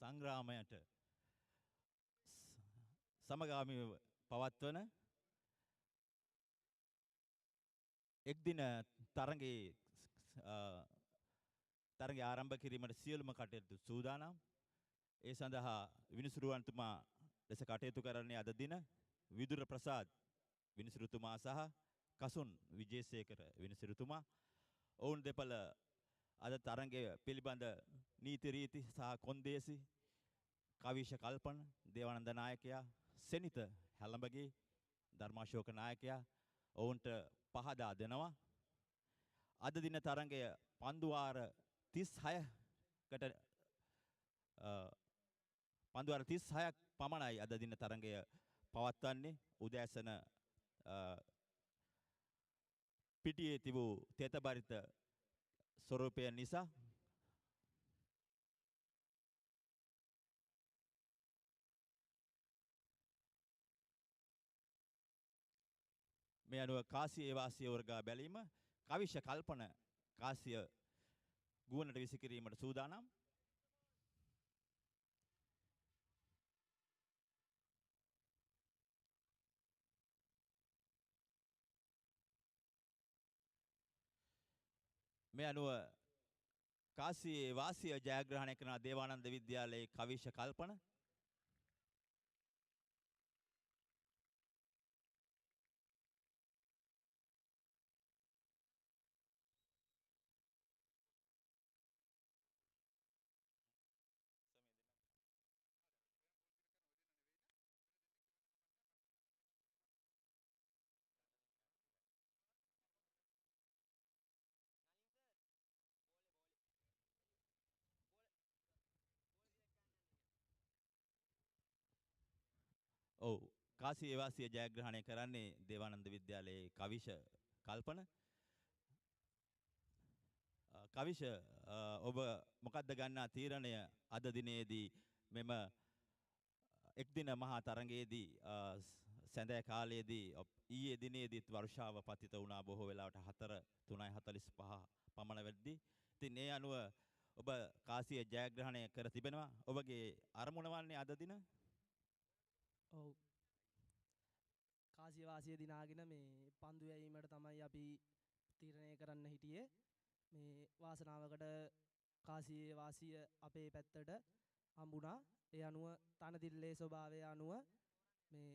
සංග්‍රාමයට සමගාමීව පවත්වන එක් දින තරඟයේ තරඟය ආරම්භ කිරීමට සියලුම කටයුතු සූදානම්. ඒ සඳහා විනිසුරුවන්තුමා ලෙස කටයුතු කරන්නේ අද දින විදුර ප්‍රසාද් විනිසුරුතුමා සහ කසුන් විජේසේකර විනිසුරුතුමා. ඔවුන් දෙපළ අද තරඟය පිළිබඳ නීති රීති සහ කොන්දේසි කවිෂ කල්පන දේවානන්ද නායකයා සෙනිත හැලඹගේ ධර්මාශෝක නායකයා ඔවුන්ට පහදා දෙනවා. අද දින තරඟය පන්දු වාර 36කට පන්දු වාර 36ක් පමණයි අද දින තරඟය පවත්වන්නේ. උදෑසන පිටියේ තිබූ තෙතබරිත ස්වරූපය නිසා මේ අනුව කාසිය වාසිය වර්ගා බැලීම කවිෂ කල්පන කාසිය ගුවනට විසි කිරීමට සූදානම්. මේ අනුව කාසියේ වාසිය ජයග්‍රහණය කරන දේවානන්ද විද්‍යාලයේ කවිෂ කල්පන ඔව් කාසියේ වාසිය ජයග්‍රහණය කරන්නේ දේවානන්ද විද්‍යාලයේ කවිෂ කල්පන. කවිෂ ඔබ මොකද්ද ගන්නා තීරණය අද දිනේදී මෙම එක් දින මහා තරඟයේදී සැඳෑ කාලයේදී ඊයේ දිනේදීත් වර්ෂාව පතිත වුණා බොහෝ වෙලාවට 4:03:45 පමණ වෙද්දී. ඉතින් ඒ අනුව ඔබ කාසිය ජයග්‍රහණය කර තිබෙනවා. ඔබගේ අරමුණ වන්නේ අද දින? ඔව්. කාසිය වාසිය දිනාගෙන මේ පන්දු යැවීමට තමයි අපි තීරණය කරන්න හිටියේ. මේ වාසනාවකට කාසියේ වාසිය අපේ පැත්තට හම්බුණා. ඒ අනුව තනදිල්ලේ ස්වභාවය අනුව මේ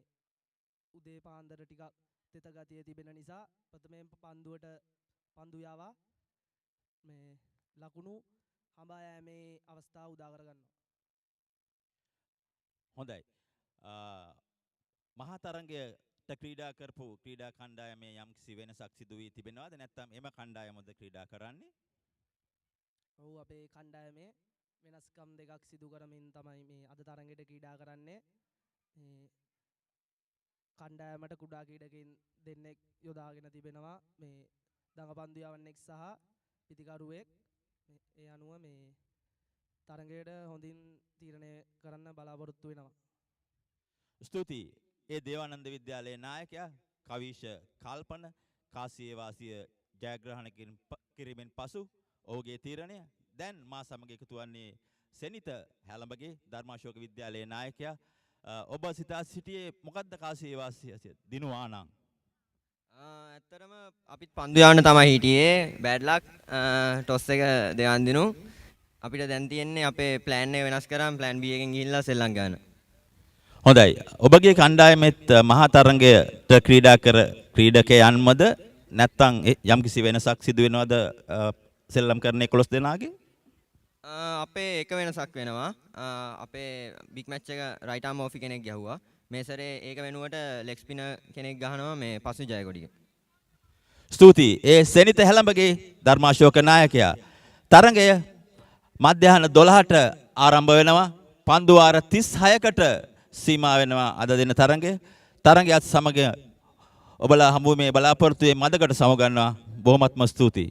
උදේ පාන්දර ටිකක් තෙත ගතිය තිබෙන නිසා ප්‍රථමයෙන් පන්දු යවා මේ ලකුණු හඹා යෑමේ අවස්ථාව උදා කරගන්නවා. හොඳයි. මහා තරඟයට ක්‍රීඩා කරපු ක්‍රීඩා කණ්ඩායමේ යම්කිසි වෙනසක් සිදු වී තිබෙනවද? නැත්නම් එම කණ්ඩායමද ක්‍රීඩා කරන්නේ? ඔව් අපේ කණ්ඩායමේ වෙනස්කම් දෙකක් සිදු කරමින් තමයි මේ අද තරඟයට ක්‍රීඩා කරන්නේ. මේ කණ්ඩායමට කුඩා ක්‍රීඩකයන් දෙන්නෙක් යොදාගෙන තිබෙනවා. මේ දඟපන්දු යවන්නෙක් සහ පිතිකරුවෙක්. ඒ අනුව මේ තරඟයට හොඳින් තීරණය කරන්න බලාපොරොත්තු වෙනවා. ස්තුතියි. ඒ දේවානන්ද විද්‍යාලයේ නායකයා කවිෂ කල්පන කාසියේ වාසිය ජයග්‍රහණය කිරීමෙන් පසු ඔහුගේ තීරණය දැන් මා සමග එකතු වන්නේ සෙනිත හැලඹගේ ධර්මාශෝක විද්‍යාලයේ නායකයා. ඔබ සිතා සිටියේ මොකද්ද කාසියේ වාසිය දිනුවා නම්? ඇත්තටම අපිත් පන්දු යවන්න තමයි හිටියේ. බෑඩ් ලක් ටොස් එක දෙවන් දිනු. අපිට දැන් තියෙන්නේ අපේ ප්ලෑන් එක වෙනස් කරන් ප්ලෑන් B එකෙන් ගිහිල්ලා සෙල්ලම් ගන්න. හොඳයි. ඔබගේ කණ්ඩායමෙත් මහා තරඟයට ක්‍රීඩා කර ක්‍රීඩකයන්මද නැත්නම් යම්කිසි වෙනසක් සිදු වෙනවද සෙල්ලම් කරන 11 දෙනාගේ? අපේ එක වෙනසක් වෙනවා. අපේ බිග් මැච් එක රයිට් ආම් ඕෆි කෙනෙක් ගැහුවා. මේ සැරේ ඒක වෙනුවට ලෙග් ස්පිනර් කෙනෙක් ගහනවා මේ පසු ජයකොඩිය. ස්තුතියි. ඒ සෙනිත හැලඹගේ ධර්මාශෝක නායකයා. තරඟය මධ්‍යහන 12ට ආරම්භ වෙනවා. පන්දු වාර 36කට සීමා වෙනවා අද දින තරඟය. තරඟයත් සමග ඔබලා හමු මේ බලාපොරොත්තුවේ මදකට සමගන්නවා. බොහොමත්ම ස්තුතියි.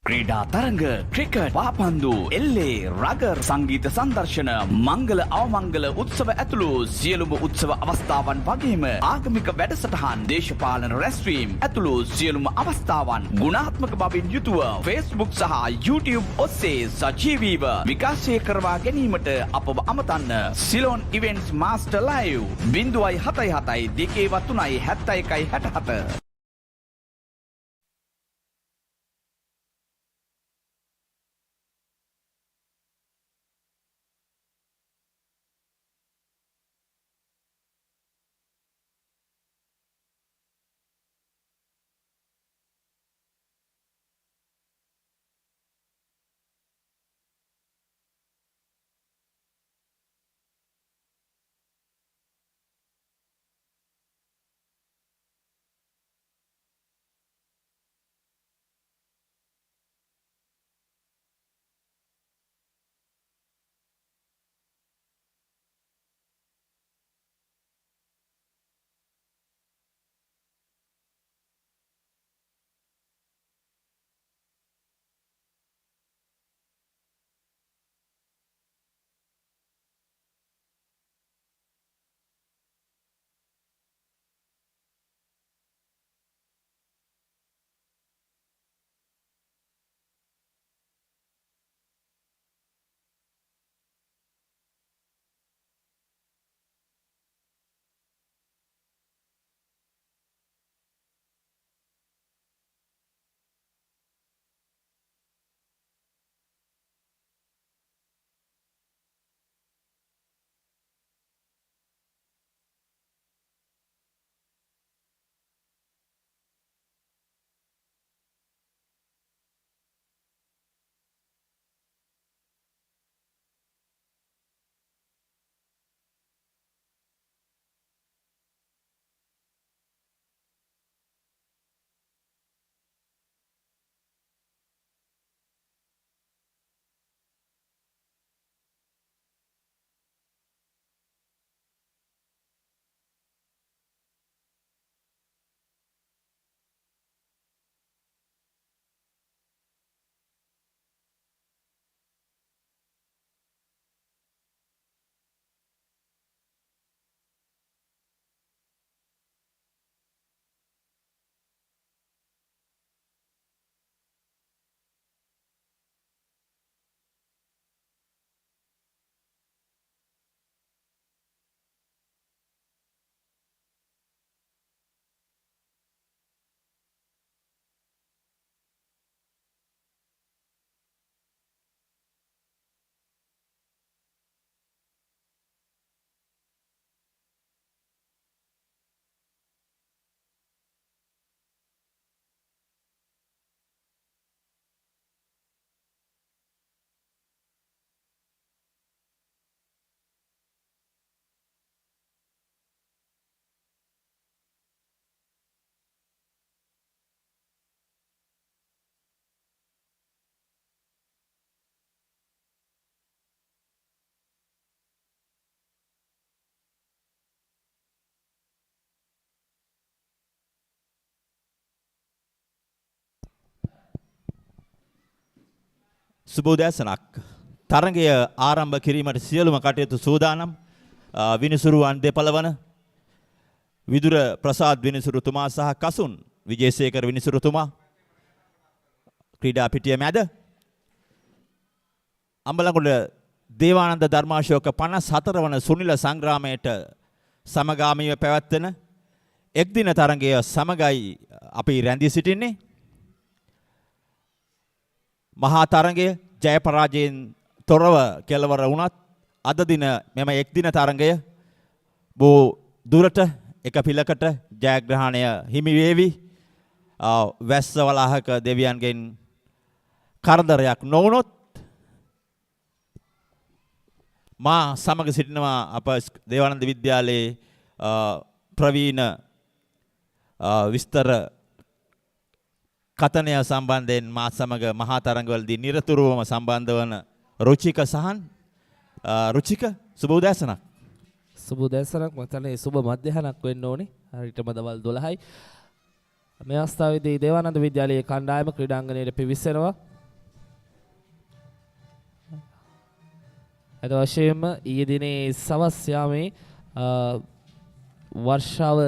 ක්‍රීඩා තරඟ ක්‍රිකට් පාපන්දු එල්ලේ රගර් සංගීත සංදර්ශන මංගල අවමංගල උත්සව ඇතුළු සියලුම උත්සව අවස්ථාවන් වගේම ආගමික වැඩසටහන් දේශපාලන රැස්වීම් ඇතුළු සියලුම අවස්ථාවන් ගුණාත්මක බවින් යුතුව Facebook සහ YouTube ඔස්සේ සජීවීව විකාශය කරවා ගැනීමට අපව අමතන්න. Ceylon events master live 077 203 71 67. සුබෝදෑසනක් තරගය ආරම්භ කිරීමට සියලුම කටයුතු සූදානම්. විනිසුරුවන් දෙපළවන විදුර ප්‍රසාද් විනිසුරුතුමා සහ කසුන් විජේසේකර විනිසුරුතුමා ක්‍රීඩා පිටිය මැද අම්බලන්ගොඩ දේවානන්ද ධර්මාශෝක 54 වන සුනිල සංග්‍රාමයට සමගාමීව පැවැත්වෙන එක්දින තරගය සමගයි අපි රැඳී සිටින්නේ. මහා තරගය ජය පරාජයෙන් තොරව කෙලවර වුණත් අද දින මෙම එක්දින තරගය බොහෝ දුරට එක පිළකට ජයග්‍රහණය හිමි වේවි. වැස්ස වලාහක දෙවියන්ගෙන් කරදරයක් නොවුනොත් මා සමග සිටිනවා අප දේවානන්ද විද්‍යාලයේ ප්‍රවීණ විස්තර කතනය සම්බන්ධයෙන් මා සමග මහා තරඟවලදී නිරතුරුවම සම්බන්ධ වන රුචික සහන්. රුචික සුබ උදෑසනක්. සුබ උදෑසනක් මතනේ සුබ මධ්‍යහනක් වෙන්න ඕනේ. හරියටම දවල් 12යි. මේ අවස්ථාවේදී දේවානන්ද විද්‍යාලයේ කණ්ඩායම ක්‍රීඩාංගණයට පිවිසෙනවා. අද වශයෙන්ම ඊයේ දිනේ සවස් යාමේ වර්ෂාව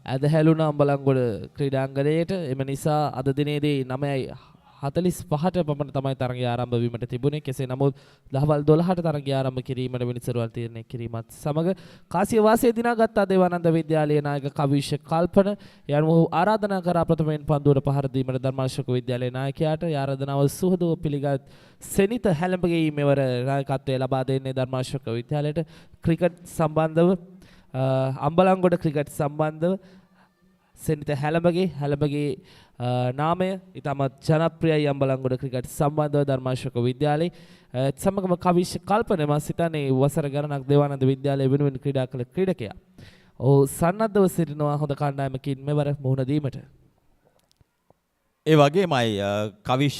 ඇදහැළුණ අම්බලන්ගොඩ ක්‍රීඩාංගණයට. එම නිසා අද දිනේදී 9:45ට පමණ තමයි තරගය ආරම්භ වීමට තිබුණේ. කෙසේ නමුත් දහවල් 12ට තරගය ආරම්භ කිරීමට විනිසුරුවල් තීරණය කිරීමත් සමග කාසිය වාසිය දිනාගත් දේවානන්ද විද්‍යාලයේ නායක කවිෂ කල්පන යනු ආරාධනා කරා ප්‍රථමයෙන් පන්දුවට පහර දීමට ධර්මාශෝක විද්‍යාලයේ නායකයාට. ඒ ආරාධනාව සුහදව පිළිගත් සෙනිත හැලඹගේ මෙවර නායකත්වය ලබා දෙන්නේ ධර්මාශෝක විද්‍යාලයට. ක්‍රිකට් සම්බන්ධව අම්බලන්ගොඩ ක්‍රිකට් සම්බන්ධව සෙනිත හැලඹගේ නාමය ඉතාමත් ජනප්‍රියයි අම්බලන්ගොඩ ක්‍රිකට් සම්බන්ධව ධර්මාශෝක විද්‍යාලයේ. සමගම කවිෂ කල්පන මම සිතන්නේ වසර ගණනක් දේවානන්ද විද්‍යාලය වෙනුවෙන් ක්‍රීඩා කළ ක්‍රීඩකයා. ඔහු සන්නද්ධව සිටිනවා හොඳ කණ්ඩායමකින් මෙවර මුහුණ දීමට. ඒ වගේමයි කවිෂ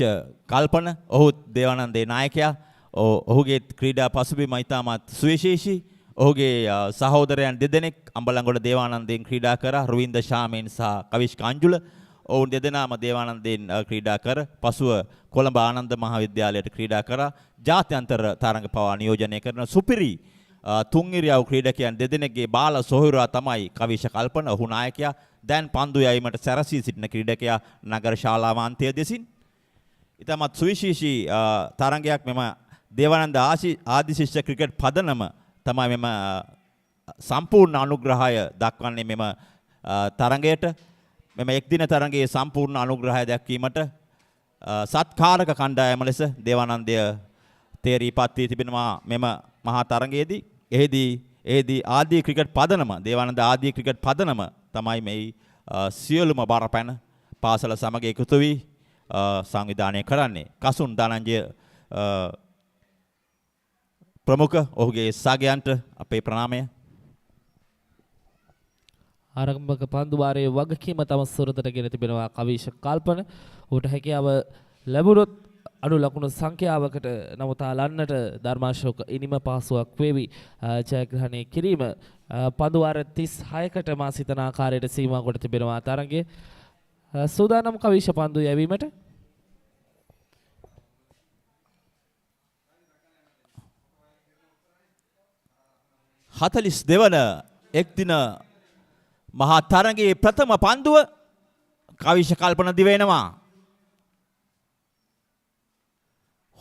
කල්පන ඔහු දේවානන්දේ නායකයා. ඔහුගේ ක්‍රීඩා පසුබිම ඉතාමත් සුවිශේෂී. ඔහුගේ සහෝදරයන් දෙදෙනෙක් අම්බලන්ගොඩ දේවානන්දයෙන් ක්‍රීඩා කරා. රුවින්ද ශාමෙන් සහ කවිෂ් කාංජුල. ඔවුන් දෙදෙනාම දේවානන්දයෙන් ක්‍රීඩා කර පසුව කොළඹ ආනන්ද මහාවිද්‍යාලයට ක්‍රීඩා කරා. ජාත්‍යන්තර තරඟ පවා නියෝජනය කරන සුපිරි තුන්ඉරියව් ක්‍රීඩකයන් දෙදෙනෙක්ගේ බාල සොහොයුරා තමයි කවිෂ කල්පන. ඔහු නායකයා. දැන් පන්දු යැවීමට සැරසී සිටින ක්‍රීඩකයා නගර ශාලාමාන්තය දෙසින්. ඉතාමත් සුවිශේෂී තරඟයක් මෙම දේවානන්ද ආදිශිෂ්‍ය ක්‍රිකට් පදනම තමයි මෙම සම්පූර්ණ අනුග්‍රහය දක්වන්නේ මෙම තරඟයට. මෙම එක්දින තරඟයේ සම්පූර්ණ අනුග්‍රහය දැක්වීමට සත්කාරක කණ්ඩායම ලෙස දේවානන්දය තේරීපත් වී තිබෙනවා මෙම මහා තරඟයේදී. එහිදී ආදී ක්‍රිකට් පදනම දේවානන්ද ආදී ක්‍රිකට් පදනම තමයි මේ සියලුම බරපැන පාසල සමග එකතු වී සංවිධානය කරන්නේ. කසුන් ධනංජය ප්‍රමුඛ ඔහුගේ සාගයන්ට අපේ ප්‍රණාමය. ආරම්භක පන්දු වාරයේ වගකීම තම සුරතට ගෙන තිබෙනවා කවිෂ කල්පන. ඔහුට හැකියාව ලැබුණොත් අඩු ලකුණු සංඛ්‍යාවකට නවතාලන්නට ධර්මාශෝක ඉනිම පහසුවක් වේවි ජයග්‍රහණය කිරීම. පන්දු වාර 36කට මා සිතන ආකාරයට සීමා කොට තිබෙනවා තරගය. සූදානම් කවිෂ පන්දු යැවීමට. හතලිස් දෙවන එක්දින මහා තරගයේ ප්‍රථම පන්දුව කවිෂ කල්පන දිවෙනවා.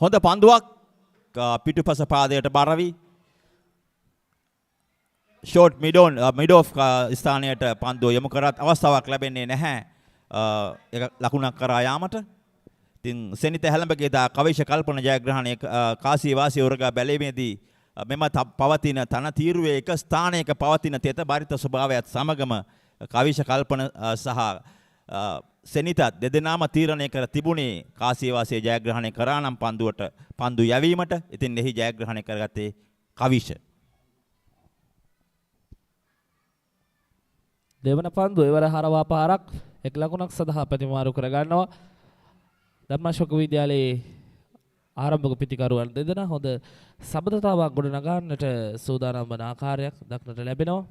හොඳ පන්දුවක් පිටුපස පාදයට බරවි. ෂෝට් මිඩ් ඔෆ් ස්ථානයට පන්දුව යොමු කරත් අවස්ථාවක් ලැබෙන්නේ නැහැ ඒක ලකුණක් කරා යාමට. ඉතින් සෙනිත හැලඹගේ දා කවිෂ කල්පන ජයග්‍රහණය කාසිය වාසිය උරගා බැලීමේදී මෙම පවතින තන තීරුවේ එක ස්ථානයක පවතින තෙත බරිත ස්වභාවයත් සමගම කවිෂ කල්පන සහ සෙනිතත් දෙදෙනාම තීරණය කර තිබුණේ කාසිය වාසිය ජයග්‍රහණය කරා නම් පන්දු යැවීමට. ඉතින් එහි ජයග්‍රහණය කරගත්තේ කවිෂ. දෙවන පන්දු එවර හරවා පාරක් එක් ලකුණක් සඳහා ප්‍රතිමාරු කර ගන්නවා. ධර්මාශෝක විද්‍යාලයේ ආරම්භක පිතිකරුවන් දෙදෙනා හොඳ සබඳතාවක් ගොඩනගන්නට සූදානම් වන ආකාරයක් දක්නට ලැබෙනවා.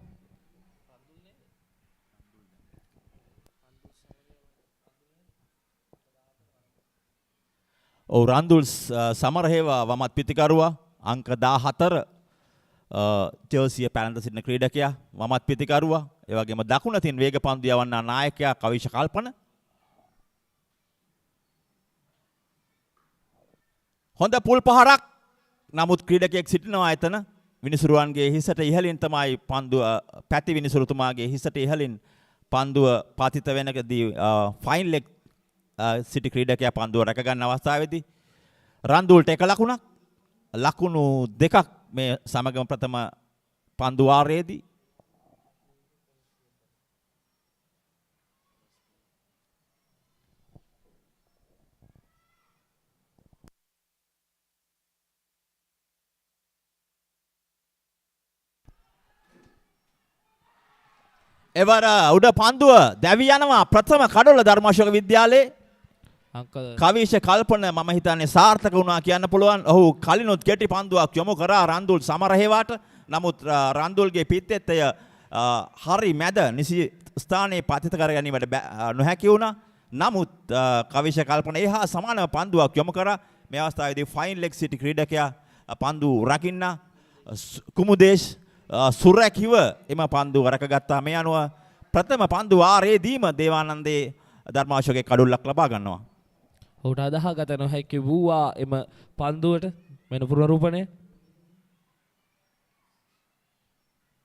රන්දුල් සමරහේවා වමත් පිතිකරුවා අංක 14 ජර්සිය පැලඳ සිටින ක්‍රීඩකයා වමත් පිතිකරුවා. ඒ වගේම දකුණතින් වේග පන්දු යවන්නා නායකයා කවිෂ කල්පන. හොඳ පුල් පහරක්. නමුත් ක්‍රීඩකයෙක් සිටිනවා එතන. විනිසුරුවන්ගේ හිසට ඉහළින් තමයි පන්දුව පැති විනිසුරුතුමාගේ හිසට ඉහළින් පන්දුව පතිත වෙනකදී ෆයින් ලෙග් සිටි ක්‍රීඩකයා පන්දුව රැක ගන්න අවස්ථාවේදී රන්දුල්ට එක ලකුණක් ලකුණු දෙකක් මේ සමගම ප්‍රථම පන්දු වාරයේදී. එවර උඩ පන්දුව දැවි යනවා ප්‍රථම කඩොල ධර්මාශෝක විද්‍යාලයේ කවිෂ කල්පන මම හිතන්නේ සාර්ථක වුණා කියන්න පුළුවන්. ඔහු කලිනුත් කෙටි පන්දුවක් යොමු කරා රන්දුල් සමරහේවාට. නමුත් රන්දුල්ගේ පිත්තෙත් එය හරි මැද නිසි ස්ථානයේ පතිත කර ගැනීමට නොහැකි වුණා. නමුත් කවිෂ කල්පන එහා සමානව පන්දුවක් යොමු කරා. මේ අවස්ථාවේදී ෆයින් ලෙග් සිටි ක්‍රීඩකයා පන්දු රකින්න කුමුදේශ් සුරැකිව එම පන්දු රැකගත්තා. මේ අනුව ප්‍රථම පන්දු වාරයේදීම දේවානන්දේ ධර්මාශෝකේ කඩුල්ලක් ලබා ගන්නවා. ඔහුට අදාහගත නොහැකි වූවා එම පන්දුවට මෙන පුනරූපණය.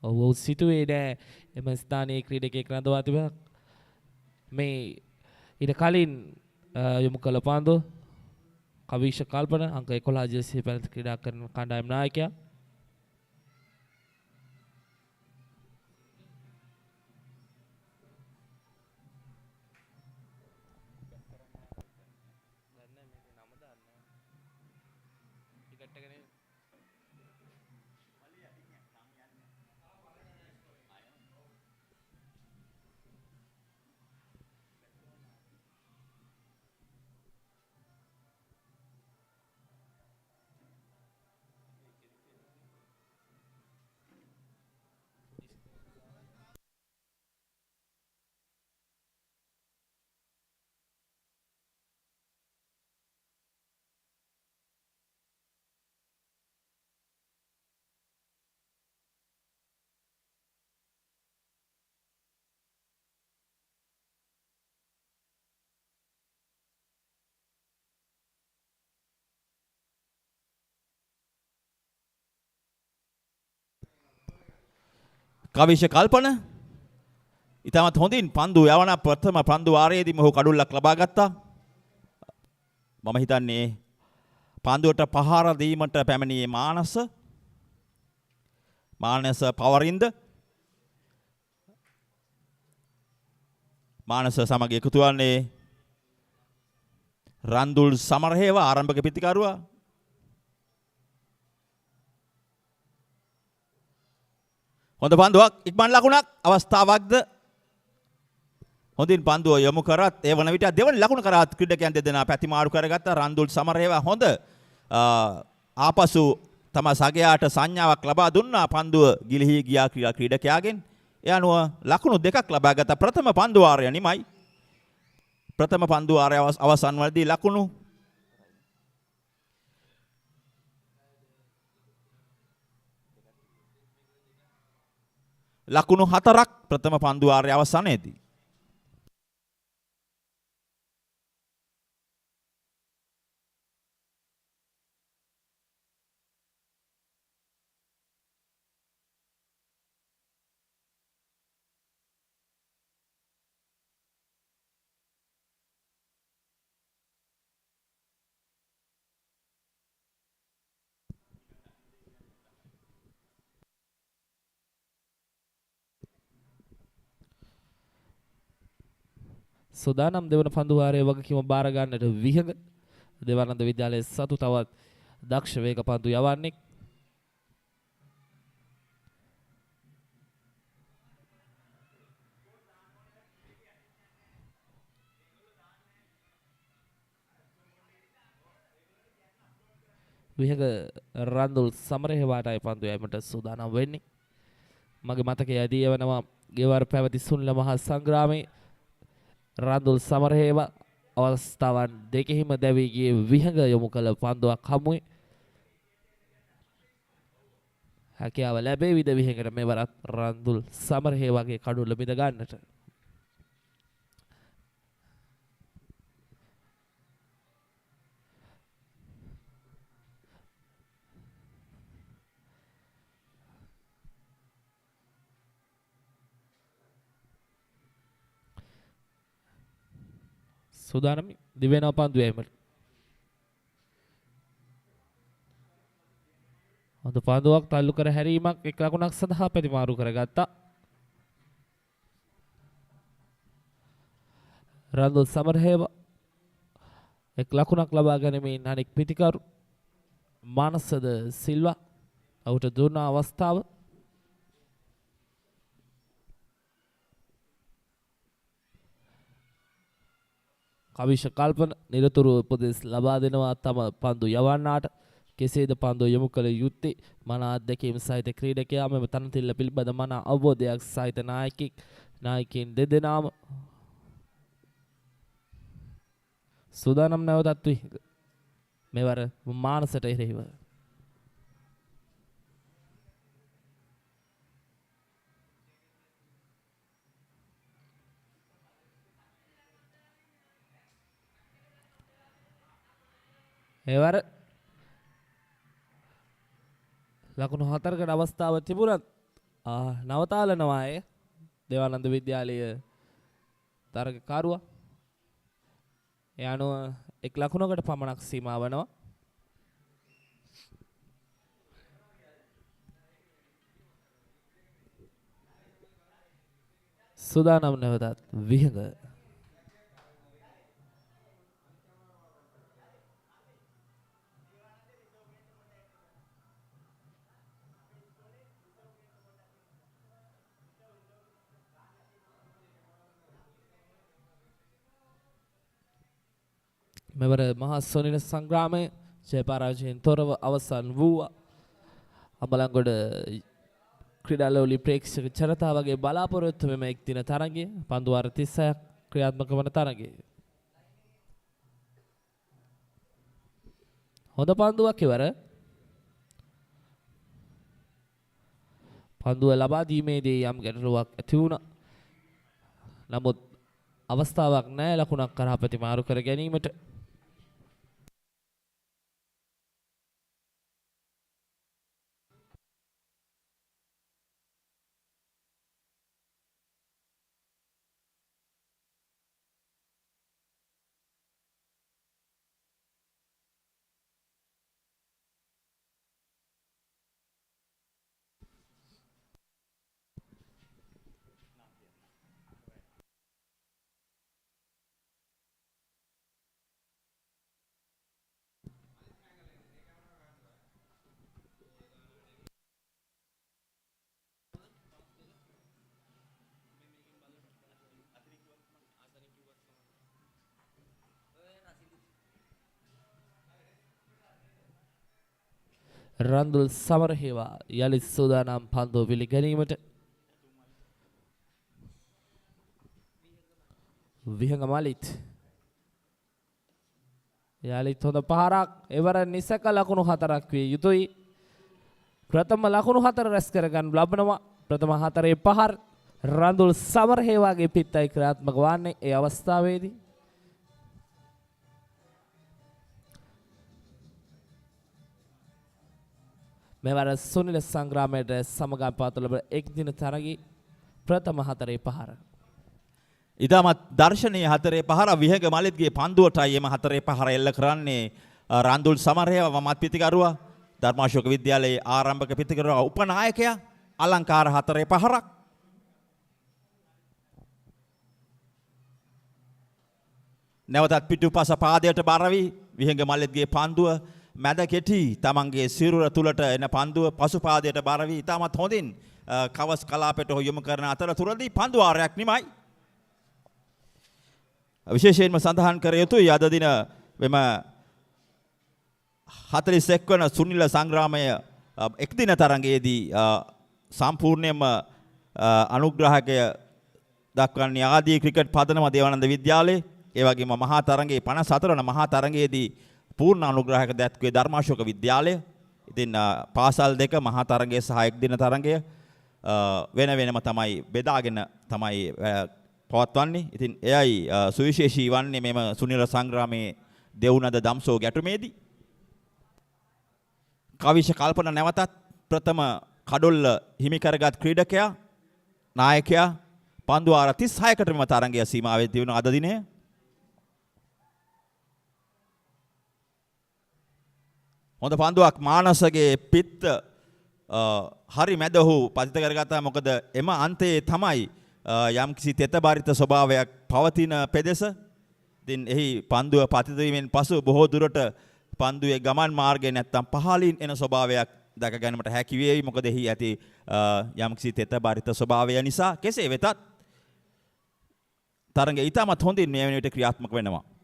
ඔහු සිටුවේ නෑ එම ස්ථානයේ ක්‍රීඩකයෙක් රඳවා තිබෙනවා. මේ ඊට කලින් යොමු කළ පන්දුව කවිෂ කල්පන අංක 11 ජර්සි පැනත ක්‍රීඩා කරන කණ්ඩායම් නායකයා. කවිෂ කල්පන ඉතාමත් හොඳින් පන්දු යවන ප්‍රථම පන්දු වාරයේදීම ඔහු කඩුල්ලක් ලබා ගත්තා. මම හිතන්නේ පන්දුවට පහර දීමට පැමිණියේ මානස පවරින්ද මානස සමග එකතු වන්නේ රන්දුල් සමරහේව ආරම්භක පිතිකරුවා. හොඳ පන්දුවක් ඉක්මන් ලකුණක් අවස්ථාවක්ද හොඳින් පන්දුව යොමු කරත් ඒ වන විට දෙවන ලකුණ කරත් ක්‍රීඩකයන් දෙදෙනා පැතිමාරු කරගත්ත රන්දුල් සමරේව හොඳ ආපසු තම සගයාට සංඥාවක් ලබා දුන්නා පන්දුව ගිලිහි ගියා ක්‍රීඩකයාගෙන්. ඒ අනුව ලකුණු දෙකක් ලබා ගත ප්‍රථම පන්දු වාරය නිමයි. ප්‍රථම පන්දු වාරය අවසන් වලදී ලකුණු 4ක් ප්‍රථම පන්දු වාරය අවසානයේදී. සුදානම් දෙවන පන්දු වාරයේ වගකීම බාර ගන්නට විහඟ දේවානන්ද විද්‍යාලයේ සතු තවත් දක්ෂ වේග පන්දු යවන්නේ. විහඟ රන්දුල් සමරහේවාටයි පන්දු යෑමට සූදානම් වෙන්නේ. මගේ මතකයේ ඇදී යවනවා ගෙවර පැවති සුන්ල මහා සංග්‍රාමයේ රන්දුල් සමරහේව අවස්ථාවන් දෙකෙහිම දැවී ගියේ විහඟ යොමු කළ පන්දුවක් හමුවේ. හැකියාව ලැබෙවිද විහඟට මෙවරත් රන්දුල් සමරහේවගේ කඩුල්ල බිඳ ගන්නට. සූදානම් දිවෙනවා පන්දු යෑමට. හොඳ පන්දුවක් තල්ලු කර හැරීමක් එක් ලකුණක් සඳහා ප්‍රතිමාරු කරගත්තා. රන්දුල් සමරහේව එක් ලකුණක් ලබා ගැනීමෙන් අනෙක් පිතිකරු මානසද සිල්වා ඔහුට දුන්න අවස්ථාව. කවිෂ කල්පන නිරතුරු උපදෙස් ලබා දෙනවා තම පන්දු යවන්නාට. කෙසේද පන්දු යොමු කළ යුත්තේ මන අත්දැකීම් සහිත ක්‍රීඩකයා මෙම තනතිල්ල පිළිබඳ මන අවබෝධයක් සහිත නායකයින් දෙදෙනාම සූදානම් නැවතත් විහඟ මෙවර මානසට එරෙහිව. එවර ලකුණු 4කට අවස්ථාව තිබුණත් නවතාලනවා ඒ දේවානන්ද විද්‍යාලයේ තරගකාරුවා. ඒ අනුව එක් ලකුණකට පමණක් සීමා වෙනවා. සුදානම් නැවතත් විහඟ. මෙවර මහා සොනින සංග්‍රාමය ජය පරාජයෙන් තොරව අවසන් වූවා. අඹලන්ගොඩ ක්‍රීඩාලෝලි ප්‍රේක්ෂක ජනතාවගේ බලාපොරොත්තු මෙම එක් දින තරගය පන්දු වාර 36ක් ක්‍රියාත්මක වන තරගය. හොඳ පන්දුවක් ඉවර. පන්දුව ලබා දීමේදී යම් ගැටලුවක් ඇති වුණා. නමුත් අවස්ථාවක් නැහැ ලකුණක් කරා ප්‍රතිමාරු කර ගැනීමට. රන්දුල් සමරහේවා යලි සූදානම් පන්දුව පිළිගැනීමට. විහඟ මලිත් යලිත් හොඳ පහරක්. එවර නිසක ලකුණු 4ක් විය යුතුයි. ප්‍රථම ලකුණු 4 රැස් කරගන්න ලබනවා. ප්‍රථම 4 පහර රන්දුල් සමරහේවාගේ පිටයි ක්‍රියාත්මක වන්නේ ඒ අවස්ථාවේදී. මෙවර සුනිල සංග්‍රාමයට සමගම් පාතු ලබන එක් දින තරගයේ ප්‍රථම 4 පහර. ඉතාමත් දර්ශනීය 4 පහර විහඟ මලිත්ගේ පන්දුවටයි එම 4 පහර එල්ල කරන්නේ රන්දුල් සමරහේව වමත් පිතිකරුවා ධර්මාශෝක විද්‍යාලයේ ආරම්භක පිතිකරුවා උපනායකයා අලංකාර 4 පහරක්. නැවතත් පිටුපස පාදයට බර වී විහඟ මලිත්ගේ පන්දුව මැද කෙටි තමන්ගේ සිරුර තුලට එන පන්දුව පසු පාදයට බර වී ඉතාමත් හොඳින් කවස් කලාපයට යොමු කරන අතරතුරදී පන්දු වාරයක් නිමයි. විශේෂයෙන්ම සඳහන් කර යුතුයි අද දින මෙම 41 වන සුනිල සංග්‍රාමය එක් දින තරඟයේදී සම්පූර්ණයෙන්ම අනුග්‍රහකය දක්වන්නේ ආදී ක්‍රිකට් පදනම දේවානන්ද විද්‍යාලයේ. ඒ වගේම මහා තරඟයේ 54 වන මහා තරඟයේදී පූර්ණ අනුග්‍රහක දැක්වේ ධර්මාශෝක විද්‍යාලය. ඉතින් පාසල් දෙක මහා තරඟය සහ එක් දින තරඟය වෙන වෙනම තමයි බෙදාගෙන තමයි පවත්වන්නේ. ඉතින් එයයි සුවිශේෂී වන්නේ මෙම සුනිල සංග්‍රාමයේ දෙවුනද දම්සෝ ගැටුමේදී. කවිෂ කල්පන නැවතත් ප්‍රථම කඩොල්ල හිමි කරගත් ක්‍රීඩකයා නායකයා පන්දු වාර 36කට මෙම තරඟය සීමාවෙ තිබුණ අද දිනය. හොඳ පන්දුවක් මානසගේ පිත්ත හරි මැද ඔහු පතිත කරගත්තා. මොකද එම අන්තයේ තමයි යම්කිසි තෙත බරිත ස්වභාවයක් පවතින පෙදෙස. ඉතින් එහි පන්දුව පතිත වීමෙන් පසු බොහෝ දුරට පන්දුවේ ගමන් මාර්ගය නැත්තම් පහළින් එන ස්වභාවයක් දැක ගැනීමට හැකි වේවි. මොකද එහි ඇති යම්කිසි තෙත බරිත ස්වභාවය නිසා. කෙසේ වෙතත් තරඟය ඉතාමත් හොඳින් මේ වෙන විට ක්‍රියාත්මක වෙනවා.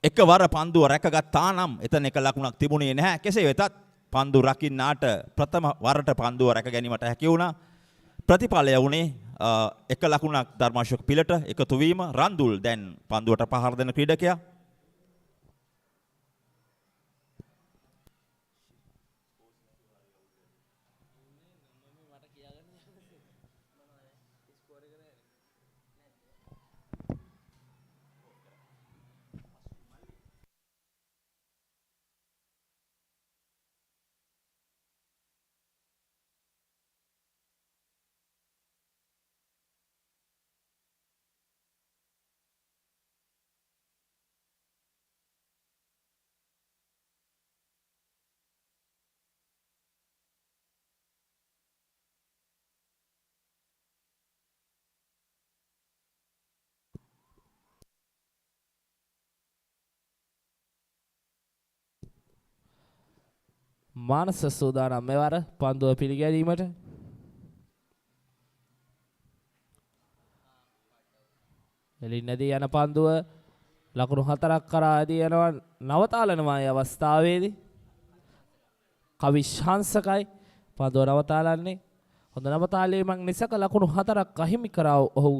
එකවර පන්දුව රැකගත්තා නම් එතන එක ලකුණක් තිබුණේ නැහැ. කෙසේ වෙතත් පන්දු රකින්නාට ප්‍රථම වරට පන්දුව රැක ගැනීමට හැකි වුණා. ප්‍රතිඵලය වුණේ එක ලකුණක් ධර්මාශෝක පිළට එකතු වීම. රන්දුල් දැන් පන්දුවට පහර දෙන ක්‍රීඩකයා. මානස සූදානම් මෙවර පන්දුව පිළිගැනීමට. එලින්නදී යන පන්දුව ලකුණු 4ක් කරා ඇදී යනවා නවතාලනවා මේ අවස්ථාවේදී. කවි ශාන්සකයි පන්දුව නවතාලන්නේ. හොඳ නවතාලීමක් නිසාක ලකුණු 4ක් අහිමි කරා ඔහු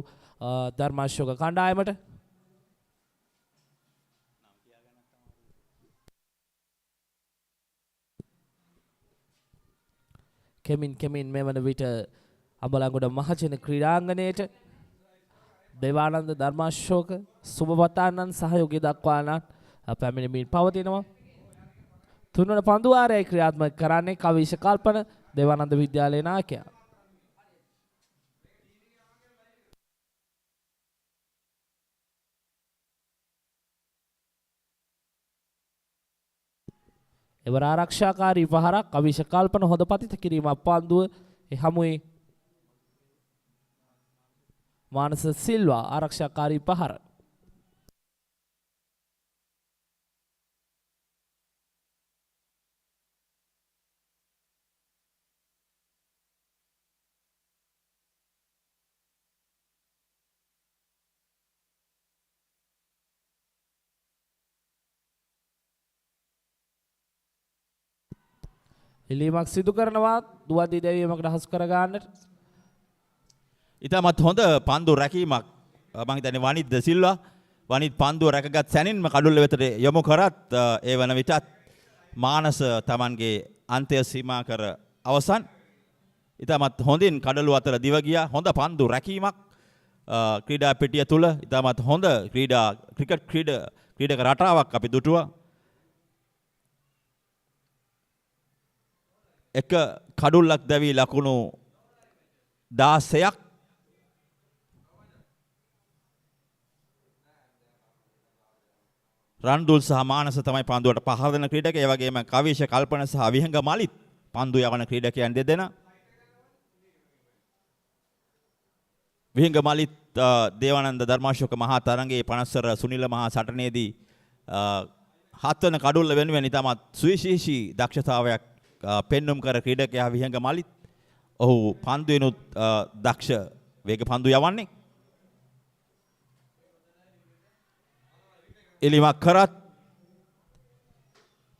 ධර්මාශෝක කණ්ඩායමට. කෙමින් මෙවන විට අඹලංගොඩ මහජන ක්‍රීඩාංගණයට දේවානන්ද ධර්මාශෝක සුබවතානන් සහයෝගය දක්වාන පැමිණෙමින් පවතිනවා. තුන්වන පන්දුවාරය ක්‍රියාත්මක කරන්නේ කවිෂ කල්පන දේවානන්ද විද්‍යාලයේ නායකයා. එවර ආරක්ෂාකාරී පහරක් කවිෂ කල්පන හොඳ පතිත කිරීමක් පන්දුව හමුවේ මානස සිල්වා ආරක්ෂාකාරී පහර. ඉල්ලීමක් සිදු කරනවා දුවද්දී දැවීමකට හසු කර ගන්නට. ඉතාමත් හොඳ පන්දු රැකීමක් මම හිතන්නේ වනිත් ද සිල්වා වනිත් පන්දුව රැකගත් සැනින්ම කඩුල්ල වෙතට යොමු කරත් ඒ වන විටත් මානස Tamanගේ අන්තය සීමා කර අවසන්. ඉතාමත් හොඳින් කඩලු අතර දිව ගියා. හොඳ පන්දු රැකීමක් ක්‍රීඩා පෙටිය තුල ඉතාමත් හොඳ ක්‍රිකට් ක්‍රීඩක රටාවක් අපි දුටුවා. එක කඩුල්ලක් දැවි ලකුණු 16ක් රන්දුල් සහ මානස තමයි පන්දුවට පහර දෙන ක්‍රීඩකයා. ඒ වගේම කවිෂ කල්පන සහ විහංග මලිත් පන්දු යවන ක්‍රීඩකයන් දෙදෙනා. විහංග මලිත් දේවානන්ද ධර්මාශෝක මහා තරඟයේ 50 සුනිල මහා සටනේදී 7 වන කඩුල්ල වෙනුවෙන් ඉතාමත් සුවිශේෂී දක්ෂතාවයක් පෙන්눔 කර ක්‍රීඩකයා විහංග මලිත්. ඔහු පන්දුවෙනුත් දක්ෂ වේග පන්දු යවන්නේ. එලිමක් කරත්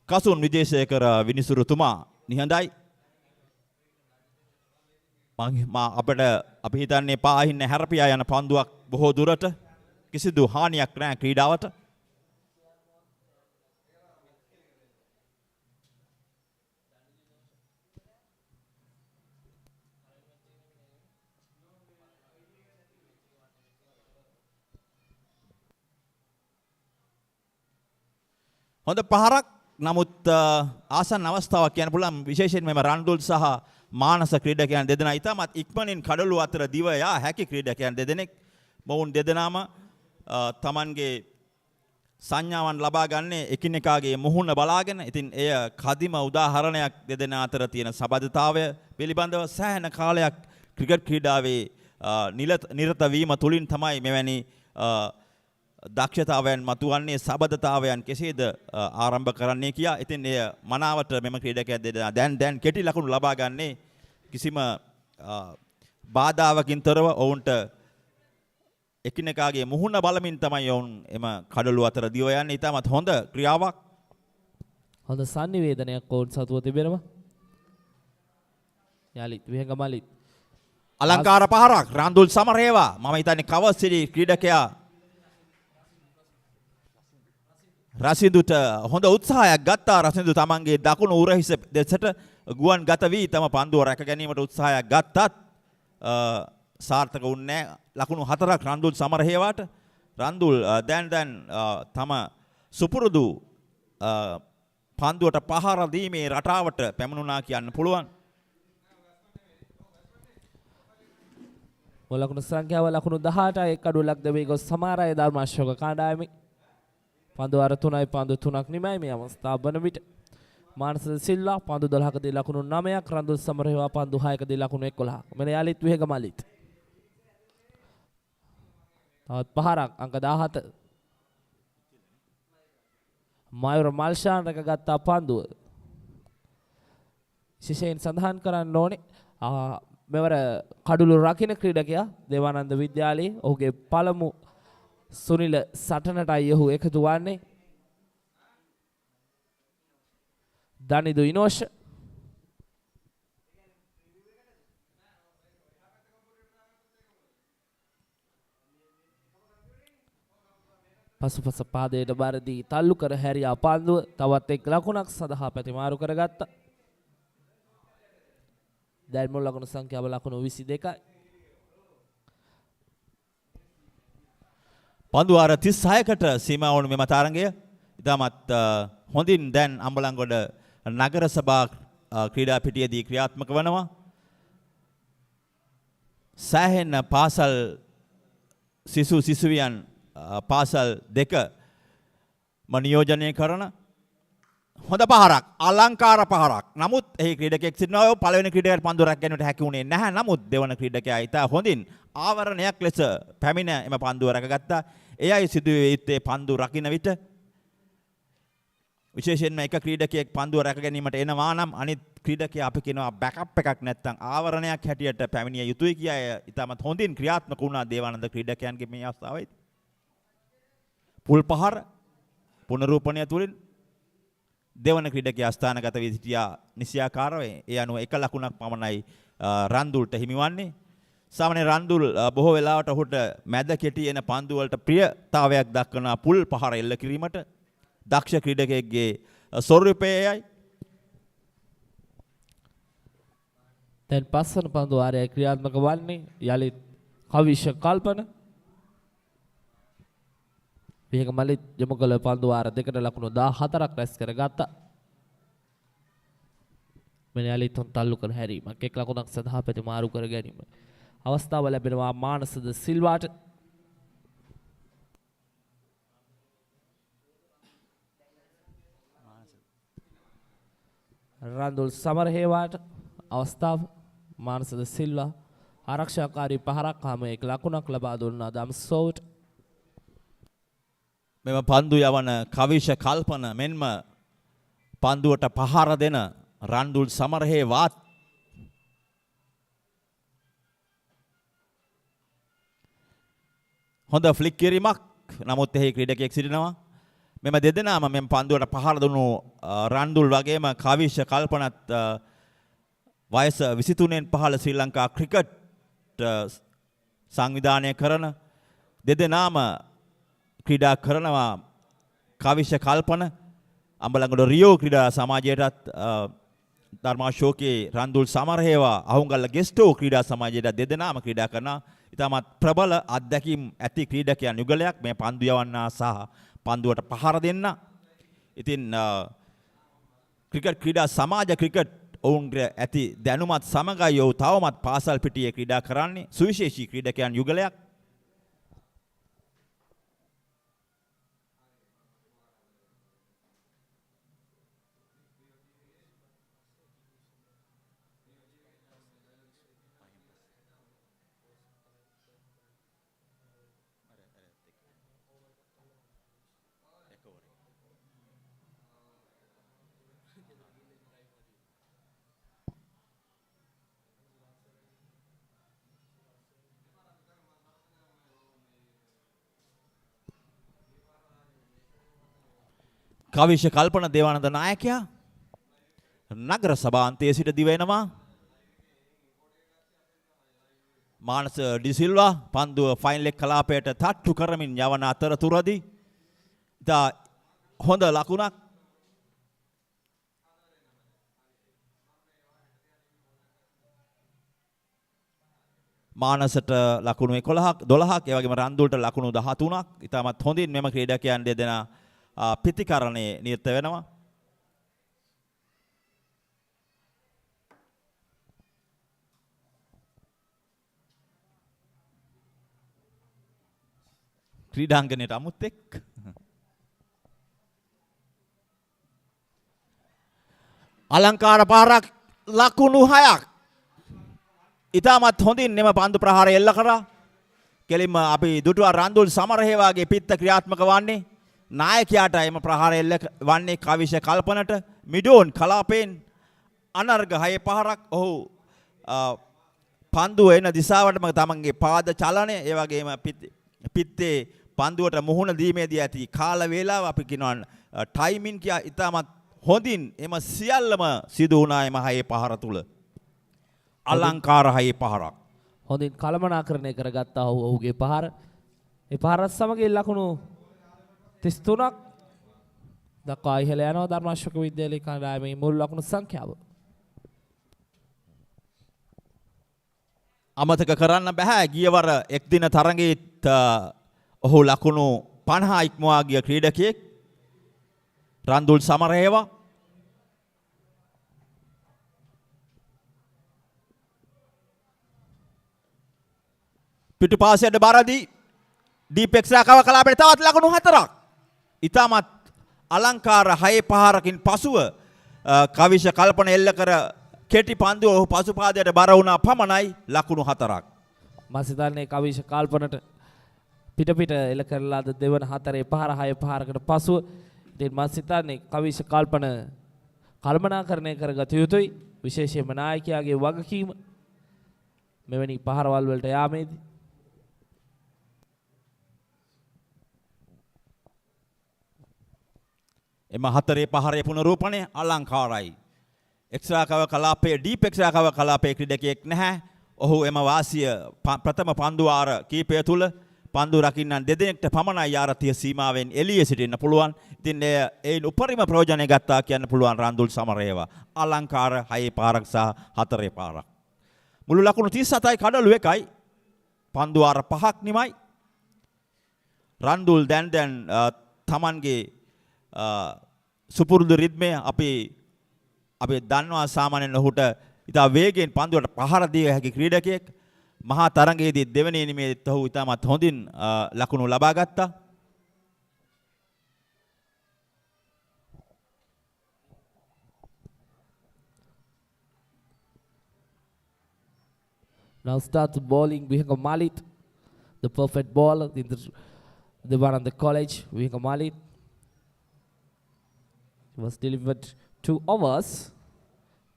කසුන් විජේසේකර විනිසුරුතුමා නිහඬයි. අපිට අපි හිතන්නේ පාහින්න හැරපියා යන පන්දුවක් බොහෝ දුරට කිසිදු හානියක් නැහැ ක්‍රීඩාවට. හොඳ පහරක්. නමුත් ආසන්න අවස්ථාවක් කියන්න පුළුවන් විශේෂයෙන්ම මෙම රන්දුල් සහ මානස ක්‍රීඩකයන් දෙදෙනා ඉතාමත් ඉක්මනින් කඩළු අතර දිව යා හැකි ක්‍රීඩකයන් දෙදෙනෙක්. මොවුන් දෙදෙනාම තමන්ගේ සංඥාවන් ලබා ගන්නේ එකිනෙකාගේ මුහුණ බලාගෙන. ඉතින් එය කදිම උදාහරණයක් දෙදෙනා අතර තියෙන සබඳතාවය පිළිබඳව. සෑහෙන කාලයක් ක්‍රිකට් ක්‍රීඩාවේ නිරත වීම තුලින් තමයි මෙවැනි දක්ෂතාවයන් මතුවන්නේ, සබඳතාවයන් කෙසේද ආරම්භ කරන්නේ කියා. ඉතින් එය මනාවට මෙම ක්‍රීඩකයන් දෙදෙනා දැන් කෙටි ලකුණු ලබා ගන්නේ කිසිම බාධාවකින් තොරව. ඔවුන්ට එකිනෙකාගේ මුහුණ බලමින් තමයි ඔවුන් එම කඩළු අතර දිව යන්නේ. ඉතාමත් හොඳ ක්‍රියාවක්. හොඳ sannivedanayak ඔවුන් සතුව තිබෙනවා. යාලිත් විහංග මලිත් අලංකාර පහරක් රන්දුල් සමරේවා. මම හිතන්නේ කවසිරි ක්‍රීඩකයා රසිදුට හොඳ උත්සාහයක් ගත්තා. රසිදු තමන්ගේ දකුණු උරහිස දෙසට ගුවන් ගත වී තම පන්දුව රැක ගැනීමට උත්සාහයක් ගත්තත් සාර්ථක වුණේ නැහැ. ලකුණු 4ක් රන්දුල් සමරහේවාට. රන්දුල් දැන් තම සුපුරුදු පන්දුවට පහර දීමේ රටාවට පැමිණුණා කියන්න පුළුවන්. ලකුණු සංඛ්‍යාව ලකුණු 18යි කඩුලක් දෙවි ගොස් සමාරය ධර්මාශෝක කණ්ඩායමේ පන්දු අර 3යි පන්දු 3ක් නිමයි මේ අවස්ථාව වන විට. මානස සිල්වා පන්දු 12කදී ලකුණු 9ක් රන්දුල් සමරේවා පන්දු 6කදී ලකුණු 11ක්. මෙන්න යාලිත් විහග මලිත්. තවත් පහරක් අංක 17. මයුර මල්ෂාන් රැකගත්තා පන්දුව. විශේෂයෙන් සඳහන් කරන්න ඕනේ මෙවර කඩුළු රකින්න ක්‍රීඩකයා දේවානන්ද විද්‍යාලයේ ඔහුගේ පළමු සුනිල සටනටයි ඔහු එකතු වන්නේ. දනිදු ඉනෝෂ් පසුපස පාදයට බරදී තල්ලු කර හැරියා පන්දුව තවත් එක් ලකුණක් සඳහා පැතිමාරු කරගත්තා. දැන් මුල් ලකුණු සංඛ්‍යාව ලකුණු 22යි. පන්දු වාර 36කට සීමා වුණු මෙම තරඟය ඉතාමත් හොඳින් දැන් අම්බලන්ගොඩ නගර සභා ක්‍රීඩා පිටියේදී ක්‍රියාත්මක වනවා. සෑහෙන පාසල් සිසුවියන් පාසල් දෙක නියෝජනය කරන හොඳ පහරක් අලංකාර පහරක්. නමුත් එහි ක්‍රීඩකයෙක් සිටිනවා. පළවෙනි ක්‍රීඩකයාට පන්දු රැකගැනීමට හැකි වුණේ නැහැ. නමුත් දෙවන ක්‍රීඩකයා ඉතා හොඳින් ආවරණයක් ලෙස පැමිණ එම පන්දුව රැකගත්තා. එයයි සිදුවේ යුත්තේ පන්දු රකින්න විට විශේෂයෙන්ම එක ක්‍රීඩකයෙක් පන්දුව රැක ගැනීමට එනවා නම් අනිත් ක්‍රීඩකයා අපි කියනවා බෑකප් එකක් නැත්තම් ආවරණයක් හැටියට පැමිණිය යුතුයි කියා ඉතාමත් හොඳින් ක්‍රියාත්මක වුණා දේවානන්ද ක්‍රීඩකයන්ගේ මේ අවස්ථාවේදී. පුල් පහර පුනරූපණය තුලින් දෙවන ක්‍රීඩකයා ස්ථානගත වී සිටියා නිසියාකාරව. ඒ අනුව එක ලකුණක් පමණයි රන්දුල්ට හිමිවන්නේ. සාමාන්‍ය රන්දුල් බොහෝ වෙලාවට ඔහුට මැද කෙටි එන පන්දු වලට ප්‍රියතාවයක් දක්වන පුල් පහර එල්ල කිරීමට දක්ෂ ක්‍රීඩකයෙක්ගේ ස්වරූපයයි. දැන් පස්වන පන්දු වාරයේ ක්‍රියාත්මක වන්නේ යලිත් කවිෂ කල්පන මේක මලිත් යොමු කළ පන්දු වාර දෙකට ලකුණු 14ක් රැස් කරගත්තා. මෙන්න යලිත් තල්ලු කර හැරීමක් එක් ලකුණක් සඳහා ප්‍රතිමාරු කර ගැනීම. අවස්ථාව ලැබෙනවා මානසද සිල්වාට. රන්දුල් සමරහේවාට අවස්ථාව මානසද සිල්වා ආරක්ෂාකාරී පහරක් හම එක් ලකුණක් ලබා දුන්නා දම්සෝට. මෙම පන්දු යවන කවිෂ කල්පන මෙන්ම පන්දුවට පහර දෙන රන්දුල් සමරහේවාත් හොඳ ෆ්ලික් කිරීමක්. නමුත් එහි ක්‍රීඩකයෙක් සිටිනවා. මෙම දෙදෙනාම මෙම පන්දුවට පහර දුණු රන්දුල් වගේම කවිෂ කල්පනත් වයස 23න් පහළ ශ්‍රී ලංකා ක්‍රිකට් සංවිධානය කරන දෙදෙනාම ක්‍රීඩා කරනවා. කවිෂ කල්පන අම්බලන්ගොඩ රියෝ ක්‍රීඩා සමාජයටත් ධර්මාශෝකයේ රන්දුල් සමරහේවා අහුන්ගල්ල ගෙස්ටෝ ක්‍රීඩා සමාජයට දෙදෙනාම ක්‍රීඩා කරන ඉතාමත් ප්‍රබල අත්දැකීම් ඇති ක්‍රීඩකයන් යුගලයක් මේ පන්දු යවන්නා සහ පන්දුවට පහර දෙන්න. ඉතින් ක්‍රිකට් ක්‍රීඩා සමාජ ක්‍රිකට් ඔවුන්ගේ ඇති දැනුමත් සමගයි ඔව් තවමත් පාසල් පිටියේ ක්‍රීඩා කරන්නේ. සුවිශේෂී ක්‍රීඩකයන් යුගලයක්. කවිෂ කල්පන දේවානන්ද නායකයා නගර සභාන්තයේ සිට දිවෙනවා. මානස ඩිසිල්වා පන්දුව ෆයිනල් එක කලාපයට තට්ටු කරමින් යවන අතරතුරදී ඉතා හොඳ ලකුණක්. මානසට ලකුණු 11ක් 12ක් ඒ වගේම රන්දුල්ට ලකුණු 13ක්. ඉතාමත් හොඳින් මෙම ක්‍රීඩකයන් දෙදෙනා පිතිකරණයේ නිරත වෙනවා. ක්‍රීඩාංගණයට අමුත් එක් අලංකාර පාරක් ලකුණු 6ක් ඉතාමත් හොඳින් මෙම පන්දු ප්‍රහාරය එල්ල කරා. කෙලින්ම අපි දුටුවා රන්දුල් සමරහේවාගේ පිත්ත ක්‍රියාත්මක වන්නේ. නායකයාට එම ප්‍රහාරය එල්ල වන්නේ කවිෂ කල්පනට මිඩෝන් කලාපයෙන් අනර්ග 6 පහරක් ඔහු පන්දුව එන දිශාවටම තමන්ගේ පාද චලනය ඒ වගේම පිත්තේ පන්දුවට මුහුණ දීමේදී ඇති කාල වේලාව අපි කියනවා ටයිමින් කියා ඉතාමත් හොඳින් එම සියල්ලම සිදු වුණා එම 6 පහර තුල. අලංකාර 6 පහරක්. හොඳින් කළමනාකරණය කරගත්තා ඔහුගේ පහර. ඒ පහරත් සමග ලකුණු 33ක් දක්වා ඉහළ යනවා ධර්මාශෝක විද්‍යාලයේ කණ්ඩායමේ මුල් ලකුණු සංඛ්‍යාව. අමතක කරන්න බෑ ගියවර එක් දින තරඟයේත් ඔහු ලකුණු 50 ඉක්මවා ගිය ක්‍රීඩකයෙක් රන්දුල් සමරේවා. පිටුපාසයට බරදී ඩීපෙක්ස් රකව කලාපයට තවත් ලකුණු 4ක්. ඊටමත් අලංකාර 6 පහරකින් පසුව කවිෂ කල්පන එල්ල කර කෙටි පන්දුව ඔහු පසුපාදයට බර වුණා පමණයි ලකුණු 4ක්. මම හිතන්නේ කවිෂ කල්පනට පිට එල්ල කරලාද දෙවන 4 පහර 6 පහරකට පසුව ඉතින් මම හිතන්නේ කවිෂ කල්පන කල්පනාකරණය කරගත යුතුයි විශේෂයෙන්ම නායකයාගේ වගකීම මෙවැනි පහරවල් වලට යාමේදී. එම 4 පහරේ පුනරූපණය අලංකාරයි. එක්ස්ට්‍රා කව කලාපයේ ඩීප් එක්ස්ට්‍රා කව කලාපයේ ක්‍රීඩකයෙක් නැහැ. ඔහු එම වාසිය ප්‍රථම පන්දු වාර කීපය තුල පන්දු රකින්නන් දෙදෙනෙක්ට පමණයි ආරතිය සීමාවෙන් එළියේ සිටින්න පුළුවන්. ඉතින් ඒන් උපරිම ප්‍රයෝජනය ගත්තා කියන්න පුළුවන් රන්දුල් සමරේවා. අලංකාර 6 පාරක් සහ 4 පාරක්. මුළු ලකුණු 37යි කඩලු 1යි. පන්දු වාර 5ක් නිමයි. රන්දුල් දැන් තමන්ගේ සුපුරුදු රිද්මය අපි දන්නවා සාමාන්‍යයෙන් ඔහුට ඉතා වේගයෙන් පන්දුවට පහර දිය හැකි ක්‍රීඩකයෙක්. මහා තරඟයේදී දෙවෙනි ඉනිමේදීත් ඔහු ඉතාමත් හොඳින් ලකුණු ලබා ගත්තා. Now start bowling Vihinga Malit, the perfect ball in the Devananda College. Vihinga Malit was delivered 2 overs.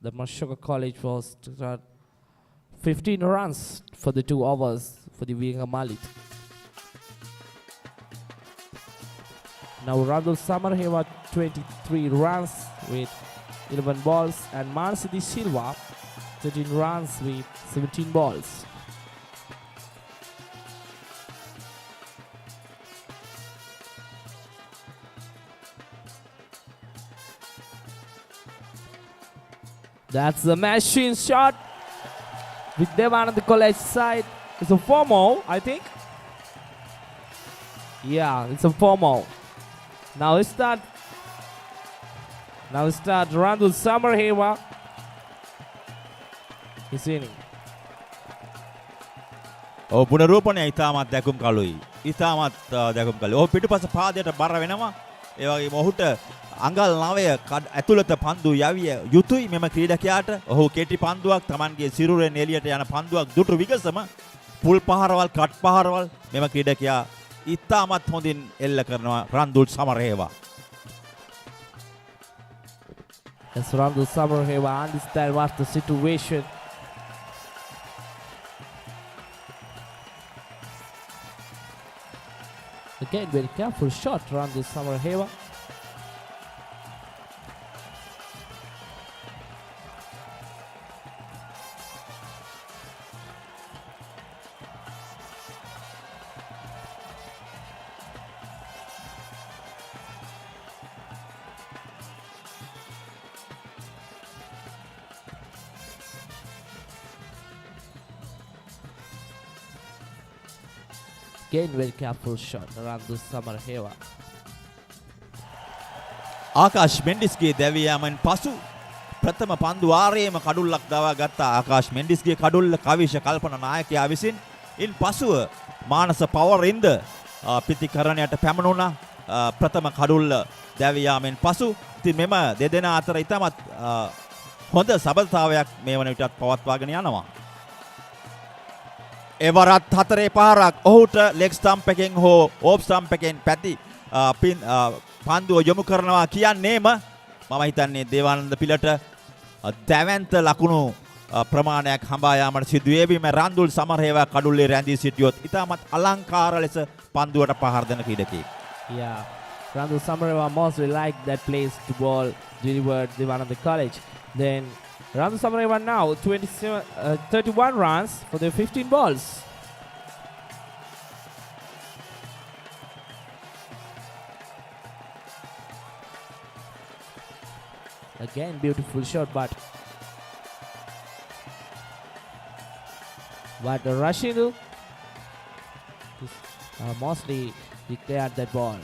The Darmasoka College was to start 15 runs for the 2 overs for the Vihinga Malit. Now Randall Samarhewa 23 runs with 11 balls and Mansidi Silva 13 runs with 17 balls. That's the machine shot with Devananda College side. It's a 4-more, I think. Yeah, it's a 4-more. Now it's start Randall Samarhewa. He's winning. ඔහු පුනරූපණය ඉතාමත් දැකුම් කළුයි. ඉතාමත් දැකුම් කළුයි. ඔහු පිටුපස පාදයට බර වෙනවා. ඒ වගේම ඔහුට අඟල් 9 ඇතුළත පන්දු යවිය යුතුයි මෙම ක්‍රීඩකයාට. ඔහු කෙටි පන්දුවක් Tamanගේ සිරුරෙන් එළියට යන පන්දුවක් දුටු විගසම පුල් පහරවල් කට් පහරවල් මෙම ක්‍රීඩකයා ඉතාමත් හොඳින් එල්ල කරනවා රන්දුල් සමරේවා. As Randall Samarhewa understand what's the situation. Again, very careful shot, Randall Samarhewa. Again, very careful shot, Randall Samarhewa. Akash මෙන්ඩිස්ගේ දැවී යාමෙන් පසු ප්‍රථම පන්දු වාරයේම කඩුල්ලක් දවා ගත්ත ආකාශ් මෙන්ඩිස්ගේ කඩුල්ල කවිෂ කල්පන නායකයා විසින් ඉන් පසුව මානස පවරින්ද පිතිකරණයට පැමිණුණා ප්‍රථම කඩුල්ල දැවී යාමෙන් පසු. ඉතින් මෙම දෙදෙනා අතර ඉතාමත් හොඳ සබඳතාවයක් මේ වන විටත් පවත්වාගෙන යනවා. එවරත් 4 පහරක් ඔහුට ලෙග් ස්ටම්ප් එකෙන් හෝ ඕෆ් ස්ටම්ප් එකෙන් පැති පන්දුව යොමු කරනවා කියන්නේම මම හිතන්නේ දේවානන්ද පිලට දැවැන්ත ලකුණු ප්‍රමාණයක් හඹා යාමට සිදුවේ. බිම රන්දුල් සමරහේවා කඩුල්ලේ රැඳී සිටියොත් ඉතාමත් අලංකාර ලෙස පන්දුවට පහර දෙන ක්‍රීඩකයෙක්. Yeah, Randall Samareva mostly like that place to ball delivered Devananda College. Then Randall Samareva now 31 runs for their 15 balls. Again, beautiful shot, but Rashidu mostly declared that ball.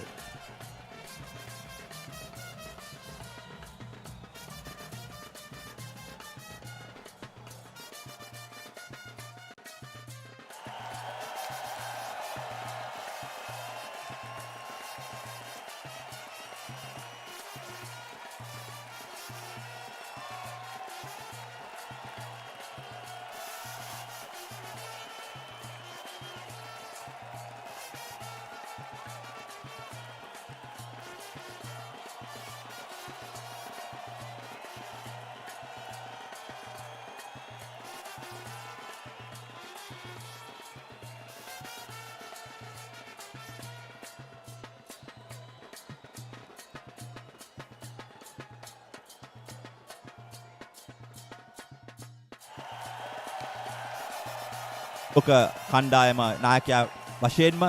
ඔක කණ්ඩායම නායකයා වශයෙන්ම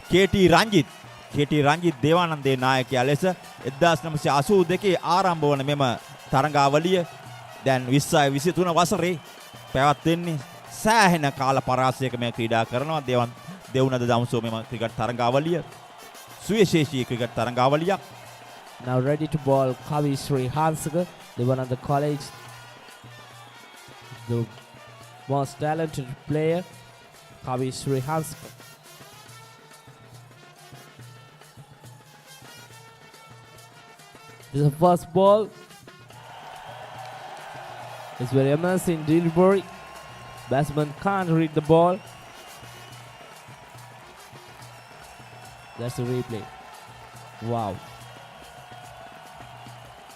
KT රංජිත් දේවානන්දේ නායකයා ලෙස 1982 ආරම්භ වන මෙම තරඟාවලිය දැන් 2023 වසරේ පැවැත්වෙන්නේ සෑහෙන කාල පරාසයක මේ ක්‍රීඩා කරනවා. දෙවුනද දවසෝ මෙම ක්‍රිකට් තරඟාවලිය සුවිශේෂී cricket තරඟාවලියක්. Now ready to ball Kavi Sri Hansaka, Devananda College, the most talented player, Kavi Sri Hansaka. This is the first ball. It's very amazing delivery. Batsman can't read the ball. That's the replay. Wow.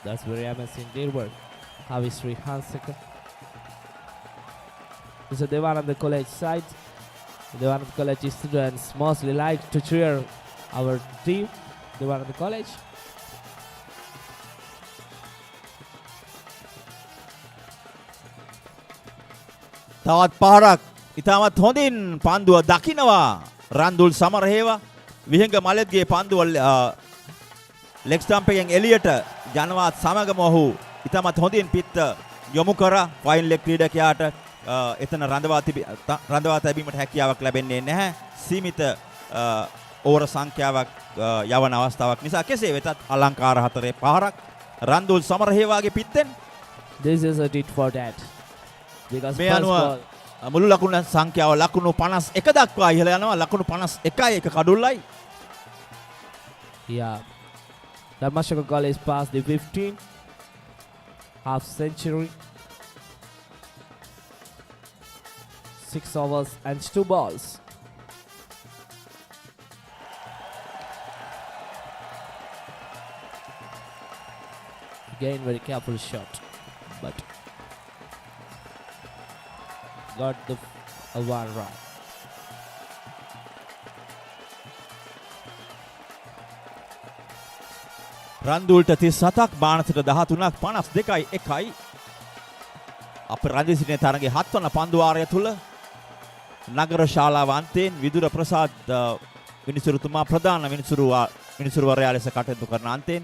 That's very amazing delivery. Kavi Sri Hansaka. This is Devananda College side. Devananda College students mostly like to cheer our team, Devananda College. තවත් පාරක් ඉතාමත් හොඳින් පන්දුව දකිනවා රන්දුල් සමරහේවා. විහිංග මලෙත්ගේ පන්දුව leg stamp එකෙන් එළියට යනවත් සමගම ඔහු ඉතාමත් හොඳින් පිට යොමු කරා. වයින් ලෙග් ක්‍රීඩකයාට එතන රඳවා තැබීමට හැකියාවක් ලැබෙන්නේ නැහැ. සීමිත ඕවර සංඛ්‍යාවක් යවන අවස්ථාවක් නිසා කෙසේ වෙතත් අලංකාර හතරේ පාරක් රන්දුල් සමරහේවාගේ පිටෙන්. This is a tit for that. Because මේ අනුව මුළු ලකුණු සංඛ්‍යාව ලකුණු 51 දක්වා ඉහළ යනවා. ලකුණු 51යි එක කඩුල්ලයි. Yeah. Darmasoka College passed the 15 half century. 6 overs and 2 balls. Again, very careful shot, but got the one run. රන්දුල්ට 37ක් බානසට 13ක් 52යි 1යි. අප රැඳී සිටින තරගයේ 7 වන පන්දු වාරය තුල නගර ශාලාව අන්තයෙන් විදුර ප්‍රසාද් විනිසුරුතුමා ප්‍රධාන විනිසුරුවරයා ලෙස කටයුතු කරන අන්තයෙන්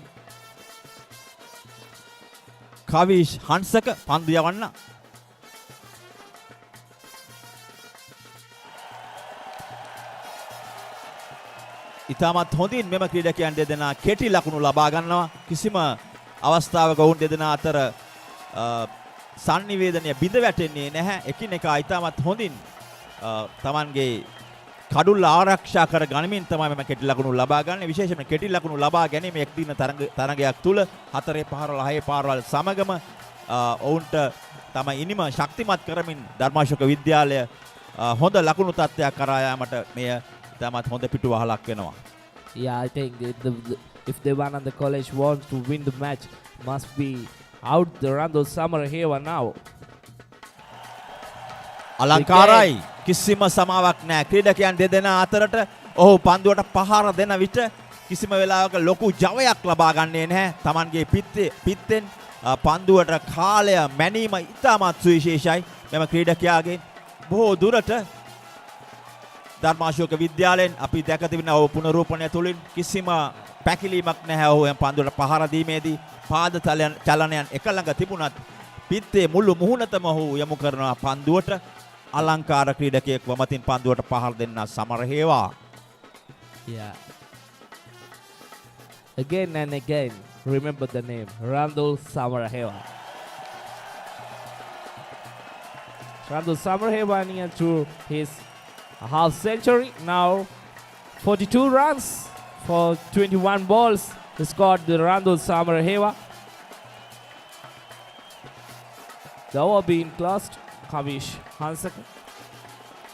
කවිෂ් හංසක පන්දු යවන්න. ඉතාමත් හොඳින් මෙම ක්‍රීඩකයන් දෙදෙනා කෙටි ලකුණු ලබා ගන්නවා. කිසිම අවස්ථාවක වුන් දෙදෙනා අතර සංනිවේදනය බිඳ වැටෙන්නේ නැහැ. එකිනෙකා ඉතාමත් හොඳින් තමන්ගේ කඩුල්ල ආරක්ෂා කර ගනිමින් තමයි මෙම කෙටි ලකුණු ලබා ගන්න. විශේෂයෙන්ම කෙටි ලකුණු ලබා ගැනීම එක් දින තරගයක් තුල 4 පාරවල් 6 පාරවල් සමගම ඔවුන්ට තමයි ඉනිම ශක්තිමත් කරමින් ධර්මාශෝක විද්‍යාලය හොඳ ලකුණු තත්ත්වයක් කරා යාමට මෙය ඉතාමත් හොඳ පිටුවහලක් වෙනවා. Yeah, I think if Devananda College wants to win the match, must be Out the Randall Summer here now. අලංකාරයි කිසිම සමාවක් නැහැ. ක්‍රීඩකයන් දෙදෙනා අතරට ඔහු පන්දුවට පහර දෙන විට කිසිම වෙලාවක ලොකු ජවයක් ලබා ගන්නේ නැහැ. Tamanගේ පිත්තෙන් පන්දුවට කාලය මැනීම ඉතාමත් සුවිශේෂයි. මෙම ක්‍රීඩකයාගේ බොහෝ දුරට ධර්මාශෝක විද්‍යාලයෙන් අපි දැක තිබෙන ඔහු පුනරූපණය තුළින් කිසිම පැකිලීමක් නැහැ. ඔහු එම් පන්දුවට පහර දීමේදී පාද චලනයන් එක ළඟ තිබුණත් පිත්තේ මුළු මුහුණතම ඔහු යොමු කරන පන්දුවට අලංකාර ක්‍රීඩකයෙක් වමතින් පන්දුවට පහර දෙන්න සමරහේවා. Yeah. Again and again, remember the name, Randall Summerhaven. Randall Summerhaven near to his half century. Now 42 runs for 21 balls. He scored the Randall Summerhaven. The over being closed, Kavish Hansaka.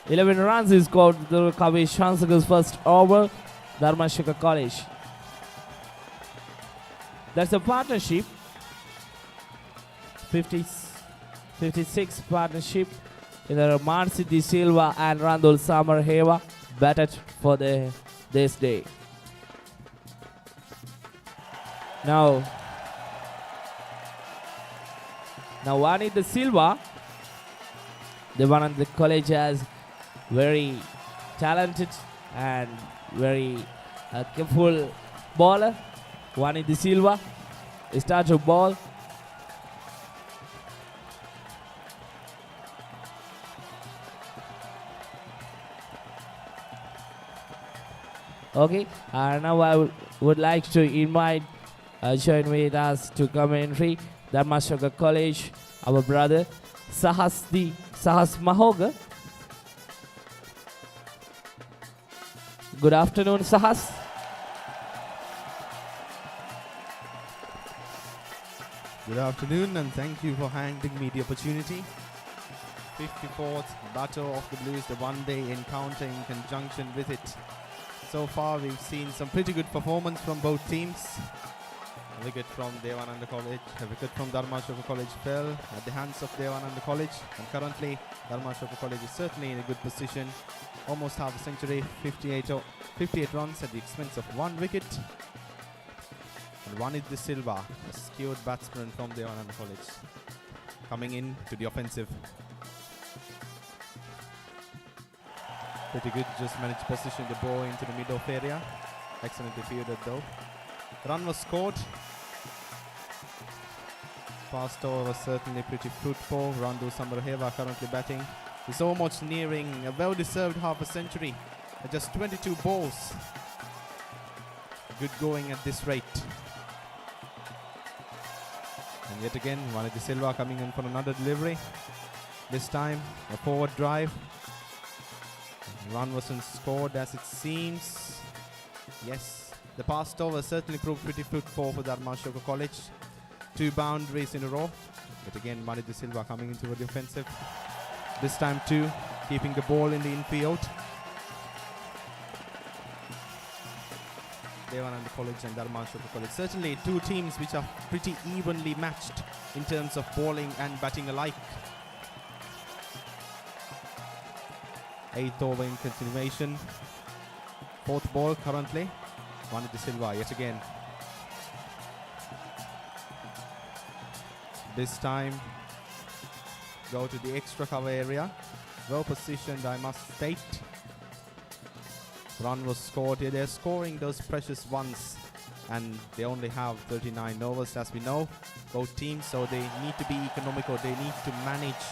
11 runs he scored the Kavish Hansaka's first over, Darmasoka College. That's a partnership. 56 partnership in the Marcy De Silva and Randall Summerhaven batted for this day. Now Wani De Silva, Devananda College has very talented and very careful bowler. Wani De Silva starts to ball. Okay, now I would like to invite join with us to commentary Darmasoka College, our brother Sahas Mahoga. Good afternoon, Sahas. Good afternoon and thank you for handing me the opportunity. 54th Battle of the Blues, the one-day encounter in conjunction with it. So far we've seen some pretty good performance from both teams. A wicket from Devananda College, a wicket from Darmasoka College fell at the hands of Devananda College, and currently Darmasoka College is certainly in a good position. Almost half a century, 58 runs at the expense of one wicket. And Wani De Silva, a skilled batsman from Devananda College, coming in to the offensive. Pretty good, just managed to position the ball into the mid-off area. Excellently fielded though. Run was scored. Past over was certainly pretty fruitful. Randall Summerhaven currently batting. He's almost nearing a well-deserved half a century at just 22 balls. Good going at this rate. And yet again, Wani De Silva coming in for another delivery. This time, a forward drive. Run wasn't scored as it seems. Yes, the past over certainly proved pretty fruitful for Darmasoka College. 2 boundaries in a row. But again, Wani De Silva coming into the offensive. This time too, keeping the ball in the infield. Devananda College and Darmasoka College. Certainly 2 teams which are pretty evenly matched in terms of bowling and batting alike. 8th over in continuation. 4th ball currently. Wani De Silva yet again. This time go to the extra cover area. Well positioned, I must state. Run was scored here. They're scoring those precious ones, and they only have 39 overs as we know, both teams, so they need to be economical. They need to manage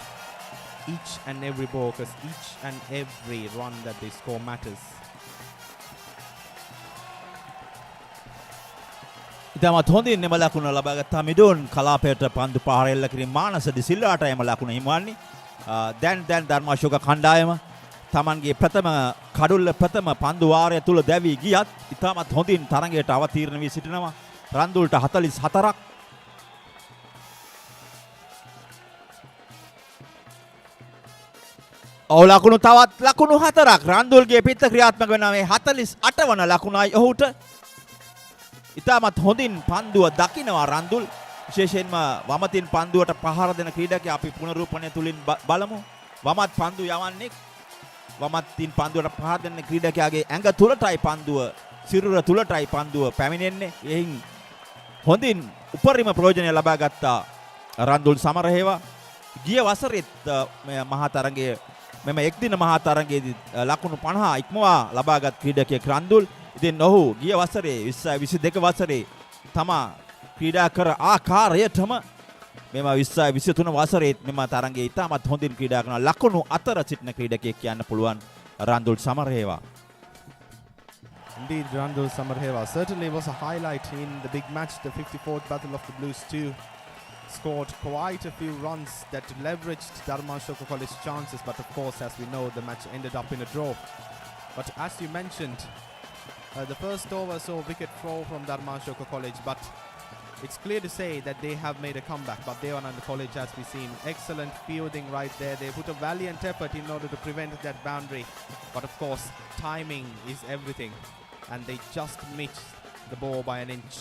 each and every ball, because each and every run that they score matters. ඉතාමත් හොඳින් එම ලකුණ ලබාගත් මිඩෝන් කලාපයට පන්දු පහර එල්ල කිරීම මානස D සිල්වාට එම ලකුණ හිමිවන්නේ. දැන් ධර්මාශෝක කණ්ඩායම තමන්ගේ ප්‍රථම කඩුල්ල ප්‍රථම පන්දු වාරය තුල දැවි ගියත් ඉතාමත් හොඳින් තරඟයට අවතීර්ණ වී සිටිනවා. රන්දුල්ට 44ක්. ඔහු ලකුණු තවත් ලකුණු 4ක් රන්දුල්ගේ පිට ක්‍රියාත්මක වෙනවා. මේ 48 වන ලකුණයි ඔහුට. ඉතාමත් හොඳින් පන්දුව දකිනවා රන්දුල්. විශේෂයෙන්ම වමතින් පන්දුවට පහර දෙන ක්‍රීඩකයා අපි පුනරූපණය තුලින් බලමු. වමත් පන්දු යවන්නේ වමත්ින් පන්දුවට පහර දෙන ක්‍රීඩකයාගේ ඇඟ තුලටයි පන්දුව, සිරුර තුලටයි පන්දුව පැමිණෙන්නේ. එයින් හොඳින් උපරිම ප්‍රයෝජනය ලබා ගත්තා රන්දුල් සමරහේවා. ගිය වසරෙත් මේ මහා තරගයේ මෙම එක්දින මහා තරගයේදී ලකුණු 50 ඉක්මවා ලබාගත් ක්‍රීඩකයෙක් රන්දුල්. ඉතින් ඔහු ගිය වසරේ 22 වසරේ තමා ක්‍රීඩා කර ආකාරයටම මෙම 23 වසරේත් මෙම තරගයේ ඉතාමත් හොඳින් ක්‍රීඩා කරන ලකුණු අතර සිටින ක්‍රීඩකයෙක් කියන්න පුළුවන් රන්දුල් සමරහේවා. Indeed, Randul Samarheva certainly was a highlight in the big match, the 54th Battle of the Blues 2. Scored quite a few runs that leveraged Darmasoka College's chances, but of course, as we know, the match ended up in a draw. But as you mentioned, the first over saw a wicket throw from Darmasoka College, but it's clear to say that they have made a comeback. But Devananda College, as we've seen, excellent fielding right there. They put a valiant effort in order to prevent that boundary. But of course, timing is everything. And they just missed the ball by an inch.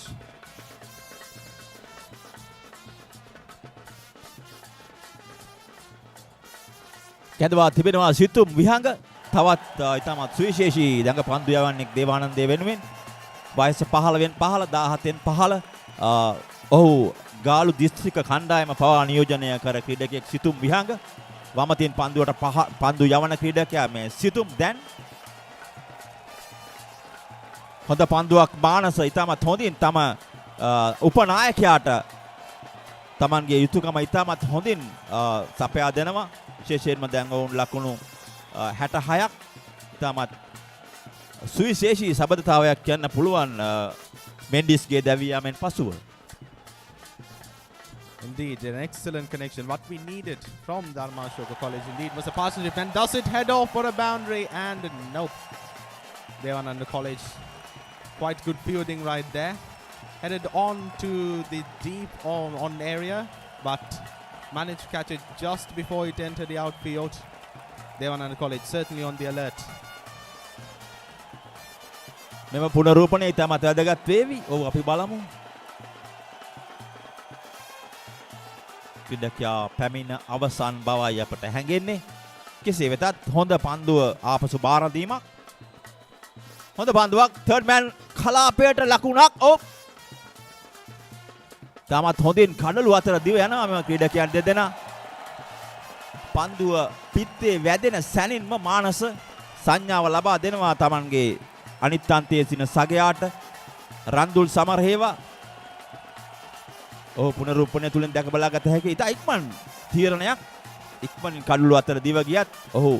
කැඳවා තිබෙනවා සිතුම් විහංග. තවත් ඉතාමත් සුවිශේෂී දඟ පන්දු යවන්නෙක් දේවානන්දේ වෙනුවෙන්. වයස 15න් 15 17න් 15. ඔහු ගාලු දිස්ත්‍රික්ක කණ්ඩායම පවා නියෝජනය කර ක්‍රීඩකයෙක් සිතුම් විහංග. වමතින් පන්දුවට පන්දු යවන ක්‍රීඩකයා මේ සිතුම් දැන් හොඳ පන්දුවක් මානස ඉතාමත් හොඳින් තම උපනායකයාට තමන්ගේ යුතුයකම ඉතාමත් හොඳින් සපයා දෙනවා. විශේෂයෙන්ම දැන් ඔවුන් ලකුණු 66ක් ඉතාමත් සුවිශේෂී සබඳතාවයක් කියන්න පුළුවන් මෙන්ඩිස්ගේ දැවී යාමෙන් පසුව. Indeed, an excellent connection. What we needed from Darmasoka College indeed was a partnership, and does it head off for a boundary? And nope. Devananda College, quite good fielding right there. Headed on to the deep on area, but managed to catch it just before it entered the outfield. Devananda College certainly on the alert. මෙම පුනරූපණය ඉතාමත් වැදගත් වේවි. ඔව් අපි බලමු. ක්‍රීඩකයා පැමිණ අවසන් බවයි අපට හැඟෙන්නේ. කෙසේ වෙතත් හොඳ පන්දුව ආපසු බාර දීමක්. හොඳ පන්දුවක් third man කලාපයට ලකුණක්. ඔව්. තාමත් හොඳින් කඩළු අතර දිව යනවා මෙම ක්‍රීඩකයන් දෙදෙනා. පන්දුව පිත්තේ වැදෙන සැනින්ම මානස සංඥාව ලබා දෙනවා Tamanගේ අනිත් අන්තයේ සින සගයාට රන්දුල් සමරහේවා. ඔහු පුනරූපණය තුලින් දැක බලාගත හැකි ඉතා ඉක්මන් තීරණයක්. ඉක්මනින් කඩළු අතර දිව ගියත් ඔහු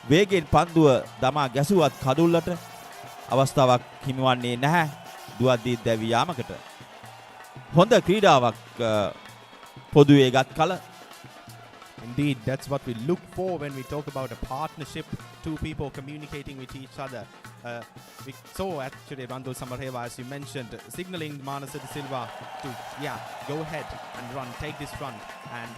වේගයෙන් පන්දුව දමා ගැසුවත් කඩුල්ලට අවස්ථාවක් හිමිවන්නේ නැහැ දුවද්දී දැවී යාමකට. හොඳ ක්‍රීඩාවක් පොදුවේ ගත් කල. Indeed, that's what we look for when we talk about a partnership, two people communicating with each other. We saw actually Randul Samarheva, as you mentioned, signaling Manasa de Silva to, go ahead and run, take this run. And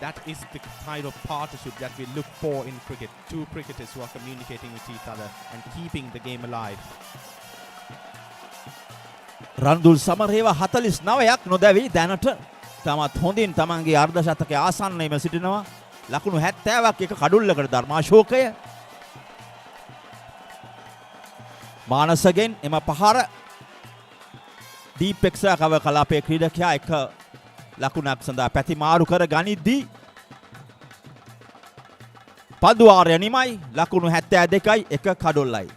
that is the kind of partnership that we look for in cricket. Two cricketers who are communicating with each other and keeping the game alive. රන්දුල් සමරහේවා 49ක් නොදැවි දැනට තමත් හොඳින් තමන්ගේ අර්ධ ශතකයේ ආසන්නයේම සිටිනවා. ලකුණු 70ක් එක කඩුල්ලකට ධර්මාශෝකය. මානසගෙන් එම පහර දීප් ACSA කව කලාපයේ ක්‍රීඩකයා එක ලකුණක් සඳහා පැතිමාරු කර ගනිද්දී පන්දු වාරය නිමයි. ලකුණු 72යි එක කඩොල්ලයි.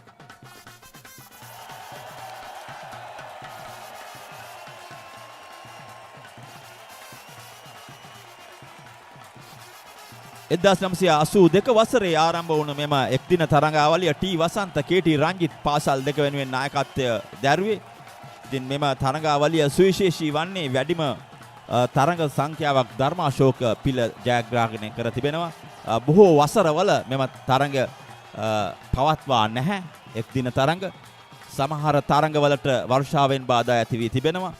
එදදාස් 982 වසරේ ආරම්භ වුණ මෙම එක්දින තරඟාවලිය ටී වසන්ත කේටි රංජිත් පාසල් දෙක වෙනුවෙන් නායකත්වය දැරුවේ. ඉතින් මෙම තරඟාවලිය සුවිශේෂී වන්නේ වැඩිම තරඟ සංඛ්‍යාවක් ධර්මාශෝක පිළ ජයග්‍රහණය කර තිබෙනවා. බොහෝ වසරවල මෙම තරඟ පවත්වා නැහැ. එක්දින තරඟ සමහර තරඟවලට වර්ෂාවෙන් බාධා ඇති වී තිබෙනවා.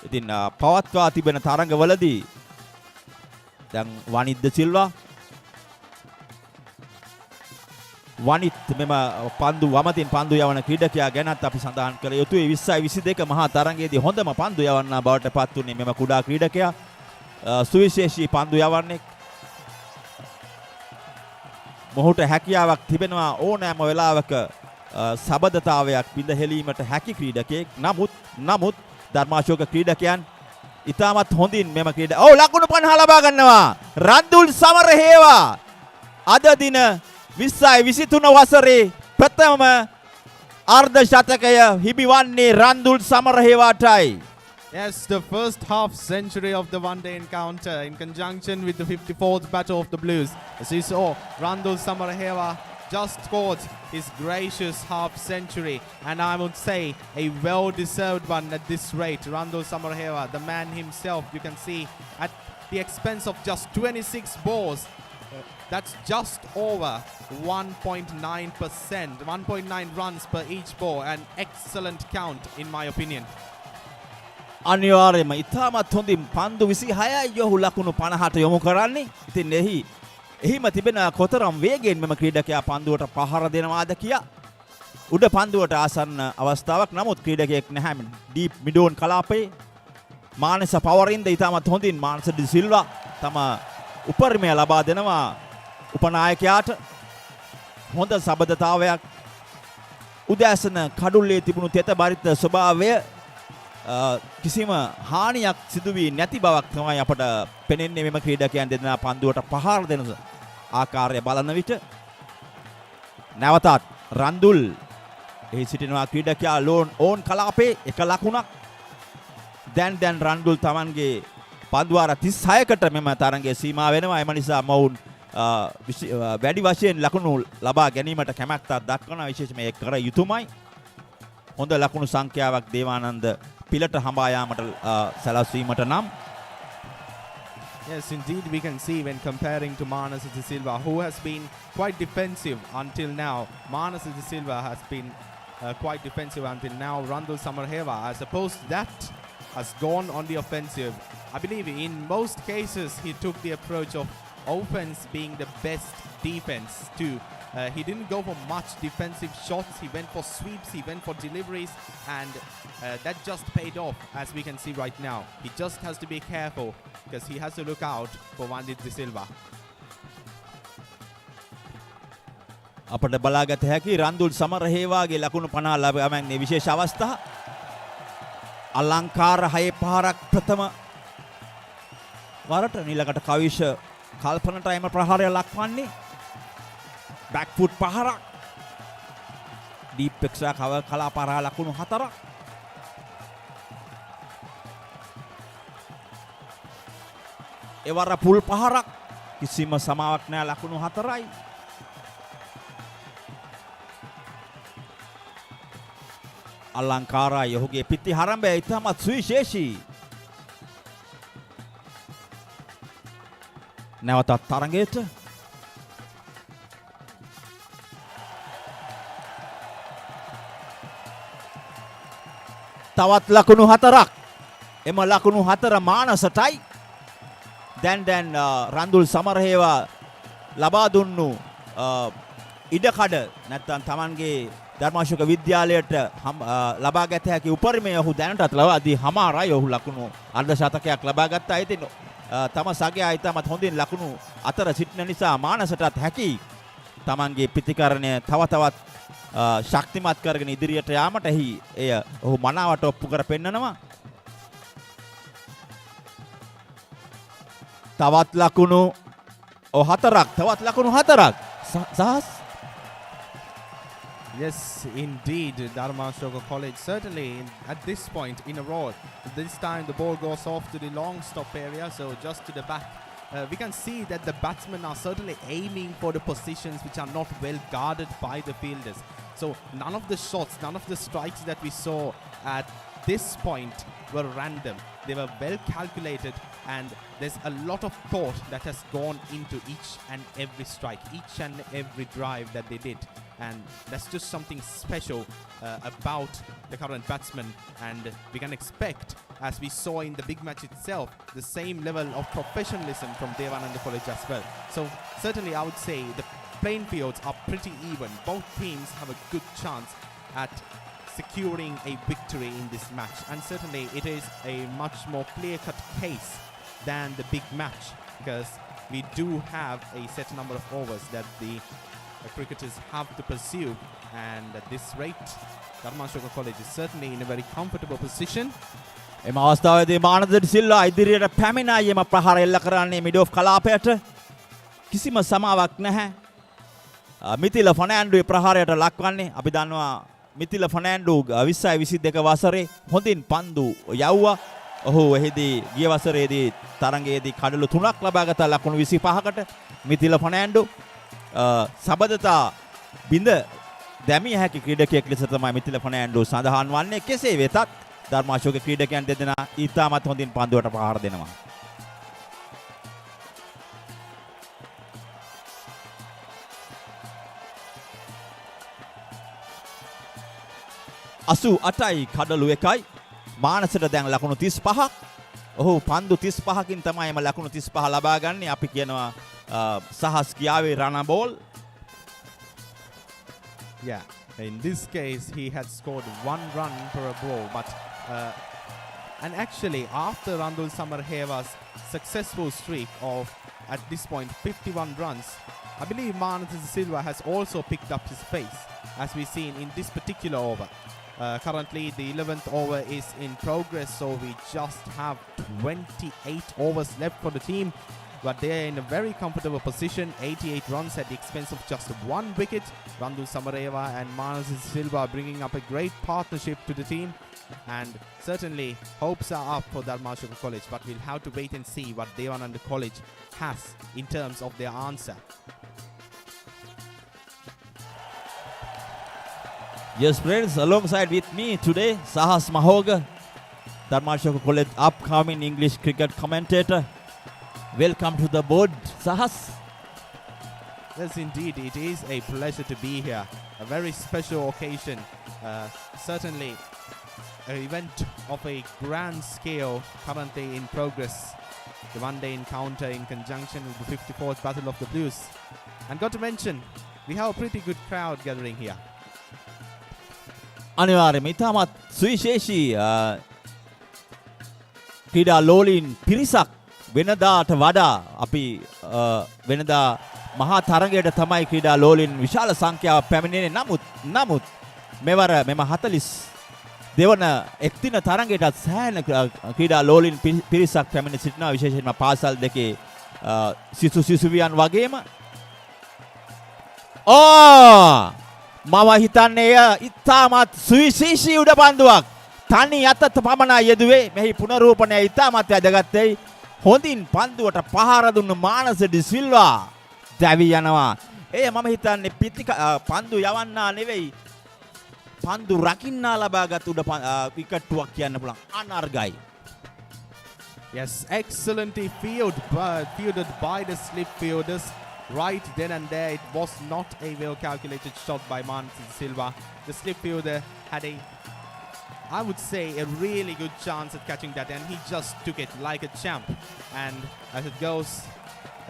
ඉතින් පවත්වා තිබෙන තරඟවලදී දැන් වනිද්ද සිල්වා වනිත් මෙම පන්දු වමතින් පන්දු යවන ක්‍රීඩකයා ගැනත් අපි සඳහන් කළ යුතුයි. 20-22 මහා තරඟයේදී හොඳම පන්දු යවන්නා බවට පත් වුණේ මෙම කුඩා ක්‍රීඩකයා. සුවිශේෂී පන්දු යවන්නේ. මොහුට හැකියාවක් තිබෙනවා ඕනෑම වෙලාවක සබදතාවයක් බිඳ හෙලීමට හැකි ක්‍රීඩකයෙක්. නමුත් ධර්මාශෝක ක්‍රීඩකයන් ඉතාමත් හොඳින් මෙම ලකුණු 50 ලබා ගන්නවා. රන්දුල් සමරහේවා අද දින 20-23 වසරේ ප්‍රථම අර්ධ ශතකය හිමිවන්නේ රන්දුල් සමරහේවාටයි. Yes, the first half century of the one-day encounter in conjunction with the 54th Battle of the Blues. As you saw, Randul Samarahewa just scored his gracious half century, and I would say a well-deserved one at this rate. Randul Samarahewa, the man himself, you can see at the expense of just 26 balls. That's just over 1.9%, 1.9 runs per each ball, an excellent count in my opinion. අනිවාර්යයෙන්ම ඉතාමත් හොඳින් පන්දු 26යි යොහු ලකුණු 50ට යොමු කරන්නේ. ඉතින් එහිම තිබෙන කොතරම් වේගයෙන් මෙම ක්‍රීඩකයා පන්දුවට පහර දෙනවාද කියා. උඩ පන්දුවට ආසන්න අවස්ථාවක්. නමුත් ක්‍රීඩකයෙක් නැහැ ඩීප් මිඩෝන් කලාපයේ. මානස පවරින්ද ඉතාමත් හොඳින් මානස ඩි සිල්වා තම උපරිමය ලබා දෙනවා උපනායකයාට. හොඳ සබදතාවයක්. උදෑසන කඩුල්ලේ තිබුණු තෙත බරිත ස්වභාවය කිසිම හානියක් සිදු වී නැති බවක් තමයි අපට පෙනෙන්නේ මෙම ක්‍රීඩකයන් දෙදෙනා පන්දුවට පහර දෙන ආකාරය බලන විට. නැවතත් රන්දුල් එහි සිටිනවා ක්‍රීඩකයා ඕන් කලාපේ එක ලකුණක්. දැන් රන්දුල් තමන්ගේ පන්දු වාර 36කට මෙම තරඟයේ සීමා වෙනවා. එම නිසා මොවුන් වැඩි වශයෙන් ලකුණු ලබා ගැනීමට කැමැත්තක් දක්වනවා. විශේෂයෙන්ම ඒක කර යුතුමයි. හොඳ ලකුණු සංඛ්‍යාවක් දේවානන්ද පිළට හඹා යාමට සැලැස්වීමට නම්. Yes, indeed, we can see when comparing to Manas de Silva, who has been quite defensive until now. Manas de Silva has been quite defensive until now. Randul Samarheva, I suppose that has gone on the offensive. I believe in most cases he took the approach of offense being the best defense too. He didn't go for much defensive shots. He went for sweeps, he went for deliveries, and that just paid off, as we can see right now. He just has to be careful because he has to look out for Vandit De Silva. අපට බලාගත හැකි රන්දුල් සමරහේවාගේ ලකුණු 50 ලැබීමේ විශේෂ අවස්ථා. අලංකාර 6 පහරක් ප්‍රථම වරට නිලකට කවිෂ කල්පනට එම ප්‍රහාරය ලක්වන්නේ. බැක් ෆුට් පහරක්. ඩීප් එක්ස්ට්‍රා කවර් කලාපාරා ලකුණු 4ක්. එවර පුල් පහරක්. කිසිම සමාවක් නැහැ ලකුණු 4යි. අලංකාරයි ඔහුගේ පිටි හරඹය ඉතාමත් සුවිශේෂී. නැවතත් තරඟයට තවත් ලකුණු 4ක්. එම ලකුණු 4 මානසටයි. දැන් රන්දුල් සමරහේවා ලබා දුන්නු ඉඩකඩ නැත්තම් Tamanගේ ධර්මාශෝක විද්‍යාලයට ලබා ගත හැකි උපරිමය ඔහු දැනටත් ලබාදී හමාරයි. ඔහු ලකුණු අර්ධ ශතකයක් ලබා ගත්තා. ඉතින් තම සගයා ඉතාමත් හොඳින් ලකුණු අතර සිටින නිසා මානසටත් හැකි Tamanගේ ප්‍රතිකරණය තව තවත් ශක්තිමත් කරගෙන ඉදිරියට යාමට එය ඔහු මනාවට ඔප්පු කර පෙන්නනවා. තවත් ලකුණු 4ක්. තවත් ලකුණු 4ක්. සහස්. Yes, indeed, Darmasoka College certainly at this point in a row. This time the ball goes off to the long stop area, so just to the back. We can see that the batsmen are certainly aiming for the positions which are not well guarded by the fielders. So none of the shots, none of the strikes that we saw at this point were random. They were well calculated, and there's a lot of thought that has gone into each and every strike, each and every drive that they did. And that's just something special about the current batsmen, and we can expect, as we saw in the big match itself, the same level of professionalism from Devananda College as well. So certainly I would say the playing fields are pretty even. Both teams have a good chance at securing a victory in this match, and certainly it is a much more clear-cut case than the big match, because we do have a set number of overs that the cricketers have to pursue, and at this rate Darmasoka College is certainly in a very comfortable position. එම අවස්ථාවේදී මානද සිල්වා ඉදිරියට පැමිණා යම ප්‍රහාර එල්ල කරන්නේ mid of කලාපයට කිසිම සමාවක් නැහැ. මිතිල ෆර්නෑන්ඩෝ ප්‍රහාරයට ලක්වන්නේ අපි දන්නවා මිතිල ෆර්නෑන්ඩෝ 2022 වසරේ හොඳින් පන්දු යවුවා. ඔහු එහිදී ගිය වසරේදී තරඟයේදී කඩලු 3ක් ලබාගත ලකුණු 25කට මිතිල ෆර්නෑන්ඩෝ සබදතා බිඳ දැමිය හැකි ක්‍රීඩකයෙක් ලෙස තමයි මිතිල ෆර්නෑන්ඩෝ සඳහන් වන්නේ. කෙසේ වෙතත් ධර්මාශෝක ක්‍රීඩකයන් දෙදෙනා ඊටමත් හොඳින් පන්දුවට ප්‍රහාර දෙනවා. අසු 8යි කඩලු 1යි මානසට දැන් ලකුණු 35ක්. ඔහු පන්දු 35කින් තමයි එම ලකුණු 35 ලබා ගන්නේ. අපි කියනවා සහස් කියාවේ රණ ball. Yeah, in this case he had scored 1 run per a ball, but and actually after Randul Samareva's successful streak of at this point 51 runs, I believe Manatha Silva has also picked up his pace, as we've seen in this particular over. Currently the 11th over is in progress, so we just have 28 overs left for the team, but they are in a very comfortable position. 88 runs at the expense of just 1 wicket. Randul Samareva and Manatha Silva bringing up a great partnership to the team, and certainly hopes are up for Darmasoka College, but we'll have to wait and see what Devananda College has in terms of their answer. Yes, friends, alongside with me today, Sahas Mahoga, Darmasoka College upcoming English cricket commentator. Welcome to the board, Sahas. Yes, indeed, it is a pleasure to be here. A very special occasion. Certainly an event of a grand scale currently in progress. The one-day encounter in conjunction with the 54th Battle of the Blues. And got to mention, we have a pretty good crowd gathering here. අනිවාර්යයෙන්ම ඉතාමත් සුවිශේෂී ක්‍රීඩා ලෝලීන් පිරිසක් වෙනදාට වඩා අපි වෙනදා මහා තරගයට තමයි ක්‍රීඩා ලෝලීන් විශාල සංඛ්‍යාවක් පැමිණෙන්නේ. නමුත් මෙවර මෙම 40 දෙවන එක්දින තරගයටත් සෑහෙන ක්‍රීඩා ලෝලීන් පිරිසක් පැමිණ සිටිනවා. විශේෂයෙන්ම පාසල් දෙකේ සිසුවියන් වගේම මම හිතන්නේ ඉතාමත් සුවිශේෂී උඩපන්දුවක්. තනි අතට පමණයි යෙදුවේ. මෙහි පුනරූපණය ඉතාමත් වැදගත්යි. හොඳින් පන්දුවට පහර දුන්න මානස ඩි සිල්වා දැවි යනවා. මම හිතන්නේ පන්දු යවන්නා නෙවෙයි, පන්දු රකින්නා ලබාගත් විකට්ටුවක් කියන්න පුළුවන්. අනර්ගයි. Yes, excellently fielded by the slip fielders. Right then and there, it was not a well calculated shot by Manatha Silva. The slip fielder had I would say a really good chance at catching that, and he just took it like a champ. And as it goes,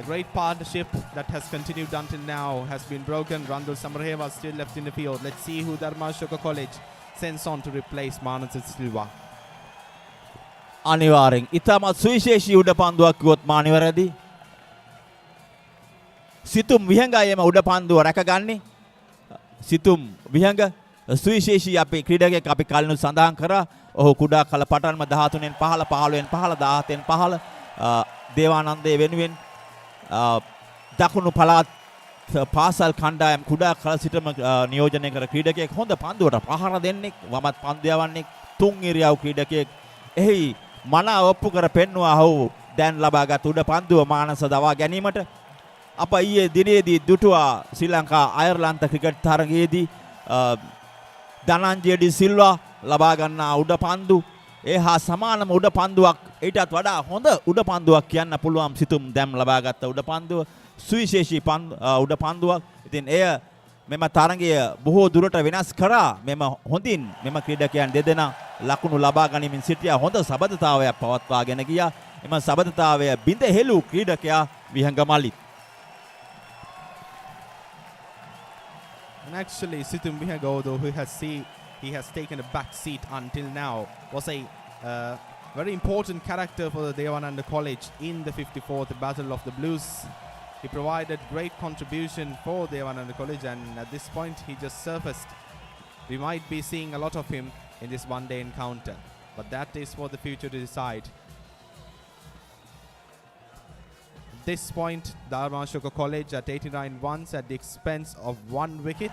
a great partnership that has continued until now has been broken. Randul Samareva still left in the field. Let's see who Darmasoka College sends on to replace Manatha Silva. අනිවාර්යෙන් ඉතාමත් සුවිශේෂී උඩපන්දුවක් කිව්වොත් මානිවරදී සිතුම් විහංගයම උඩපන්දුව රැකගන්නේ. සිතුම් විහංග සුවිශේෂී අපේ ක්‍රීඩකයෙක් අපි කලින් සඳහන් කරා. ඔහු කුඩා කල පටන්ම 13න් 15 15න් 15 17න් 15 දේවානන්දේ වෙනුවෙන් දකුණු පළාත් පාසල් කණ්ඩායම් කුඩා කල සිටම නියෝජනය කර ක්‍රීඩකයෙක්. හොඳ පන්දුවට පහර දෙන්නෙක්, වමත් පන්දු යවන්නෙක්, තුන් ඉරියව් ක්‍රීඩකයෙක්. එහි මනා ඔප්පු කර පෙන්නවා ඔහු දැන් ලබාගත් උඩපන්දුව මානස දවා ගැනීමට. අප ඊයේ දිනේදී දුටුවා ශ්‍රී ලංකා අයර්ලන්ත ක්‍රිකට් තරගයේදී ධනංජය ඩි සිල්වා ලබා ගන්නා උඩපන්දු ඒ හා සමානම උඩපන්දුවක්, ඊටත් වඩා හොඳ උඩපන්දුවක් කියන්න පුළුවන්. සිතුම් දැම් ලබාගත් උඩපන්දුව සුවිශේෂී උඩපන්දුවක්. ඉතින් එය මෙම තරගය බොහෝ දුරට වෙනස් කරා. මෙම හොඳින් මෙම ක්‍රීඩකයන් දෙදෙනා ලකුණු ලබා ගනිමින් සිටියා. හොඳ සබඳතාවයක් පවත්වාගෙන ගියා. එම සබඳතාවය බිඳ හෙළු ක්‍රීඩකයා විහංග මල්ලි. And actually, Situm Vihagodo, he has taken a back seat until now, was a very important character for the Devananda College in the 54th Battle of the Blues. He provided great contribution for Devananda College, and at this point he just surfaced. We might be seeing a lot of him in this one-day encounter, but that is for the future to decide. At this point, Darmasoka College at 89 runs at the expense of 1 wicket.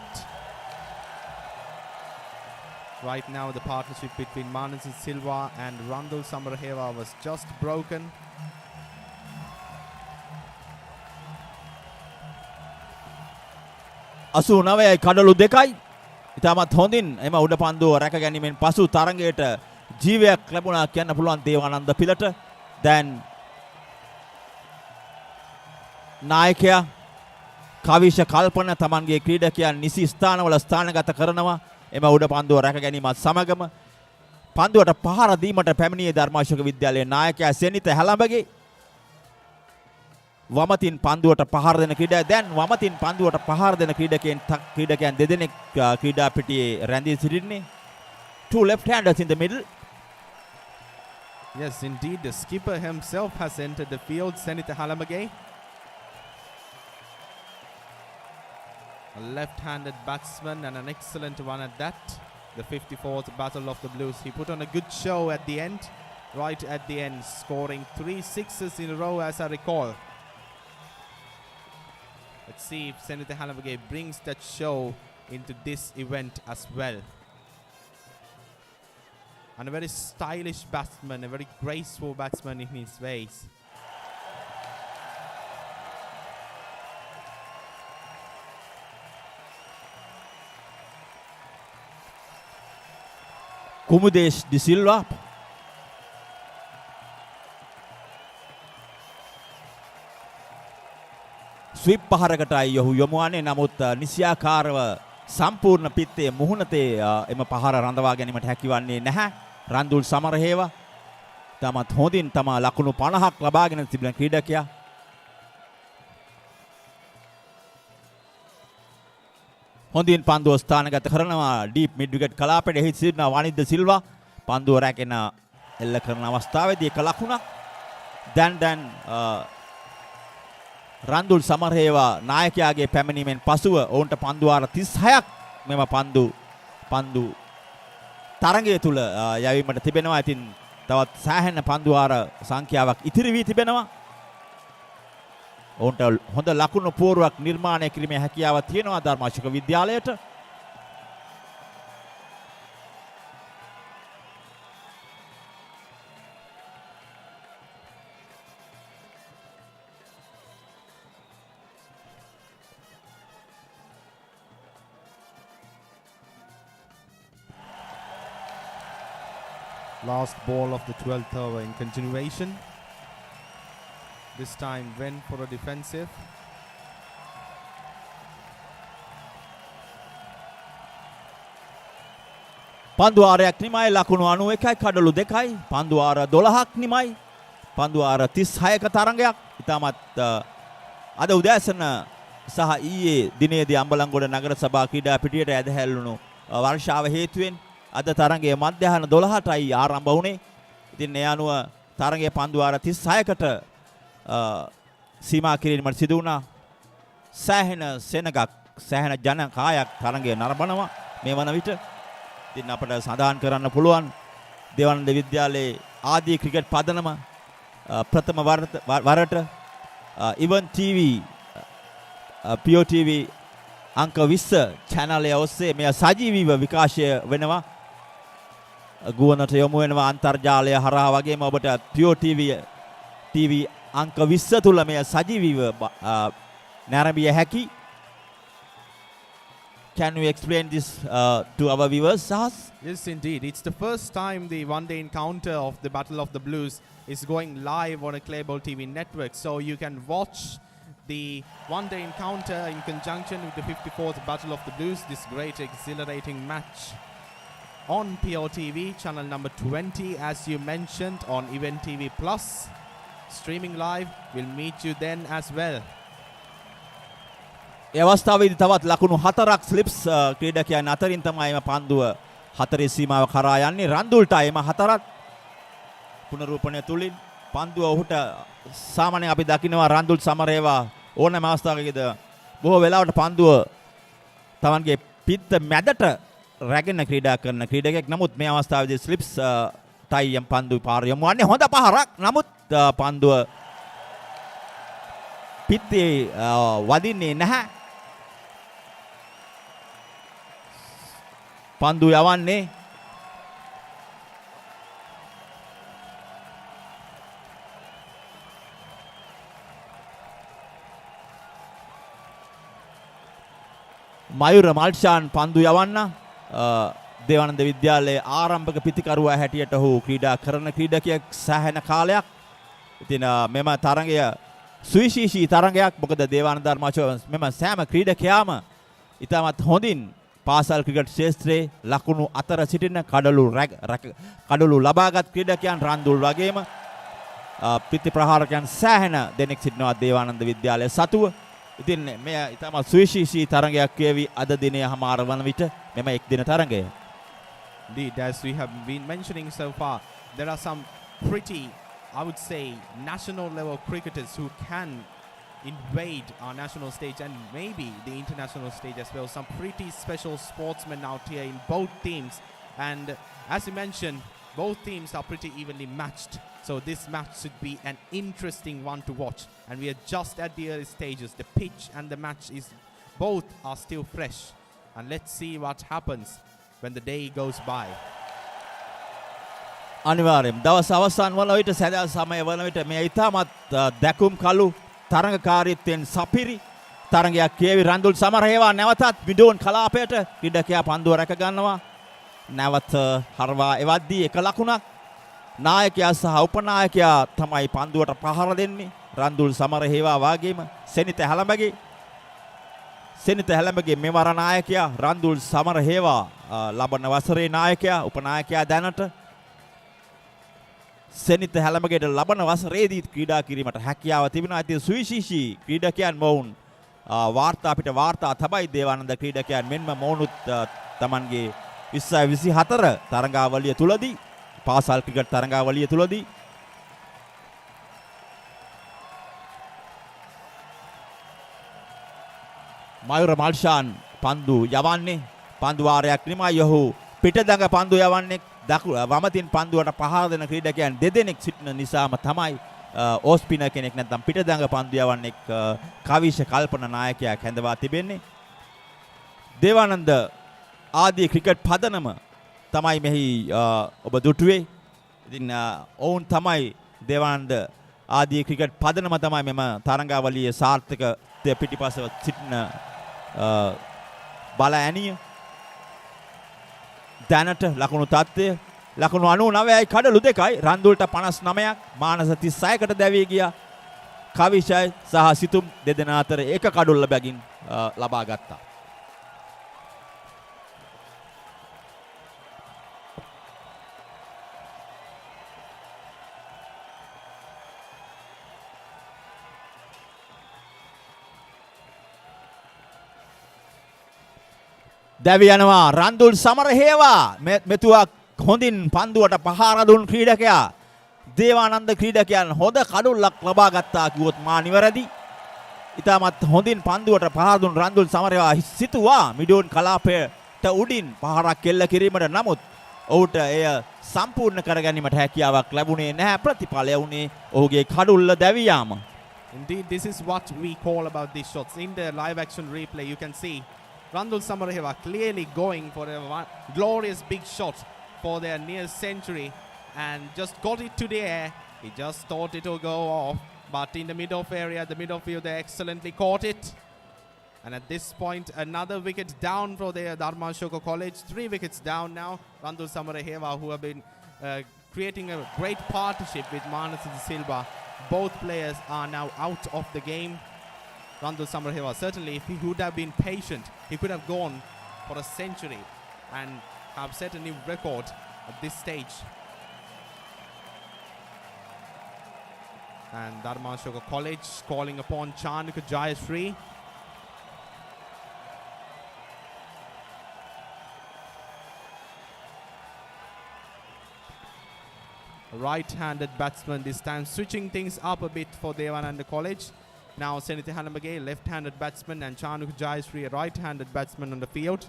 Right now, the partnership between Manasa Silva and Randul Samaraheva was just broken. අසුනවයයි කඩලු දෙකයි ඉතාමත් හොඳින් එම උඩ පන්දුව රැක ගැනීමෙන් පසු තරගයට ජීවයක් ලැබුණා කියන්න පුළුවන් දේවානන්ද පිලට. දැන් නායකයා කවිෂ කල්පන තමන්ගේ ක්‍රීඩකයන් නිසි ස්ථානවල ස්ථානගත කරනවා. එම උඩ පන්දුව රැක ගැනීමත් සමගම පන්දුවට පහර දීමට පැමිණියේ ධර්මාශෝක විද්‍යාලයේ නායකයා සෙනිත හැලඹගේ වමතින් පන්දුවට පහර දෙන ක්‍රීඩකයා දැන් වමතින් පන්දුවට පහර දෙන ක්‍රීඩකයන් දෙදෙනෙක් ක්‍රීඩා පිටියේ රැඳී සිටින්නේ. Two left-handers in the middle. Yes, indeed, the skipper himself has entered the field, Senita Halamage. A left-handed batsman and an excellent one at that. The 54th Battle of the Blues. He put on a good show at the end, right at the end, scoring 3 sixes in a row as I recall. Let's see if Senita Halamage brings that show into this event as well. And a very stylish batsman, a very graceful batsman in his ways. Kumudesh De Silva sweep පහරකටයි යොහු යොමුවන්නේ. නමුත් නිසියාකාරව සම්පූර්ණ පිත්තේ මුහුණතේ එම පහර රඳවා ගැනීමට හැකිවන්නේ නැහැ. රන්දුල් සමරහේව තමත් හොඳින් තමා ලකුණු 50ක් ලබාගෙන තිබෙන ක්‍රීඩකයා. හොඳින් පන්දුව ස්ථානගත කරනවා ඩීප් මිඩ් විකට් කලාපයට. එහි සිටින වනිද්ද සිල්වා පන්දුව රැගෙන එල්ල කරන අවස්ථාවේදී එක ලකුණක්. දැන් රන්දුල් සමරහේවා නායකයාගේ පැමිණීමෙන් පසුව ඔවුන්ට පන්දු වාර 36ක් මෙම පන්දු තරගය තුල යැවීමට තිබෙනවා. ඉතින් තවත් සෑහෙන පන්දු වාර සංඛ්‍යාවක් ඉතිරි වී තිබෙනවා. ඔවුන්ට හොඳ ලකුණු පුවරුවක් නිර්මාණය කිරීමේ හැකියාව තියෙනවා ධර්මාශෝක විද්‍යාලයට. Last ball of the 12th over in continuation. This time went for a defensive. පන්දු වාරයක් නිමයි. ලකුණු 91යි කඩලු 2යි. පන්දු වාර 12ක් නිමයි. පන්දු වාර 36ක තරගයක්. ඉතාමත් අද උදෑසන සහ ඊයේ දිනේදී අම්බලන්ගොඩ නගර සභා ක්‍රීඩා පිටියට ඇදහැල්ලුණු වර්ෂාව හේතුවෙන් අද තරගයේ මධ්‍යහන 12ටයි ආරම්භ වුණේ. ඉතින් ඒ අනුව තරගයේ පන්දු වාර 36කට සීමා කිරීමට සිදු වුණා. සෑහෙන සෙනගක් සෑහෙන ජන කායක් තරගය නරඹනවා මේ වන විට. ඉතින් අපට සඳහන් කරන්න පුළුවන් දේවානන්ද විද්‍යාලයේ ආදී ක්‍රිකට් පදනම ප්‍රථම වරට ඉවන් ටීවී POTV අංක 20 channel එක ඔස්සේ මෙය සජීවීව විකාශය වෙනවා. ගුවනට යොමු වෙනවා අන්තර්ජාලය හරහා වගේම ඔබට POTV TV අංක 20 තුල මෙය සජීවීව නැරඹිය හැකි. Can you explain this to our viewers, Sahas? Yes, indeed. It's the first time the one-day encounter of the Battle of the Blues is going live on a Clayball TV network. So you can watch the one-day encounter in conjunction with the 54th Battle of the Blues, this great exhilarating match on POTV, channel number 20, as you mentioned, on Event TV Plus. Streaming live. We'll meet you then as well. ඒ අවස්ථාවේදී තවත් ලකුණු 4ක් ස්ලිප්ස් ක්‍රීඩකයන් අතරින් තමයි එම පන්දුව 4 සීමාව කරා යන්නේ. රන්දුල්ට එම 4ක් පුනරූපණය තුලින් පන්දුව ඔහුට සාමාන්‍යයෙන් අපි දකිනවා රන්දුල් සමරේවා ඕනෑම අවස්ථාවකද බොහෝ වෙලාවට පන්දුව තමන්ගේ පිත්ත මැදට රැගෙන ක්‍රීඩා කරන ක්‍රීඩකයෙක්. නමුත් මේ අවස්ථාවේදී ස්ලිප්ස් තයි යම් පන්දුව පාර යමු වන්නේ හොඳ පහරක්. නමුත් පන්දුව පිත්තේ වදින්නේ නැහැ. පන්දුව යවන්නේ මයුර මල්ෂාන් පන්දු යවන්න දේවානන්ද විද්‍යාලයේ ආරම්භක පිතිකරුවා හැටියට ඔහු ක්‍රීඩා කරන ක්‍රීඩකයෙක් සෑහෙන කාලයක්. ඉතින් මෙම තරගය සුවිශේෂී තරගයක්. මොකද දේවානන්ද ධර්මාශෝක මෙම සෑම ක්‍රීඩකයාම ඉතාමත් හොඳින් පාසල් ක්‍රිකට් ක්ෂේත්‍රයේ ලකුණු අතර සිටින කඩලු ලබාගත් ක්‍රීඩකයන් රන්දුල් වගේම පිති ප්‍රහාරකයන් සෑහෙන දෙනෙක් සිටිනවා දේවානන්ද විද්‍යාලය සතුව. ඉතින් මෙය ඉතාමත් සුවිශේෂී තරගයක් වේවි අද දිනේ හමාර වන විට මෙම එක් දින තරගය. Indeed, as we have been mentioning so far, there are some pretty, I would say, national level cricketers who can invade our national stage and maybe the international stage as well. Some pretty special sportsmen out here in both teams. And as you mentioned, both teams are pretty evenly matched. So this match should be an interesting one to watch. And we are just at the early stages. The pitch and the match is both are still fresh. And let's see what happens when the day goes by. අනිවාර්යයෙන් දවස් අවසන් වන විට සැදා සමය වන විට මේ ඉතාමත් දැකුම් කළු තරඟකාරීත්වයෙන් සපිරි තරඟයක් කියවි. රන්දුල් සමරහේවා නැවතත් විඩෝන් කලාපයට ක්‍රීඩකයා පන්දුව රැක ගන්නවා. නැවත හරවා එවද්දී එක ලකුණක්. නායකයා සහ උපනායකයා තමයි පන්දුවට පහර දෙන්නේ. රන්දුල් සමරහේවා වාගේම සෙනිත හැලඹගේ මෙවර නායකයා රන්දුල් සමරහේවා ලබන වසරේ නායකයා උපනායකයා දැනට සෙනිත හැලඹගේට ලබන වසරේදී ක්‍රීඩා කිරීමට හැකියාව තිබෙනවා. ඉතින් සුවිශේෂී ක්‍රීඩකයන් මොවුන් වාර්තා තමයි දේවානන්ද ක්‍රීඩකයන් මෙන්ම මොවුනුත් තමන්ගේ 2024 තරඟාවලිය තුලදී පාසල් ක්‍රිකට් තරඟාවලිය තුලදී මයුර මල්ෂාන් පන්දු යවන්නේ පන්දු වාරයක් නිමයි. ඔහු පිටදඟ පන්දු යවන්නේ වමතින් පන්දුවට පහර දෙන ක්‍රීඩකයන් දෙදෙනෙක් සිටින නිසාම තමයි ඕස් ස්පිනර් කෙනෙක් නැත්නම් පිටදඟ පන්දු යවන්නේ කවිෂ කල්පන නායකයා කැඳවා තිබෙන්නේ. දේවානන්ද ආදී ක්‍රිකට් පදනම තමයි මෙහි ඔබ දුටුවේ. ඉතින් ඔවුන් තමයි දේවානන්ද ආදී ක්‍රිකට් පදනම තමයි මෙම තරඟාවලියේ සාර්ථක පිටිපසව සිටින බල ඇණිය. දැනට ලකුණු තත්ත්වය ලකුණු 99යි කඩලු 2යි. රන්දුල්ට 59ක් මානස 36කට දැවී ගියා. කවිෂයි සහ සිතුම් දෙදෙනා අතර එක කඩුල්ල බැගින් ලබා ගත්තා. දැවි යනවා රන්දුල් සමරහේවා මෙතුවක් හොඳින් පන්දුවට පහර දුන් ක්‍රීඩකයා. දේවානන්ද ක්‍රීඩකයන් හොඳ කඩුල්ලක් ලබා ගත්තා කිව්වොත් මා නිවැරදි. ඉතාමත් හොඳින් පන්දුවට පහර දුන් රන්දුල් සමරහේවා සිතුවා මිඩෝන් කලාපයට උඩින් පහරක් කෙල්ල කිරීමට. නමුත් ඔහුට එය සම්පූර්ණ කර ගැනීමට හැකියාවක් ලැබුණේ නැහැ. ප්‍රතිඵලය වුණේ ඔහුගේ කඩුල්ල දැවි යාම. Indeed, this is what we call about these shots. In the live action replay, you can see Randul Samaraheva clearly going for a glorious big shot for their near century and just got it to the air. He just thought it will go off, but in the mid-off area, the mid-off field, they excellently caught it. And at this point, another wicket down for the Darmasoka College. 3 wickets down now. Randul Samaraheva, who have been creating a great partnership with Manas Silva. Both players are now out of the game. Randul Samaraheva, certainly if he would have been patient, he could have gone for a century and have set a new record at this stage. And Darmasoka College calling upon Chanuk Jayashree. right-handed batsman this time, switching things up a bit for Devananda College. Now Senitha Halambage, left-handed batsman, and Chanuk Jayasri, a right-handed batsman on the field.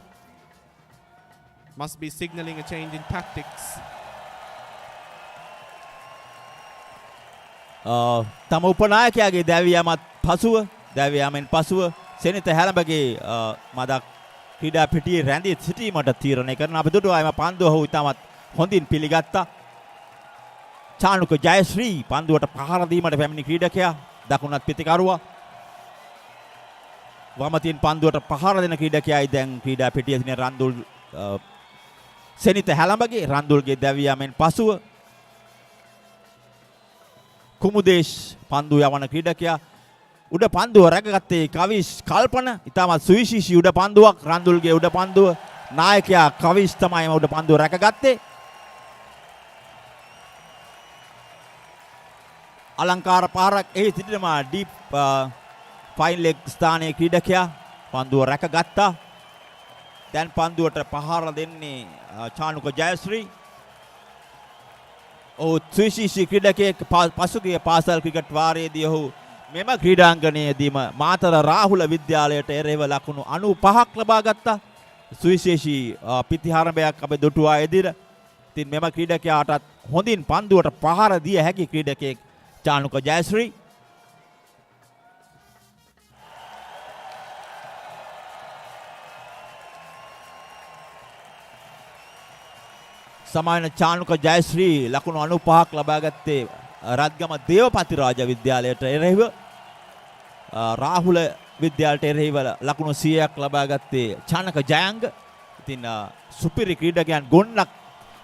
Must be signalling a change in tactics. තම උපනායකයාගේ දැවියමත් දැවියාමෙන් පසුව සෙනිත හැලඹගේ මදක් ක්‍රීඩා පිටියේ රැඳී සිටීමට තීරණය කරන අපි දුටුවා එම පන්දුව ඔහු ඉතාමත් හොඳින් පිළිගත්තා. චානුක ජයශ්‍රී පන්දුවට පහර දීමට පැමිණි ක්‍රීඩකයා දකුණත් පිටිකරුවා. වමතින් පන්දුවට පහර දෙන ක්‍රීඩකයායි දැන් ක්‍රීඩා පිටියේ තියෙන රන්දුල් සෙනිත හැලඹගේ රන්දුල්ගේ දැවියාමෙන් පසුව කුමුදේශ් පන්දු යවන ක්‍රීඩකයා උඩ පන්දුව රැකගත්තේ කවිෂ් කල්පන ඉතාමත් සුවිශේෂී උඩ පන්දුවක් රන්දුල්ගේ උඩ පන්දුව නායකයා කවිෂ් තමයි උඩ පන්දුව රැකගත්තේ අලංකාර පාරක් එහි සිටිනවා ඩීප් ෆයින් ලෙග් ස්ථානයේ ක්‍රීඩකයා පන්දුව රැකගත්තා දැන් පන්දුවට පහර දෙන්නේ චානුක ජයශ්‍රී ඔහු සුවිශේෂී ක්‍රීඩකයෙක් පසුගිය පාසල් ක්‍රිකට් වාරයේදී ඔහු මෙම ක්‍රීඩාංගණයේදීම මාතර රාහුල විද්‍යාලයට එරෙහිව ලකුණු 95ක් ලබා ගත්තා. සුවිශේෂී පිටිහරඹයක් අපේ දුටුවා එදිර. ඉතින් මෙම ක්‍රීඩකයාටත් හොඳින් පන්දුවට පහර දිය හැකි ක්‍රීඩකයෙක් චානුක ජයශ්‍රී. සමාන චානුක ජයශ්‍රී ලකුණු 95ක් ලබා ගත්තේ රත්ගම දේවපති රාජ විද්‍යාලයට එරෙහිව රාහුල විද්‍යාලයට එරෙහිව ලකුණු 100ක් ලබා ගත්තේ චානක ජයංග. ඉතින් සුපිරි ක්‍රීඩකයන් ගොන්නක්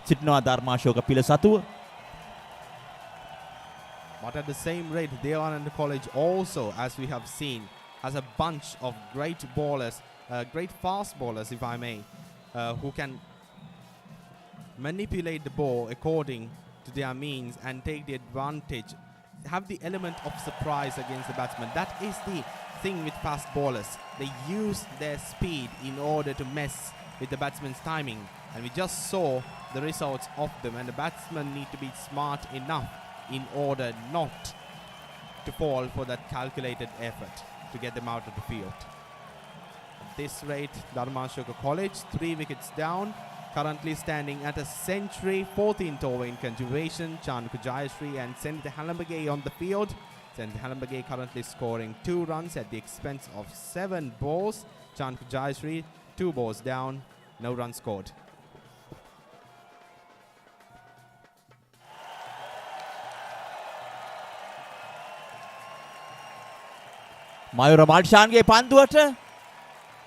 සිටිනවා ධර්මාශෝක පිළ සතුව. But at the same rate, Devananda College also, as we have seen, has a bunch of great bowlers, great fast bowlers, if I may, who can manipulate the ball according to their means and take the advantage, have the element of surprise against the batsman. That is the thing with fast bowlers. They use their speed in order to mess with the batsman's timing. And we just saw the results of them. And the batsmen need to be smart enough in order not to fall for that calculated effort to get them out of the field. At this rate, Darmasoka College, 3 wickets down. Currently standing at a century, 14th over in conjugation. Chanuk Jayasri and Senitha Halambage on the field. Senitha Halambage currently scoring 2 runs at the expense of 7 balls. Chanuk Jayasri, 2 balls down, no runs scored. මයුර මාල්ෂාන්ගේ පන්දුවට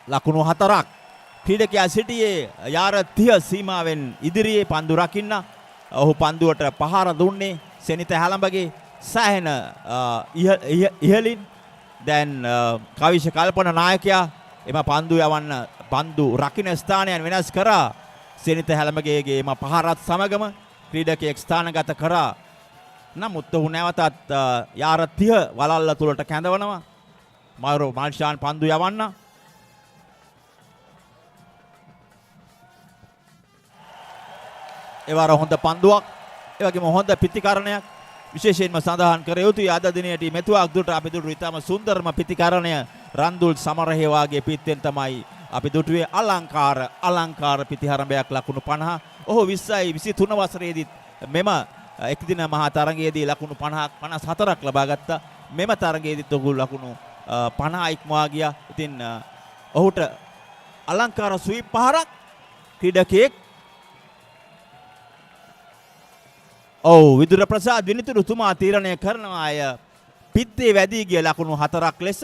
ලකුණු 4ක් ක්‍රීඩකයා සිටියේ යාර 30 සීමාවෙන් ඉදිරියේ පන්දු රකින්න ඔහු පන්දුවට පහර දුන්නේ සෙනිත හැලඹගේ සෑහෙන ඉහළින් දැන් කවිෂ කල්පන නායකයා එම පන්දු යවන්න පන්දු රකින්න ස්ථානයන් වෙනස් කරා සෙනිත හැලඹගේගේ එම පහරත් සමගම ක්‍රීඩකයෙක් ස්ථානගත කරා නමුත් ඔහු නැවතත් යාර 30 වලල්ල තුලට කැඳවනවා මයුර මාල්ෂාන් පන්දු යවන්න එවර හොඳ පන්දුවක් ඒ වගේම හොඳ පිටිකරණයක් විශේෂයෙන්ම සඳහන් කර යුතුයි අද දිනේදී මෙතුවක් දුට අපි දුටු ඉතාම සුන්දරම පිටිකරණය රන්දුල් සමරහේවාගේ පිටෙන් තමයි අපි දුටුවේ අලංකාර පිටිහරඹයක් ලකුණු 50. ඔහු 20යි 23 වසරේදී මෙම එක්දින මහා තරගයේදී ලකුණු 50ක් 54ක් ලබා ගත්තා. මෙම තරගයේදීත් ඔහු ලකුණු 50 ඉක්මවා ගියා. ඉතින් ඔහුට අලංකාර ස්වීප් පහරක් ක්‍රීඩකයෙක් විදුර ප්‍රසාද් විනිතුරුතුමා තීරණය කරනවා අය පිත්තේ වැදී ගිය ලකුණු 4ක් ලෙස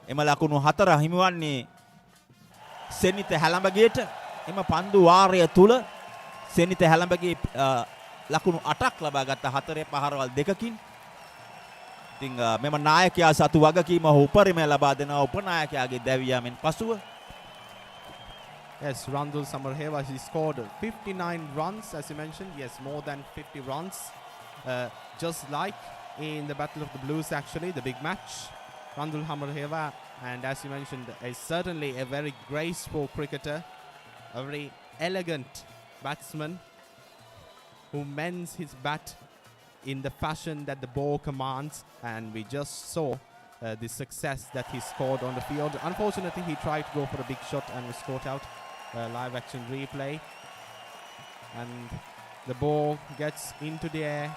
එම ලකුණු 4 හිමිවන්නේ සෙනිත හැලඹගේට එම පන්දු වාරය තුල සෙනිත හැලඹගේ ලකුණු 8ක් ලබා ගත්ත 4 පහරවල් දෙකකින් ඉතින් මෙම නායකයා සතු වගකීම උපරිමය ලබා දෙනවා උපනායකයාගේ දැවියාමෙන් පසුව. Yes, Randul Samarheva, he scored 59 runs, as you mentioned. Yes, more than 50 runs. Just like in the Battle of the Blues, actually, the big match. Randul Samarheva, and as you mentioned, is certainly a very graceful cricketer, a very elegant batsman. who mends his bat in the fashion that the ball commands, and we just saw the success that he scored on the field. Unfortunately, he tried to go for a big shot and was caught out. Live action replay, and the ball gets into the air.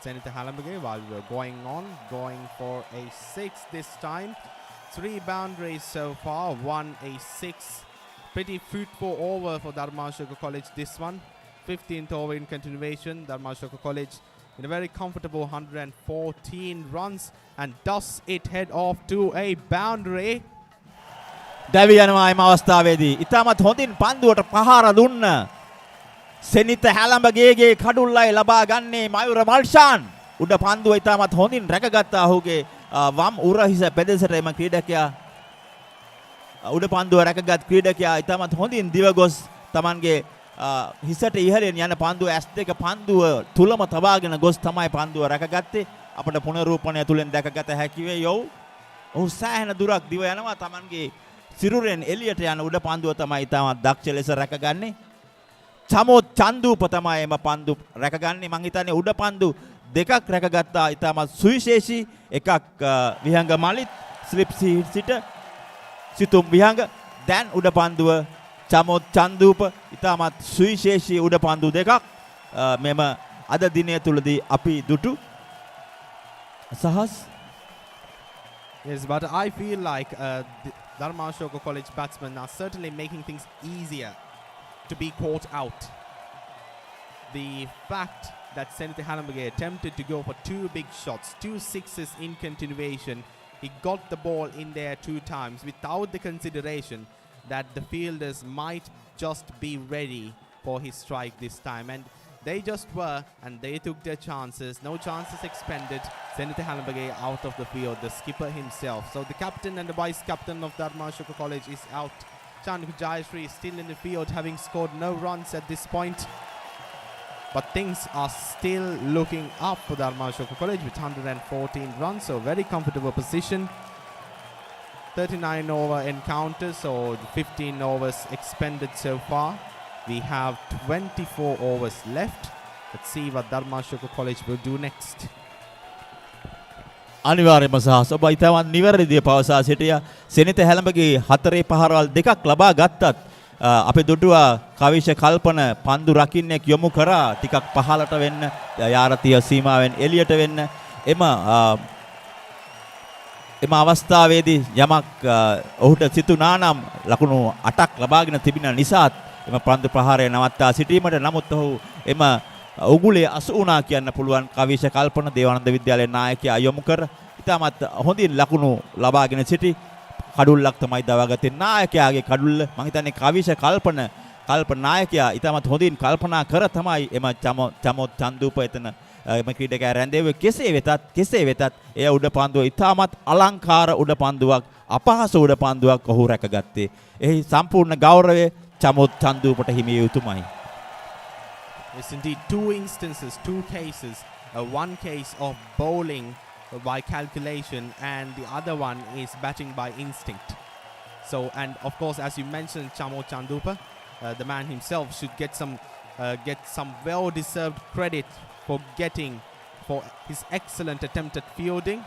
Senita Halambage, while we were going for a 6 this time. 3 boundaries so far, 1 a 6. Pretty fruitful over for Darmasoka College this one. 15th over in continuation. Darmasoka College in a very comfortable 114 runs, and does it head off to a boundary. දැවි යනවා එම අවස්ථාවේදී ඉතාමත් හොඳින් පන්දුවට පහර දුන්න සෙනිත හැලඹගේගේ කඩුල්ලයි ලබා ගන්නේ මයුර මල්ෂාන්. උඩ පන්දුව ඉතාමත් හොඳින් රැකගත්තා ඔහුගේ වම් උරහිස පෙදෙසට එම ක්‍රීඩකයා උඩ පන්දුව රැකගත් ක්‍රීඩකයා ඉතාමත් හොඳින් දිව ගොස් තමන්ගේ හිසට ඉහළින් යන පන්දුව S2 පන්දුව තුලම තබාගෙන ගොස් තමයි පන්දුව රැකගත්තේ. අපට පුනරූපණය තුලින් දැකගත හැකි වේ. ඔහු සෑහෙන දුරක් දිව යනවා. තමන්ගේ සිරුරෙන් එළියට යන උඩ පන්දුව තමයි ඉතාමත් දක්ෂ ලෙස රැකගන්නේ. චමෝත් චන්දූප තමයි එම පන්දු රැකගන්නේ. මං හිතන්නේ උඩ පන්දු දෙකක් රැකගත්තා. ඉතාමත් සුවිශේෂී එකක් විහංග මලිත් ස්ලිප් සිට සිතුම් විහංග. දැන් උඩ පන්දුව චමෝත් චන්දූප ඉතාමත් සුවිශේෂී උඩ පන්දු දෙකක් මෙම අද දිනය තුලදී අපි දුටු සහස්. Yes, but I feel like Darmasoka College batsmen are certainly making things easier to be caught out. The fact that Senate Halambage attempted to go for 2 big shots, 2 sixes in continuation, he got the ball in there 2 times without the consideration that the fielders might just be ready for his strike this time, and they just were, and they took their chances. No chances expended. Senate Halambage out of the field, the skipper himself. So the captain and the vice captain of Darmasoka College is out. Chanuk Jayashree is still in the field, having scored no runs at this point. But things are still looking up for Darmasoka College with 114 runs, so very comfortable position. 39 over encounters, so 15 overs expended so far. We have 24 overs left. Let's see what Darmasoka College will do next. අනිවාර්යයෙන්ම සහස ඔබ ඉතාමත් නිවැරදිව පවසා සිටියා. සෙනිත හැලඹගේ 4 පහරවල් දෙකක් ලබා ගත්තත් අපි දුටුවා කවිෂ කල්පන පන්දු රකින්නෙක් යොමු කරා ටිකක් පහලට වෙන්න යාරතිය සීමාවෙන් එළියට වෙන්න. එම අවස්ථාවේදී යමක් ඔහුට සිතුනා නම් ලකුණු 8ක් ලබාගෙන තිබෙන නිසාත් එම පන්දු ප්‍රහාරය නවත්තා සිටීමට නමුත් ඔහු එම උගුලේ අසු වුණා කියන්න පුළුවන්. කවිෂ කල්පන දේවානන්ද විද්‍යාලයේ නායකයා යොමු කර ඉතාමත් හොඳින් ලකුණු ලබාගෙන සිටි කඩුල්ලක් තමයි දවාගත්තේ නායකයාගේ කඩුල්ල. මම හිතන්නේ කවිෂ කල්පන නායකයා ඉතාමත් හොඳින් කල්පනා කර තමයි එම චමෝත් චන්දූප එතන එම ක්‍රීඩකයා රැඳෙව්වේ. කෙසේ වෙතත් එය උඩ පන්දුව ඉතාමත් අලංකාර උඩ පන්දුවක්, අපහසු උඩ පන්දුවක් ඔහු රැකගත්තේ. එහි සම්පූර්ණ ගෞරවය චමෝත් චන්දූපට හිමි යුතුමයි. Yes, indeed, 2 instances, 2 cases. One case of bowling by calculation, and the other one is batting by instinct. So, and of course, as you mentioned, Chamo Chandupa, the man himself should get some well-deserved credit for his excellent attempt at fielding.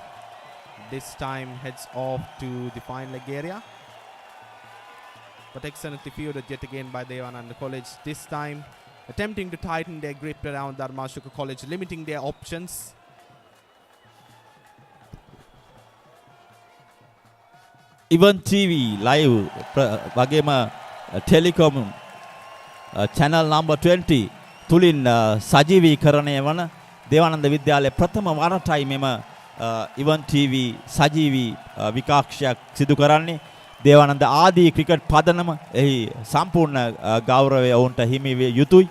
This time heads off to the fine leg area, but excellently fielded yet again by Devananda College. This time attempting to tighten their grip around Darmasoka College, limiting their options. Even TV live වගේම Telecom channel number 20 තුලින් සජීවීකරණය වන දේවානන්ද විද්‍යාලයේ ප්‍රථම වරටයි මෙම ඉවන් TV සජීවී විකාශයක් සිදු කරන්නේ. දේවානන්ද ආදී ක්‍රිකට් පදනම එහි සම්පූර්ණ ගෞරවය ඔවුන්ට හිමි විය යුතුයි.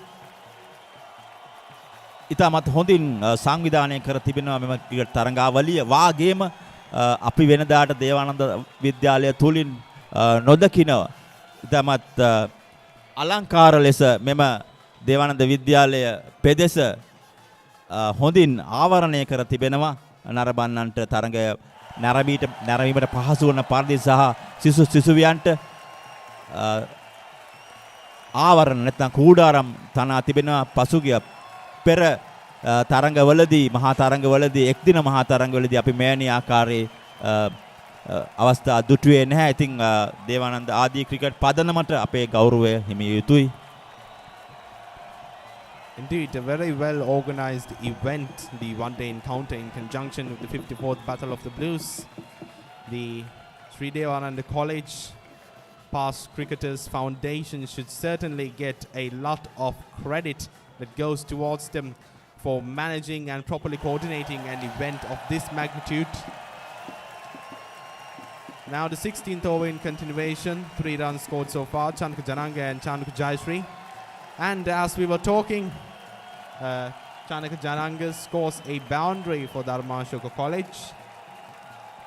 ඉතාමත් හොඳින් සංවිධානය කර තිබෙනවා මෙම ක්‍රිකට් තරඟාවලිය. වාගේම අපි වෙනදාට දේවානන්ද විද්‍යාලය තුලින් නොදකින ඉතාමත් අලංකාර ලෙස මෙම දේවානන්ද විද්‍යාලය පෙදෙස හොඳින් ආවරණය කර තිබෙනවා. නරඹන්නන්ට තරඟය නැරඹීමට පහසු වන පරිදි සහ සිසුවියන්ට ආවරණ නැත්නම් කූඩාරම් තනා තිබෙනවා පසුගිය පෙර තරඟවලදී මහා තරඟවලදී එක්දින මහා තරඟවලදී අපි මෙවැනි ආකාරයේ අවස්ථා දුටුවේ නැහැ. ඉතින් දේවානන්ද ආදී ක්‍රිකට් පදනමට අපේ ගෞරවය හිමිය යුතුයි. Indeed, a very well organized event, the one-day encounter in conjunction with the 54th Battle of the Blues. The Sri Devananda College Past Cricketers Foundation should certainly get a lot of credit that goes towards them for managing and properly coordinating an event of this magnitude. Now the 16th over in continuation, 3 runs scored so far, Chanaka Jananga and Chanaka Jayashree. And as we were talking, Chanaka Jananga scores a boundary for Darmasoka College.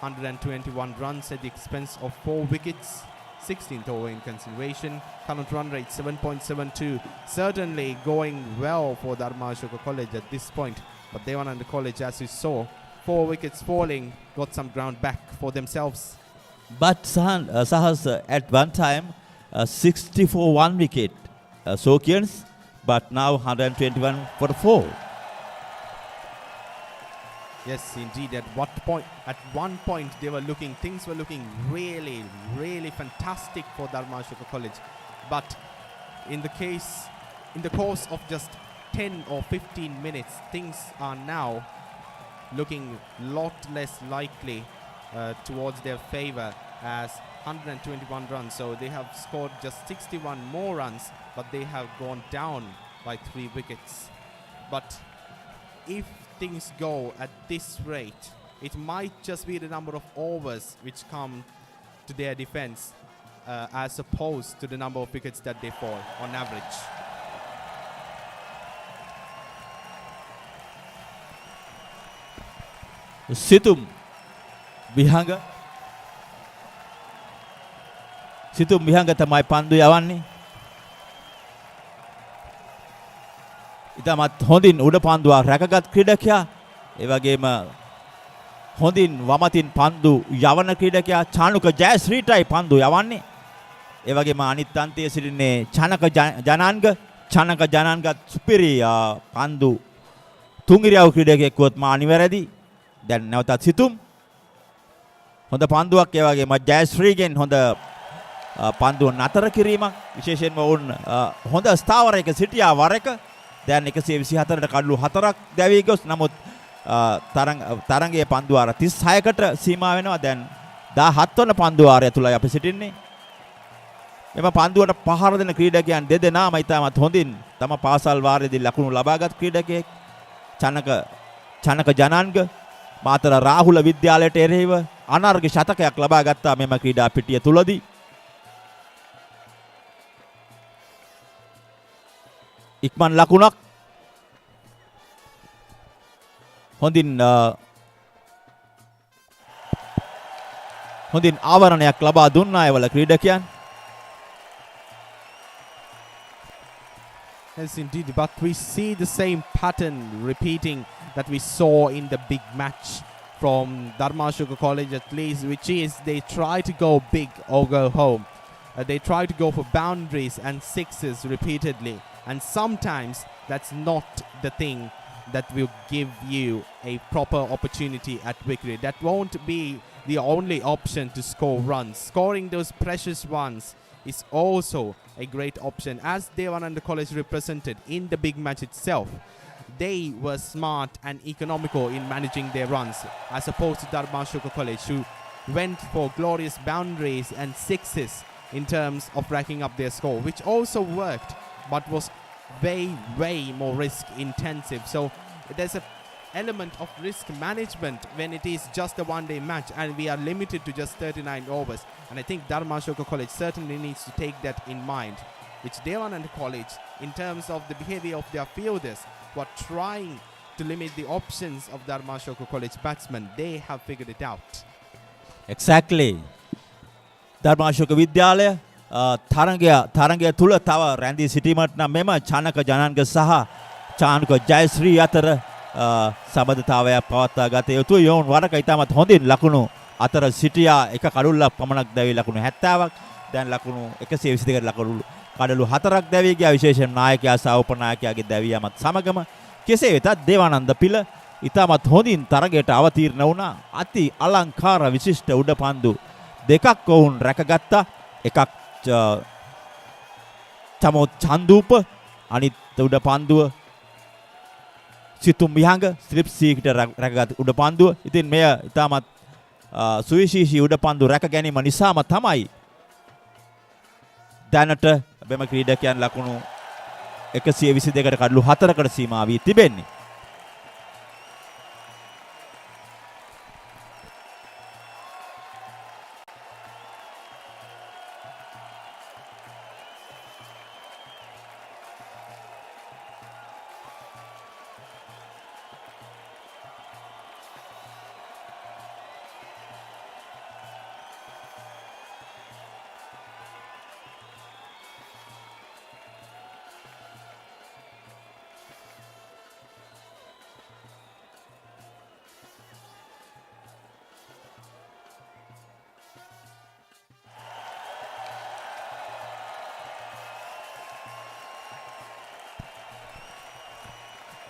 121 runs at the expense of 4 wickets. 16th over in continuation. Current run rate 7.72. Certainly going well for Darmasoka College at this point. But Devananda College, as you saw, 4 wickets falling, got some ground back for themselves. But Sahas at one time 64 1 wicket Sokians, but now 121 for 4. Yes, indeed. At one point, things were looking really, really fantastic for Darmasoka College. But in the course of just 10 or 15 minutes, things are now looking lot less likely towards their favor, as 121 runs. So they have scored just 61 more runs, but they have gone down by 3 wickets. But if things go at this rate, it might just be the number of overs which come to their defense as opposed to the number of wickets that they fall on average. Situm විහංග තමයි පන්දු යවන්නේ. ඉතමත් හොඳින් උඩ පන්දුවක් රැකගත් ක්‍රීඩකයා, ඒ වගේම හොඳින් වමතින් පන්දු යවන ක්‍රීඩකයා චානුක ජයශ්‍රීටයි පන්දු යවන්නේ. ඒ වගේම අනිත් අන්තයේ සිටින්නේ චනක ජනාංගත් සුපිරි පන්දු තුන්ගිරියව ක්‍රීඩකයෙක් වුවත් මා අනිවැරදි. දැන් නැවතත් සිතුම් හොඳ පන්දුවක්, ඒ වගේම ජයශ්‍රීගෙන් හොඳ පන්දුව නතර කිරීමක්. විශේෂයෙන්ම වුන් හොඳ ස්ථාවරයක සිටියා වර එක. දැන් 124ට කඩලු 4ක් දැවී ගොස්. නමුත් තරංගයේ පන්දු වාර 36කට සීමා වෙනවා. දැන් 17 වන පන්දු වාරය තුලයි අපි සිටින්නේ. එම පන්දුවට පහර දෙන ක්‍රීඩකයන් දෙදෙනාම ඉතාමත් හොඳින් තම පාසල් වාරයේදී ලකුණු ලබාගත් ක්‍රීඩකයෙක්. චනක ජනාංග මාතර රාහුල විද්‍යාලයට එරෙහිව අනර්ඝ ශතකයක් ලබා ගත්තා මෙම ක්‍රීඩා පිටිය තුලදී. ඉක්මන් ලකුණක් හොඳින් ආවරණයක් ලබා දුන්නා ඒවල ක්‍රීඩකයන්. Yes, indeed, but we see the same pattern repeating that we saw in the big match from Darmasoka College at least, which is they try to go big or go home. They try to go for boundaries and sixes repeatedly. And sometimes that's not the thing that will give you a proper opportunity at victory. That won't be the only option to score runs. Scoring those precious ones is also a great option. As Devananda College represented in the big match itself, they were smart and economical in managing their runs, as opposed to Darmasoka College, who went for glorious boundaries and sixes in terms of racking up their score, which also worked, but was way more risk intensive. So there's a element of risk management when it is just a one-day match and we are limited to just 39 overs. And I think Darmasoka College certainly needs to take that in mind, which Devananda College, in terms of the behavior of their fielders, were trying to limit the options of Darmasoka College batsmen. They have figured it out. Exactly. Darmasoka විද්‍යාලය තරංගය තුල තව රැඳී සිටීමට නම් මෙම චනක ජනාංග සහ චානුක ජයශ්‍රී අතර සබඳතාවයක් පවත්වා ගත යුතුයි. යෝන් වරක ඉතාමත් හොඳින් ලකුණු අතර සිටියා. එක කඩුල්ලක් පමණක් දැවි ලකුණු 70ක්. දැන් ලකුණු 122කට ලකුණු කඩලු 4ක් දැවී ගියා. විශේෂයෙන් නායකයා සහ උපනායකයාගේ දැවියමත් සමගම කෙසේ වෙතත් දේවානන්ද පිළ ඉතාමත් හොඳින් තරගයට අවතීර්ණ වුණා. අති අලංකාර විශිෂ්ට උඩපන්දු දෙකක් ඔවුන් රැකගත්තා. එකක් චමෝ චන්දූප, අනිත් උඩපන්දුව සිතුම් විහංග ස්ලිප් සීකට රැකගත් උඩපන්දුව. ඉතින් මෙය ඉතාමත් සුවිශේෂී උඩපන්දු රැක ගැනීම නිසාම තමයි දැනට බෙම ක්‍රීඩකයන් ලකුණු 122කට කඩලු 4කට සීමා වී තිබෙන්නේ.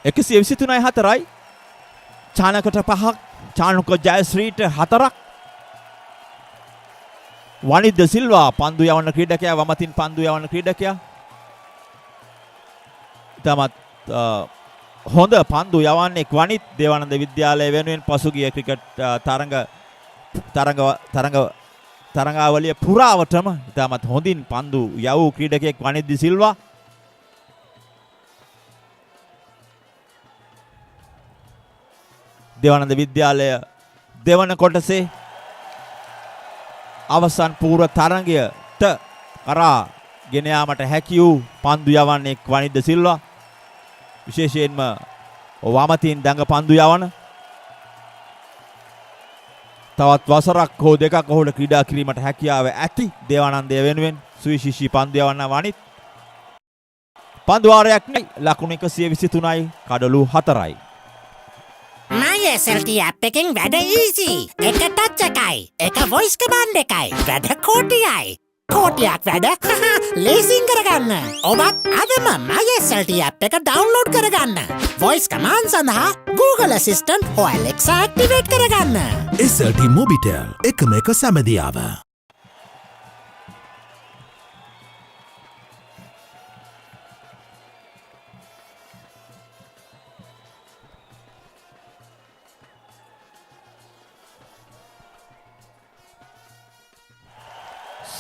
එකසිය 23යි 4යි චානකට 5ක් චානුක ජයශ්‍රීට 4ක් වනිද්ද සිල්වා පන්දු යවන ක්‍රීඩකයා වමතින් පන්දු යවන ක්‍රීඩකයා තමත් හොඳ පන්දු යවන්නේ වනිත් දේවානන්ද විද්‍යාලය වෙනුවෙන් පසුගිය ක්‍රිකට් තරඟාවලිය පුරාවටම තමත් හොඳින් පන්දු යවූ ක්‍රීඩකයෙක් වනිද්ද සිල්වා. දේවානන්ද විද්‍යාලය දෙවන කොටසේ අවසන් පූර්ව තරඟයට කරා ගෙන යාමට හැකි වූ පන්දු යවන්නේ වනිද්ද සිල්වා. විශේෂයෙන්ම වමතින් දඟ පන්දු යවන තවත් වසරක් හෝ දෙකක් ඔහුට ක්‍රීඩා කිරීමට හැකියාව ඇති දේවානන්දය වෙනුවෙන් සුවිශේෂී පන්දු යවන්න වනිත් පන්දු වාරයක් නෙයි ලකුණු 123යි කඩලු 4යි. My SLT app එකෙන් වැඩ easy. එක ටච් එකයි. එක voice command එකයි. වැඩ කෝටියයි. කෝටියක් වැඩ ලේසියෙන් කරගන්න. ඔබත් අදම My SLT app එක download කරගන්න. voice command සඳහා Google Assistant හෝ Alexa activate කරගන්න. SLT Mobitel එකම එක සැමදියාව.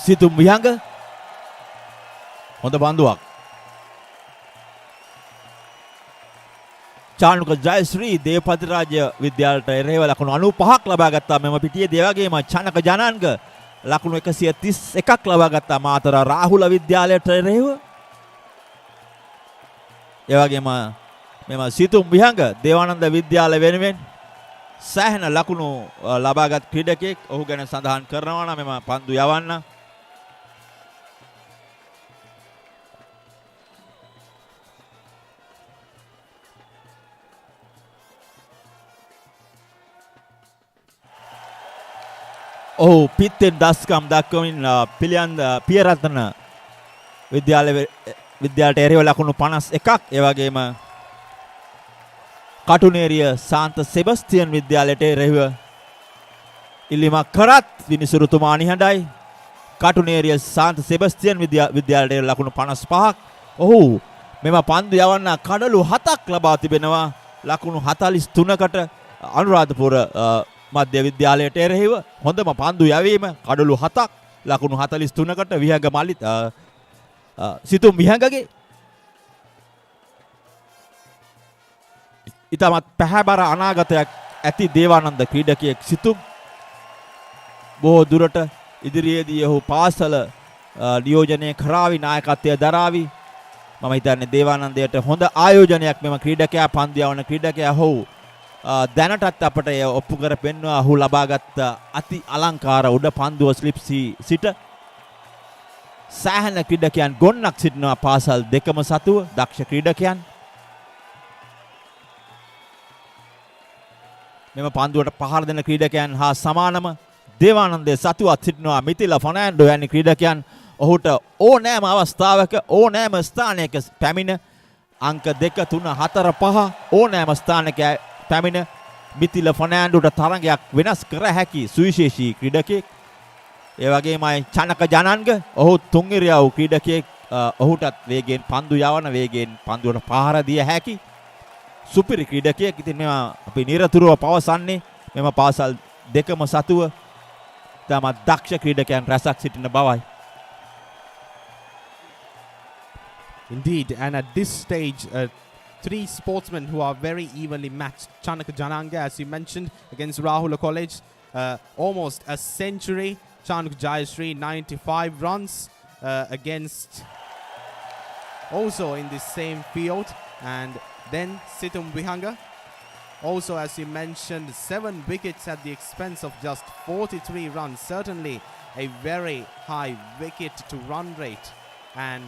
සිතුම් විහංග හොඳ බන්දුවක්. චානුක ජයශ්‍රී දේවපතිරාජ විද්‍යාලයට එරෙහිව ලකුණු 95ක් ලබා ගත්තා. මෙම පිටියේදී ඒ වගේම චනක ජනන්ග ලකුණු 131ක් ලබා ගත්තා. මාතර රාහුල විද්‍යාලයට එරෙහිව. ඒ වගේම මෙම සිතුම් විහංග දේවානන්ද විද්‍යාලය වෙනුවෙන් සෑහෙන ලකුණු ලබාගත් ක්‍රීඩකයෙක්. ඔහු ගැන සඳහන් කරනවා නම් මෙම පන්දු යවන්න ඔහු පිත්තෙන් දස්කම් දක්වමින් පිළියන්ද පියරත්න විද්‍යාලයට එරෙහිව ලකුණු 51ක්. ඒ වගේම කටුනේරිය සාන්ත සෙබස්තියන් විද්‍යාලයට එරෙහිව ඉල්ලීමක් කරත් විනිසුරුතුමා නිහඬයි. කටුනේරිය සාන්ත සෙබස්තියන් විද්‍යාලයට එරෙහිව ලකුණු 55ක්. ඔහු මෙම පන්දු යවන්න කඩලු 7ක් ලබා තිබෙනවා. ලකුණු 43කට අනුරාධපුර මධ්‍ය විද්‍යාලයට එරෙහිව හොඳම පන්දු යැවීම කඩලු 7ක් ලකුණු 43කට විහංග මල්ලි සිතුම් විහංගගේ ඉතාමත් පැහැබර අනාගතයක් ඇති දේවානන්ද ක්‍රීඩකයෙක් සිතුම්. බොහෝ දුරට ඉදිරියේදී ඔහු පාසල නියෝජනය කරાવી නායකත්වය දරાવી. මම හිතන්නේ දේවානන්දයට හොඳ ආයෝජනයක් මෙම ක්‍රීඩකයා පන්දු යවන ක්‍රීඩකයා ඔහු දැනටත් අපට එය ඔප්පු කර පෙන්වුවා. ඔහු ලබාගත් අති අලංකාර උඩ පන්දුව ස්ලිප්සී සිට සෑහෙන ක්‍රීඩකයන් ගොන්නක් සිටිනවා පාසල් දෙකම සතුව දක්ෂ ක්‍රීඩකයන්. මෙම පන්දුවට පහර දෙන ක්‍රීඩකයන් හා සමානම දේවානන්දේ සතුවත් සිටිනවා මිතිල ෆර්නෑන්ඩෝ යන ක්‍රීඩකයන්. ඔහුට ඕනෑම අවස්ථාවක ඕනෑම ස්ථානයක පැමිණ අංක 2 3 4 5 ඕනෑම ස්ථානයක පැමිණ මිතිල ෆර්නෑන්ඩෝට තරඟයක් වෙනස් කර හැකි සුවිශේෂී ක්‍රීඩකයෙක්. ඒ වගේමයි චනක ජනන්ග ඔහු තුන් ඉරියව් ක්‍රීඩකයෙක්. ඔහුටත් වේගයෙන් පන්දු යවන වේගයෙන් පන්දුවට පහර දිය හැකි සුපිරි ක්‍රීඩකයෙක්. ඉතින් මේවා අපි නිරතුරුව පවසන්නේ මෙම පාසල් දෙකම සතුව තමත් දක්ෂ ක්‍රීඩකයන් රැසක් සිටින බවයි. Indeed, and at this stage, three sportsmen who are very evenly matched. Chanaka Jananga, as you mentioned, against Rahula College, almost a century. Chanaka Jayashree, 95 runs against also in the same field. And then Situm Vihanga, also as you mentioned, 7 wickets at the expense of just 43 runs. Certainly a very high wicket to run rate. And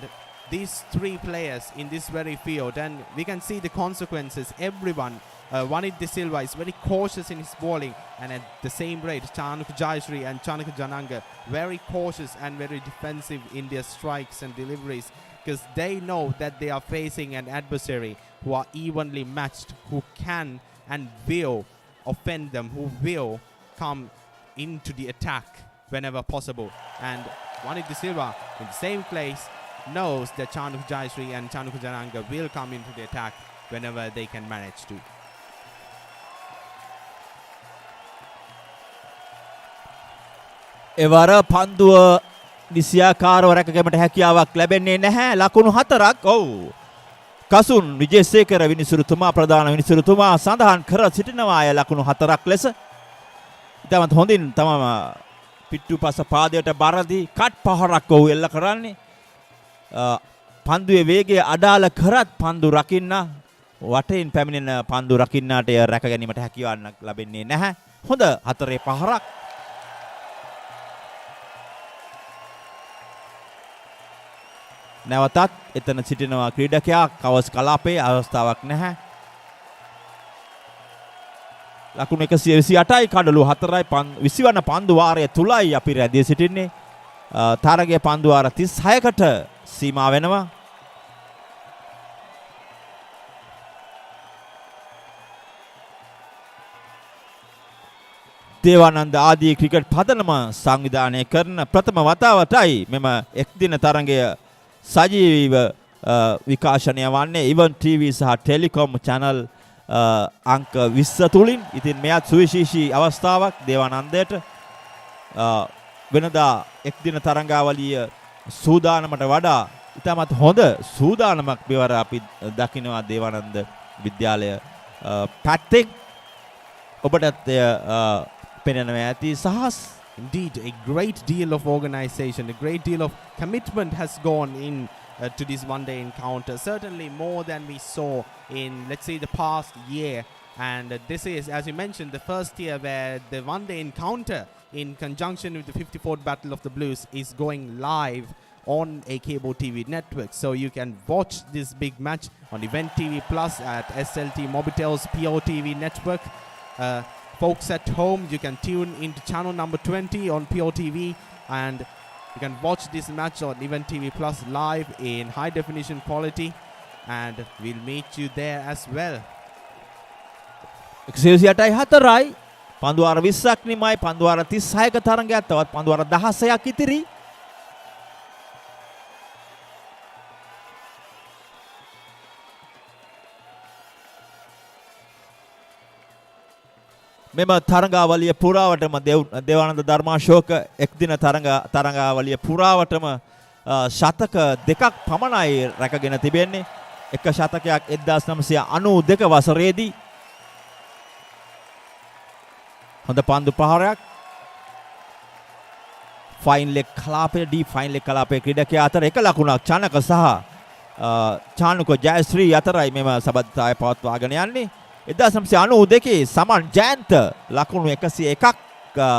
these three players in this very field, and we can see the consequences. Everyone, Vanit De Silva is very cautious in his bowling, and at the same rate, Chanaka Jayashree and Chanaka Jananga very cautious and very defensive in their strikes and deliveries, because they know that they are facing an adversary who are evenly matched, who can and will offend them, who will come into the attack whenever possible. And Vanit De Silva in the same place knows that Chanaka Jayashree and Chanaka Jananga will come into the attack whenever they can manage to. එවර පන්දුව නිසියාකාරව රැකගැනීමට හැකියාවක් ලැබෙන්නේ නැහැ. ලකුණු 4ක්. ඔව්. කසුන් විජේසේකර විනිසුරුතුමා ප්‍රධාන විනිසුරුතුමා සඳහන් කර සිටිනවා අය ලකුණු 4ක් ලෙස. ඉතමත් හොඳින් තමම පිටුපස පාදයට බරදී කට් පහරක් ඔහු එල්ල කරන්නේ. පන්දුවේ වේගය අඩාල කරත් පන්දු රකින්න වටෙන් පැමිණෙන පන්දු රකින්නාට එය රැක ගැනීමට හැකියාවක් ලැබෙන්නේ නැහැ. හොඳ 4 පහරක්. නැවතත් එතන සිටිනවා ක්‍රීඩකයා කවස් කලාපේ අවස්ථාවක් නැහැ. ලකුණු 128යි කඩලු 4යි 20 වන පන්දු වාරය තුලයි අපි රැඳී සිටින්නේ. තරගයේ පන්දු වාර 36කට සීමා වෙනවා. දේවානන්ද ආදී ක්‍රිකට් පදනම සංවිධානය කරන ප්‍රථම වතාවටයි මෙම එක් දින තරගය සජීවීව විකාශනය වන්නේ ඉවන් ටීවී සහ ටෙලිකොම් channel අංක 20 තුලින්. ඉතින් මෙයත් සුවිශේෂී අවස්ථාවක් දේවානන්දයට. වෙනදා එක් දින තරඟාවලිය සූදානමට වඩා ඉතාමත් හොඳ සූදානමක් මෙවර අපි දකිනවා දේවානන්ද විද්‍යාලය පැත්තෙන්. ඔබටත් පෙනෙනවා ඇති සහස්. Indeed, a great deal of organization, a great deal of commitment has gone in to this one-day encounter. Certainly more than we saw in, let's say, the past year. And this is, as you mentioned, the first year where the one-day encounter in conjunction with the 54th Battle of the Blues is going live on a cable TV network. So you can watch this big match on Event TV Plus at SLT Mobitel's POTV network. Folks at home, you can tune into channel number 20 on POTV, and you can watch this match on Event TV Plus live in high definition quality, and we'll meet you there as well. 128යි පන්දුවාර 20ක් නිමයි පන්දුවාර 36ක තරඟයක් තවත් පන්දුවාර 16ක් ඉතිරි. මෙම තරඟාවලිය පුරාවටම දේවානන්ද ධර්මාශෝක එක් දින තරඟාවලිය පුරාවටම ශතක 2ක් පමණයි රැකගෙන තිබෙන්නේ. එක ශතකයක් 1992 වසරේදී. හොඳ පන්දු පහරයක්. ෆයින් ලෙග් කලාපයේ ඩීප් ෆයින් ලෙග් කලාපයේ ක්‍රීඩකයා අතර එක ලකුණක් චනක සහ චානුක ජයශ්‍රී අතරයි මෙම සබඳතාවය පවත්වාගෙන යන්නේ. 1992 සමන් ජයන්ත ලකුණු 101ක්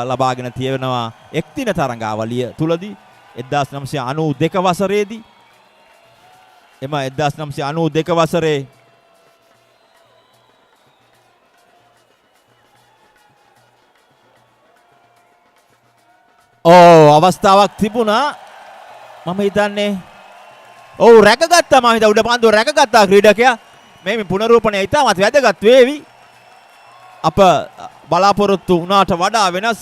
ලබාගෙන තියෙනවා එක් දින තරඟාවලිය තුලදී. 1992 වසරේදී එම 1992 වසරේ අවස්ථාවක් තිබුණා. මම හිතන්නේ ඔව් රැකගත්තා. මම හිතා උඩ පන්දුව රැකගත්තා ක්‍රීඩකයා. මේ පුනරූපණය ඉතාමත් වැදගත් වේවි. අප බලාපොරොත්තු වුණාට වඩා වෙනස්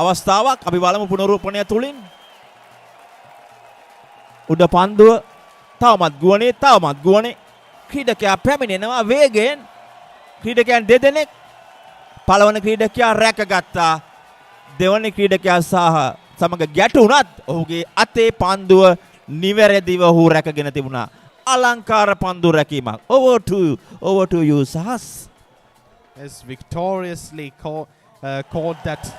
අවස්ථාවක්. අපි බලමු පුනරූපණය තුලින්. උඩ පන්දුව තවමත් ගුවනේ ක්‍රීඩකයා පැමිණෙනවා වේගයෙන්. ක්‍රීඩකයන් දෙදෙනෙක්. පළවන ක්‍රීඩකයා රැකගත්තා. දෙවන ක්‍රීඩකයා සමග ගැටුණත් ඔහුගේ අතේ පන්දුව නිවැරදිව ඔහු රැකගෙන තිබුණා. අලංකාර පන්දු රැකීමක්. Over to you Sahas. Has victoriously caught that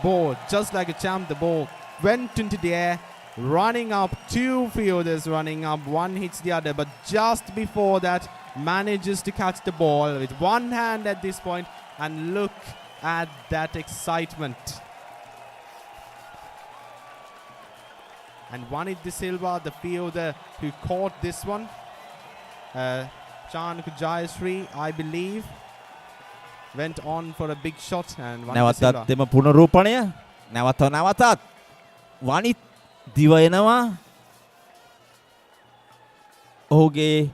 ball just like a champ. The ball went into the air, running up. Two fielders running up. One hits the other, but just before that manages to catch the ball with one hand at this point. And look at that excitement. And Vanit De Silva, the fielder who caught this one, Chanuka Jayasree, I believe, went on for a big shot. And Vanit De Silva. නැවතත් එම පුනරූපණය නැවතත් වනිත් දිව එනවා. ඔහුගේ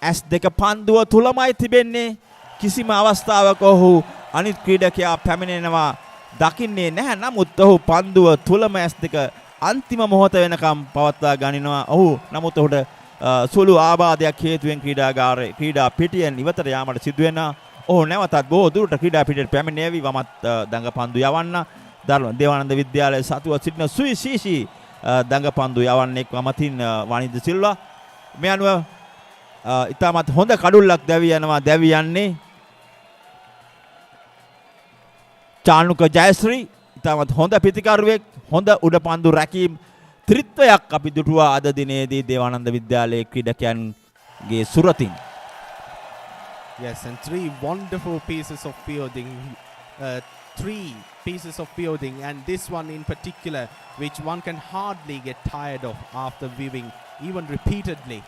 S2 පන්දුව තුලමයි තිබෙන්නේ. කිසිම අවස්ථාවක ඔහු අනිත් ක්‍රීඩකයා පැමිණෙනවා දකින්නේ නැහැ. නමුත් ඔහු පන්දුව තුලම S2 අන්තිම මොහොත වෙනකම් පවත්වා ගනිනවා. ඔහු නමුත් ඔහුට සුළු ආබාධයක් හේතුවෙන් ක්‍රීඩා පිටියෙන් ඉවතට යාමට සිදු වෙනවා. ඔහු නැවතත් බොහෝ දුරට ක්‍රීඩා පිටියට පැමිණේවි. වමත් දඟ පන්දු යවන්න. දේවානන්ද විද්‍යාලයේ සතුව සිටින සුවිශේෂී දඟ පන්දු යවන්නෙක් වමතින් වනිත් De Silva. මේ අනුව ඉතාමත් හොඳ කඩුල්ලක් දැවි යන්නේ චානුක ජයශ්‍රී. ඉතාමත් හොඳ පිතිකරුවෙක්. හොඳ උඩ පන්දු රැකීම් ත්‍රිත්වයක් අපි දුටුවා අද දිනේදී දේවානන්ද විද්‍යාලයේ ක්‍රීඩකයන්ගේ සුරතින්. Yes, and three wonderful pieces of fielding. Three pieces of fielding, and this one in particular, which one can hardly get tired of after viewing even repeatedly.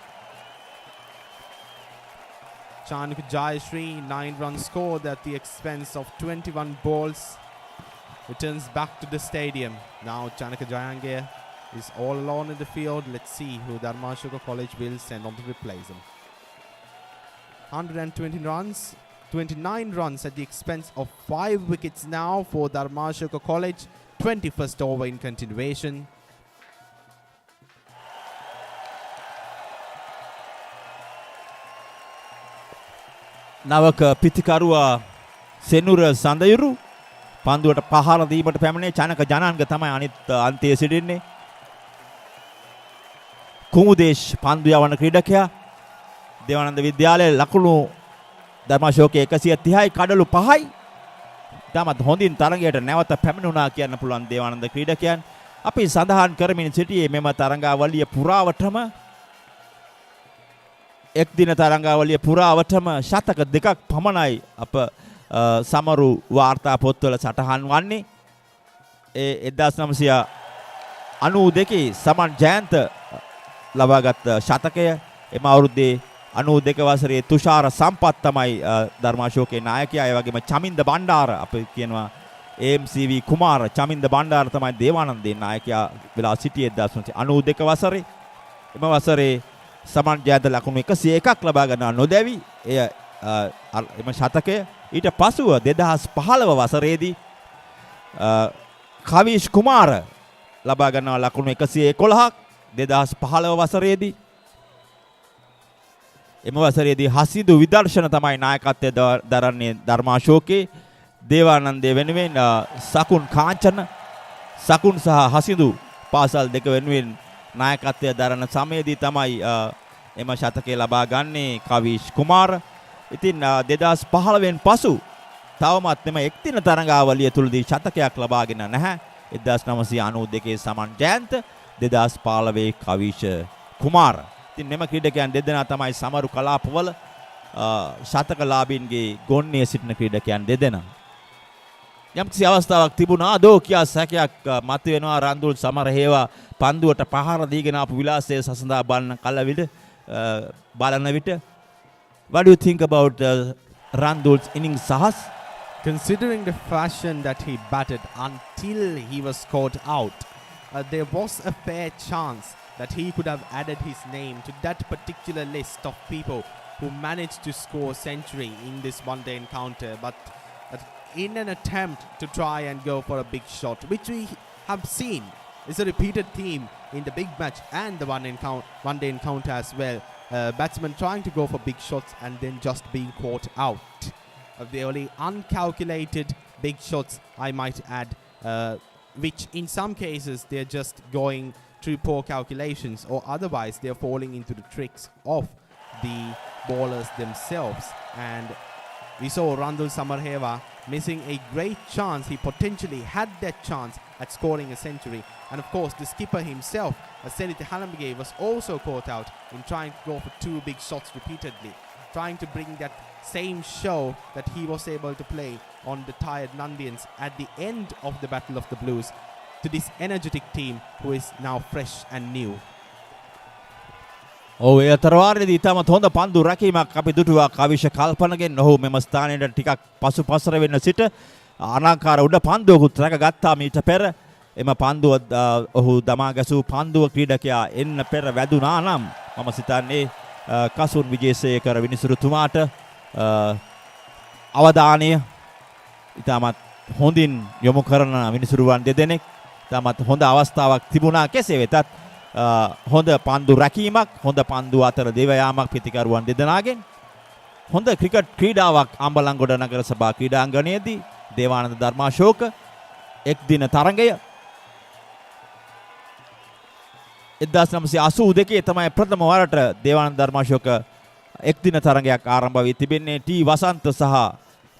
Chanuka Jayasree, 9 runs scored at the expense of 21 balls. Returns back to the stadium. Now Chanuka Jayasree is all alone in the field. Let's see who Darmasoka College will send on to replace him. 29 runs at the expense of 5 wickets now for Darmasoka College. 21st over in continuation. නවක පිතිකරුවා සෙනුර සඳයුරු පන්දුවට පහර දීමට පැමිණේ. චනක ජනාංග තමයි අනිත් අන්තයේ සිටින්නේ. කුමුදේශ් පන්දු යවන ක්‍රීඩකයා. දේවානන්ද විද්‍යාලයේ ලකුණු ධර්මාශෝකයේ 130යි කඩලු 5යි. තමත් හොඳින් තරගයට නැවත පැමිණුණා කියන්න පුළුවන් දේවානන්ද ක්‍රීඩකයන්. අපි සඳහන් කරමින් සිටියේ මෙම තරඟාවලිය පුරාවටම එක් දින තරඟාවලිය පුරාවටම ශතක 2ක් පමණයි අප සමරු වාර්තා පොත්වල සටහන් වන්නේ. ඒ 1992 සමන් ජයන්ත ලබාගත් ශතකය. එම අවුරුද්දේ 92 වසරේ තුෂාර සම්පත් තමයි ධර්මාශෝකයේ නායකයා. ඒ වගේම චමින්ද බණ්ඩාර අපි කියනවා AMCV කුමාර චමින්ද බණ්ඩාර තමයි දේවානන්දේ නායකයා වෙලා සිටියේ 1992 වසරේ. එම වසරේ සමන් ජයන්ත ලකුණු 101ක් ලබා ගන්නා නොදැවි එම ශතකය. ඊට පසුව 2015 වසරේදී කවිෂ් කුමාර ලබා ගන්නා ලකුණු 111ක් 2015 වසරේදී. එම වසරේදී හසිදු විදර්ශන තමයි නායකත්වය දරන්නේ ධර්මාශෝකේ. දේවානන්දේ වෙනුවෙන් සකුන් කාංචන සකුන් සහ හසිදු පාසල් දෙක වෙනුවෙන් නායකත්වය දරන සමයේදී තමයි එම ශතකය ලබා ගන්නේ කවිෂ් කුමාර. ඉතින් 2015 පසු තවමත් එම එක්දින තරඟාවලිය තුලදී ශතකයක් ලබාගෙන නැහැ. 1992 සමන් ජයන්ත 2015 කවිෂ් කුමාර. ඉතින් මෙම ක්‍රීඩකයන් දෙදෙනා තමයි සමරු කලාපවල ශතකලාභීන්ගේ ගොන්නේ සිටින ක්‍රීඩකයන් දෙදෙනා. යම්කිසි අවස්ථාවක් තිබුණා දෝ කියා සැකයක් මතුවෙනවා. රන්දුල් සමරහේවා පන්දුවට පහර දීගෙන ආපු විලාසය සසඳා බලන විට what do you think about Randul's innings Sahas? considering the fashion that he batted until he was caught out, there was a fair chance that he could have added his name to that particular list of people who managed to score a century in this one-day encounter. But in an attempt to try and go for a big shot, which we have seen is a repeated theme in the big match and the one-day encounter as well. Batsmen trying to go for big shots and then just being caught out. The only uncalculated big shots, I might add, which in some cases they're just going through poor calculations, or otherwise they're falling into the tricks of the bowlers themselves. And we saw Randul Samarheva missing a great chance. He potentially had that chance at scoring a century. And of course the skipper himself, Senitha Halambige, was also caught out in trying to go for two big shots repeatedly, trying to bring that same show that he was able to play on the tired Nandians at the end of the Battle of the Blues to this energetic team who is now fresh and new. ඔව් ඒ අතරවාරයේදී ඉතාමත් හොඳ පන්දු රැකීමක් අපි දුටුවා කවිෂ කල්පනගෙන්. ඔහු මෙම ස්ථානයේ ටිකක් පසුපසර වෙන්න සිට අනංකාර උඩ පන්දුවකුත් රැකගත්තා මීට පෙර. එම පන්දුව ඔහු දමා ගැසූ පන්දුව ක්‍රීඩකයා එන්න පෙර වැදුනා නම් මම සිතන්නේ කසුන් විජේසේකර විනිසුරුතුමාට අවධානය ඉතාමත් හොඳින් යොමු කරන විනිසුරුවන් දෙදෙනෙක්. ඉතාමත් හොඳ අවස්ථාවක් තිබුණා. කෙසේ වෙතත් හොඳ පන්දු රැකීමක්, හොඳ පන්දු අතර දෙව යාමක් පිටිකරුවන් දෙදෙනාගෙන්. හොඳ ක්‍රිකට් ක්‍රීඩාවක් අම්බලන්ගොඩ නගර සභා ක්‍රීඩාංගණයේදී දේවානන්ද ධර්මාශෝක එක් දින තරඟය 1982 තමයි ප්‍රථම වරට දේවානන්ද ධර්මාශෝක එක් දින තරඟයක් ආරම්භ වී තිබෙන්නේ. ටී වසන්ත සහ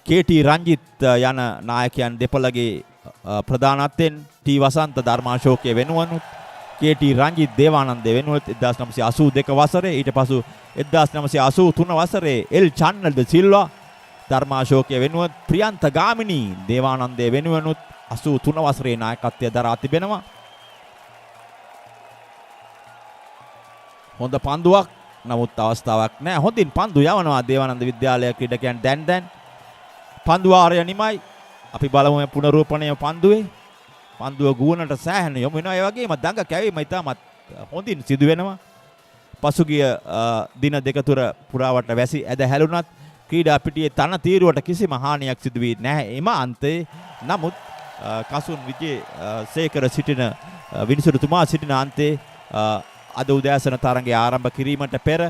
කේ.ටී. රංජිත් යන නායකයන් දෙපළගේ ප්‍රධානත්වයෙන් ටී වසන්ත ධර්මාශෝකයේ වෙනුවනුත් කේ.ටී. රංජිත් දේවානන්ද වෙනුවත් 1982 වසරේ, ඊට පසු 1983 වසරේ එල් චන්නල්ද සිල්වා ධර්මාශෝකයේ වෙනුවත් ප්‍රියන්ත ගාමිණී දේවානන්දේ වෙනුවනුත් 83 වසරේ නායකත්වය දරා තිබෙනවා. හොඳ පන්දුවක්, නමුත් අවස්ථාවක් නැහැ. හොඳින් පන්දු යවනවා දේවානන්ද විද්‍යාලය ක්‍රීඩකයන්. දැන් පන්දු වාරය නිමයි. අපි බලමු මේ පුනරූපණය පන්දුවේ. පන්දුව ගුවනට සෑහෙන යොමු වෙනවා. ඒ වගේම දඟ කැවීම ඉතාමත් හොඳින් සිදු වෙනවා. පසුගිය දින දෙක තුර පුරාවට වැසි ඇද හැලුණත් ක්‍රීඩා පිටියේ තන තීරුවට කිසිම හානියක් සිදු වී නැහැ. එම අන්තයේ නමුත් කසුන් විජේසේකර සිටින විනිසුරුතුමා සිටින අන්තයේ අද උදෑසන තරඟය ආරම්භ කිරීමට පෙර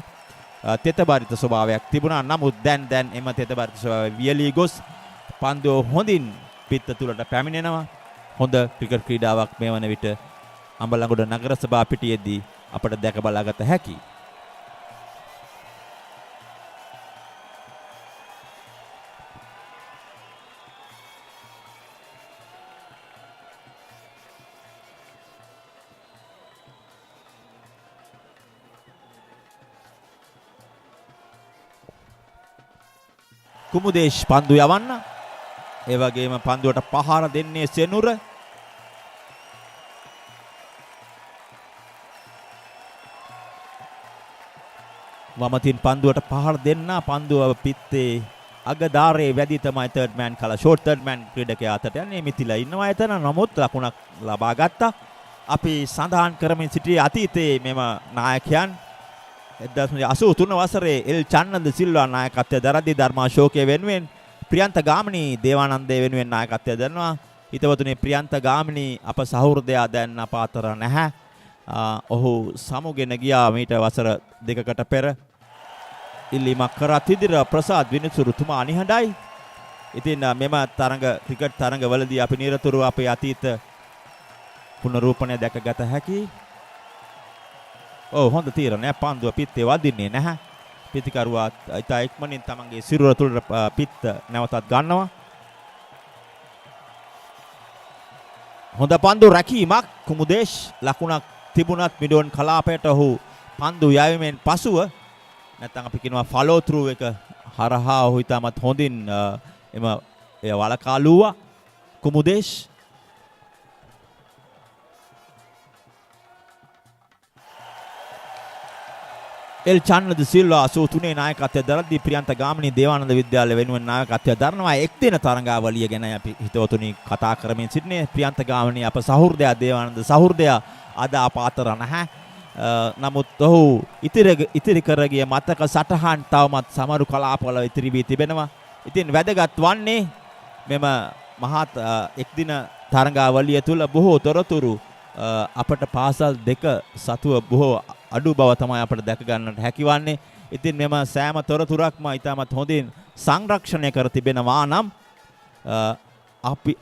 තෙතබරිත ස්වභාවයක් තිබුණා. නමුත් දැන් එම තෙතබරිත ස්වභාවය වියලී ගොස් පන්දුව හොඳින් පිත්ත තුලට පැමිණෙනවා. හොඳ ක්‍රිකට් ක්‍රීඩාවක් මේ වන විට අම්බලන්ගොඩ නගර සභා පිටියේදී අපට දැක බලාගත හැකියි. කුමුදේශ් පන්දු යවන්න. ඒ වගේම පන්දුවට පහර දෙන්නේ සෙනුර. වමතින් පන්දුවට පහර දෙන්න. පන්දුව පිත්තේ අගදාරේ වැඩි තමයි තර්ඩ් මෑන් කලා ෂෝට් තර්ඩ් මෑන් ක්‍රීඩකයා අතට යන්නේ. මිතිලා ඉන්නවා එතන. නමුත් ලකුණක් ලබා ගත්තා. අපි සඳහන් කරමින් සිටියේ අතීතයේ මෙම නායකයන් 1983 වසරේ එල් චන්නන්ද සිල්වා නායකත්වය දරද්දී ධර්මාශෝකයේ වෙනුවෙන් ප්‍රියන්ත ගාමිණී දේවානන්දේ වෙනුවෙන් නායකත්වය දරනවා. හිතවතුනි, ප්‍රියන්ත ගාමිණී අප සහෘදයා දැන් අප අතර නැහැ. ඔහු සමුගෙන ගියා මීට වසර දෙකකට පෙර. ඉල්ලීමක් කරා තිදිර ප්‍රසාද් විනිසුරුතුමා අනිහඬයි. ඉතින් මෙම ක්‍රිකට් තරඟවලදී අපි නිරතුරුව අපේ අතීත පුනරූපණය දැකගත හැකියි. හොඳ තීරණයක්. පන්දුව පිත්තේ වදින්නේ නැහැ. පිටිකරුවා ඉතා ඉක්මනින් තමන්ගේ සිරුර තුළට පිත්ත නැවතත් ගන්නවා. හොඳ පන්දු රැකීමක්. කුමුදේශ් ලකුණක් තිබුණත් මිඩෝන් කලාපයට ඔහු පන්දු යැවීමෙන් පසුව නැත්නම් අපි කියනවා ෆලෝ ත්‍රූ එක හරහා ඔහු ඉතාමත් හොඳින් එම වලකාලුවා. කුමුදේශ් එල් චන්නද සිල්වා 83 නායකත්වය දරද්දී ප්‍රියන්ත ගාමිණී දේවානන්ද විද්‍යාලය වෙනුවෙන් නායකත්වය දරනවා. එක් දින තරඟාවලිය ගැන අපි හිතවතුනි කතා කරමින් සිටිනේ. ප්‍රියන්ත ගාමිණී අප සහෘදයා දේවානන්ද සහෘදයා අද අප අතර නැහැ. නමුත් ඔහු ඉතිරි කරගිය මතක සටහන් තවමත් සමරු කලාපවල ඉතිරි වී තිබෙනවා. ඉතින් වැදගත් වන්නේ මෙම මහත් එක් දින තරඟාවලිය තුල බොහෝ තොරතුරු අපට පාසල් දෙක සතුව බොහෝ අඩු බව තමයි අපට දැක ගන්නට හැකිවන්නේ. ඉතින් මෙම සෑම තොරතුරක්ම ඉතාමත් හොඳින් සංරක්ෂණය කර තිබෙනවා නම්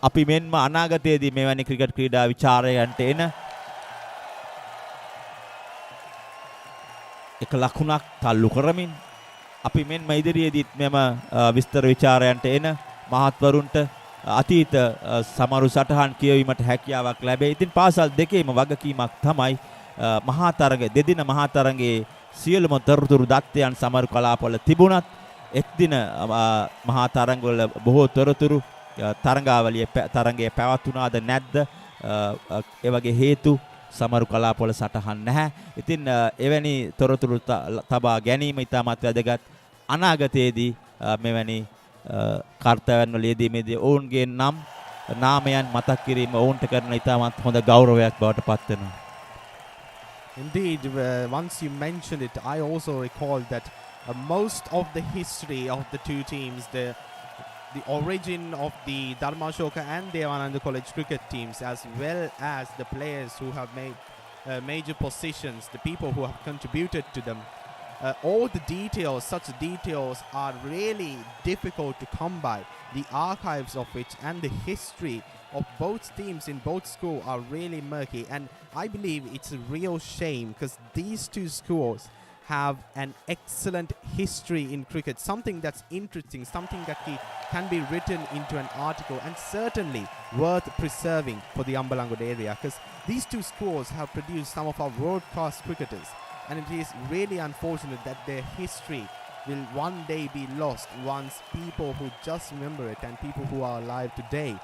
අපි මෙන්ම අනාගතයේදී මෙවැනි ක්‍රිකට් ක්‍රීඩා විචාරයන්ට එන එක ලකුණක් තල්ලු කරමින් අපි මෙන්ම ඉදිරියේදීත් මෙම විස්තර විචාරයන්ට එන මහත්වරුන්ට අතීත සමරු සටහන් කියවීමට හැකියාවක් ලැබේ. ඉතින් පාසල් දෙකේම වගකීමක් තමයි මහා තරග දෙදින මහා තරගයේ සියලුම තොරතුරු දත්තයන් සමරු කලාපවල තිබුණත් එක් දින මහා තරගවල බොහෝ තොරතුරු තරගයේ පැවතුනාද නැද්ද ඒ වගේ හේතු සමරු කලාපවල සටහන් නැහැ. ඉතින් එවැනි තොරතුරු තබා ගැනීම ඉතාමත් වැදගත්. අනාගතයේදී මෙවැනි කර්තව්‍යයන් වල යෙදීමේදී ඔවුන්ගේ නාමයන් මතක් කිරීම ඔවුන්ට කරන ඉතාමත් හොඳ ගෞරවයක් බවට පත් වෙනවා. Indeed, once you mentioned it, I also recall that most of the history of the two teams, the origin of the Darmasoka and Devananda College cricket teams, as well as the players who have made major positions, the people who have contributed to them, all the details, such details are really difficult to come by. The archives of which and the history of both teams in both schools are really murky, and I believe it's a real shame because these two schools have an excellent history in cricket, something that's interesting, something that can be written into an article and certainly worth preserving for the Ambalangud area, because these two schools have produced some of our world-class cricketers, and it is really unfortunate that their history will one day be lost once people who just remember it and people who are alive today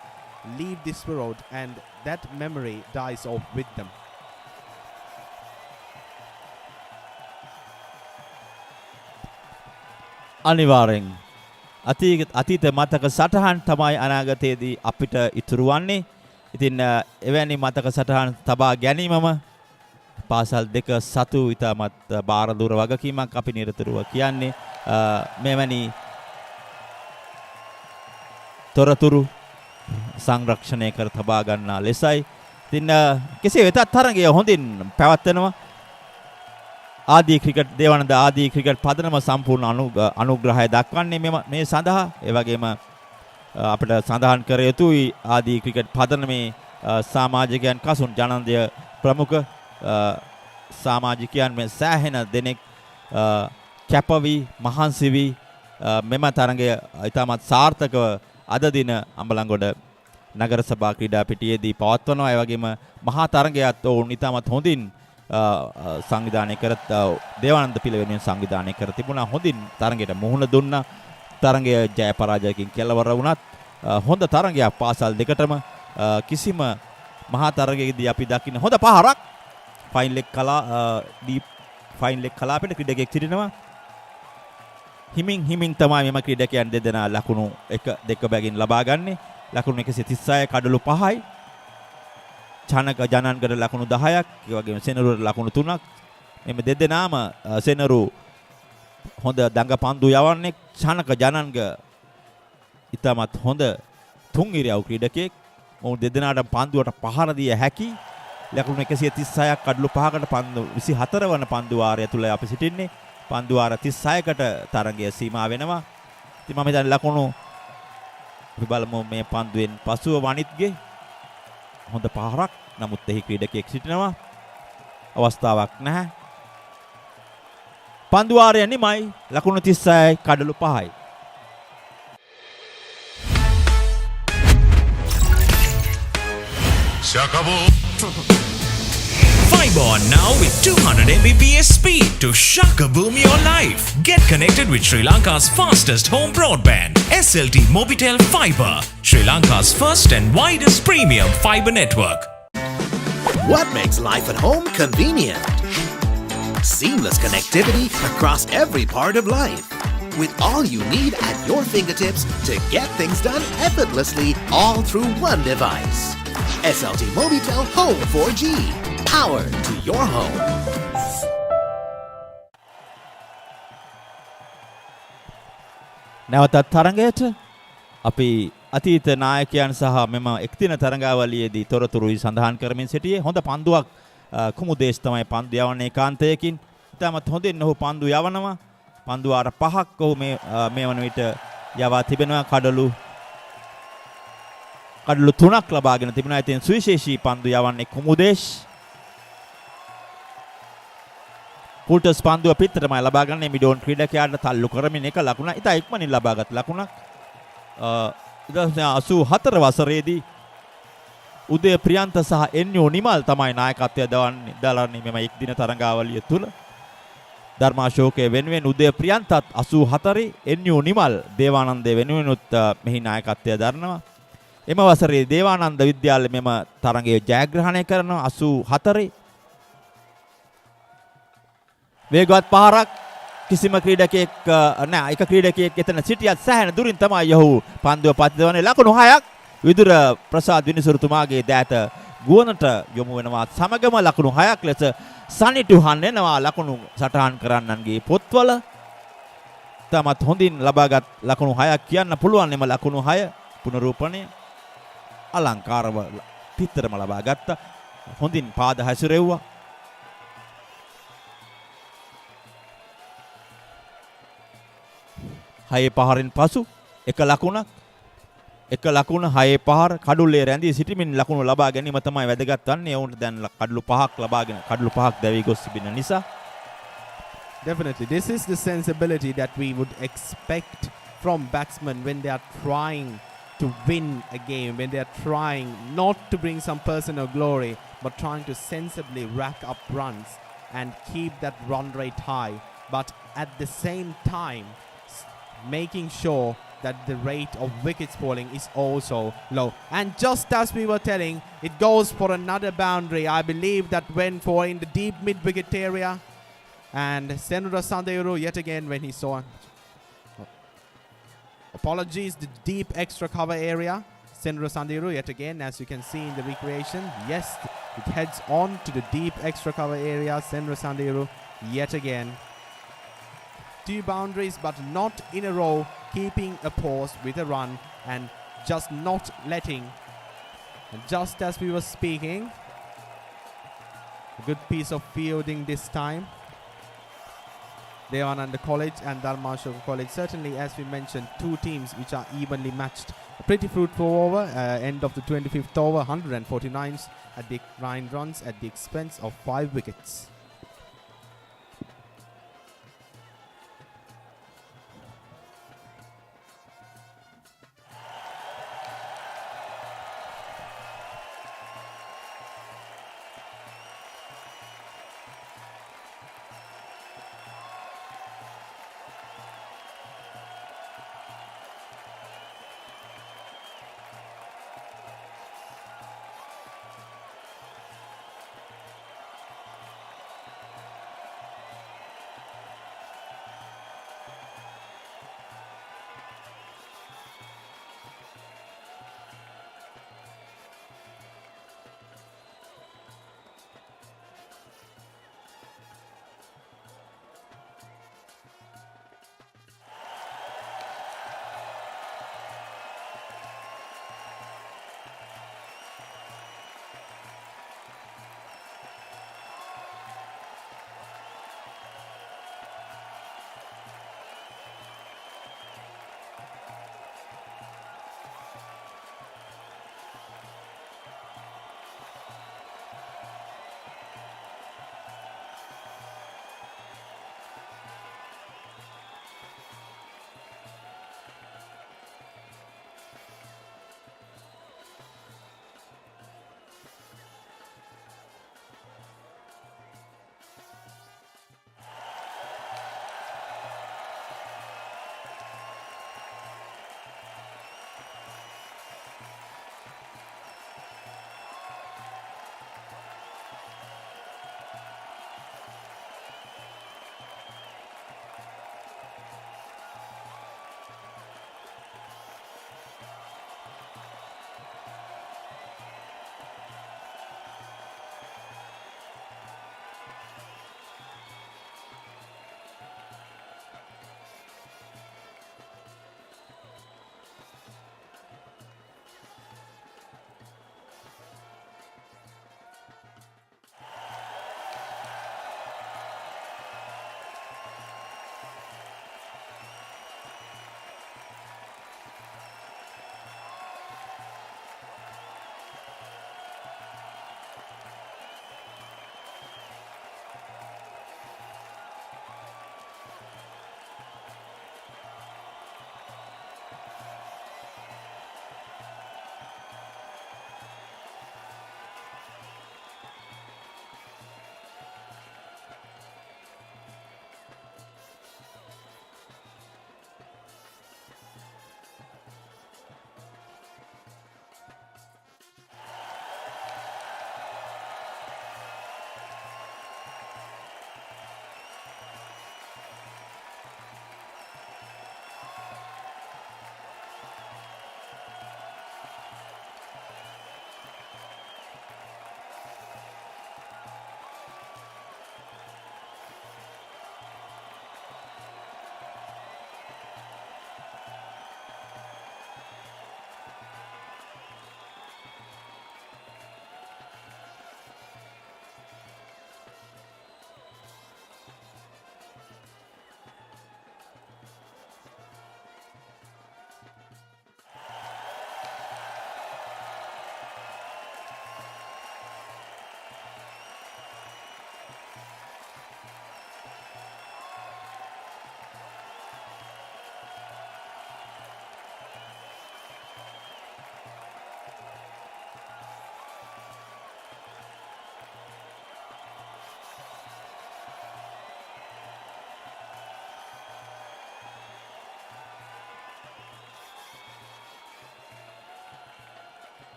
leave this world and that memory dies off with them. අනිවාර්යෙන් අතීත මතක සටහන් තමයි අනාගතයේදී අපිට ඉතුරු වන්නේ. ඉතින් එවැනි මතක සටහන් තබා ගැනීමම පාසල් දෙක සතු ඉතාමත් බාරදූර වගකීමක් අපි නිරතුරුව කියන්නේ. මෙවැනි තොරතුරු සංරක්ෂණය කර තබා ගන්නා ලෙසයි. ඉතින් කෙසේ වෙතත් තරගය හොඳින් පැවැත්වෙනවා. ආදී ක්‍රිකට් දේවානන්ද ආදී ක්‍රිකට් පදනම සම්පූර්ණ අනුග්‍රහය දක්වන්නේ මේ සඳහා. ඒ වගේම අපිට සඳහන් කර යුතුයි ආදී ක්‍රිකට් පදනමේ සමාජිකයන් කසුන් ජනන්දය ප්‍රමුඛ සමාජිකයන් මේ සෑහෙන දෙනෙක් කැපවි මහන්සි වී මෙම තරගය ඉතාමත් සාර්ථකව අද දින අම්බලන්ගොඩ නගර සභා ක්‍රීඩා පිටියේදී පවත්වනවා. ඒ වගේම මහා තරගයත් ඔවුන් ඉතාමත් හොඳින් සංවිධානය කර දේවානන්ද පිළ වෙනුවෙන් සංවිධානය කර තිබුණා. හොඳින් තරගයට මුහුණ දුන්නා. තරගය ජය පරාජයකින් කෙලවර වුණත් හොඳ තරගයක් පාසල් දෙකටම. කිසිම මහා තරගයකදී අපි දකින්න හොඳ පහරක් ෆයින් ලෙග් කලාපයට ක්‍රීඩකයෙක් සිටිනවා. හිමින් තමයි මෙම ක්‍රීඩකයන් දෙදෙනා ලකුණු 1-2 බැගින් ලබා ගන්නේ. ලකුණු 136 කඩලු 5යි. චනක ජනන්ගඩ ලකුණු 10ක්, ඒ වගේම සෙනරුට ලකුණු 3ක්. මෙම දෙදෙනාම සෙනරු හොඳ දඟ පන්දු යවන්නේ. චනක ජනන්ග ඉතාමත් හොඳ තුන් ඉරියව් ක්‍රීඩකයෙක්. ඔවුන් දෙදෙනාට පන්දුවට පහර දිය හැකි. ලකුණු 136ක් කඩලු 5කට පන්දු 24 වන පන්දු වාරය තුල අපි සිටින්නේ. පන්දු වාර 36කට තරගය සීමා වෙනවා. ඉතින් මම හිතන්නේ ලකුණු අපි බලමු මේ පන්දුවෙන් පසුව වනිත්ගේ හොඳ පහරක්. නමුත් එහි ක්‍රීඩකයෙක් සිටිනවා. අවස්ථාවක් නැහැ. පන්දු වාරය නිමයි. ලකුණු 36යි කඩලු 5යි. Fiber on now with 200 Mbps speed to shaka boom your life. Get connected with Sri Lanka's fastest home broadband, SLT Mobitel Fiber, Sri Lanka's first and widest premium fiber network. What makes life at home convenient? Seamless connectivity across every part of life. With all you need at your fingertips to get things done effortlessly all through one device. SLT Mobitel Home 4G. Power to your home. නැවතත් තරඟයට අපි අතීත නායකයන් සහ මෙම එක්දින තරඟාවලියේදී තොරතුරුයි සඳහන් කරමින් සිටියේ. හොඳ පන්දුවක් කුමුදේශ් තමයි පන්දු යවන්නේ ඒකාන්තයකින්. ඉතාමත් හොඳින් ඔහු පන්දු යවනවා. පන්දු ආර 5ක් ඔහු මේ වන විට යවා තිබෙනවා. කඩලු 3ක් ලබාගෙන තිබෙනවා. ඉතින් සුවිශේෂී පන්දු යවන්නේ කුමුදේශ්. පුල්ටස් පන්දුව පිටතටමයි ලබා ගන්නේ. මිඩෝන් ක්‍රීඩකයාට තල්ලු කරමින් එක ලකුණ. ඉතා ඉක්මනින් ලබාගත් ලකුණක්. 1984 වසරේදී උදය ප්‍රියන්ත සහ එන්යෝ නිමල් තමයි නායකත්වය දරන්නේ මෙම එක්දින තරඟාවලිය තුල. ධර්මාශෝකයේ වෙනුවෙන් උදය ප්‍රියන්තත් 84, එන්යෝ නිමල් දේවානන්දේ වෙනුවෙනුත් මෙහි නායකත්වය දරනවා. එම වසරේ දේවානන්ද විද්‍යාලය මෙම තරඟය ජයග්‍රහණය කරනවා 84. වේගවත් පහරක් කිසිම ක්‍රීඩකයෙක් නෑ එක ක්‍රීඩකයෙක් එතන සිටියත් සෑහෙන දුරින් තමයි යහු පන්දුව පතිදවන්නේ. ලකුණු 6ක් විදුර ප්‍රසාද් විනිසුරුතුමාගේ දෑත ගුවනට යොමු වෙනවා. සමගම ලකුණු 6ක් ලෙස සනිටුහන් එනවා ලකුණු සටහන් කරන්නන්ගේ පොත්වල. තමත් හොඳින් ලබාගත් ලකුණු 6ක් කියන්න පුළුවන්. එම ලකුණු 6 පුනරූපණය අලංකාරව පිටතරම ලබා ගත්තා. හොඳින් පාද හැසිරෙව්වා. හයේ පහරින් පසු එක ලකුණ 6 පහර කඩුල්ලේ රැඳී සිටමින් ලකුණු ලබා ගැනීම තමයි වැදගත් වන්නේ. ඔවුන්ට දැන් කඩලු 5ක් ලබාගෙන කඩලු 5ක් දැවි ගොස් තිබෙන නිසා. Definitely, this is the sensibility that we would expect from batsmen when they are trying to win a game, when they are trying not to bring some personal glory, but trying to sensibly rack up runs and keep that run rate high, but at the same time making sure that the rate of wickets falling is also low. And just as we were telling, it goes for another boundary. I believe that went for in the deep mid-wicket area. And Senra Sandeyuru yet again when he saw... Apologies, the deep extra cover area. Senra Sandeyuru yet again, as you can see in the recreation. Yes, it heads on to the deep extra cover area. Senra Sandeyuru yet again. 2 boundaries, but not in a row, keeping a pause with a run and just not letting. And just as we were speaking, a good piece of fielding this time. Devananda College and Darmasoka College, certainly as we mentioned, 2 teams which are evenly matched. A pretty fruitful over, end of the 25th over, 149 at the 9 runs at the expense of 5 wickets.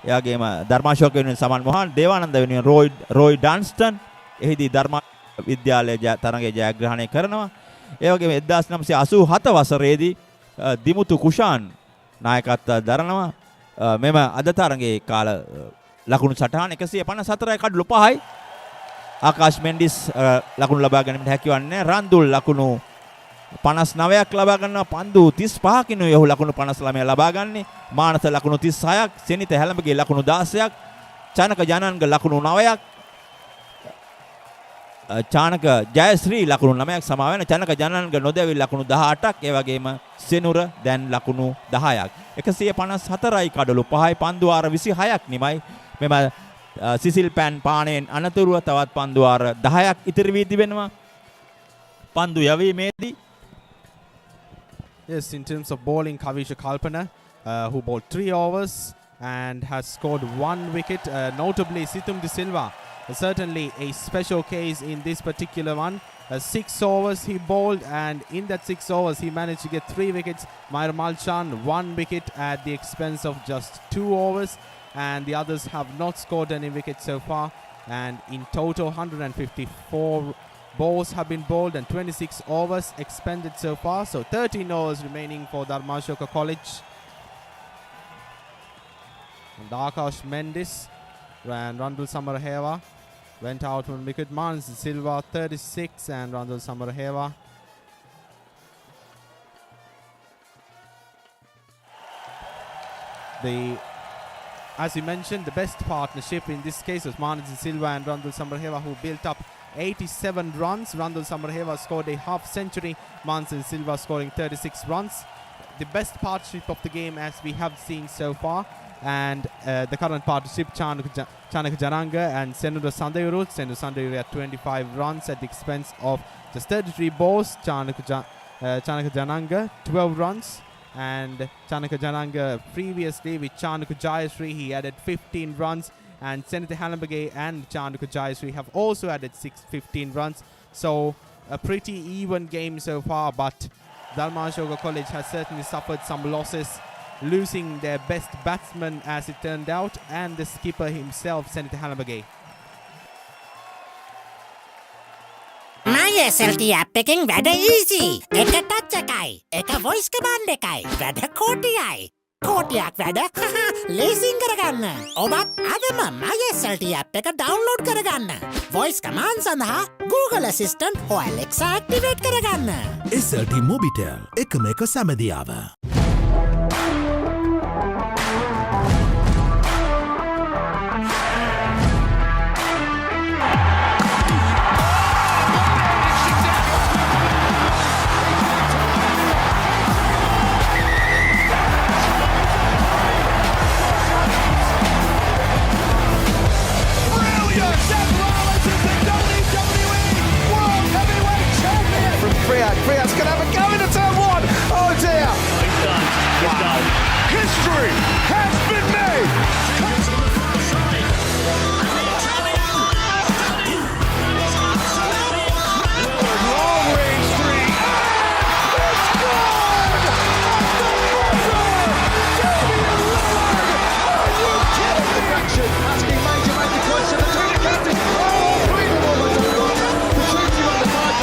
එයාගේම Dharmashoka වෙනුවෙන් සමන් මොහන්, දේවානන්ද වෙනුවෙන් Roy Dunstan. එහිදී ධර්මා විද්‍යාලයේ තරගයේ ජයග්‍රහණය කරනවා. ඒ වගේම 1987 වසරේදී දිමුතු කුෂාන් නායකත්වය දරනවා. මෙම අද තරගයේ කාල ලකුණු සටහන 154යි කඩලු 5යි. ආකාශ් මෙන්ඩිස් ලකුණු ලබා ගැනීමට හැකියවන්නේ. රන්දුල් ලකුණු 59ක් ලබා ගන්නවා. පන්දු 35කින් ඔහු ලකුණු 59 ලබා ගන්නේ. මානස ලකුණු 36ක්, සෙනිත හැලඹගේ ලකුණු 16ක්, චනක ජනන්ග ලකුණු 9ක්, චානක ජයශ්‍රී ලකුණු 9ක් සමා වෙන. චනක ජනන්ග නොදැවි ලකුණු 18ක්. ඒ වගේම සෙනුර දැන් ලකුණු 10ක්. 154යි කඩලු 5යි, පන්දු වාර 26ක් නිමයි. මෙම සිසිල් පෑන් පාණයෙන් අනතුරුව තවත් පන්දු වාර 10ක් ඉතිරි වී තිබෙනවා. පන්දු යවීමේදී Yes, in terms of bowling, Kavisha Kalpana, who bowled 3 overs and has scored 1 wicket. Notably, Situm De Silva, certainly a special case in this particular one. 6 overs he bowled, and in that 6 overs he managed to get 3 wickets. Myra Malchan 1 wicket at the expense of just 2 overs, and the others have not scored any wickets so far. And in total, 154 balls have been bowled and 26 overs expended so far. So 13 overs remaining for Darmasoka College. And Akash Mendis and Randul Samaraheva went out on wicket. Mans Silva 36 and Randul Samaraheva. As you mentioned, the best partnership in this case was Manas Silva and Randul Samaraheva, who built up 87 runs. Randul Samaraheva scored a half century. Manas Silva scoring 36 runs. The best partnership of the game as we have seen so far. And the current partnership, Chanak Jananga and Senura Sandayuru. Senura Sandayuru at 25 runs at the expense of just 33 balls. Chanak Jananga 12 runs. And Chanaka Jananga previously with Chanaka Jayashree, he added 15 runs. And Senate Halambage and Chanaka Jayashree have also added 15 runs. So a pretty even game so far, but Darmasoka College has certainly suffered some losses, losing their best batsman as it turned out, and the skipper himself, Senate Halambage. My SLT app එකෙන් වැඩ easy. එක touch එකයි. එක voice command එකයි. වැඩ කෝටියයි. කෝටියක් වැඩ ලේසියෙන් කරගන්න. ඔබත් අදම My SLT app එක download කරගන්න. voice command සඳහා Google Assistant හෝ Alexa activate කරගන්න. SLT Mobitel එකම එක සැමදියාව. Friat's going to have a go into turn 1. Oh dear. Wow. History has been made. Long range 3. It's gone. Are you kidding me? Asking Major make the question between the captains. Oh, three to one. The Trinity on the side.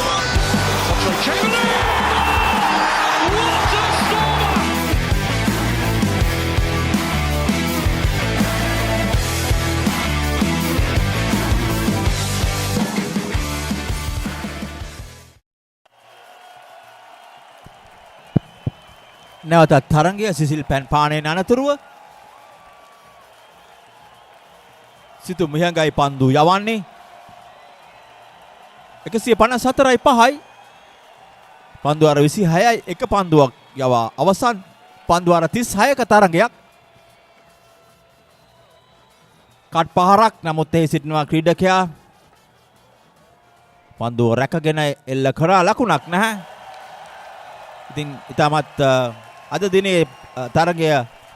නැවතත් තරංගය සිසිල් පැන් පාණයෙන් අනතුරුව සිතු මිහඟයි පන්දු යවන්නේ 154යි 5යි. පන්දු වාර 26යි එක පන්දුවක් යවා අවසන්. පන්දු වාර 36ක තරඟයක්. කට් පහරක් නමුත් එහි සිටිනවා ක්‍රීඩකයා. පන්දුව රැකගෙන එල්ල කරා ලකුණක් නැහැ. ඉතින් ඊටමත් අද දිනේ තරගය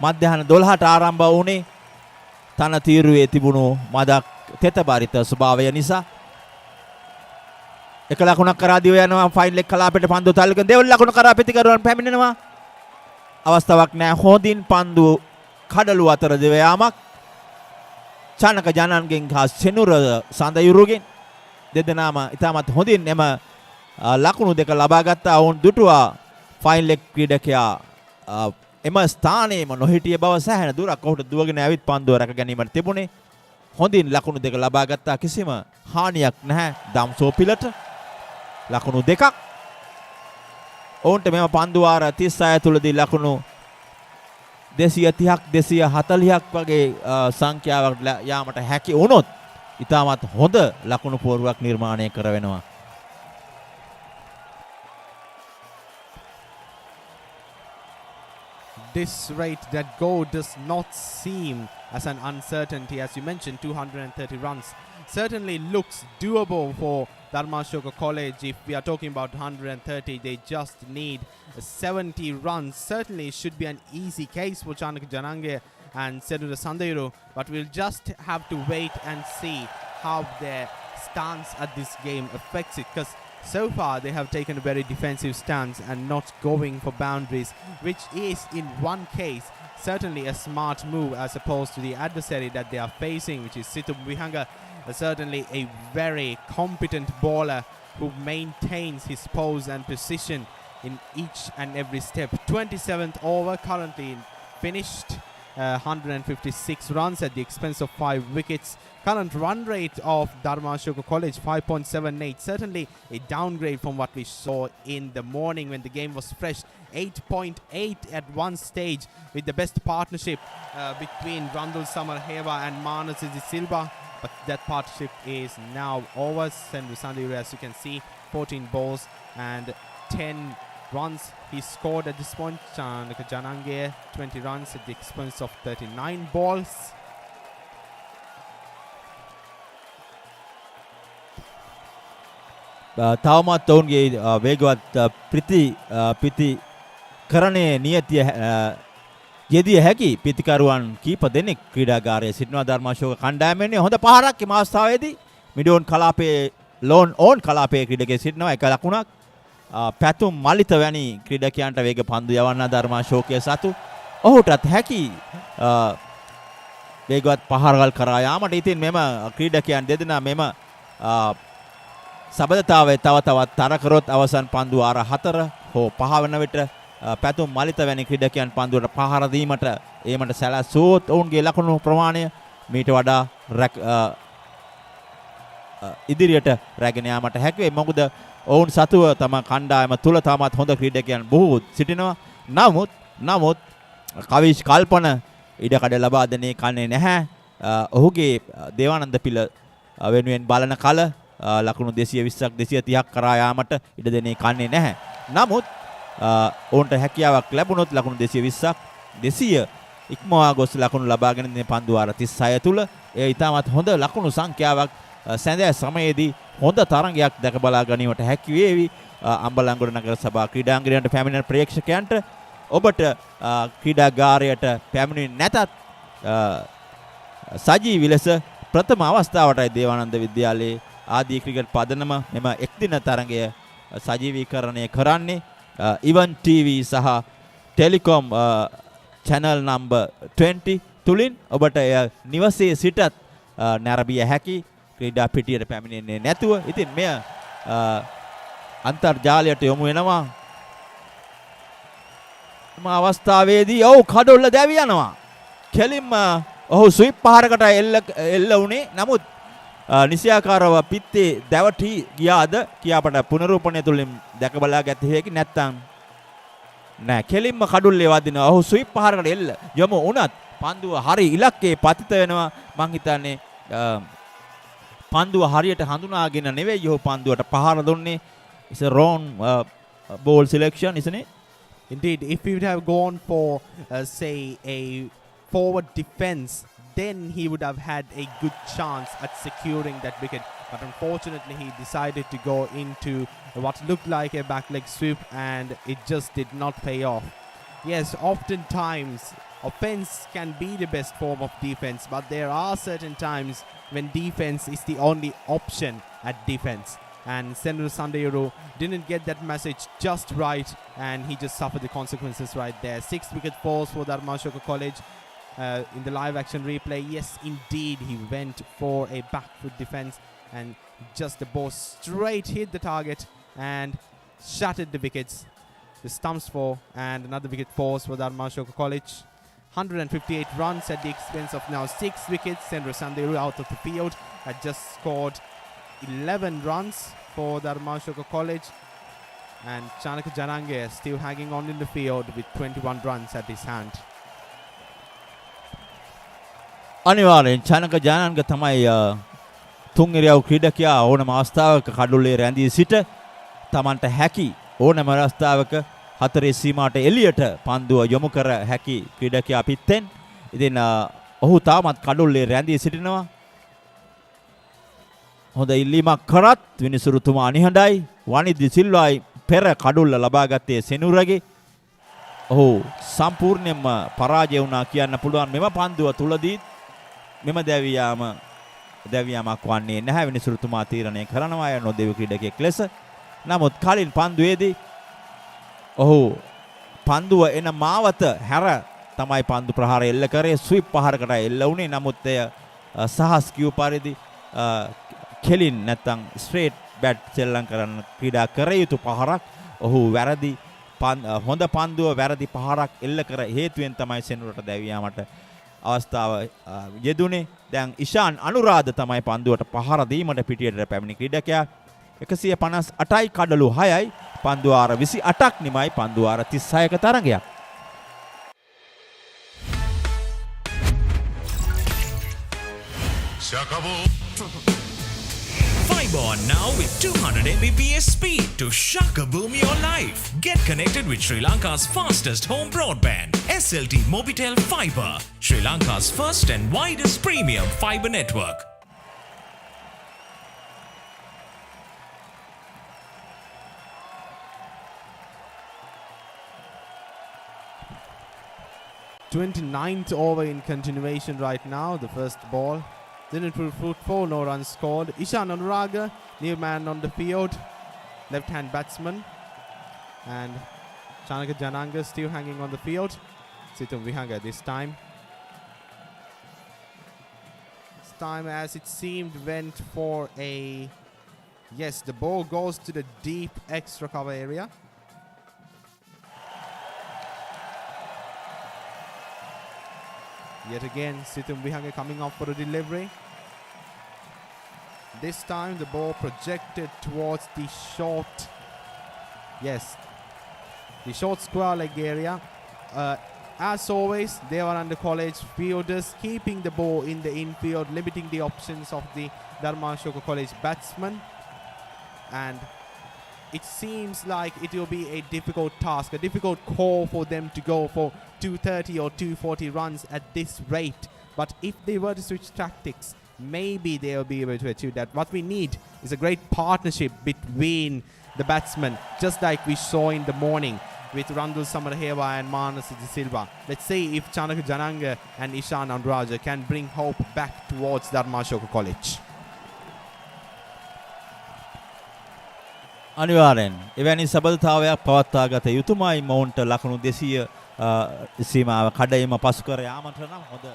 මධ්‍යහන 12ට ආරම්භ වුණේ තන තීරුවේ තිබුණු මදක් තෙතබරිත ස්වභාවය නිසා. එක ලකුණක් කරා දිව යනවා. ෆයිනල් එක කලාපෙට පන්දු තල්ලගෙන දෙවන ලකුණ කරා ප්‍රතිකරුවන් පැමිණෙනවා. අවස්ථාවක් නැහැ. හොඳින් පන්දු කඩලු අතර දෙව යාමක් චානක ජනන්ගෙන් හා සෙනුර සඳයුරුගෙන් දෙදෙනාම ඉතාමත් හොඳින් එම ලකුණු දෙක ලබා ගත්තා. ඔවුන් දුටුවා ෆයින් ලෙග් ක්‍රීඩකයා එම ස්ථානයේම නොහිටිය බව සෑහෙන දුරක් ඔහුට දුවගෙන ඇවිත් පන්දුව රැක ගැනීමට තිබුණේ. හොඳින් ලකුණු දෙක ලබා ගත්තා. කිසිම හානියක් නැහැ දම්සෝපිලට. ලකුණු දෙකක්. ඔවුන්ට මෙම පන්දු වාර 36 තුලදී ලකුණු 230ක් 240ක් වගේ සංඛ්‍යාවක් යාමට හැකි වුණොත් ඉතාමත් හොඳ ලකුණු පෝරුවක් නිර්මාණය කරවෙනවා. This rate, that goal does not seem as an uncertainty. As you mentioned, 230 runs certainly looks doable for Darmasoka College. If we are talking about 130, they just need 70 runs. Certainly should be an easy case for Chanaka Janange and Sedura Sandairu, but we'll just have to wait and see how their stance at this game affects it, because so far they have taken a very defensive stance and not going for boundaries, which is in one case certainly a smart move as opposed to the adversary that they are facing, which is Situ Vihanga, certainly a very competent bowler who maintains his pose and position in each and every step. 27th over currently finished. 156 runs at the expense of 5 wickets. Current run rate of Darmasoka College 5.78. Certainly a downgrade from what we saw in the morning when the game was fresh. 8.8 at one stage with the best partnership between Randul Samarheva and Manas Silva. But that partnership is now over. Sendu Sandhu, as you can see, 14 balls and 10 runs he scored at this point. Chanaka Janange 20 runs at the expense of 39 balls. තවමත් ඔවුන්ගේ වේගවත් පිති කරණයේ නියතිය යෙදිය හැකි පිතිකරුවන් කීප දෙනෙක් ක්‍රීඩාගාරයේ සිටිනවා ධර්මාශෝක කණ්ඩායමේ. හොඳ පහරක් මේ අවස්ථාවේදී මිඩෝන් කලාපයේ ලෝන් ඕන් කලාපයේ ක්‍රීඩකයෙක් සිටිනවා. එක ලකුණක්. පැතුම් මලිත වැනි ක්‍රීඩකයන්ට වේග පන්දු යවන්න ධර්මාශෝකයේ සතු. ඔහුටත් හැකි වේගවත් පහරවල් කරා යාමට. ඉතින් මෙම ක්‍රීඩකයන් දෙදෙනා මෙම සබඳතාවයේ තව තවත් තර කරොත් අවසන් පන්දු ආර 4 හෝ 5 වන විට පැතුම් මලිත වැනි ක්‍රීඩකයන් පන්දුවට පහර දීමට ඒමට සැලසුවොත් ඔවුන්ගේ ලකුණු ප්‍රමාණය මීට වඩා ඉදිරියට රැගෙන යාමට හැකි වේ. මොකද ඔවුන් සතුව තම කණ්ඩායම තුල තාමත් හොඳ ක්‍රීඩකයන් බොහෝ සිටිනවා. නමුත් කවිෂ් කල්පන ඉඩකඩ ලබා දෙන්නේ කන්නේ නැහැ. ඔහුගේ දේවානන්ද පිළ වෙනුවෙන් බලන කල ලකුණු 220ක් 230ක් කරා යාමට ඉඩ දෙන්නේ කන්නේ නැහැ. නමුත් ඔවුන්ට හැකියාවක් ලැබුණොත් ලකුණු 220ක් 200 ඉක්මවා ගොස් ලකුණු ලබාගෙන ඉන්නේ පන්දු වාර 36 තුල. ඒ ඉතාමත් හොඳ ලකුණු සංඛ්‍යාවක් සැඳෑ සමයේදී හොඳ තරඟයක් දැක බලා ගැනීමට හැකි වේවි. අම්බලන්ගොඩ නගර සභා ක්‍රීඩාංගණයට පැමිණෙන ප්‍රේක්ෂකයන්ට ඔබට ක්‍රීඩාගාරයට පැමිණෙන්නේ නැතත් සජීවී ලෙස ප්‍රථම අවස්ථාවටයි දේවානන්ද විද්‍යාලයේ ආදී ක්‍රිකට් පදනම මෙම එක්දින තරඟය සජීවීකරණය කරන්නේ. ඉවන් ටීවී සහ ටෙලිකොම් channel number 20 තුලින් ඔබට එය නිවසේ සිටත් නැරඹිය හැකි. ක්‍රීඩා පිටියට පැමිණෙන්නේ නැතුව. ඉතින් මෙය අන්තර්ජාලයට යොමු වෙනවා. මේ අවස්ථාවේදී කඩොල්ල දැවි යනවා. කෙලින්ම ඔහු ස්විප් පහරකට එල්ල වුණේ. නමුත් නිසියාකාරව පිත්තේ දැවටි ගියාද කියා අපට පුනරූපණය තුලින් දැක බලා ගත හැකි. නැත්තම් නෑ, කෙලින්ම කඩුල්ලේ වදිනවා. ඔහු ස්විප් පහරකට එල්ල යමු වුණත් පන්දුව හරි ඉලක්කේ පතිත වෙනවා. මං හිතන්නේ පන්දුව හරියට හඳුනාගෙන නෙවෙයි ඔහු පන්දුවට පහර දුන්නේ. It's a wrong ball selection, isn't it? Indeed, if he would have gone for say a forward defense, then he would have had a good chance at securing that wicket. But unfortunately, he decided to go into what looked like a back leg sweep, and it just did not pay off. Yes, oftentimes offense can be the best form of defense, but there are certain times when defense is the only option at defense. And Senru Sandeyuru didn't get that message just right, and he just suffered the consequences right there. 6 wicket falls for Darmasoka College. in the live action replay. Yes, indeed, he went for a back foot defense and just the ball straight hit the target and shattered the wickets. The stumps for and another wicket falls for Darmasoka College. 158 runs at the expense of now 6 wickets. Sendra Sanderu out of the field had just scored 11 runs for Darmasoka College. And Chanaka Janange still hanging on in the field with 21 runs at his hand. අනිවාර්යෙන් චනක ජානන්ග තමයි තුන් ඉරියව් ක්‍රීඩකයා ඕනම අවස්ථාවක කඩුල්ලේ රැඳී සිට තමන්ට හැකි ඕනම අවස්ථාවක හතරේ සීමාවට එළියට පන්දුව යොමු කර හැකි ක්‍රීඩකයා පිටෙන්. ඉතින් ඔහු තාමත් කඩුල්ලේ රැඳී සිටිනවා. හොඳ ඉල්ලීමක් කරත් විනිසුරුතුමා අනිහඬයි. වනිද්දි සිල්වායි පෙර කඩුල්ල ලබාගත්තේ සෙනුරගේ. ඔහු සම්පූර්ණයෙන්ම පරාජය වුණා කියන්න පුළුවන් මෙම පන්දුව තුලදී. මෙම දැවියාමක් වන්නේ නැහැ. විනිසුරුතුමා තීරණය කරනවා යන නොදෙව් ක්‍රීඩකයෙක් ලෙස. නමුත් කලින් පන්දුවේදී ඔහු පන්දුව එන මාවත හැර තමයි පන්දු ප්‍රහාරය එල්ල කරේ. ස්විප් පහරකට එල්ල වුණේ. නමුත් එය සහස් කියු පරිදි කෙලින් නැත්තම් ස්ට්‍රේට් බැට් සෙල්ලම් කරන ක්‍රීඩා කර යුතු පහරක්. ඔහු වැරදි හොඳ පන්දුව වැරදි පහරක් එල්ල කර හේතුවෙන් තමයි සෙනුරට දැවියාමට අවස්ථාව යෙදුනේ. දැන් ඉෂාන් අනුරාධ තමයි පන්දුවට පහර දීමට පිටියට පැමිණි ක්‍රීඩකයා. 158යි කඩලු 6යි. පන්දු ආර 28ක් නිමයි. පන්දු ආර 36ක තරගයක්. Fiber on now with 200 Mbps speed to shaka boom your life. Get connected with Sri Lanka's fastest home broadband, SLT Mobitel Fiber, Sri Lanka's first and widest premium fiber network. .29th over in continuation right now. The first ball didn't prove fruitful, no runs scored. Ishan Anuraga, new man on the field, left-hand batsman. And Chanaka Jananga still hanging on the field. Situm Vihanga this time. This time, as it seemed, went for a... Yes, the ball goes to the deep extra cover area. Yet again, Situm Vihanga coming up for a delivery. This time the ball projected towards the short, yes, the short square leg area. As always, Devananda College fielders keeping the ball in the infield, limiting the options of the Darmasoka College batsmen. And it seems like it will be a difficult task, a difficult call for them to go for 230 or 240 runs at this rate. But if they were to switch tactics, maybe they will be able to achieve that. What we need is a great partnership between the batsmen, just like we saw in the morning with Randul Samarahewa and Manas De Silva. Let's see if Chanaka Jananga and Ishan Anuraja can bring hope back towards Darmasoka College. අනිවාර්යෙන් එවැනි සබඳතාවයක් පවත්වා ගත යුතුමයි. මොවුන්ට ලකුණු 200 සීමාව කඩයිම පසු කර යාමට නම් හොඳ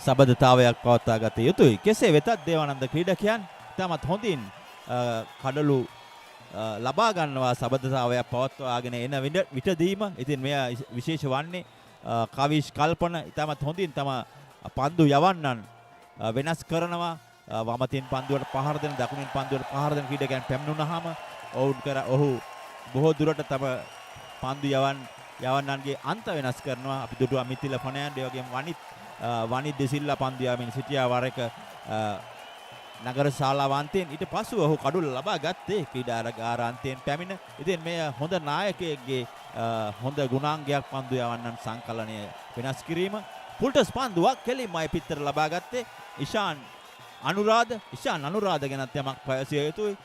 සබඳතාවයක් පවත්වා ගත යුතුයි. කෙසේ වෙතත් දේවානන්ද ක්‍රීඩකයන් තමත් හොඳින් කඩලු ලබා ගන්නවා සබඳතාවයක් පවත්වාගෙන එන විටදීම. ඉතින් මෙය විශේෂ වන්නේ කවිෂ් කල්පන තමත් හොඳින් තම පන්දු යවන්නන් වෙනස් කරනවා. වමතින් පන්දුවට පහර දෙන දකුණින් පන්දුවට පහර දෙන ක්‍රීඩකයන් පැමිණුනහම ඔහු බොහෝ දුරට තම පන්දු යවන්නන්ගේ අන්ත වෙනස් කරනවා. අපි දුටුවා මිතිල ෆනෑන්ඩ් ඒ වගේම වනිත් දෙසිල්ලා පන්දු යවමින් සිටියා වර එක නගර ශාලාවන්තයෙන්. ඊට පසුව ඔහු කඩුල්ල ලබා ගත්තේ ක්‍රීඩාගාරාන්තයෙන් පැමිණ. ඉතින් මේ හොඳ නායකයෙක්ගේ හොඳ ගුණාංගයක් පන්දු යවන්නන් සංකලනය වෙනස් කිරීම. පුල්ටස් පන්දුවක් කෙලින්මයි පිටතට ලබා ගත්තේ ඉෂාන් අනුරාධ ගැනත් යමක් පැවසිය යුතුයි.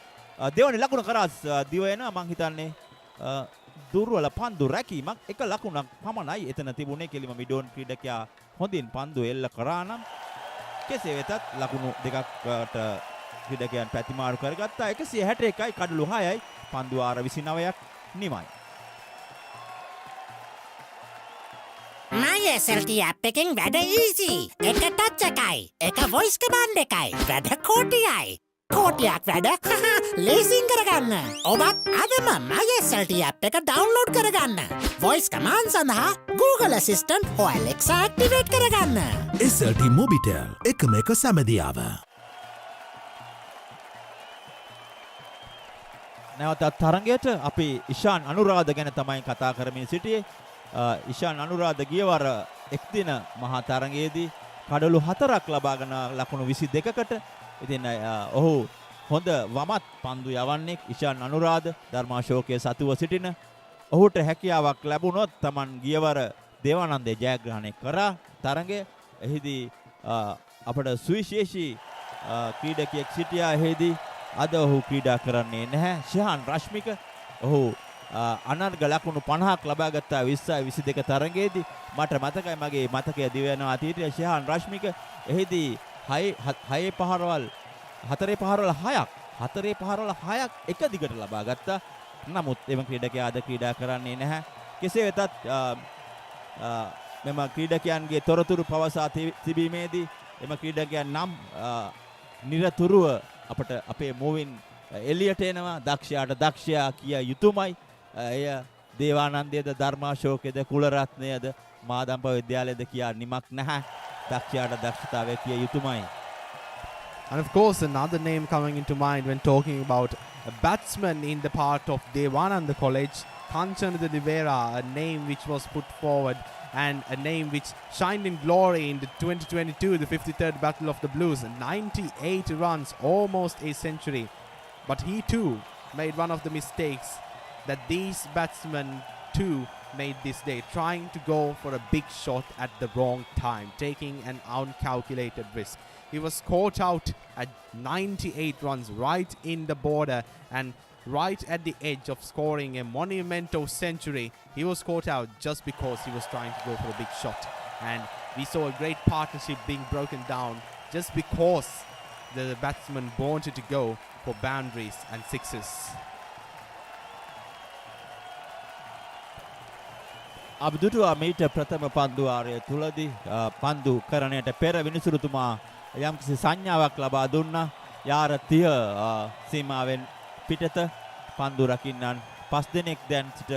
දෙවනි ලකුණ කරා දිව එනවා. මං හිතන්නේ දුර්වල පන්දු රැකීමක් එක ලකුණක් පමණයි එතන තිබුණේ. කෙලිම මිඩෝන් ක්‍රීඩකයා හොඳින් පන්දු එල්ල කරා නම් කෙසේ වෙතත් ලකුණු දෙකකට ක්‍රීඩකයන් පැතිමාරු කරගත්තා. 161යි කඩලු 6යි. පන්දු ආර 29ක් නිමයි. My My SLT app එකෙන් වැඩ easy. එක touch එකයි. එක voice command එකයි. වැඩ කෝටියයි. කෝටියක් වැඩ ලේසින් කරගන්න. ඔබත් අදම My SLT app එක download කරගන්න. Voice command සඳහා Google Assistant හෝ Alexa activate කරගන්න. SLT Mobitel එකම එක සැමදියාව. නැවතත් තරගයට අපි ඉෂාන් අනුරාධ ගැන තමයි කතා කරමින් සිටියේ. ඉෂාන් අනුරාධ ගියවර එක් දින මහා තරගයේදී කඩලු 4ක් ලබාගෙන ලකුණු 22කට. ඉතින් ඔහු හොඳ වමත් පන්දු යවන්නේ ඉෂාන් අනුරාධ ධර්මාශෝකයේ සතුව සිටින. ඔහුට හැකියාවක් ලැබුණොත් Taman ගියවර දේවානන්දේ ජයග්‍රහණය කරා තරගය. එහිදී අපට සුවිශේෂී ක්‍රීඩකයෙක් සිටියා. එහිදී අද ඔහු ක්‍රීඩා කරන්නේ නැහැ. ශහාන් රශ්මික ඔහු අනර්ග ලකුණු 50ක් ලබා ගත්තා 20-22 තරගයේදී. මට මතකයි මගේ මතකය දිවෙනවා අතීතයේ ශහාන් රශ්මික එහිදී 4 පහරවල් 6ක් එක දිගට ලබා ගත්තා. නමුත් එම ක්‍රීඩකයා අද ක්‍රීඩා කරන්නේ නැහැ. කෙසේ වෙතත් මෙම ක්‍රීඩකයන්ගේ තොරතුරු පවසා තිබීමේදී එම ක්‍රීඩකයන් නම් නිරතුරුව අපට අපේ මූවින් එළියට එනවා. දක්ෂයාට දක්ෂයා කිය යුතුමයි. එය දේවානන්දයේද ධර්මාශෝකයේද කුලරත්නයේද මාදම්ප විද්‍යාලයේද කියා නිමක් නැහැ. දක්ෂයාට දක්ෂතාවය කිය යුතුමයි. And of course, another name coming into mind when talking about a batsman in the part of Devananda College, Kanchanada de Vera, a name which was put forward and a name which shined in glory in the 2022, the 53rd Battle of the Blues. 98 runs, almost a century. But he too made one of the mistakes that these batsmen too made this day, trying to go for a big shot at the wrong time, taking an uncalculated risk. He was caught out at 98 runs, right in the border and right at the edge of scoring a monumental century. He was caught out just because he was trying to go for a big shot. And we saw a great partnership being broken down just because the batsman wanted to go for boundaries and sixes. අබ්දුටුවා මීට ප්‍රථම පන්දු ආරය තුලදී පන්දු කරණයට පෙර විනිසුරුතුමා යම්කිසි සංඥාවක් ලබා දුන්නා. යාර 30 සීමාවෙන් පිටත පන්දු රකින්නන් 5 දෙනෙක් දැන් සිට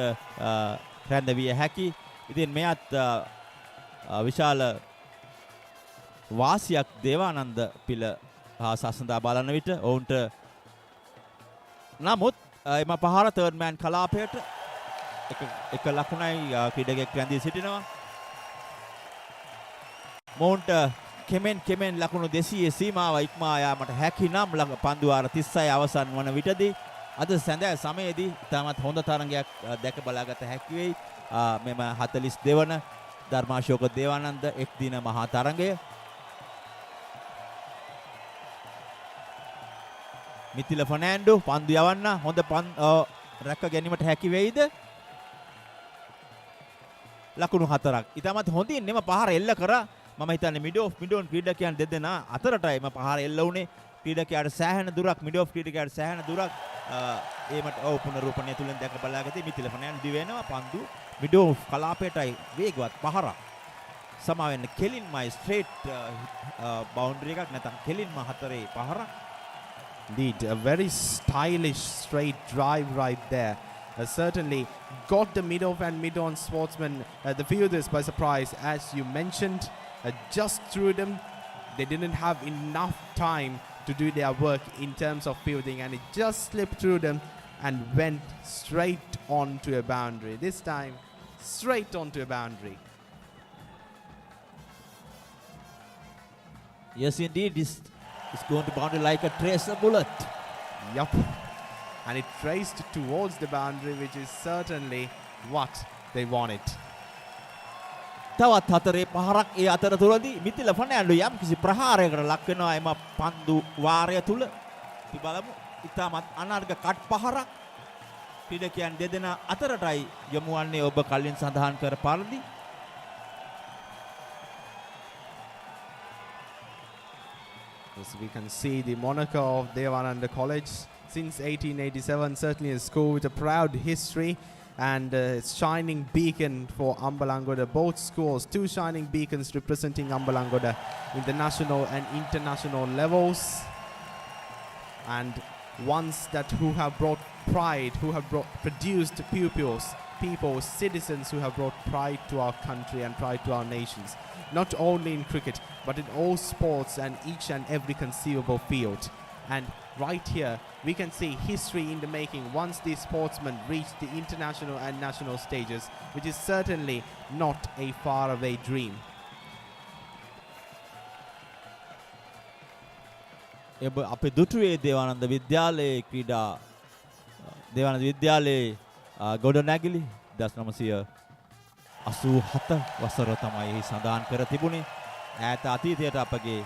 රැඳවිය හැකි. ඉතින් මෙයත් විශාල වාසියක් දේවානන්ද පිළ හා සසඳා බලන විට ඔවුන්ට. නමුත් එම පහර තර්ඩ් මෑන් කලාපයට එක ලකුණයි ක්‍රීඩකයෙක් රැඳී සිටිනවා. මොවුන්ට කෙමෙන් ලකුණු 200 සීමාව ඉක්මා යාමට හැකි නම් පන්දු වාර 36 අවසන් වන විටදී අද සැඳෑ සමයේදී තාමත් හොඳ තරගයක් දැක බලාගත හැකි වෙයි. මෙම 42 වන ධර්මාශෝක දේවානන්ද එක් දින මහා තරගය. මිතිල ෆර්නෑන්ඩෝ පන්දු යවන්න හොඳ රැක ගැනීමට හැකි වෙයිද? ලකුණු 4ක්. ඉතාමත් හොඳින් එම පහර එල්ල කරා. මම හිතන්නේ මිඩ් ඔන් ක්‍රීඩකයන් දෙදෙනා අතරටයි එම පහර එල්ල වුණේ. ක්‍රීඩකයාට සෑහෙන දුරක් මිඩ් ඔෆ් ක්‍රීඩකයාට සෑහෙන දුරක් ඒමට පුනරූපණය තුලින් දැක බලාගත්තේ. මිතිල ෆර්නෑන්ඩෝ දිවෙනවා පන්දු මිඩ් ඔෆ් කලාපයටයි වේගවත් පහරක්. සමා වෙන්න කෙලින්මයි ස්ට්‍රේට් බවුන්ඩරි එකක් නැත්නම් කෙලින්ම හතරේ පහරක්. Indeed, a very stylish straight drive right there. Certainly got the mid-off and mid-on sportsmen, the fielders, by surprise. As you mentioned, just threw them. They didn't have enough time to do their work in terms of fielding, and it just slipped through them and went straight onto a boundary. This time, straight onto a boundary. Yes, indeed, it's going to boundary like a tracer bullet. Yup. And it traced towards the boundary, which is certainly what they wanted. තවත් හතරේ පහරක් ඒ අතරතුරදී මිතිල ෆර්නෑන්ඩෝ යම් කිසි ප්‍රහාරයකට ලක් වෙනවා එම පන්දු වාරය තුල. අපි බලමු. ඉතාමත් අනර්ග කට් පහරක් ක්‍රීඩකයන් දෙදෙනා අතරටයි යොමු වන්නේ ඔබ කලින් සඳහන් කර පරිදි. As we can see, the moniker of Devananda College since 1887, certainly a school with a proud history. and shining beacon for Ambalangoda. Both schools, two shining beacons representing Ambalangoda in the national and international levels, and ones that who have brought pride, who have produced pupils, people, citizens who have brought pride to our country and pride to our nations, not only in cricket but in all sports and each and every conceivable field. And right here we can see history in the making once these sportsmen reach the international and national stages, which is certainly not a faraway dream. අපේ දුටුවේ දේවානන්ද විද්‍යාලයේ ක්‍රීඩා දේවානන්ද විද්‍යාලයේ ගොඩනැගිලි 1987 වසර තමයි එහි සඳහන් කර තිබුණේ. ඈත අතීතයට අපගේ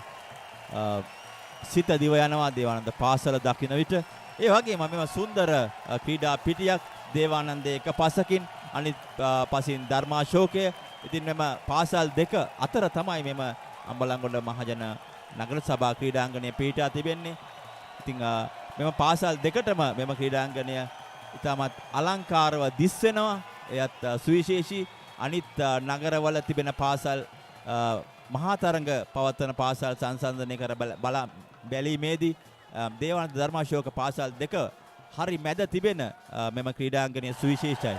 සිත දිව යනවා දේවානන්ද පාසල දකින විට. ඒ වගේම මෙම සුන්දර ක්‍රීඩා පිටියක් දේවානන්දේ එක පසකින් අනිත් පසින් ධර්මාශෝකය. ඉතින් මෙම පාසල් දෙක අතර තමයි මෙම අම්බලන්ගොඩ මහජන නගර සභා ක්‍රීඩාංගණය පිහිටා තිබෙන්නේ. ඉතින් මෙම පාසල් දෙකටම මෙම ක්‍රීඩාංගණය ඉතාමත් අලංකාරව දිස්වෙනවා. එයත් සුවිශේෂී. අනිත් නගරවල තිබෙන පාසල් මහා තරඟ පවත්වන පාසල් සංසන්දනය කර බැලීමේදී දේවානන්ද ධර්මාශෝක පාසල් දෙක හරි මැද තිබෙන මෙම ක්‍රීඩාංගණය සුවිශේෂයි.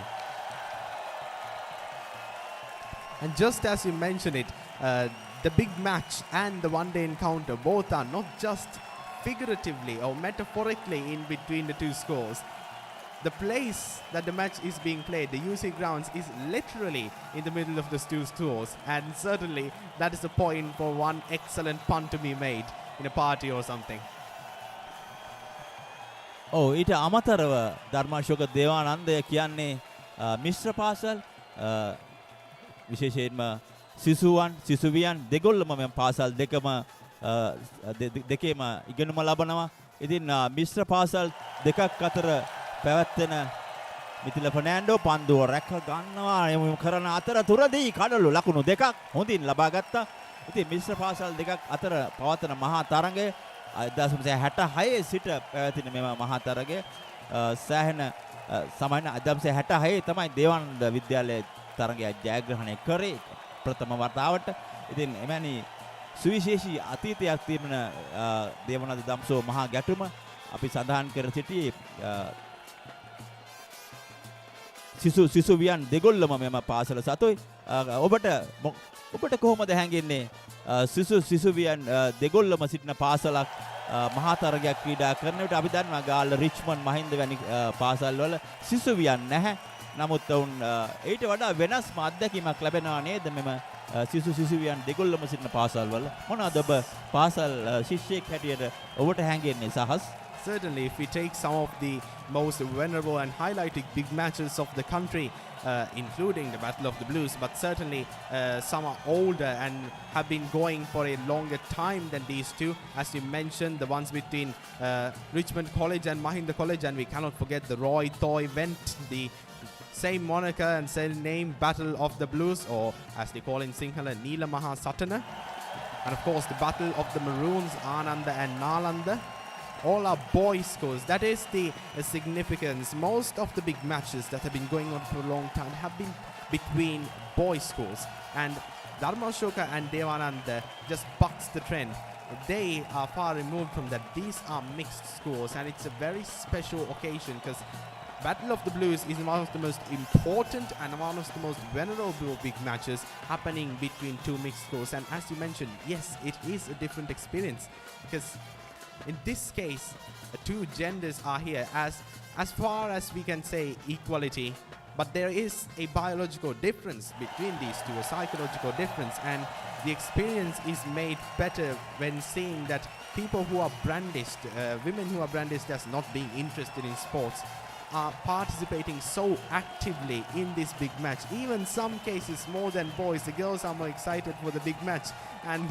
And just as you mentioned it, the big match and the one-day encounter both are not just figuratively or metaphorically in between the two schools. The place that the match is being played, the UC grounds, is literally in the middle of the two schools, and certainly that is a point for one excellent pun to be made in a party or something. ඔව් ඊට අමතරව ධර්මාශෝක දේවානන්දය කියන්නේ මිශ්‍ර පාසල් විශේෂයෙන්ම සිසුවන් සිසුවියන් දෙගොල්ලම මෙම පාසල් දෙකේම ඉගෙනුම ලබනවා. ඉතින් මිශ්‍ර පාසල් දෙකක් අතර පැවැත්වෙන මිතිල ෆර්නෑන්ඩෝ පන්දුව රැක ගන්නවා යොමු කරන අතරතුරදී කඩලු ලකුණු දෙකක් හොඳින් ලබා ගත්තා. ඉතින් මිශ්‍ර පාසල් දෙකක් අතර පවත්වන මහා තරඟය 1966 සිට පැවැතින මෙම මහා තරඟය සෑහෙන සමාන 1966 තමයි දේවානන්ද විද්‍යාලයේ තරඟය ජයග්‍රහණය කරේ ප්‍රථම වතාවට. ඉතින් එමැනි සුවිශේෂී අතීතයක් තිබෙන දේවානන්ද දම්සෝ මහා ගැටුම අපි සඳහන් කර සිටියේ සිසුවියන් දෙගොල්ලම මෙම පාසල සතුයි. ඔබට කොහොමද හැඟෙන්නේ සිසුවියන් දෙගොල්ලම සිටින පාසලක් මහා තරගයක් ක්‍රීඩා කරන විට? අපි දන්නවා ගාල්ල රිච්මන්ඩ් මහින්ද වැනි පාසල්වල සිසුවියන් නැහැ. නමුත් ඔවුන් ඊට වඩා වෙනස්ම අත්දැකීමක් ලැබෙනවා නේද මෙම සිසුවියන් දෙගොල්ලම සිටින පාසල්වල? මොනවාද ඔබ පාසල් ශිෂ්‍යයෙක් හැටියට ඔබට හැඟෙන්නේ සහස්? Certainly, if we take some of the most venerable and highlighted big matches of the country, including the Battle of the Blues, but certainly some are older and have been going for a longer time than these two. As you mentioned, the ones between Richmond College and Mahinda College, and we cannot forget the Roy Thaw event, the same moniker and same name, Battle of the Blues, or as they call in Sinhala, Neela Maha Satana. And of course, the Battle of the Maroons, Ananda and Nalanda. All are boys' schools. That is the significance. Most of the big matches that have been going on for a long time have been between boys' schools. And Darmasoka and Devananda just bucks the trend. They are far removed from that. These are mixed schools, and it's a very special occasion because Battle of the Blues is one of the most important and one of the most venerable big matches happening between two mixed schools. And as you mentioned, yes, it is a different experience because in this case, two genders are here as far as we can say equality, but there is a biological difference between these two, a psychological difference, and the experience is made better when seeing that people who are brandished, women who are brandished as not being interested in sports, are participating so actively in this big match. Even some cases more than boys, the girls are more excited for the big match, and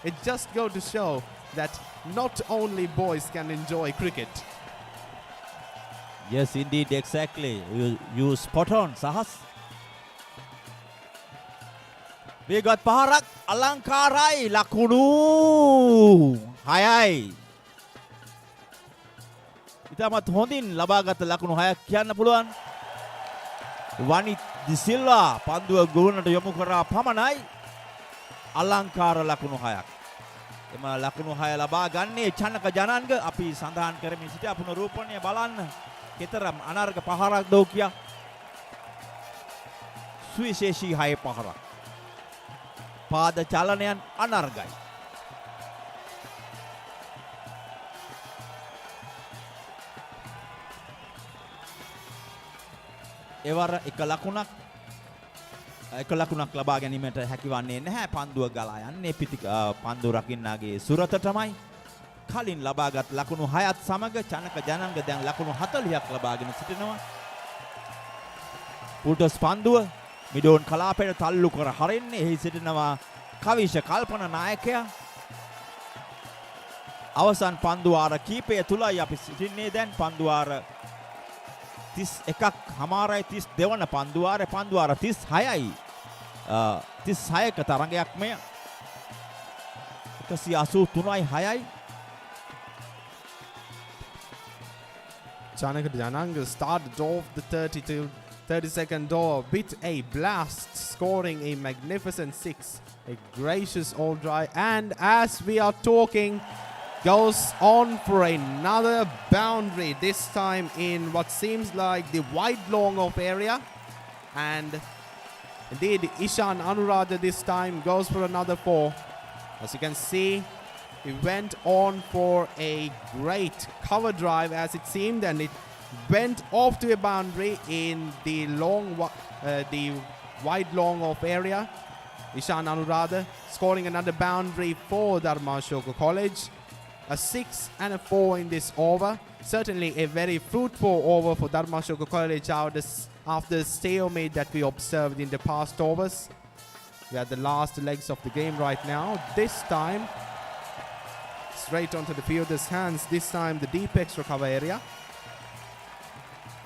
it just goes to show that not only boys can enjoy cricket. Yes, indeed, exactly. You spot on, Sahas. Bigat paharak alangkarai lakunu. Hayai. ඉතාමත් හොඳින් ලබාගත් ලකුණු 6ක් කියන්න පුළුවන්. වනිත් දිසිල්වා පන්දුව ගුණට යොමු කරා පමණයි අලංකාර ලකුණු 6ක්. එම ලකුණු 6 ලබා ගන්නේ චනක ජනන්ග. අපි සඳහන් කරමින් සිටියා පුනරූපණය බලන්න. කතරම් අනර්ග පහරක් දෝ කියා. සුවිශේෂී 6 පහරක්. පාද චලනයන් අනර්ගයි. එවර එක ලකුණක් ලබා ගැනීමට හැකිවන්නේ නැහැ. පන්දුව ගලා යන්නේ පන්දු රකින්නාගේ සුරතටමයි. කලින් ලබාගත් ලකුණු 6ත් සමග චනක ජනංග දැන් ලකුණු 40ක් ලබාගෙන සිටිනවා. පුටස් පන්දුව මිඩෝන් කලාපයට තල්ලු කර හරින්නේ. එහි සිටිනවා කවිෂ කල්පන නායකයා. අවසන් පන්දුවාර කීපය තුලයි අපි සිටින්නේ දැන්. පන්දුවාර 31ක් හමාරයි 32 වන පන්දුවාරේ පන්දුවාර 36යි 36ක තරඟයක් මෙය 183යි 6යි. Chanaka Jananga started off the 32-32nd over with a blast, scoring a magnificent 6, a gracious all drive, and as we are talking, goes on for another boundary, this time in what seems like the wide long off area. And indeed, Ishan Anuradha this time goes for another 4. As you can see, he went on for a great cover drive as it seemed, and it went off to a boundary in the wide long off area. Ishan Anuradha scoring another boundary for Darmasoka College. A 6 and a 4 in this over. Certainly a very fruitful over for Darmasoka College after the stalemate that we observed in the past overs. We are the last legs of the game right now. This time, straight onto the fielder's hands. This time, the deep extra cover area.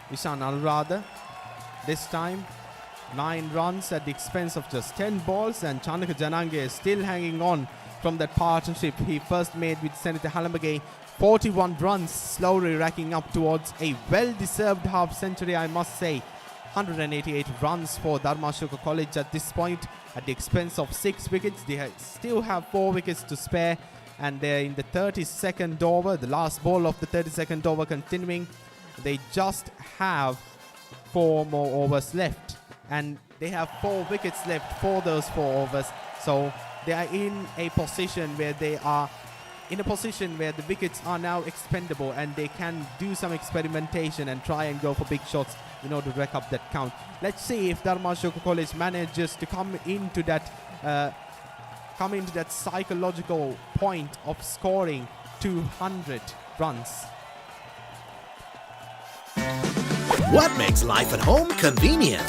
Ishan Anuradha. This time, 9 runs at the expense of just 10 balls. And Chanaka Janange is still hanging on from that partnership he first made with Senator Halambage. 41 runs, slowly racking up towards a well-deserved half century, I must say. 188 runs for Darmasoka College at this point, at the expense of 6 wickets. They still have 4 wickets to spare, and they're in the 32nd over, the last ball of the 32nd over continuing. They just have 4 more overs left, and they have 4 wickets left for those 4 overs. So they are in a position where the wickets are now expendable, and they can do some experimentation and try and go for big shots in order to rack up that count. Let's see if Darmasoka College manages to come into that psychological point of scoring 200 runs. What makes life at home convenient?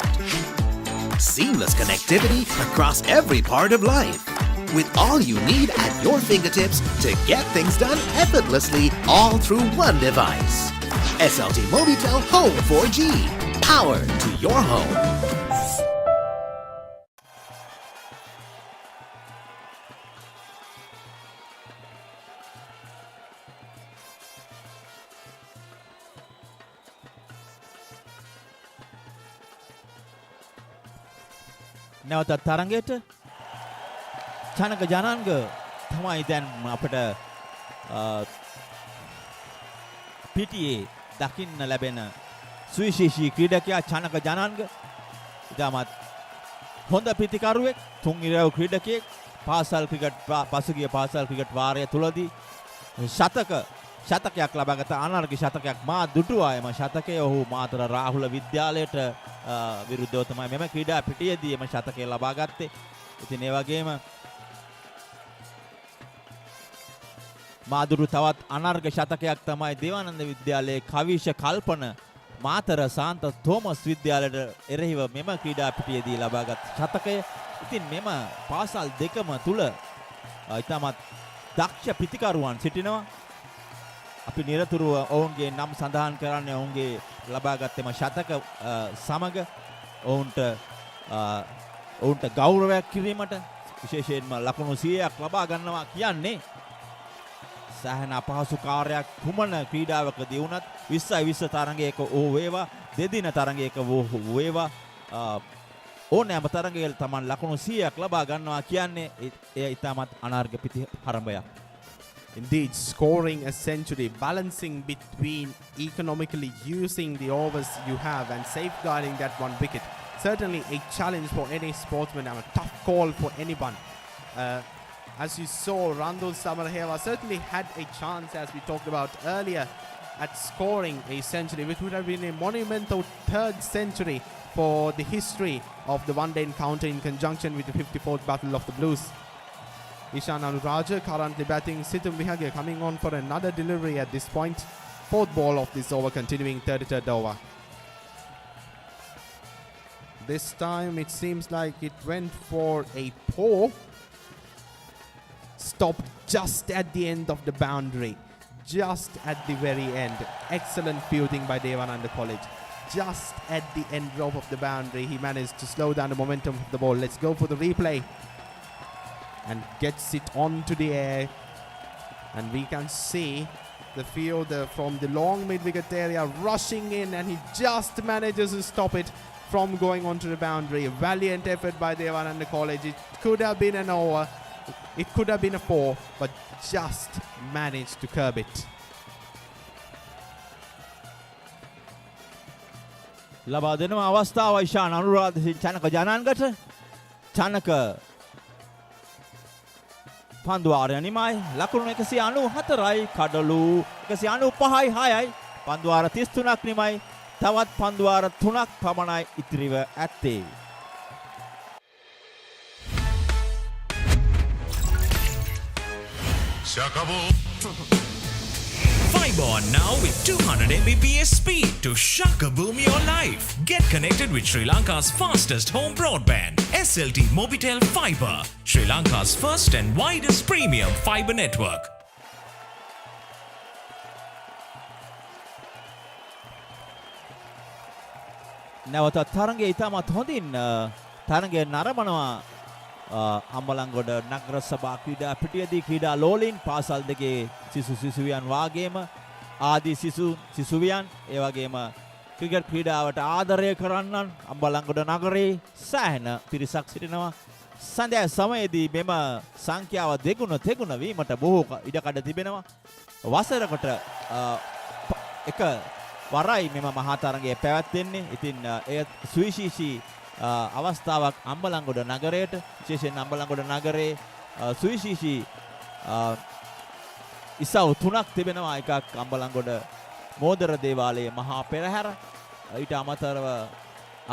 Seamless connectivity across every part of life. With all you need at your fingertips to get things done effortlessly, all through one device. SLT Mobitel Home 4G. Power to your home. නැවත තරඟයට චනක ජනන්ග තමයි දැන් අපිට පිටියේ දකින්න ලැබෙන සුවිශේෂී ක්‍රීඩකයා චනක ජනන්ග. ඉතාමත් හොඳ පිතිකරුවෙක්, තුන් ඉරව් ක්‍රීඩකයෙක්. පසුගිය පාසල් ක්‍රිකට් වාරය තුලදී ශතකයක් ලබාගත අනර්ග ශතකයක් මා දුටුවා. එම ශතකය ඔහු මාතර රාහුල විද්‍යාලයට විරුද්ධව තමයි මෙම ක්‍රීඩා පිටියේදී එම ශතකය ලබා ගත්තේ. ඉතින් ඒ වගේම මාදුරු තවත් අනර්ග ශතකයක් තමයි දේවානන්ද විද්‍යාලයේ කවිෂ කල්පන මාතර සාන්ත තෝමස් විද්‍යාලයට එරෙහිව මෙම ක්‍රීඩා පිටියේදී ලබාගත් ශතකය. ඉතින් මෙම පාසල් දෙකම තුල ඉතාමත් දක්ෂ පිතිකරුවන් සිටිනවා. අපි නිරතුරුව ඔවුන්ගේ නම් සඳහන් කරන්නේ ඔවුන්ගේ ලබාගත් එම ශතක සමග ඔවුන්ට ගෞරවයක් කිරීමට, විශේෂයෙන්ම ලකුණු 100ක් ලබා ගන්නවා කියන්නේ සෑහෙන අපහසු කාර්යයක් කුමන ක්‍රීඩාවකදී වුණත් 20 තරඟයක ඕ වේවා, දෙදින තරඟයක වේවා ඕනෑම තරගයක Taman ලකුණු 100ක් ලබා ගන්නවා කියන්නේ එය ඉතාමත් අනාර්ග පිටි හරඹයක්. Indeed, scoring a century, balancing between economically using the overs you have and safeguarding that one wicket. Certainly a challenge for any sportsman and a tough call for anyone. As you saw, Randul Samaraheva certainly had a chance, as we talked about earlier, at scoring a century, which would have been a monumental third century for the history of the one-day encounter in conjunction with the 54th Battle of the Blues. Ishan Anuraja currently batting. Situm Vihage coming on for another delivery at this point. Fourth ball of this over, continuing 33rd over. This time it seems like it went for a paw. Stopped just at the end of the boundary. Just at the very end. Excellent fielding by Devananda College. Just at the end drop of the boundary, he managed to slow down the momentum of the ball. Let's go for the replay. And gets it onto the air. And we can see the fielder from the long mid-wicket area rushing in, and he just manages to stop it from going onto the boundary. A valiant effort by Devananda College. It could have been an over. It could have been a 4, but just managed to curb it. ලබා දෙනවා අවස්ථාව ඉෂාන් අනුරාධ චනක ජනන්ගට. චනක පන්දුවාරය නිමයි. ලකුණු 194යි, කඩලු 195යි 6යි. පන්දුවාර 33ක් නිමයි. තවත් පන්දුවාර 3ක් පමණයි ඉතිරිව ඇත්තේ. Fiber on now with 200 Mbps speed to Shaka Boom your life. Get connected with Sri Lanka's fastest home broadband, SLT Mobitel Fiber, Sri Lanka's first and widest premium fiber network. නැවත තරගයේ ඉතාමත් හොඳින් තරගය නරඹනවා අම්බලන්ගොඩ නගර සභා ක්‍රීඩා පිටියේදී ක්‍රීඩා ලෝලින් පාසල් දෙකේ සිසුවියන් වාගේම ආදී සිසුවියන් ඒ වගේම ක්‍රිකට් ක්‍රීඩාවට ආදරය කරන්නන් අම්බලන්ගොඩ නගරේ සෑහෙන පිරිසක් සිටිනවා. සඳෑ සමයේදී මෙම සංඛ්‍යාව දෙගුණ වීමට බොහෝ ඉඩකඩ තිබෙනවා. වසරකට එක වරයි මෙම මහා තරගය පැවැත්වෙන්නේ. ඉතින් එය සුවිශේෂී අවස්ථාවක් අම්බලන්ගොඩ නගරයට, විශේෂයෙන් අම්බලන්ගොඩ නගරේ සුවිශේෂී ඉසව් 3ක් තිබෙනවා. එකක් අම්බලන්ගොඩ මෝදර දේවාලයේ මහා පෙරහැර, ඊට අමතරව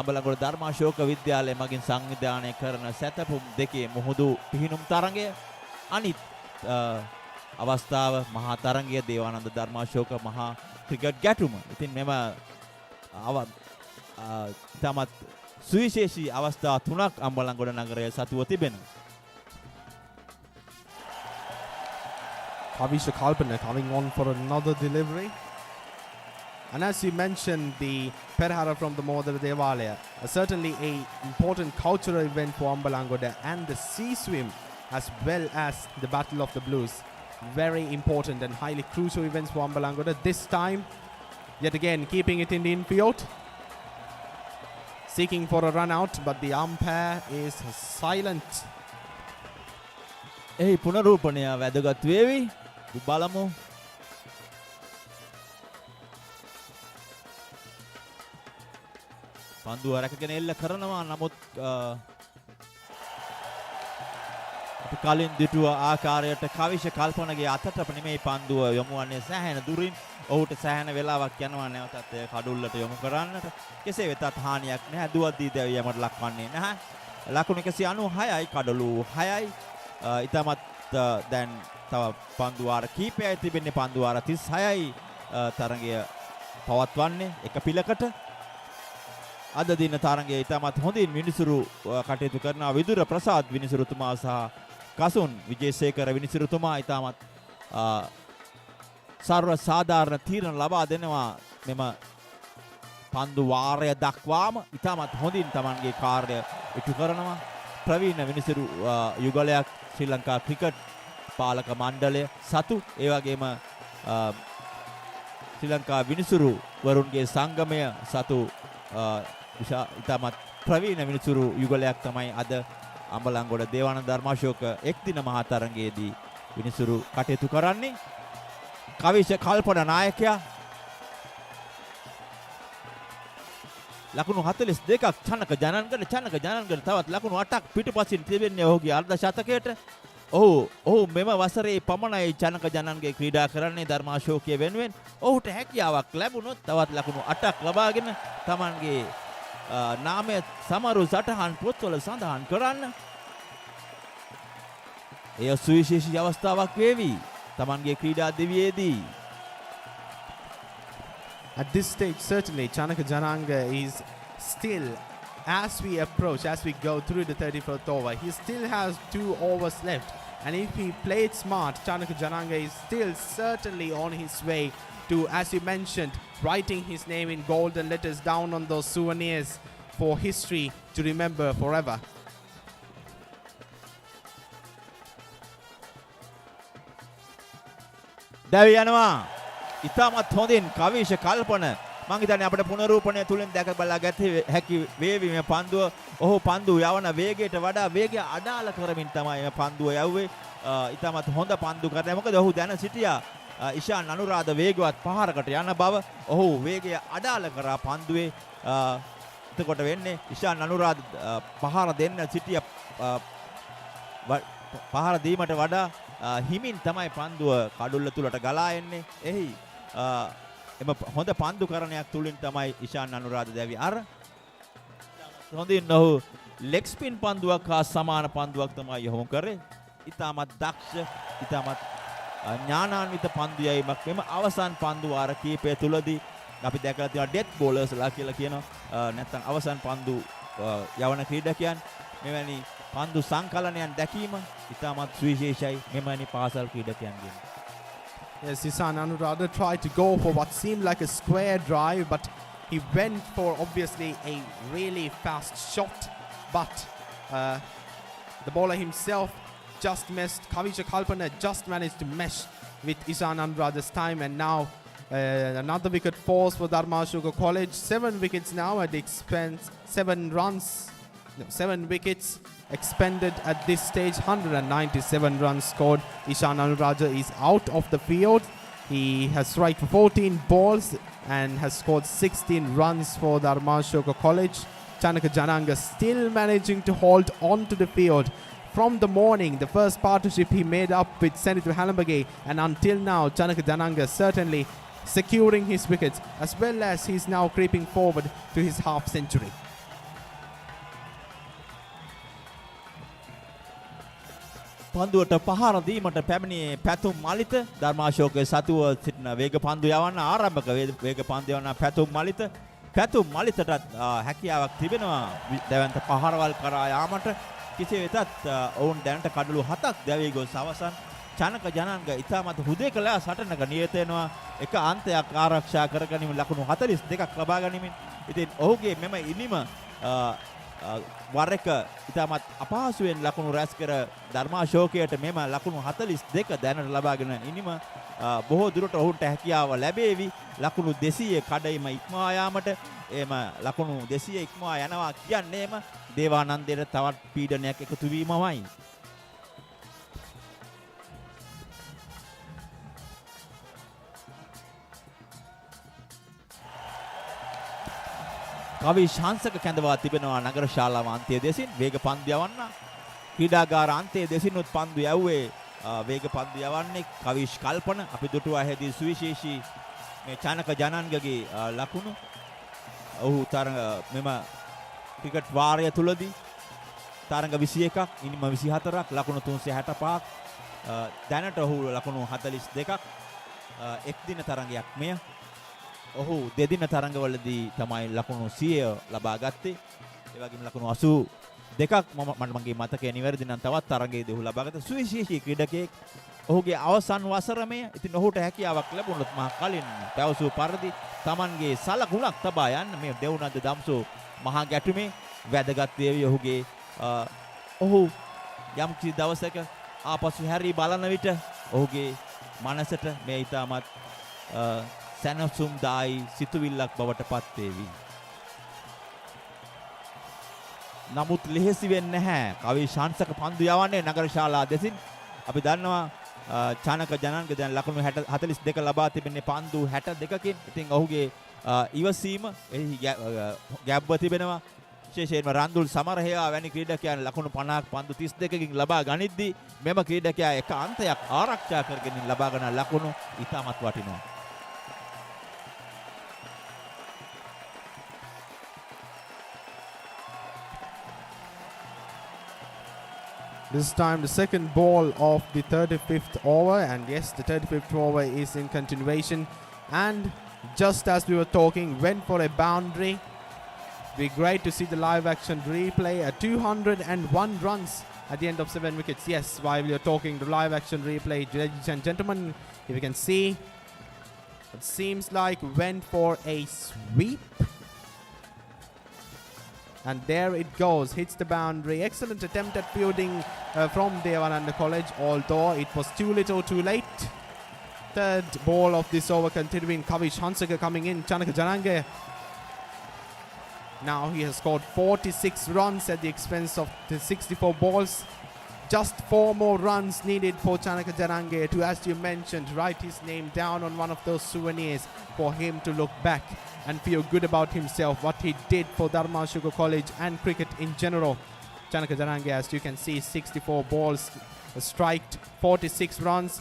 අම්බලන්ගොඩ ධර්මාශෝක විද්‍යාලය මගින් සංවිධානය කරන සැතපුම් දෙකේ මුහුදු පිහිනුම් තරගය, අනිත් අවස්ථාව මහා තරගය දේවානන්ද ධර්මාශෝක මහා ක්‍රිකට් ගැටුම. ඉතින් මෙම තමත් සුවිශේෂී අවස්ථා 3ක් අම්බලන්ගොඩ නගරයේ සතුව තිබෙනවා. Kavisha Kalpana coming on for another delivery. And as you mentioned, the Perhara from the Modara Devalaya, certainly a important cultural event for Ambalangoda, and the sea swim as well as the Battle of the Blues. Very important and highly crucial events for Ambalangoda. This time, yet again, keeping it in the infield. Seeking for a run out, but the umpire is silent. එහි පුනරූපණය වැදගත් වේවි. බලමු. පන්දුව රැකගෙන එල්ල කරනවා. නමුත් අපි කලින් දිටුව ආකාරයට කවිෂ කල්පනගේ අතට නෙමෙයි පන්දුව යොමු වන්නේ සෑහෙන දුරින්. ඔහුට සෑහෙන වෙලාවක් යනවා නැවතත් කඩුල්ලට යොමු කරන්නට. කෙසේ වෙතත් හානියක් නැහැ. දුවද්දී දැවියමට ලක්වන්නේ නැහැ. ලකුණු 196යි, කඩලු 6යි. ඊටමත් දැන් තව පන්දුවාර කීපයයි තිබෙන්නේ. පන්දුවාර 36යි තරගය පවත්වන්නේ එක පිලකට. අද දින තරගයේ ඊටමත් හොඳින් විනිසුරු කටයුතු කරන විදුර ප්‍රසාද් විනිසුරුතුමා සහ කසුන් විජේසේකර විනිසුරුතුමා ඊටමත් සර්ව සාධාරණ තීරණ ලබා දෙනවා. මෙම පන්දු වාරය දක්වාම ඊටමත් හොඳින් Tamanගේ කාර්ය ඉටු කරනවා. ප්‍රවීණ විනිසුරු යුගලයක් ශ්‍රී ලංකා ක්‍රිකට් පාලක මණ්ඩලය සතු, ඒ වගේම ශ්‍රී ලංකා විනිසුරු වරුන්ගේ සංගමය සතු ඉතාමත් ප්‍රවීණ විනිසුරු යුගලයක් තමයි අද අම්බලන්ගොඩ දේවානන්ද ධර්මාශෝක එක්දින මහා තරඟයේදී විනිසුරු කටයුතු කරන්නේ. කවිෂ කල්පන නායකයා ලකුණු 42ක් චනක ජනන්ගල තවත් ලකුණු 8ක් පිටුපසින් තිබෙන්නේ ඔහුගේ අර්ධ ශතකයට. ඔහු මෙම වසරේ පමණයි චනක ජනන්ගේ ක්‍රීඩා කරන්නේ ධර්මාශෝකයේ වෙනුවෙන්. ඔහුට හැකියාවක් ලැබුණොත් තවත් ලකුණු 8ක් ලබාගෙන Tamanගේ නාමය සමරු සටහන් පොත්වල සඳහන් කරන්න. එය සුවිශේෂී අවස්ථාවක් වේවි Tamanගේ ක්‍රීඩා දිවියේදී. At this stage, certainly, Chanaka Jananga is still, as we approach, as we go through the 34th over, he still has 2 overs left. And if he played smart, Chanaka Jananga is still certainly on his way to, as you mentioned, writing his name in golden letters down on those souvenirs for history to remember forever. දැවියනවා ඉතාමත් හොඳින් කවිෂ කල්පන මං හිතන්නේ අපිට පුනරූපණය තුලින් දැක බලා ගත හැකි වේවි මේ පන්දුව. ඔහු පන්දුව යවන වේගයට වඩා වේගය අඩාල කරමින් තමයි මේ පන්දුව යවුවේ. ඉතාමත් හොඳ පන්දු කරනවා. මොකද ඔහු දැන සිටියා ඉෂාන් අනුරාධ වේගවත් පහරකට යන බව. ඔහු වේගය අඩාල කරා පන්දුවේ. එතකොට වෙන්නේ ඉෂාන් අනුරාධ පහර දෙන්න සිටිය පහර දීමට වඩා හිමින් තමයි පන්දුව කඩුල්ල තුලට ගලා එන්නේ. එහි එම හොඳ පන්දු කරණයක් තුලින් තමයි ඉෂාන් අනුරාධ දැවි අර හොඳින් ඔහු ලෙග් ස්පින් පන්දුවක් හා සමාන පන්දුවක් තමයි යොමු කරේ. ඉතාමත් දක්ෂ, ඉතාමත් ඥානාන්විත පන්දු යැවීමක්. මෙම අවසන් පන්දු වාර කීපය තුලදී අපි දැකලා තියෙනවා ඩෙත් බෝලර්ස්ලා කියලා කියනවා. නැත්නම් අවසන් පන්දු යවන ක්‍රීඩකයන්. මෙවැනි පන්දු සංකලනයන් දැකීම ඉතාමත් සුවිශේෂයි මෙවැනි පාසල් ක්‍රීඩකයන්ගෙන්. Yes, Isan Anuradha tried to go for what seemed like a square drive, but he went for obviously a really fast shot. But the bowler himself just missed. Kavisha Kalpana just managed to mesh with Isan Anuradha's time, and now another wicket falls for Darmasoka College. 7 wickets now at the expense, 7 wickets expended at this stage. 197 runs scored. Ishan Anuradha is out of the field. He has struck 14 balls and has scored 16 runs for Darmasoka College. Chanaka Jananga still managing to hold on to the field. From the morning, the first partnership he made up with Senator Halambage, and until now, Chanaka Jananga certainly securing his wickets, as well as he's now creeping forward to his half century. පන්දුවට පහර දීමට පැමිණි පැතුම් මලිත ධර්මාශෝකයේ සතුව සිටින වේග පන්දු යවන්න ආරම්භක වේග පන්දු යවන්න පැතුම් මලිතට හැකියාවක් තිබෙනවා දැවන්ත පහරවල් කරා යාමට. කෙසේ වෙතත් ඔවුන් දැනට කඩලු 7ක් දැවී ගොස් අවසන්. චනක ජනංග ඉතාමත් හුදේකලා සටනක නියත වෙනවා. එක අන්තයක් ආරක්ෂා කරගැනීම ලකුණු 42ක් ලබා ගැනීමෙන්. ඉතින් ඔහුගේ මෙම ඉනිම වර එක ඉතාමත් අපහසුවෙන් ලකුණු රැස් කර ධර්මාශෝකයට මෙම ලකුණු 42 දැනට ලබාගෙන ඉනිම බොහෝ දුරට ඔහුට හැකියාව ලැබේවි ලකුණු 200 කඩයිම ඉක්මවා යාමට. එම ලකුණු 200 ඉක්මවා යනවා කියන්නේම දේවානන්දයට තවත් පීඩනයක් එකතු වීමමයි. කවි ශාන්සක කැඳවා තිබෙනවා නගර ශාලාව අන්තය දෙසින් වේග පන්දු යවන්න. ක්‍රීඩාගාර අන්තය දෙසිනුත් පන්දු යවුවේ වේග පන්දු යවන්නේ කවිෂ් කල්පන. අපි දුටුවා හැදී සුවිශේෂී මේ චනක ජනන්ගගේ ලකුණු. ඔහු තරඟ මෙම ක්‍රිකට් වාරය තුලදී තරඟ 21ක් ඉනිම 24ක් ලකුණු 365ක් දැනට ඔහු ලකුණු 42ක් එක් දින තරඟයක් මෙය. ඔහු දෙදින තරඟවලදී තමයි ලකුණු 100 ලබා ගත්තේ. ඒ වගේම ලකුණු 82ක් මගේ මතකය නිවැරදි නම් තවත් තරඟයේදී ඔහු ලබා ගත්ත සුවිශේෂී ක්‍රීඩකයෙක්. ඔහුගේ අවසන් වසරමය. ඉතින් ඔහුට හැකියාවක් ලැබුණොත් මා කලින් පැවසූ පරිදි Tamanගේ සලකුණක් තබා යන්න මේ දෙවුනන්ද දම්සෝ මහා ගැටුමේ වැදගත් වේවි ඔහුගේ. ඔහු යම් කිසි දවසක ආපසු හැරී බලන විට ඔහුගේ මනසට මේ ඊටමත් සැනසුම්දායි සිතුවිල්ලක් බවට පත් වේවි. නමුත් ලිහිසි වෙන්නේ නැහැ. කවි ශාන්සක පන්දු යවන්නේ නගර ශාලා දෙසින්. අපි දන්නවා චානක ජනන්ගේ දැන් ලකුණු 42 ලබා තිබෙන්නේ පන්දු 62කින්. ඉතින් ඔහුගේ ඉවසීම එහි ගැබ්ව තිබෙනවා. විශේෂයෙන්ම රන්දුල් සමරහේවා වැනි ක්‍රීඩකයන් ලකුණු 50ක් පන්දු 32කින් ලබා ගනිද්දී මෙම ක්‍රීඩකයා එක අන්තයක් ආරක්ෂා කරගෙන ලබා ගන්න ලකුණු ඉතාමත් වටිනවා. This time the second ball of the 35th over, and yes, the 35th over is in continuation, and just as we were talking, went for a boundary. Be great to see the live action replay at 201 runs at the end of 7 wickets. Yes, while we are talking the live action replay, ladies and gentlemen, if you can see, it seems like went for a sweep. And there it goes, hits the boundary. Excellent attempt at fielding from Devananda College, although it was too little too late. Third ball of this over continuing, Kavish Hansaka coming in, Chanaka Janange. Now he has scored 46 runs at the expense of the 64 balls. Just 4 more runs needed for Chanaka Janange to, as you mentioned, write his name down on one of those souvenirs for him to look back and feel good about himself, what he did for Darmasoka College and cricket in general. Chanaka Janange, as you can see, 64 balls striked, 46 runs,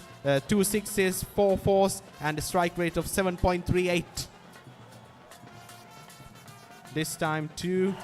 2 sixes, 4 fours, and a strike rate of 7.38. This time too,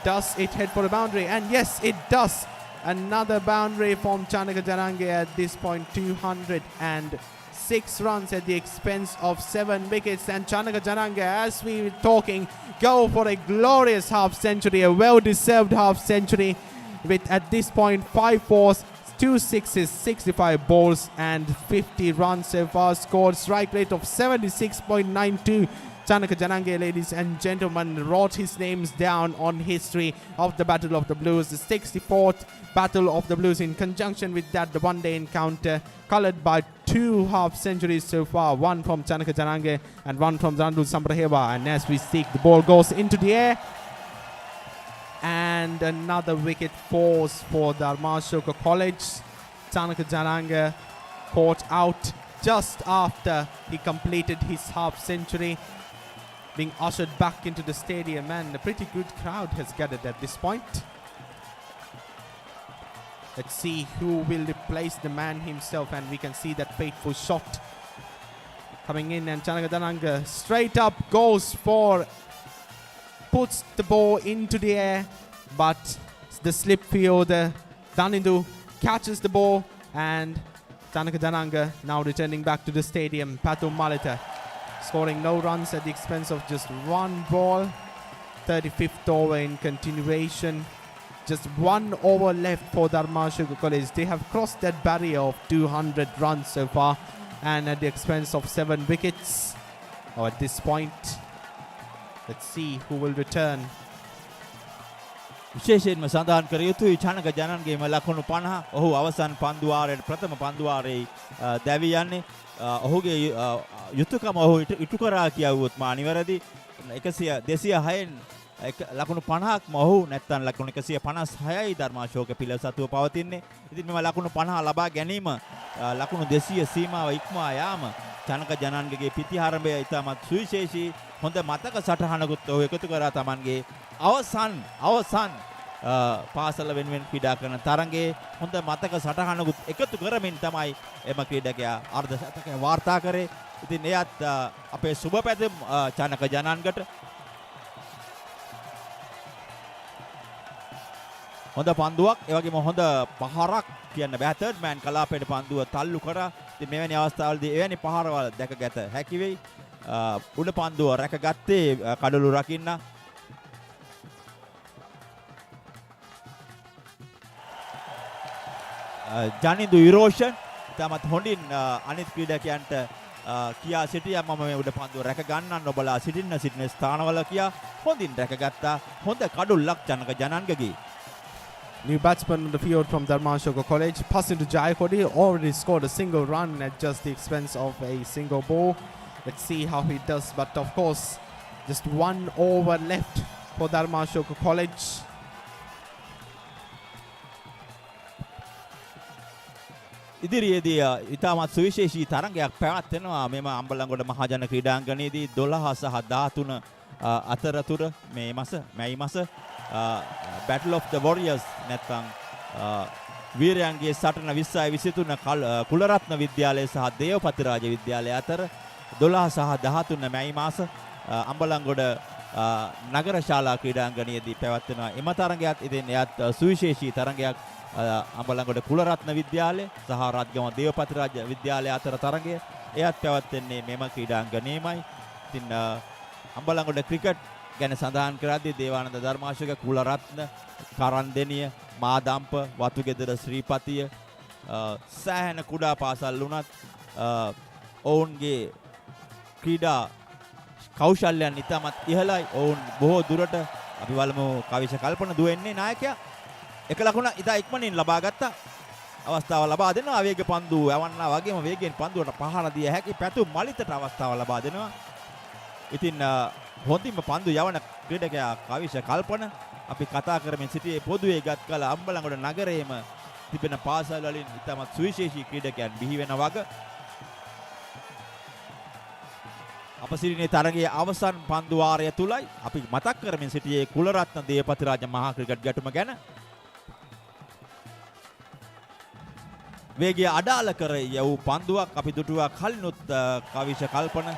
does it head for a boundary? And yes, it does. Another boundary from Chanaka Janange at this point, 206 runs at the expense of 7 wickets. And Chanaka Janange, as we were talking, go for a glorious half century, a well-deserved half century, with at this point 5 fours, 2 sixes, 65 balls, and 50 runs so far scored. Strike rate of 76.92. Chanaka Janange, ladies and gentlemen, wrote his names down on history of the Battle of the Blues, the 64th Battle of the Blues, in conjunction with that, the one-day encounter, coloured by 2 half centuries so far, one from Chanaka Janange and one from Randul Sambraheva. And as we speak, the ball goes into the air, and another wicket falls for Darmasoka College. Chanaka Janange caught out just after he completed his half century, being ushered back into the stadium, and a pretty good crowd has gathered at this point. Let's see who will replace the man himself, and we can see that fateful shot coming in, and Chanaka Janange straight up goes for, puts the ball into the air, but the slip fielder Danindu catches the ball, and Chanaka Janange now returning back to the stadium. Patu Malita scoring no runs at the expense of just 1 ball. 35th over in continuation. Just 1 over left for Darmasoka College. They have crossed that barrier of 200 runs so far, and at the expense of 7 wickets. At this point, let's see who will return. විශේෂයෙන්ම සඳහන් කර යුතුයි චානක ජනන්ගේම ලකුණු 50. ඔහු අවසන් පන්දුවාරයේ ප්‍රථම පන්දුවාරයේ දැවි යන්නේ. ඔහුගේ යුතුයකම ඔහු ඉටු කරා කියවුවොත් මා නිවැරදි. 206න් ලකුණු 50ක්ම ඔහු නැත්නම් ලකුණු 156යි ධර්මාශෝක පිළ සතුව පවතින්නේ. ඉතින් මෙම ලකුණු 50 ලබා ගැනීම ලකුණු 200 සීමාව ඉක්මවා යාම චානක ජනන්ගේගේ පිටිහාරඹය ඉතාමත් සුවිශේෂී හොඳ මතක සටහනකුත් ඔහු එකතු කරා තමන්ගේ අවසන් පාසල වෙනුවෙන් ක්‍රීඩා කරන තරඟේ හොඳ මතක සටහනකුත් එකතු කරමින් තමයි එම ක්‍රීඩකයා අර්ධ ශතකය වාර්තා කරේ. ඉතින් එයත් අපේ සුබ පැතුම් චානක ජනන්ගට. හොඳ පන්දුවක්, ඒ වගේම හොඳ පහරක් කියන්න බෑ. තර්ඩ් මෑන් කලාපයට පන්දුව තල්ලු කරා. ඉතින් මෙවැනි අවස්ථාවලදී එවැනි පහරවල් දැකගත හැකි වෙයි. උඩ පන්දුව රැකගත්තේ කඩලු රකින්න. ජනිදු විරෝෂන් තමත් හොඳින් අනිත් ක්‍රීඩකයන්ට කියා සිටියා මම මේ උඩ පන්දුව රැක ගන්නන්න ඔබලා සිටින ස්ථානවල කියා හොඳින් රැකගත්තා. හොඳ කඩුල්ලක් Chanaka ජනන්ගගේ. New batsman on the field from Darmasoka College, passing to Jayakodi, already scored a single run at just the expense of a single ball. Let's see how he does, but of course, just 1 over left for Darmasoka College. ඉදිරියේදී ඉතාමත් සුවිශේෂී තරගයක් පැවැත්වෙනවා මෙම අම්බලන්ගොඩ මහජන ක්‍රීඩාංගණයේදී 12 සහ 13 අතරතුර මේ මැයි මාස Battle of the Warriors නැත්නම් වීරයන්ගේ සටන 2023 කුලරත්න විද්‍යාලය සහ දේවපති රාජ විද්‍යාලය අතර 12 සහ 13 මැයි මාස අම්බලන්ගොඩ නගර ශාලා ක්‍රීඩාංගණයේදී පැවැත්වෙනවා. එම තරගයත් ඉතින් එයත් සුවිශේෂී තරගයක්. අම්බලන්ගොඩ කුලරත්න විද්‍යාලය සහ රත්ගම දේවපති රාජ විද්‍යාලය අතර තරගය එයත් පැවැත්වෙන්නේ මෙම ක්‍රීඩාංගණයේමයි. ඉතින් අම්බලන්ගොඩ ක්‍රිකට් ගැන සඳහන් කරද්දී දේවානන්ද ධර්මාශෝක කුලරත්න කරන්දෙනිය මාදම්ප වතුගෙදර ශ්‍රීපතිය සෑහෙන කුඩා පාසල් වුණත් ඔවුන්ගේ ක්‍රීඩා කෞශල්‍යයන් ඉතාමත් ඉහළයි. ඔවුන් බොහෝ දුරට අපි බලමු කවිෂ කල්පන දුවෙන්නේ නායකයා එක ලකුණ ඉතා ඉක්මනින් ලබා ගත්තා. අවස්ථාව ලබා දෙනවා. වේග පන්දු යවන්නා වගේම වේගයෙන් පන්දුවට පහර දිය හැකි පැතු මලිතට අවස්ථාව ලබා දෙනවා. ඉතින් හොඳින්ම පන්දු යවන ක්‍රීඩකයා කවිෂ කල්පන අපි කතා කරමින් සිටියේ පොදුවේ ගත් කල අම්බලන්ගොඩ නගරයේම තිබෙන පාසල් වලින් ඉතාමත් සුවිශේෂී ක්‍රීඩකයන් බිහි වෙන වග අප සිටිනේ තරගයේ අවසන් පන්දු වාරය තුලයි අපි මතක් කරමින් සිටියේ කුලරත්න දේවපති රාජ මහා ක්‍රිකට් ගැටුම ගැන. වේගය අඩාල කර යවූ පන්දුවක් අපි දුටුවා කලිනුත් කවිෂ කල්පන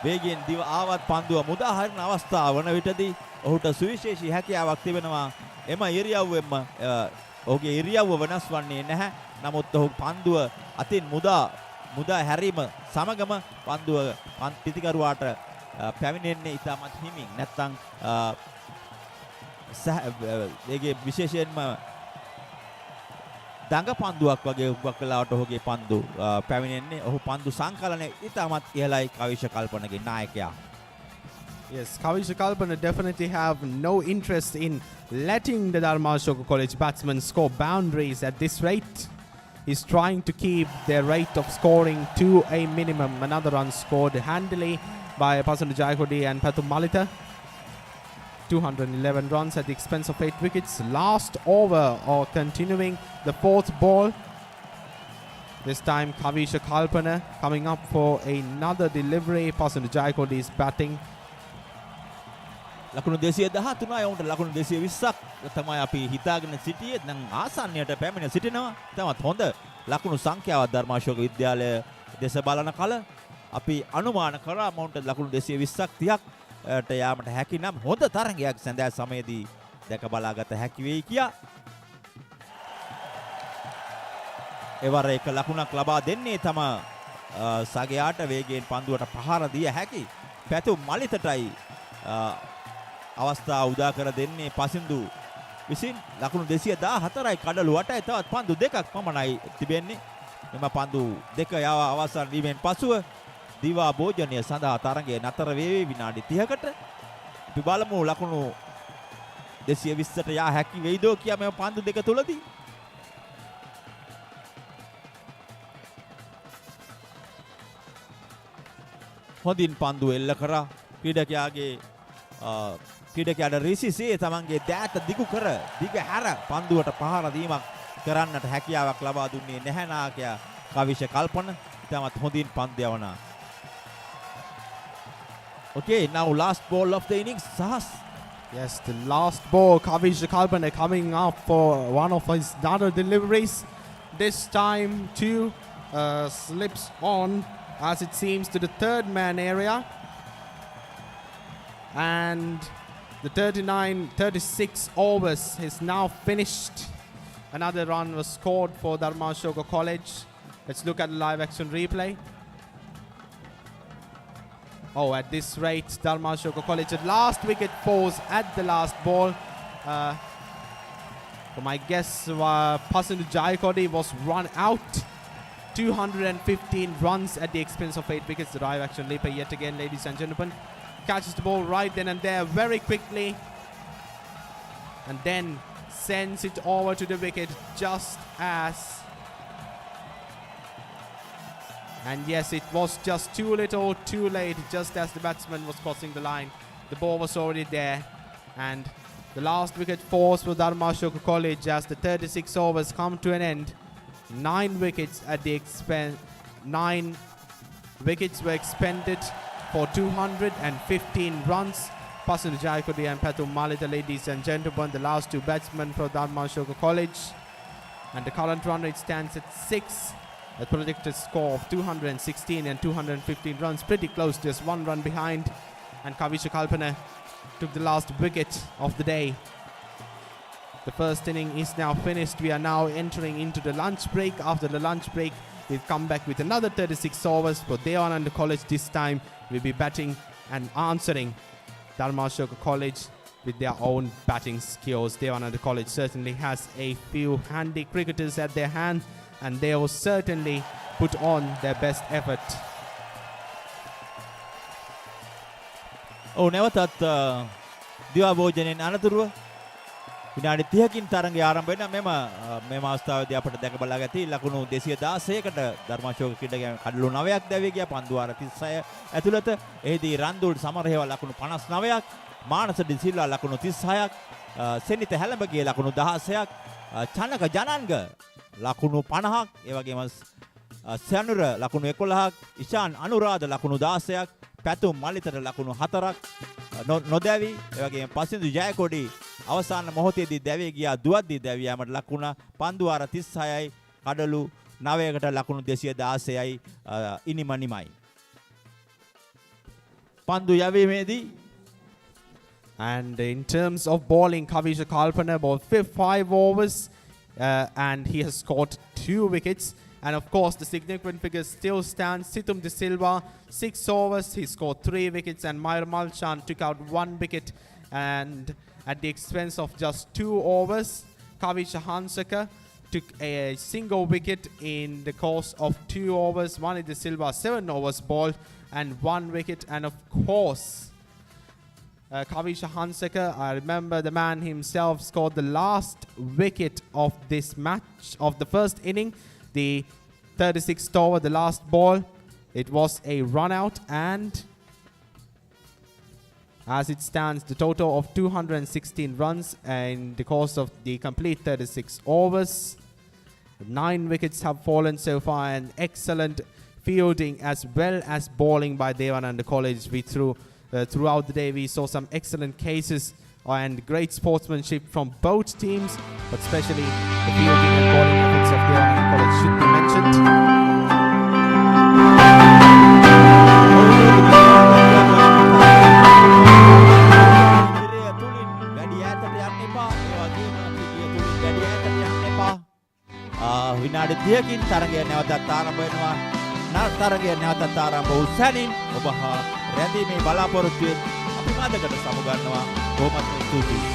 වේගයෙන් දිව ආවත් පන්දුව මුදා හරින අවස්ථාව වන විටදී ඔහුට සුවිශේෂී හැකියාවක් තිබෙනවා. එම ඉරියව්වෙම ඔහුගේ ඉරියව්ව වෙනස් වන්නේ නැහැ. නමුත් ඔහු පන්දුව අතින් මුදා හැරීම සමගම පන්දුව පිටිකරුවාට පැමිණෙන්නේ ඉතාමත් හිමින්. නැත්තම් ඒගේ විශේෂයෙන්ම දඟ පන්දුවක් වගේ උපක් කලාවට ඔහුගේ පන්දු පැමිණෙන්නේ. ඔහු පන්දු සංකලනයේ ඉතාමත් ඉහළයි කවිෂ කල්පනගේ නායකයා. Yes, Kavisha Kalpana definitely have no interest in letting the Darmasoka College batsmen score boundaries at this rate. He's trying to keep their rate of scoring to a minimum. Another run scored handily by Pasandu Jayakodi and Pathum Malita. 211 runs at the expense of 8 wickets. Last over or continuing the fourth ball. This time Kavisha Kalpana coming up for another delivery. Pasandu Jayakodi is batting. ලකුණු 213යි වුන්ට ලකුණු 220ක් තමයි අපි හිතාගෙන සිටියේ. නම් ආසන්නයට පැමිණ සිටිනවා. තමත් හොඳ ලකුණු සංඛ්‍යාවක් ධර්මාශෝක විද්‍යාලය දෙස බලන කල අපි අනුමාන කරා මොවුන්ට ලකුණු 220ක් 30ක් යාමට හැකි නම් හොඳ තරගයක් සඳහා සමයේදී දැක බලාගත හැකි වෙයි කියා. එවර එක ලකුණක් ලබා දෙන්නේ තම සගයාට වේගයෙන් පන්දුවට පහර දිය හැකි පැතුම් මලිතටයි අවස්ථාව උදා කර දෙන්නේ පසින්දු විසින්. ලකුණු 214යි කඩලු 8යි තවත් පන්දු දෙකක් පමණයි තිබෙන්නේ. මෙම පන්දු දෙක යව අවසන් වීමෙන් පසුව දිවා භෝජනය සඳහා තරගය නතර වේවි විනාඩි 30කට. අපි බලමු ලකුණු 220ට යා හැකි වෙයිදෝ කියා මෙම පන්දු දෙක තුලදී. හොඳින් පන්දු එල්ල කරා ක්‍රීඩකයාට රිසිසේ තමන්ගේ දෑත දිගු කර දිග හැර පන්දුවට පහර දීමක් කරන්නට හැකියාවක් ලබා දුන්නේ නැහැ නායකයා කවිෂ කල්පන. ඉතාමත් හොඳින් පන්දු යවනවා. Okay, now last ball of the innings, Sahas. Yes, the last ball, Kavisha Kalpana coming up for one of his other deliveries. This time two slips on, as it seems, to the third man area. And the 36 overs is now finished. Another run was scored for Darmasoka College. Let's look at the live action replay. Oh, at this rate, Darmasoka College at last wicket falls at the last ball. For my guess, Pasandu Jayakodi was run out. 215 runs at the expense of 8 wickets. The live action replay yet again, ladies and gentlemen. Catches the ball right then and there very quickly. And then sends it over to the wicket just as. And yes, it was just too little, too late, just as the batsman was crossing the line. The ball was already there. And the last wicket falls for Darmasoka College as the 36 overs come to an end. 9 wickets at the expense. 9 wickets were expended for 215 runs. Pasundu Jayakodi and Pathum Malita, ladies and gentlemen, the last two batsmen for Darmasoka College. And the current run rate stands at 6. A projected score of 216 and 215 runs, pretty close, just 1 run behind. And Kavisha Kalpana took the last wicket of the day. The first inning is now finished. We are now entering into the lunch break. After the lunch break, we'll come back with another 36 overs for Devananda College. This time, we'll be batting and answering Darmasoka College with their own batting skills. Devananda College certainly has a few handy cricketers at their hand, and they will certainly put on their best effort. ඔව් නැවතත් දිවා භෝජනයෙන් අනතුරුව විනාඩි 30කින් තරඟය ආරම්භ වෙනවා. මෙම අවස්ථාවේදී අපට දැක බලා ගත්තී ලකුණු 216කට ධර්මාශෝක ක්‍රීඩකයන් කඩලු 9ක් දැවී ගියා 536 ඇතුළත. එෙහිදී රන්දුල් සමරහේව ලකුණු 59ක්, මානස ඩි සිල්වා ලකුණු 36ක්, සෙනිත හැලඹගේ ලකුණු 16ක්, චනක ජනන්ග ලකුණු 50ක්, ඒ වගේම සයනුර ලකුණු 11ක්, ඉෂාන් අනුරාධ ලකුණු 16ක්, පැතුම් මලිතට ලකුණු 4ක් නොදැවි, ඒ වගේම පසින්දු ජයකොඩි අවසාන මොහොතේදී දැවී ගියා දුවද්දී දැවී යාමට ලකුණ පන්දු වාර 36යි, කඩලු 9කට ලකුණු 216යි ඉනිමනිමයි. පන්දු යැවීමේදී. And in terms of bowling, Kavisha Kalpana bowled 5 overs and he has scored 2 wickets. And of course, the significant figures still stand. Situm De Silva, 6 overs, he scored 3 wickets, and Mayur Malchan took out 1 wicket. And at the expense of just 2 overs, Kavisha Hansaka took a single wicket in the course of 2 overs. Mani De Silva, 7 overs bowled and 1 wicket. And of course, Kavisha Hansaka, I remember the man himself, scored the last wicket of this match, of the first inning. The 36th over, the last ball, it was a run out, and as it stands, the total of 216 runs in the course of the complete 36 overs. 9 wickets have fallen so far, and excellent fielding as well as bowling by Devananda College. Throughout the day, we saw some excellent cases and great sportsmanship from both teams, but especially the fielding and bowling efforts of Devananda College should be mentioned. විනාඩි 30කින් තරගය නැවතත් ආරම්භ වෙනවා. තරගය නැවතත් ආරම්භ වූ සැනින් ඔබ රැඳීමේ බලාපොරොත්තුවෙන් අපි මතකට සමුගන්නවා. බොහොමත් ස්තුතියි.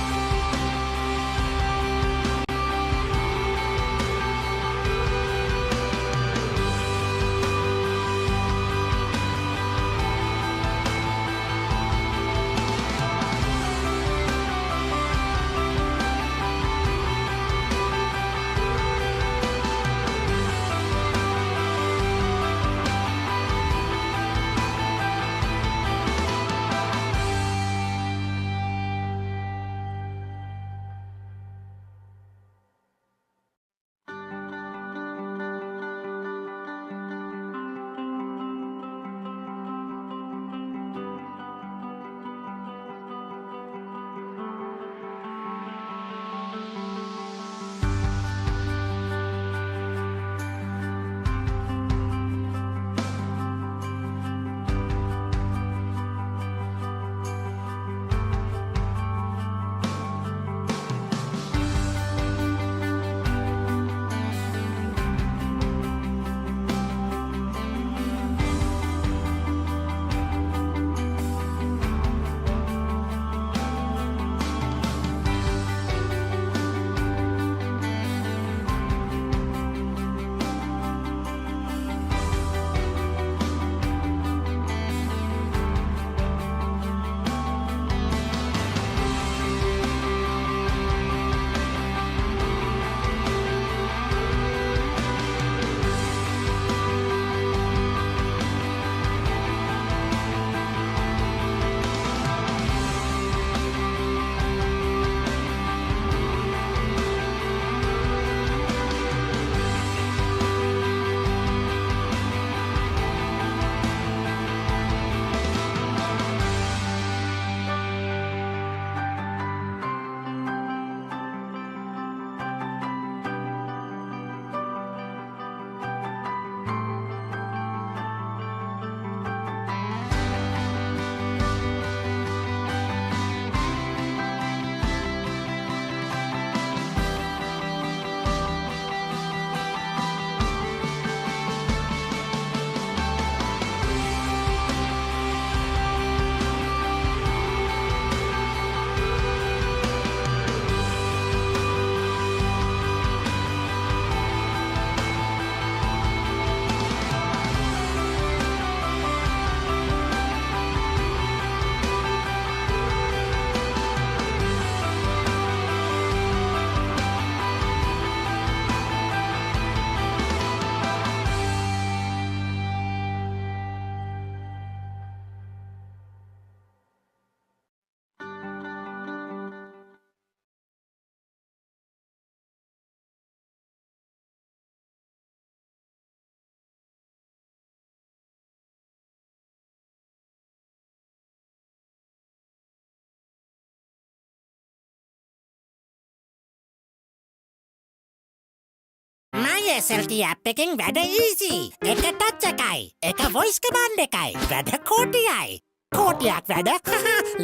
SLT app එකෙන් වැඩ easy. එක touch එකයි. එක voice command එකයි. වැඩ කෝටියයි. කෝටියක් වැඩ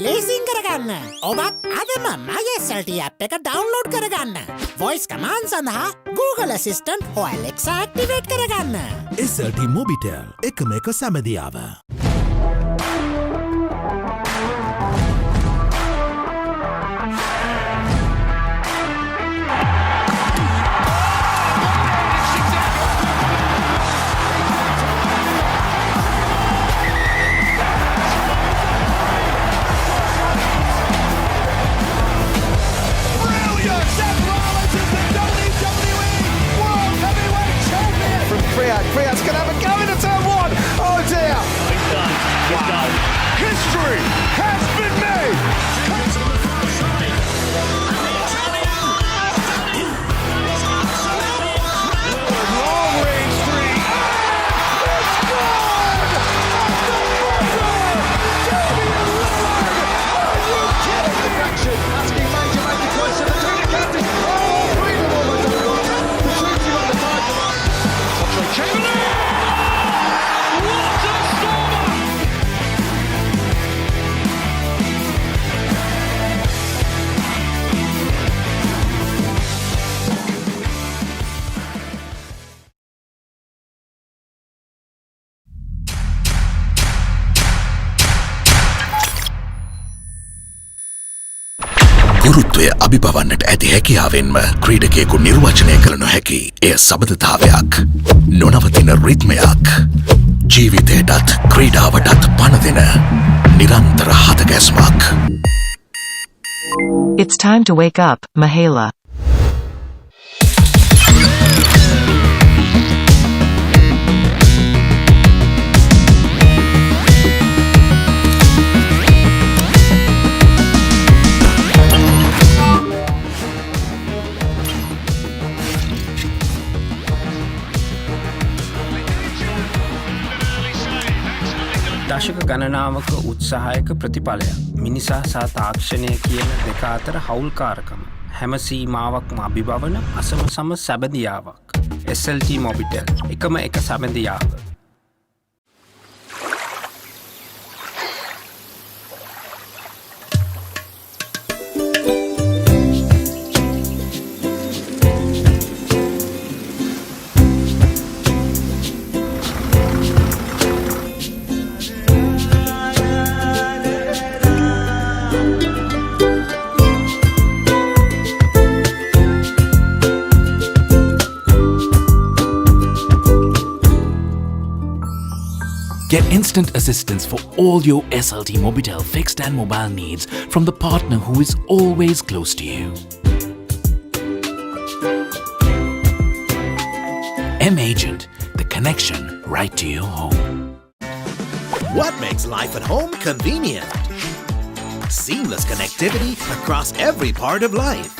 ලේසින් කරගන්න. ඔබත් අදම My SLT app එක download කරගන්න. voice command සඳහා Google Assistant හෝ Alexa activate කරගන්න. SLT Mobitel එකම එක සැමදියාව. Friat's going to have a go into turn one. Oh dear. Wow. History has been made. Long range three. It's gone. Are you kidding? Action. Asking Major make the question. The two captains. Oh, three to one. The shooting on the target. Chamberlain! What a stormer! ගුරුත්වය අභිබවන්නට ඇති හැකියාවෙන්ම ක්‍රීඩකයෙකු නිර්වචනය කළ නොහැකි එය සබඳතාවයක් නොනවතින රිත්මයක් ජීවිතයටත් ක්‍රීඩාවටත් පණ දෙන නිරන්තර හදගැස්මක්. It's time to wake up, Mahela. දශක ගණනාවක උත්සාහයක ප්‍රතිඵලයක් මිනිසා සහ තාක්ෂණය කියන දෙක අතර හවුල්කාරකම හැම සීමාවක්ම අභිබවන අසම සම සැබඳියාවක් SLT Mobitel එකම එක සැබඳියාව. Get instant assistance for all your SLT Mobitel fixed and mobile needs from the partner who is always close to you. M-Agent, the connection right to your home. What makes life at home convenient? Seamless connectivity across every part of life.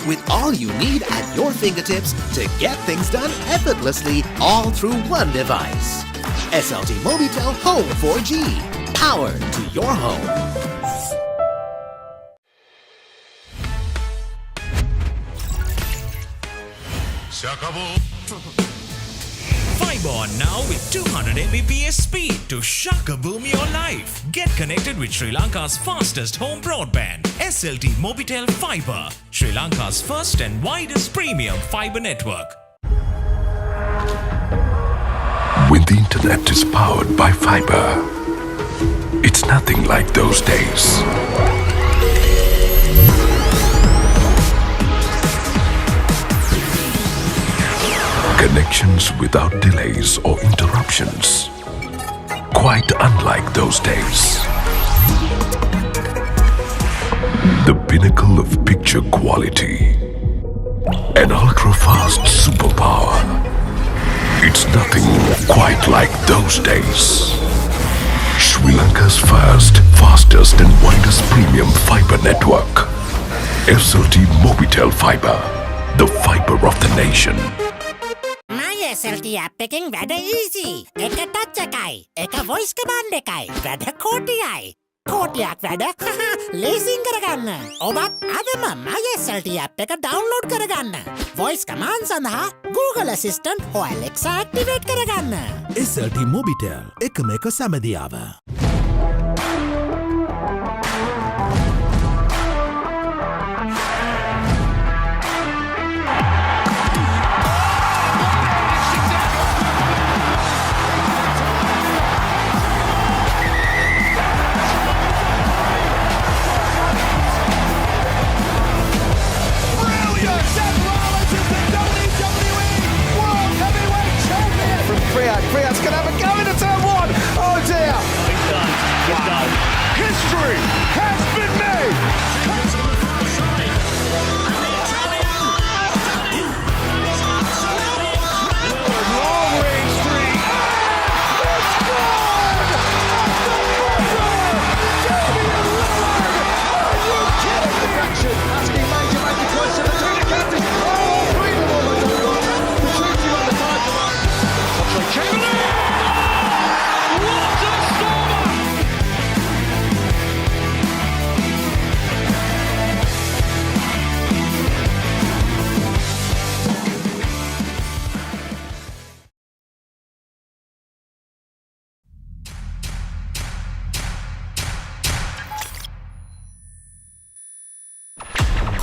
With all you need at your fingertips to get things done effortlessly all through one device. SLT Mobitel Home 4G. Power to your home. Fiber on now with 200 Mbps speed to shakaboom your life. Get connected with Sri Lanka's fastest home broadband. SLT Mobitel Fiber, Sri Lanka's first and widest premium fiber network. When the internet is powered by fiber, it's nothing like those days. Connections without delays or interruptions. Quite unlike those days. The pinnacle of picture quality. An ultra-fast superpower. It's nothing quite like those days. Sri Lanka's first, fastest and widest premium fiber network. SLT Mobitel Fiber. The fiber of the nation. SLT app එකෙන් වැඩ easy. එක touch එකයි. එක voice command එකයි. වැඩ කෝටියයි. කෝටියක් වැඩ ලේසින් කරගන්න. ඔබත් අදම MySLT app එක ඩවුන්ලෝඩ් කරගන්න. voice command සඳහා Google Assistant හෝ Alexa activate කරගන්න. SLT Mobitel එකම එක සැමදියාව. Friat's going to have a go into turn one. Oh dear. Wow. History has been made. Long range three. It's gone. Are you kidding me? Asking Major make it close to the two captain. Oh, freedom almost over. The shooting on the time. Chamberlain! What a stormer!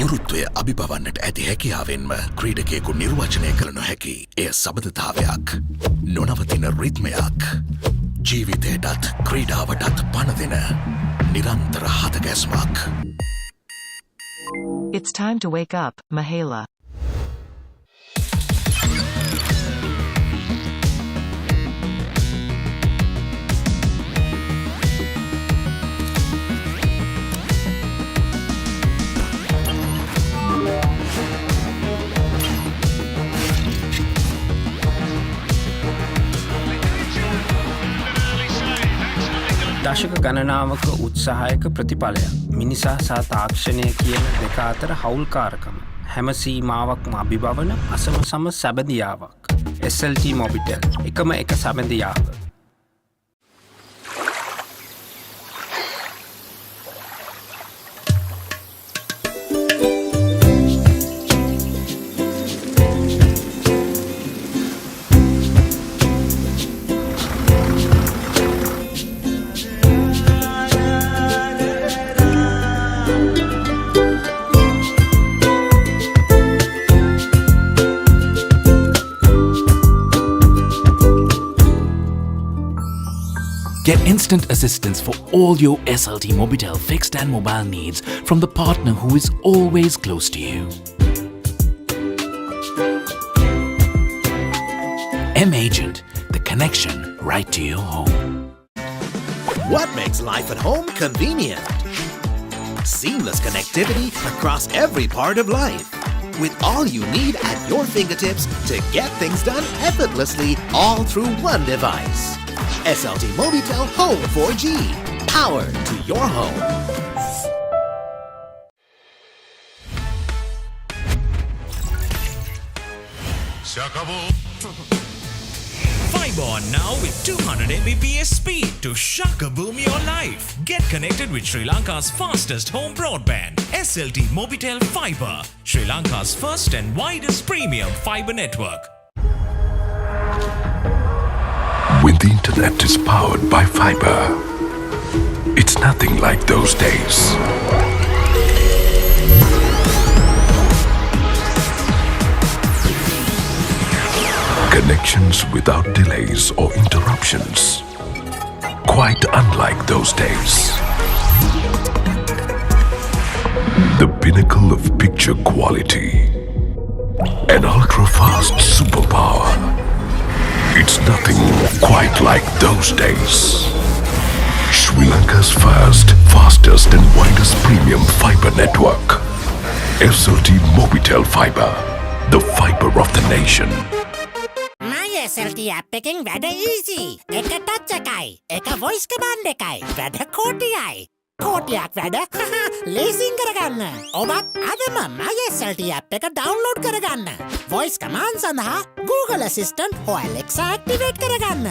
ගුරුත්වය අභිබවන්නට ඇති හැකියාවෙන්ම ක්‍රීඩකයෙකු නිර්වචනය කළ නොහැකි එය සබඳතාවයක් නොනවතින රිද්මයක් ජීවිතයටත් ක්‍රීඩාවටත් පණදෙන නිරන්තර හදගැස්මක්. It's time to wake up, Mahela. දශක ගණනාවක උත්සාහයක ප්‍රතිඵලයක්. මිනිසා සහ තාක්ෂණය කියන දෙක අතර හවුල්කාරකම. හැම සීමාවක්ම අභිබවන අසම සම සැබදියාවක්. SLT Mobitel එකම එක සැබදියාව. Get instant assistance for all your SLT Mobitel fixed and mobile needs from the partner who is always close to you. M-Agent, the connection right to your home. What makes life at home convenient? Seamless connectivity across every part of life. With all you need at your fingertips to get things done effortlessly all through one device. SLT Mobitel Home 4G. Power to your home. Fiber on now with 200 Mbps speed to shakaboom your life. Get connected with Sri Lanka's fastest home broadband. SLT Mobitel Fiber, Sri Lanka's first and widest premium fiber network. When the internet is powered by fiber, it's nothing like those days. Connections without delays or interruptions. Quite unlike those days. The pinnacle of picture quality. An ultra-fast superpower. It's nothing quite like those days. Sri Lanka's first, fastest and widest premium fiber network. SLT Mobitel Fiber. The fiber of the nation. MySLT app එකෙන් වැඩ easy. එක touch එකයි. එක voice command එකයි. වැඩ කෝටියයි. කෝටියක් වැඩ ලේසින් කරගන්න. ඔබත් අදම MySLT app එක download කරගන්න. voice command සඳහා Google Assistant හෝ Alexa activate කරගන්න.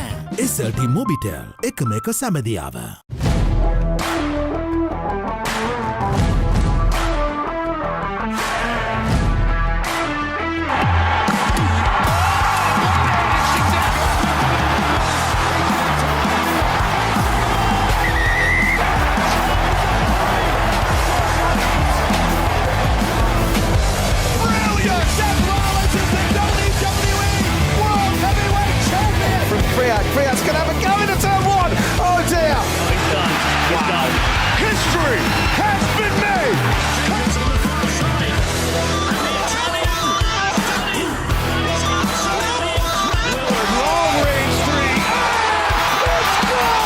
SLT Mobitel එකම එක සැමදියාව. have a go into turn one. Oh dear. Wow. History has been made. Long range three. It's good!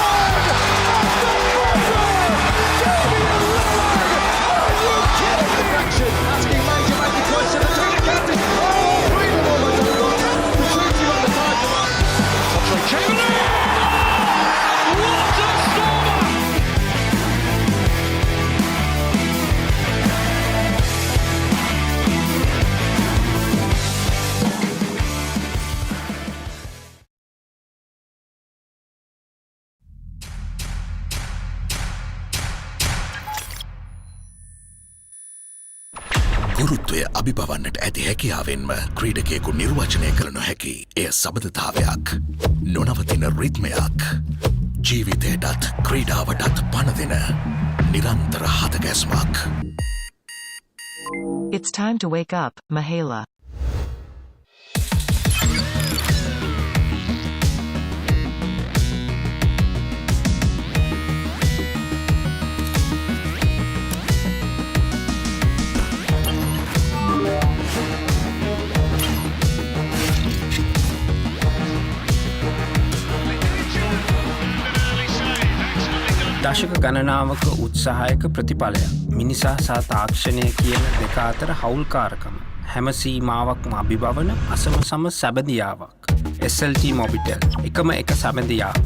Asking May to make the choice of the technicality. Oh, unbelievable! The shooting on the side. Andre Chamberlain! What a stormer! ගුරුත්වය අභිබවන්නට ඇති හැකියාවෙන්ම ක්‍රීඩකයෙකු නිර්වචනය කළ නොහැකි එය සබඳතාවයක් නොනවතින රිත්මයක් ජීවිතයටත් ක්‍රීඩාවටත් පණ දෙන නිරන්තර හදගැස්මක්. It's time to wake up, Mahela. දශක ගණනාවක උත්සාහයක ප්‍රතිඵලයක්. මිනිසා සහ තාක්ෂණය කියන දෙක අතර හවුල්කාරකම. හැම සීමාවක්ම අභිබවන අසම සම සැබඳියාවක්. SLT මොබිටෙල් එකම එක සැබඳියාව.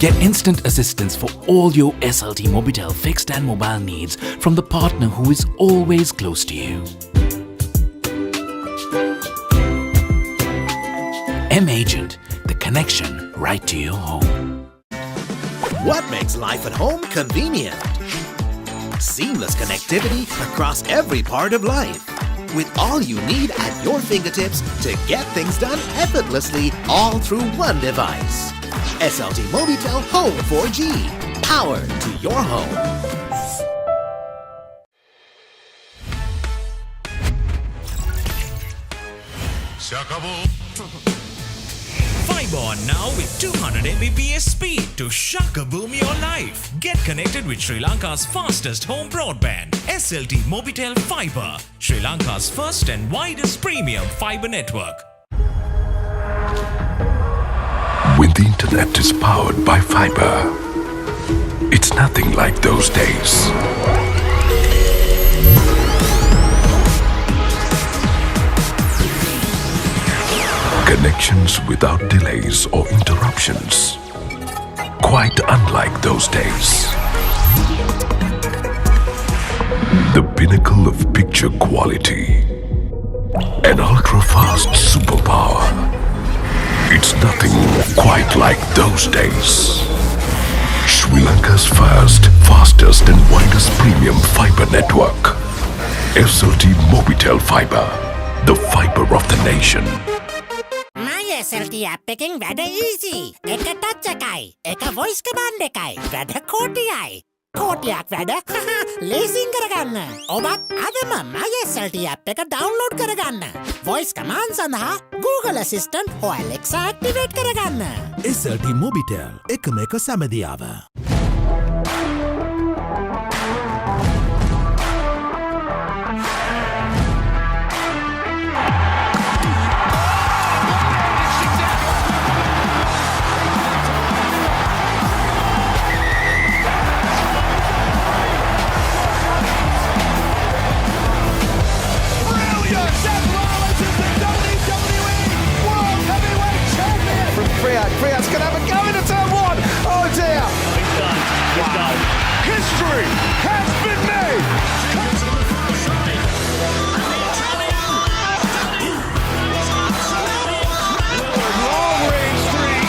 Get instant assistance for all your SLT Mobitel fixed and mobile needs from the partner who is always close to you. M-Agent, the connection right to your home. What makes life at home convenient? Seamless connectivity across every part of life. With all you need at your fingertips to get things done effortlessly all through one device. SLT Mobitel Home 4G. Power to your home. Fiber on now with 200 Mbps speed to shakaboom your life. Get connected with Sri Lanka's fastest home broadband, SLT Mobitel Fiber, Sri Lanka's first and widest premium fiber network. When the internet is powered by fiber, it's nothing like those days. Connections without delays or interruptions. Quite unlike those days. The pinnacle of picture quality. An ultra-fast superpower. It's nothing quite like those days. Sri Lanka's first, fastest and widest premium fiber network. SLT Mobitel Fiber, the fiber of the nation. My SLT app එකෙන් වැඩ easy. එක touch එකයි. එක voice command එකයි. වැඩ කෝටියයි. කෝටියක් වැඩ ලේසින් කරගන්න. ඔබත් අදම My SLT app එක download කරගන්න. Voice command සඳහා Google Assistant හෝ Alexa activate කරගන්න. SLT Mobitel එකම එක සැමදියාව. Friat's going to have a go into turn one. Oh dear. Wow. History has been made. Long range three.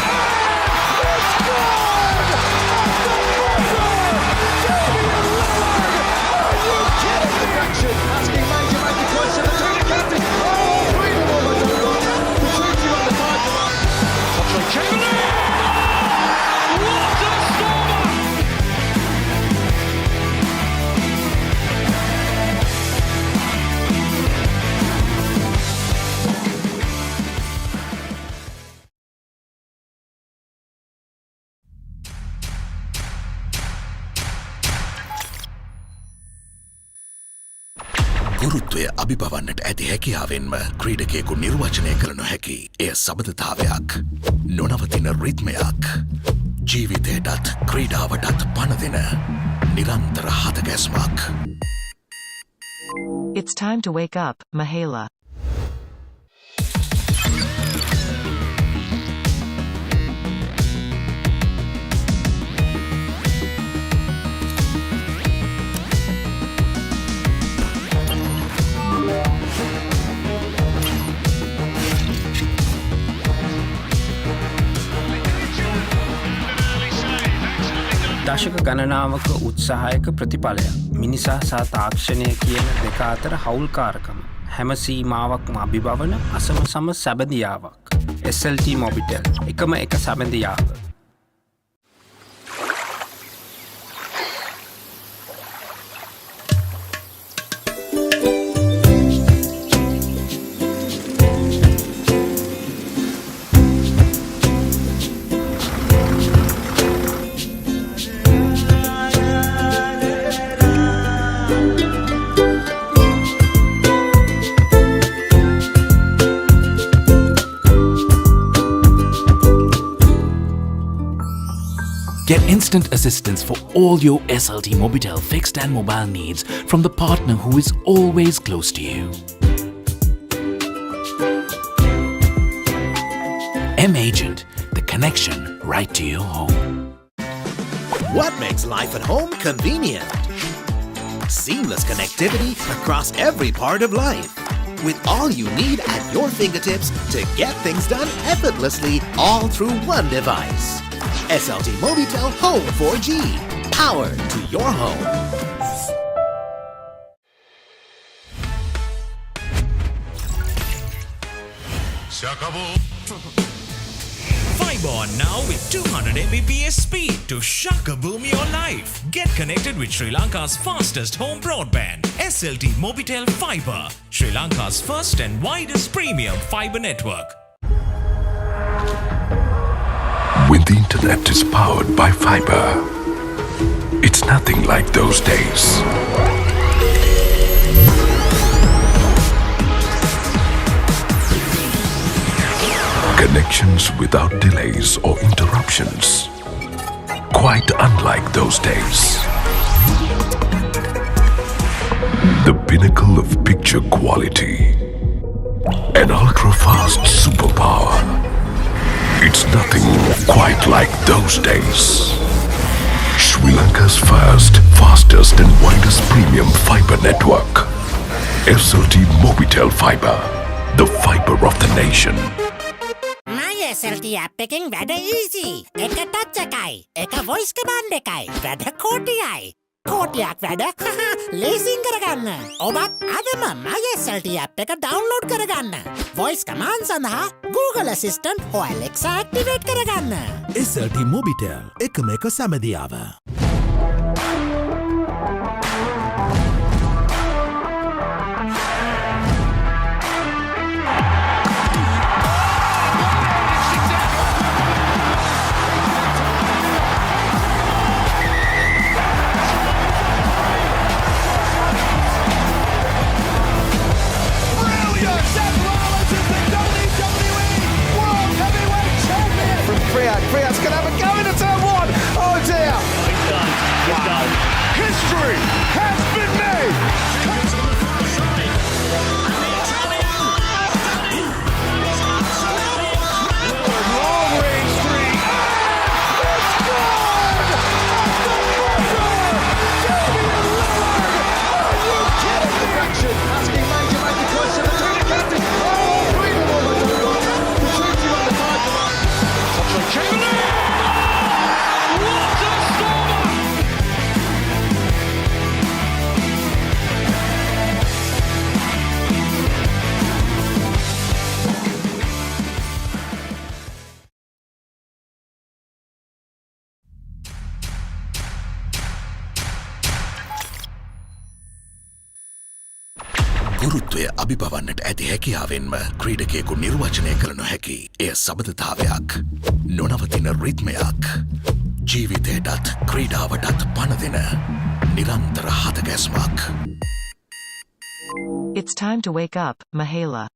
ගුරුත්වය අභිබවන්නට ඇති හැකියාවෙන්ම ක්‍රීඩකයෙකු නිර්වචනය කළ නොහැකි එය සබඳතාවයක් නොනවතින රිද්මයක් ජීවිතයටත් ක්‍රීඩාවටත් පණ දෙන නිරන්තර හදගැස්මක්. It's time to wake up, Mahela. දශක ගණනාවක උත්සාහයක ප්‍රතිඵලයක් මිනිසා සහ තාක්ෂණය කියන දෙක අතර හවුල්කාරකම හැම සීමාවක්ම අභිබවන අසම සම සැබඳියාවක් SLT මොබිටෙල් එකම එක සැබඳියාව. Get instant assistance for all your SLT Mobitel fixed and mobile needs from the partner who is always close to you. M-Agent, the connection right to your home. What makes life at home convenient? Seamless connectivity across every part of life. With all you need at your fingertips to get things done effortlessly all through one device. SLT Mobitel Home 4G. Power to your home. Fiber on now with 200 Mbps speed to shakaboom your life. Get connected with Sri Lanka's fastest home broadband. SLT Mobitel Fiber. Sri Lanka's first and widest premium fiber network. When the internet is powered by fiber, it's nothing like those days. Connections without delays or interruptions. Quite unlike those days. The pinnacle of picture quality. An ultra-fast superpower. It's nothing quite like those days. Sri Lanka's first, fastest and widest premium fiber network. SLT Mobitel Fiber. The fiber of the nation. My SLT app එකෙන් වැඩ easy. එක touch එකයි. එක voice command එකයි. වැඩ කෝටියයි. කෝටියක් වැඩ ලේසියෙන් කරගන්න. ඔබත් අදම My SLT app එක download කරගන්න. voice command සඳහා Google Assistant හෝ Alexa activate කරගන්න. SLT Mobitel එකම එක සැමදියාව. Friat's going to have a go into turn one. Oh dear. Wow. History has been made. Long range three. It's good. Are you kidding? Deflection. Asking May to make the question. The two captain. Oh, three to one. The shooting on the side. Chamberlain! What a stormer! ගුරුත්වය අභිබවන්නට ඇති හැකියාවෙන්ම ක්‍රීඩකයෙකු නිර්වචනය කළ නොහැකි එය සබඳතාවයක් නොනවතින රිද්මයක් ජීවිතයටත් ක්‍රීඩාවටත් පණ දෙන නිරන්තර හදගැස්මක්. It's time to wake up, Mahela.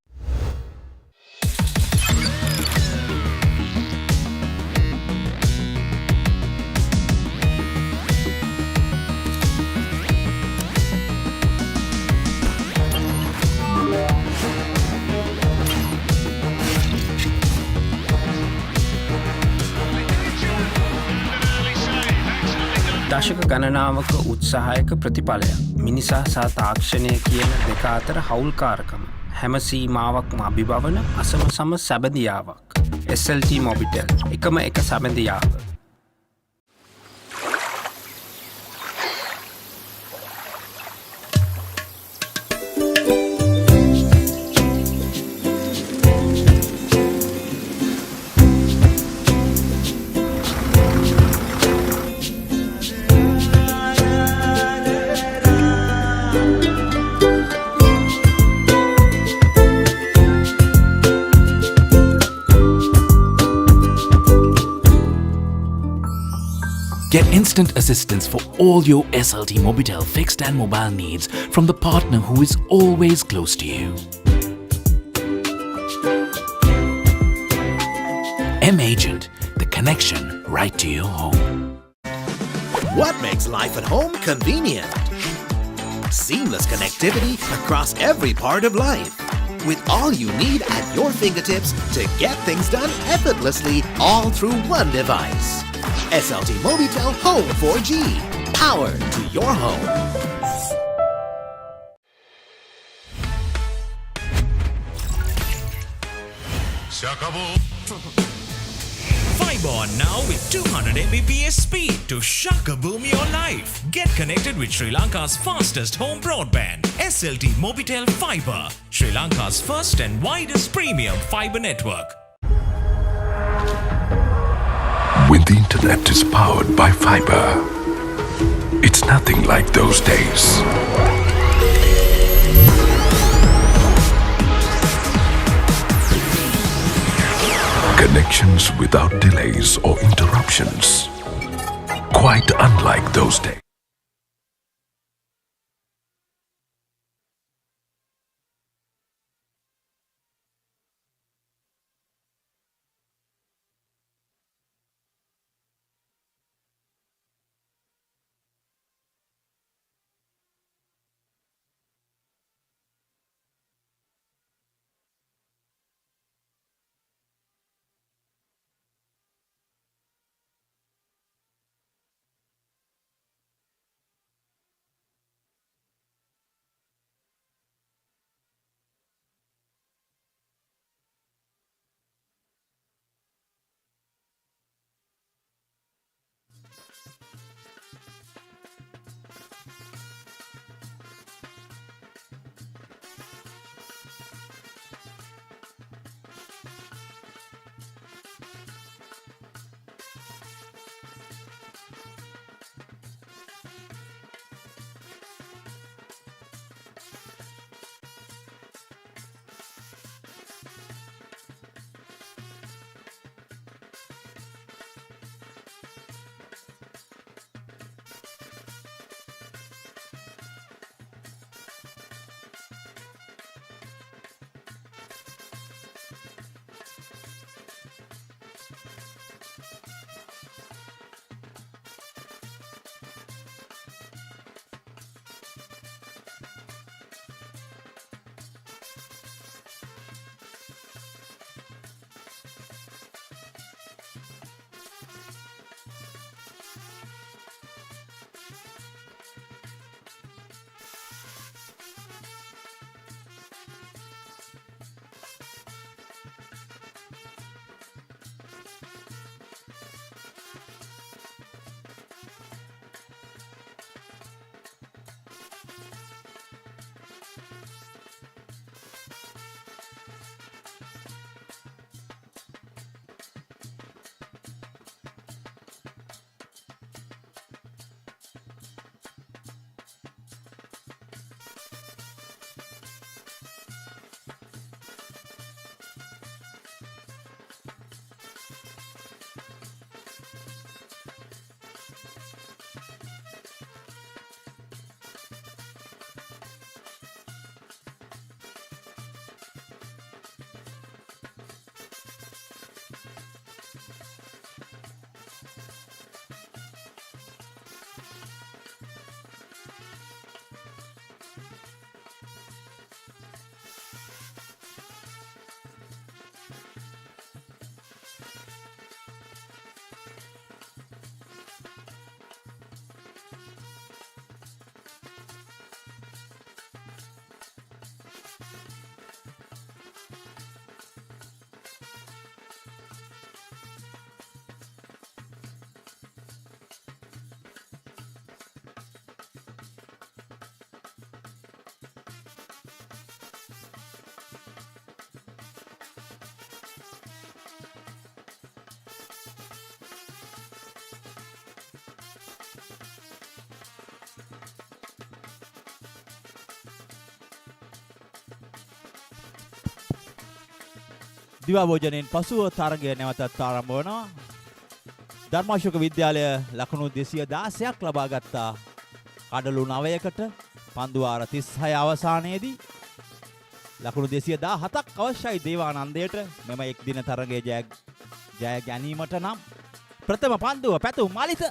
දශක ගණනාවක උත්සාහයක ප්‍රතිඵලයක්. මිනිසා සහ තාක්ෂණය කියන දෙක අතර හවුල්කාරකම. හැම සීමාවක්ම අභිභවන අසම සම සැබඳියාවක්. SLT මොබිටෙල් එකම එක සැබඳියාව. Get instant assistance for all your SLT Mobitel fixed and mobile needs from the partner who is always close to you. M-Agent, the connection right to your home. What makes life at home convenient? Seamless connectivity across every part of life. With all you need at your fingertips to get things done effortlessly all through one device. SLT Mobitel Home 4G. Power to your home. Fiber on now with 200 Mbps speed to shakaboom your life. Get connected with Sri Lanka's fastest home broadband. SLT Mobitel Fiber, Sri Lanka's first and widest premium fiber network. When the internet is powered by fiber, it's nothing like those days. Connections without delays or interruptions. Quite unlike those days. දිවා භෝජනයෙන් පසුව තරගය නැවතත් ආරම්භ වනවා. ධර්මාශෝක විද්‍යාලය ලකුණු 216ක් ලබා ගත්තා. කඩලු 9කට පන්දු වාර 36 අවසානයේදී ලකුණු 217ක් අවශ්‍යයි දේවානන්දයට මෙම එක් දින තරගයේ ජය ගැනීමට නම්. ප්‍රථම පන්දුව පැතුම් මලිත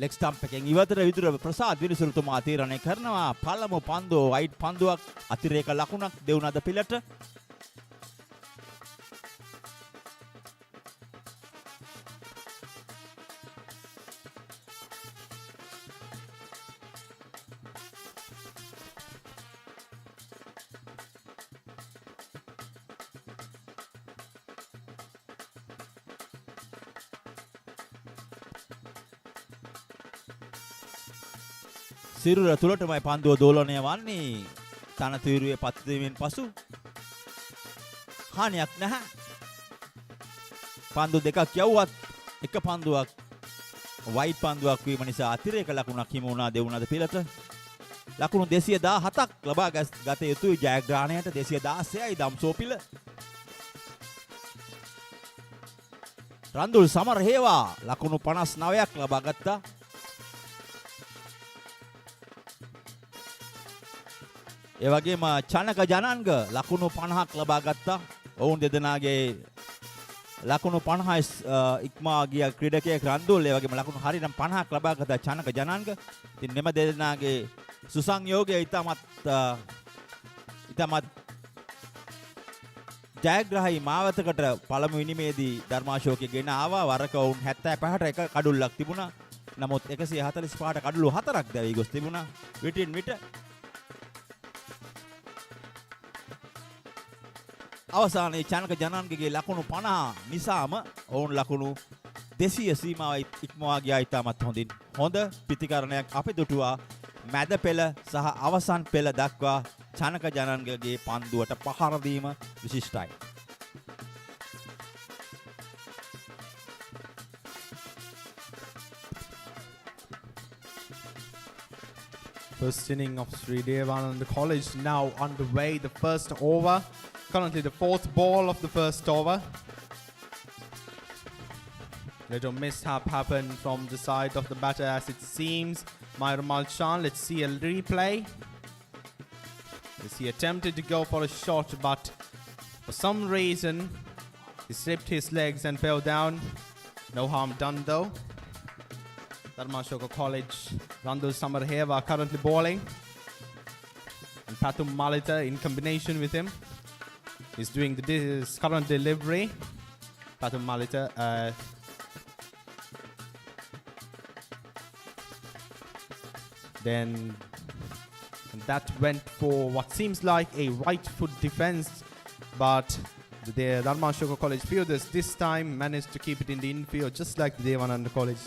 ලෙග් ස්ටම්ප් එකෙන් ඉවතට විදුර ප්‍රසාද් විනිසුරුතුමා තීරණය කරනවා. පළමු පන්දුව වයිඩ් පන්දුවක් අතිරේක ලකුණක් දෙවුනද පිළට. සිරුර තුලටමයි පන්දුව දෝලණය වන්නේ. තනතිරුවේ පත්වීමෙන් පසු හානියක් නැහැ. පන්දු දෙකක් යවුවත් එක පන්දුවක් වයිඩ් පන්දුවක් වීම නිසා අතිරේක ලකුණක් හිමි වුණා දෙවුනද පිළට. ලකුණු 217ක් ලබා ගත යුතුයි ජයග්‍රහණයට. 216යි දම්සෝපිල. රන්දුල් සමරහේවා ලකුණු 59ක් ලබා ගත්තා. ඒ වගේම චනක ජනන්ග ලකුණු 50ක් ලබා ගත්තා. ඔවුන් දෙදෙනාගේ ලකුණු 50 ඉක්මවා ගිය ක්‍රීඩකයෙක් රන්දුල්. ඒ වගේම ලකුණු හරියටම 50ක් ලබා ගත්තා චනක ජනන්ග. ඉතින් මෙම දෙදෙනාගේ සුසංයෝගය ඉතාමත් ජයග්‍රහී මාවතකට පළමු ඉනිමේදී ධර්මාශෝකය ගෙන ආවා. වරක ඔවුන් 75ට එක කඩුල්ලක් තිබුණා. නමුත් 145ට කඩුළු 4ක් දැවී ගොස් තිබුණා. විටින් විට අවසානයේ චනක ජනන්ගේ ලකුණු 50 නිසාම ඔවුන් ලකුණු 200 සීමාව ඉක්මවා ගියා ඉතාමත් හොඳින්. හොඳ පිතිකරණයක් අපි දුටුවා. මැද පෙළ සහ අවසන් පෙළ දක්වා චනක ජනන්ගේ පන්දුවට පහර දීම විශිෂ්ටයි. First inning of Sri Devananda College now underway. The first over. Currently the fourth ball of the first over. Little mishap happened from the side of the batter as it seems. Myra Malchan, let's see a replay. Yes, he attempted to go for a shot, but for some reason he slipped his legs and fell down. No harm done though. Darmasoka College, Randul Samarheva currently bowling. And Patum Malita in combination with him is doing this current delivery. Patum Malita then that went for what seems like a right foot defense, but the Darmasoka College fielders this time managed to keep it in the infield just like the Devananda College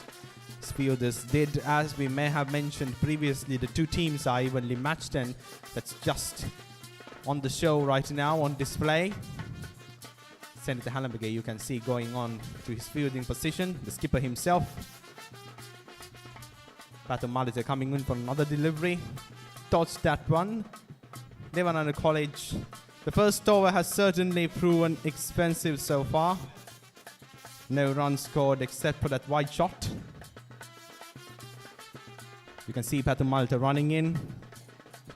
fielders did. As we may have mentioned previously, the two teams are evenly matched, and that's just on the show right now on display. Senator Hallenberger you can see going on to his fielding position, the skipper himself. Patum Malita coming in for another delivery. Dodged that one. Devananda College, the first over has certainly proven expensive so far. No runs scored except for that wide shot. You can see Patum Malita running in.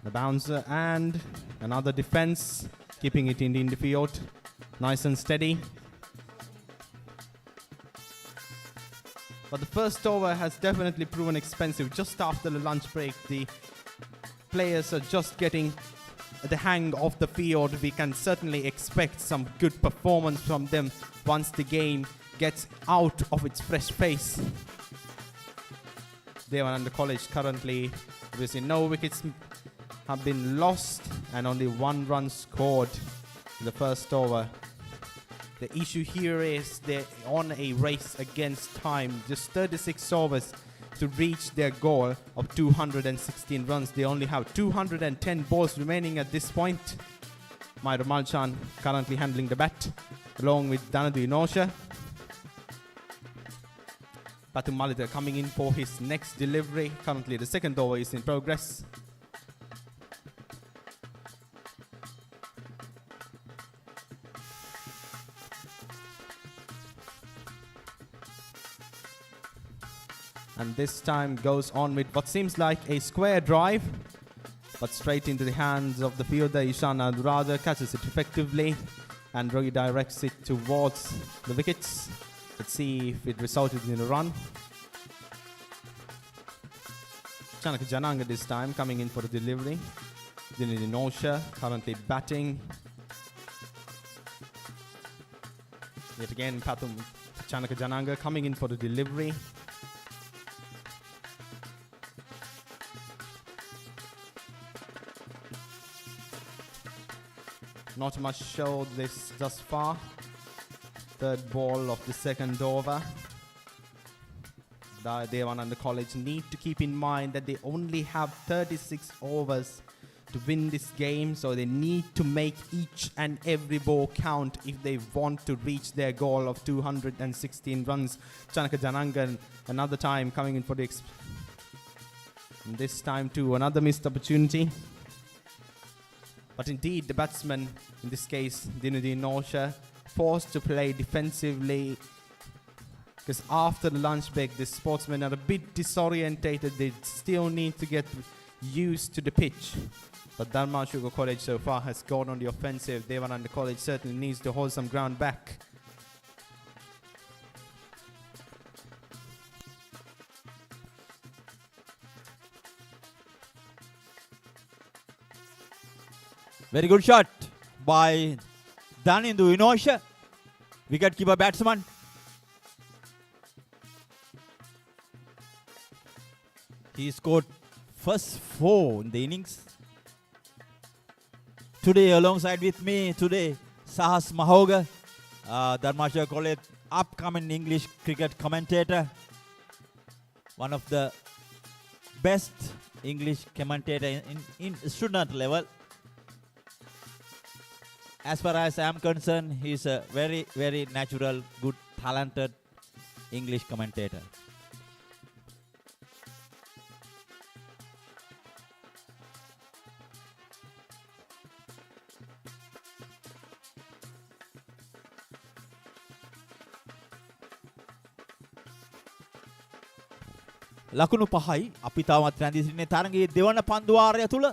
The bouncer and another defense, keeping it in the infield. Nice and steady. But the first over has definitely proven expensive. Just after the lunch break, the players are just getting the hang of the field. We can certainly expect some good performance from them once the game gets out of its fresh pace. Devananda College currently, obviously no wickets have been lost and only one run scored in the first over. The issue here is they're on a race against time. Just 36 overs to reach their goal of 216 runs. They only have 210 balls remaining at this point. Myra Malchan currently handling the bat along with Danadu Inosha. Patum Malita coming in for his next delivery. Currently the second over is in progress. And this time goes on with what seems like a square drive, but straight into the hands of the fielder. Ishan Anuradha catches it effectively and redirects it towards the wickets. Let's see if it resulted in a run. Chanaka Jananga this time coming in for the delivery. Dinidi Nosha currently batting. Yet again, Chanaka Jananga coming in for the delivery. Not much showed this thus far. Third ball of the second over. Devananda College need to keep in mind that they only have 36 overs to win this game, so they need to make each and every ball count if they want to reach their goal of 216 runs. Chanaka Janangan another time coming in for the and this time too another missed opportunity. But indeed, the batsman, in this case, Dinudin Nosha, forced to play defensively because after the lunch break, the sportsmen are a bit disorientated. They still need to get used to the pitch. But Darmasoka College so far has gone on the offensive. Devananda College certainly needs to hold some ground back. Very good shot by Danindu Inosha, wicket-keeper batsman. He scored first 4 in the innings. Today, alongside with me, Sahas Mahoga, Darmasoka College upcoming English cricket commentator. One of the best English commentator in student level. As far as I am concerned, he is a very, very natural, good, talented English commentator. ලකුණු 5යි අපි තාමත් රැඳී සිටින තරගයේ දෙවන පන්දු වාරය තුල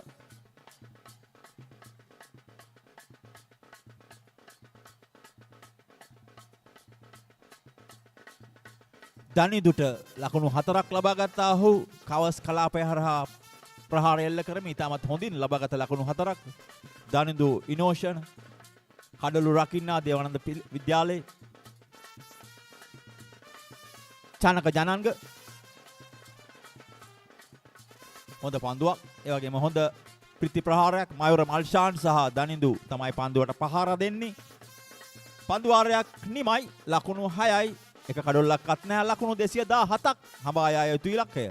දනිදුට ලකුණු 4ක් ලබා ගත්තා. ඔහු කවස් කලාපය හරහා ප්‍රහාර එල්ල කරමින් ඉතාමත් හොඳින් ලබාගත ලකුණු 4ක්. දනිදු ඉනෝෂන් කඩලු රකින්නා දේවානන්ද විද්‍යාලයේ චානක ජනංග හොඳ පන්දුවක්. ඒ වගේම හොඳ ප්‍රතිප්‍රහාරයක්. මයුර මල්ෂාන් සහ දනිදු තමයි පන්දුවට පහර දෙන්නේ. පන්දු වාරයක් නිමයි. ලකුණු 6යි. එක කඩොල්ලක්වත් නැහැ. ලකුණු 217ක් හඹා යා යුතු ඉලක්කය.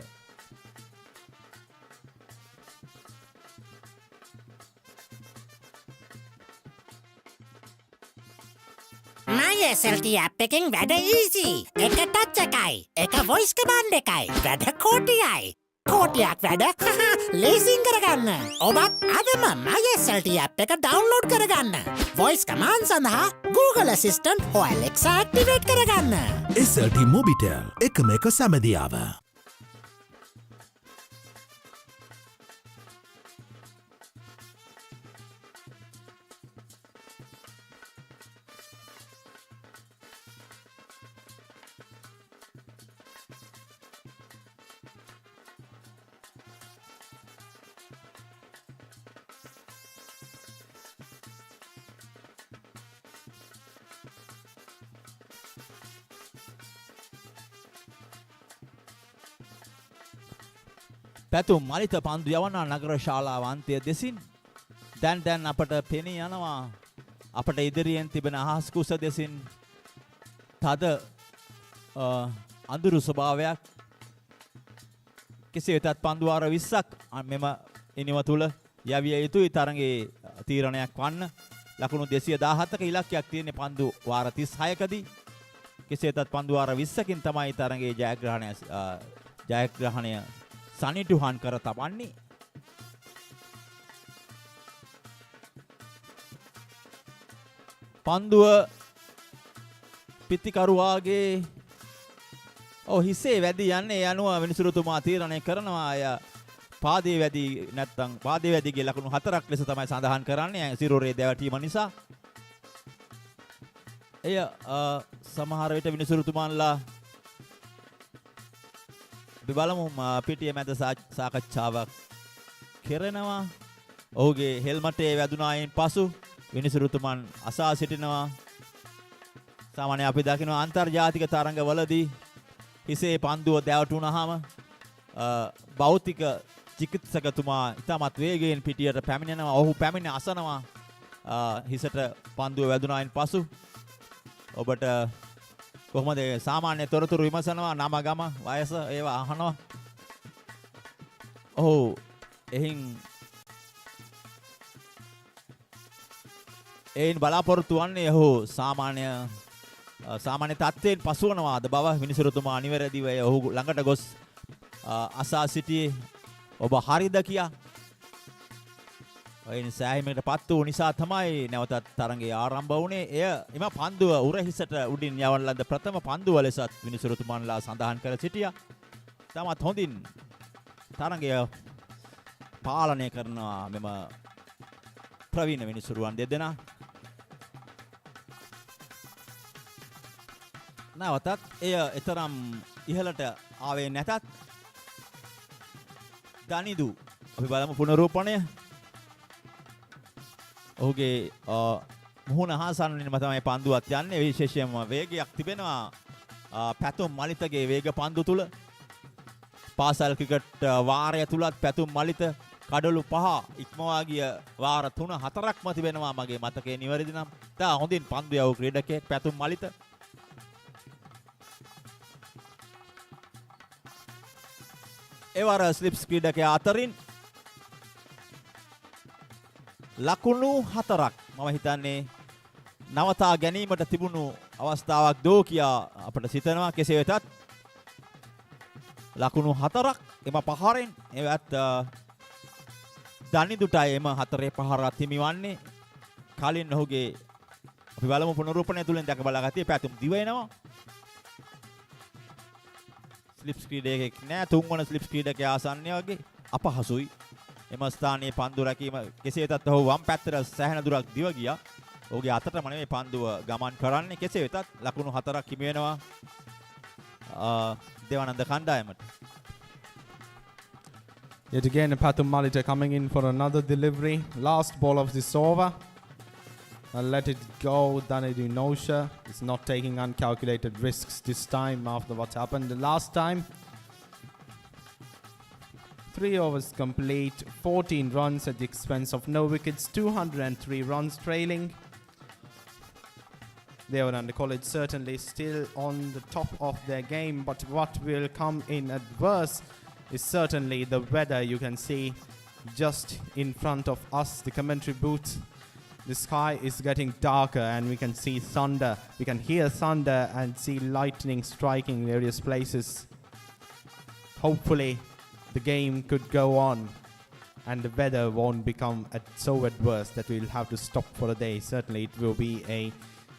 My SLT app එකෙන් වැඩ easy. එක ටච් එකයි. එක voice command එකයි. වැඩ කෝටියයි. කෝටියක් වැඩ ලේසියෙන් කරගන්න. ඔබත් අදම My SLT app එක download කරගන්න. voice command සඳහා Google Assistant හෝ Alexa activate කරගන්න. SLT Mobitel එකම එක සැමදියාව. පැතුම් මලිත පන්දු යවනා නගර ශාලාව අන්තය දෙසින්. දැන් අපට පෙනී යනවා අපට ඉදිරියෙන් තිබෙන අහස් කුස දෙසින් තද අඳුරු ස්වභාවයක්. කෙසේ වෙතත් පන්දු වාර 20ක් මෙම ඉනිම තුල යවිය යුතුයි තරඟේ තීරණයක් වන්න. ලකුණු 217ක ඉලක්කයක් තියෙන පන්දු වාර 36කදී. කෙසේ වෙතත් පන්දු වාර 20කින් තමයි තරඟේ ජයග්‍රහණය සනිටුහන් කර තබන්නේ. පන්දුව පිතිකරුවාගේ ඔව් හිසේ වැදි යන්නේ ඒ අනුව විනිසුරුතුමා තීරණය කරනවා අය පාදයේ වැදි නැත්තම් පාදයේ වැදිගේ ලකුණු 4ක් ලෙස තමයි සඳහන් කරන්නේ සිරුරේ දැවටීම නිසා. එය සමහර විට විනිසුරුතුමාන්ලා අපි බලමු පිටිය මැද සාකච්ඡාවක් කරනවා. ඔහුගේ හෙල්මටේ වැදුනායින් පසු විනිසුරුතුමන් අසා සිටිනවා. සාමාන්‍යයෙන් අපි දකිනවා අන්තර්ජාතික තරඟවලදී හිසේ පන්දුව දැවටුනහම භෞතික චිකිත්සකතුමා ඉතාමත් වේගයෙන් පිටියට පැමිණෙනවා. ඔහු පැමිණ අසනවා හිසට පන්දුව වැදුනායින් පසු. ඔබට කොහොමද සාමාන්‍ය තොරතුරු විමසනවා, නම ගම වයස ඒවා අහනවා. ඔහු එයින් බලාපොරොත්තු වන්නේ ඔහු සාමාන්‍ය තත්ත්වයෙන් පසුවනවාද බව විනිසුරුතුමා නිවැරදිව ඔහු ළඟට ගොස් අසා සිටියේ ඔබ හරිද කියා. එයින් සෑහීමකටපත් වූ නිසා තමයි නැවතත් තරඟය ආරම්භ වුණේ. එම පන්දුව උරහිසට උඩින් යවන ලද ප්‍රථම පන්දුව ලෙසත් විනිසුරුතුමන්ලා සඳහන් කර සිටියා. තමත් හොඳින් තරඟය පාලනය කරනවා මෙම ප්‍රවීණ විනිසුරුවන් දෙදෙනා. නැවතත් එය එතරම් ඉහළට ආවේ නැතත් දනිදු අපි බලමු පුනරූපණය. ඔහුගේ මුහුණ හා සම්නින්ම තමයි පන්දුවත් යන්නේ. විශේෂයෙන්ම වේගයක් තිබෙනවා පැතුම් මලිතගේ වේග පන්දු තුල. පාසල් ක්‍රිකට් වාරය තුලත් පැතුම් මලිත කඩලු 5 ඉක්මවා ගිය වාර 3-4ක්ම තිබෙනවා මගේ මතකයේ නිවැරදි නම්. තා හොඳින් පන්දු යවූ ක්‍රීඩකයෙක් පැතුම් මලිත. එවර ස්ලිප්ස් ක්‍රීඩකයා අතරින් ලකුණු 4ක් මම හිතන්නේ නවතා ගැනීමට තිබුණු අවස්ථාවක් දෝ කියා අපට සිතනවා. කෙසේ වෙතත් ලකුණු 4ක් එම පහරෙන් එවත් දනිදුටයි එම 4 පහරත් හිමිවන්නේ. කලින් ඔහුගේ අපි බලමු පුනරූපණය තුලින් දැක බලාගත්තේ පැතුම් දිව එනවා. ස්ලිප්ස් ක්‍රීඩකයෙක් නෑ. තුන්වන ස්ලිප්ස් ක්‍රීඩකයා ආසන්නය වගේ අපහසුයි. එම ස්ථානයේ පන්දු රැකීම. කෙසේ වෙතත් ඔහු වම් පැත්තට සෑහෙන දුරක් දිව ගියා. ඔහුගේ අතටම නෙමෙයි පන්දුව ගමන් කරන්නේ. කෙසේ වෙතත් ලකුණු 4ක් හිමි වෙනවා දෙවනන්ද කණ්ඩායමට. Yet again, Pathum Malita coming in for another delivery. Last ball of this over. I'll let it go. Danadu Nosha is not taking uncalculated risks this time after what happened the last time. 3 overs complete, 14 runs at the expense of no wickets, 203 runs trailing. Devananda College certainly still on the top of their game, but what will come in adverse is certainly the weather. You can see just in front of us, the commentary booth. The sky is getting darker and we can see thunder. We can hear thunder and see lightning striking various places. Hopefully, the game could go on and the weather won't become so adverse that we'll have to stop for a day. Certainly, it will be a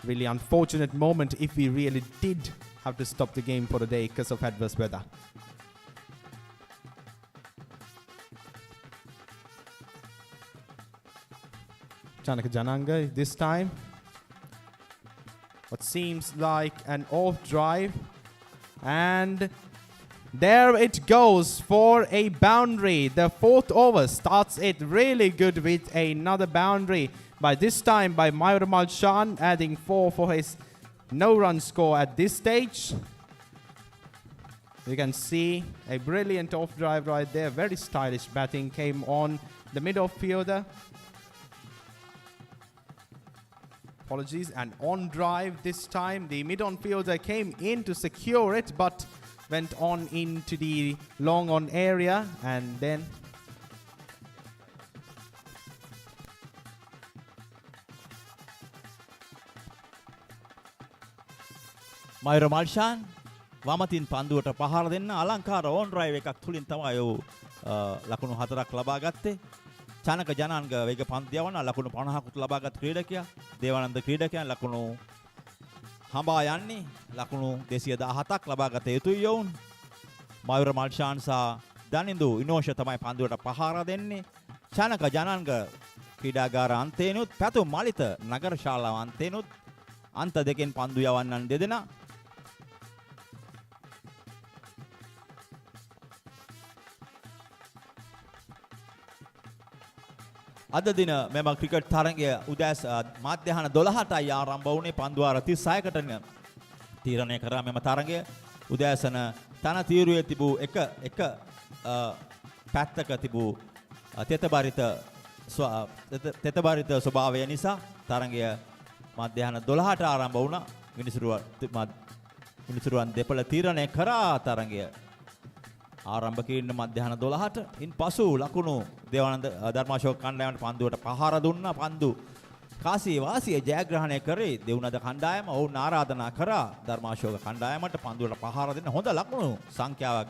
really unfortunate moment if we really did have to stop the game for a day because of adverse weather. Chanaka Jananga this time. What seems like an off drive. And there it goes for a boundary. The 4th over starts it really good with another boundary. By this time by Mayuramal Shan, adding 4 for his no-run score at this stage. You can see a brilliant off drive right there. Very stylish batting came on the mid-off fielder. Apologies, and on drive this time the mid-on fielder came in to secure it but went on into the long on area and then මයුර මල්ෂාන් වමතින් පන්දුවට පහර දෙන්න අලංකාර ඕන් drive එකක් තුලින් තමයි ඔහු ලකුණු 4ක් ලබා ගත්තේ. චනක ජනාංග වේග පන්දු යවන ලකුණු 50කුත් ලබාගත් ක්‍රීඩකයා. දේවානන්ද ක්‍රීඩකයන් ලකුණු හඹා යන්නේ ලකුණු 217ක් ලබාගත යුතුයි යවුන්. මයුර මල්ෂාන් සහ දනින්දු ඉනෝෂ තමයි පන්දුවට පහර දෙන්නේ. චනක ජනංග ක්‍රීඩාගාර අන්තේනුත් පැතුම් මලිත නගර ශාලාව අන්තේනුත් අන්ත දෙකෙන් පන්දු යවන්නන් දෙදෙනා. අද දින මෙම ක්‍රිකට් තරගය උදෑස මධ්‍යහන 12ටයි ආරම්භ වුණේ. පන්දුවාර 36කට තීරණය කරා මෙම තරගය. උදෑසන තන තීරුවේ තිබූ එක පැත්තක තිබූ තෙතබරිත ස්වභාවය නිසා තරගය මධ්‍යහන 12ට ආරම්භ වුණා. විනිසුරුවන් දෙපළ තීරණය කරා තරගය ආරම්භ කිරීම මධ්‍යහන 12ට. ඉන් පසු ලකුණු දේවානන්ද ධර්මාශෝක කණ්ඩායමට පන්දුවට පහර දුන්නා. පන්දු කාසිය වාසිය ජයග්‍රහණය කරේ දෙවුනද කණ්ඩායම. ඔවුන් ආරාධනා කරා ධර්මාශෝක කණ්ඩායමට පන්දුවට පහර දෙන්න. හොඳ ලකුණු සංඛ්‍යාවක්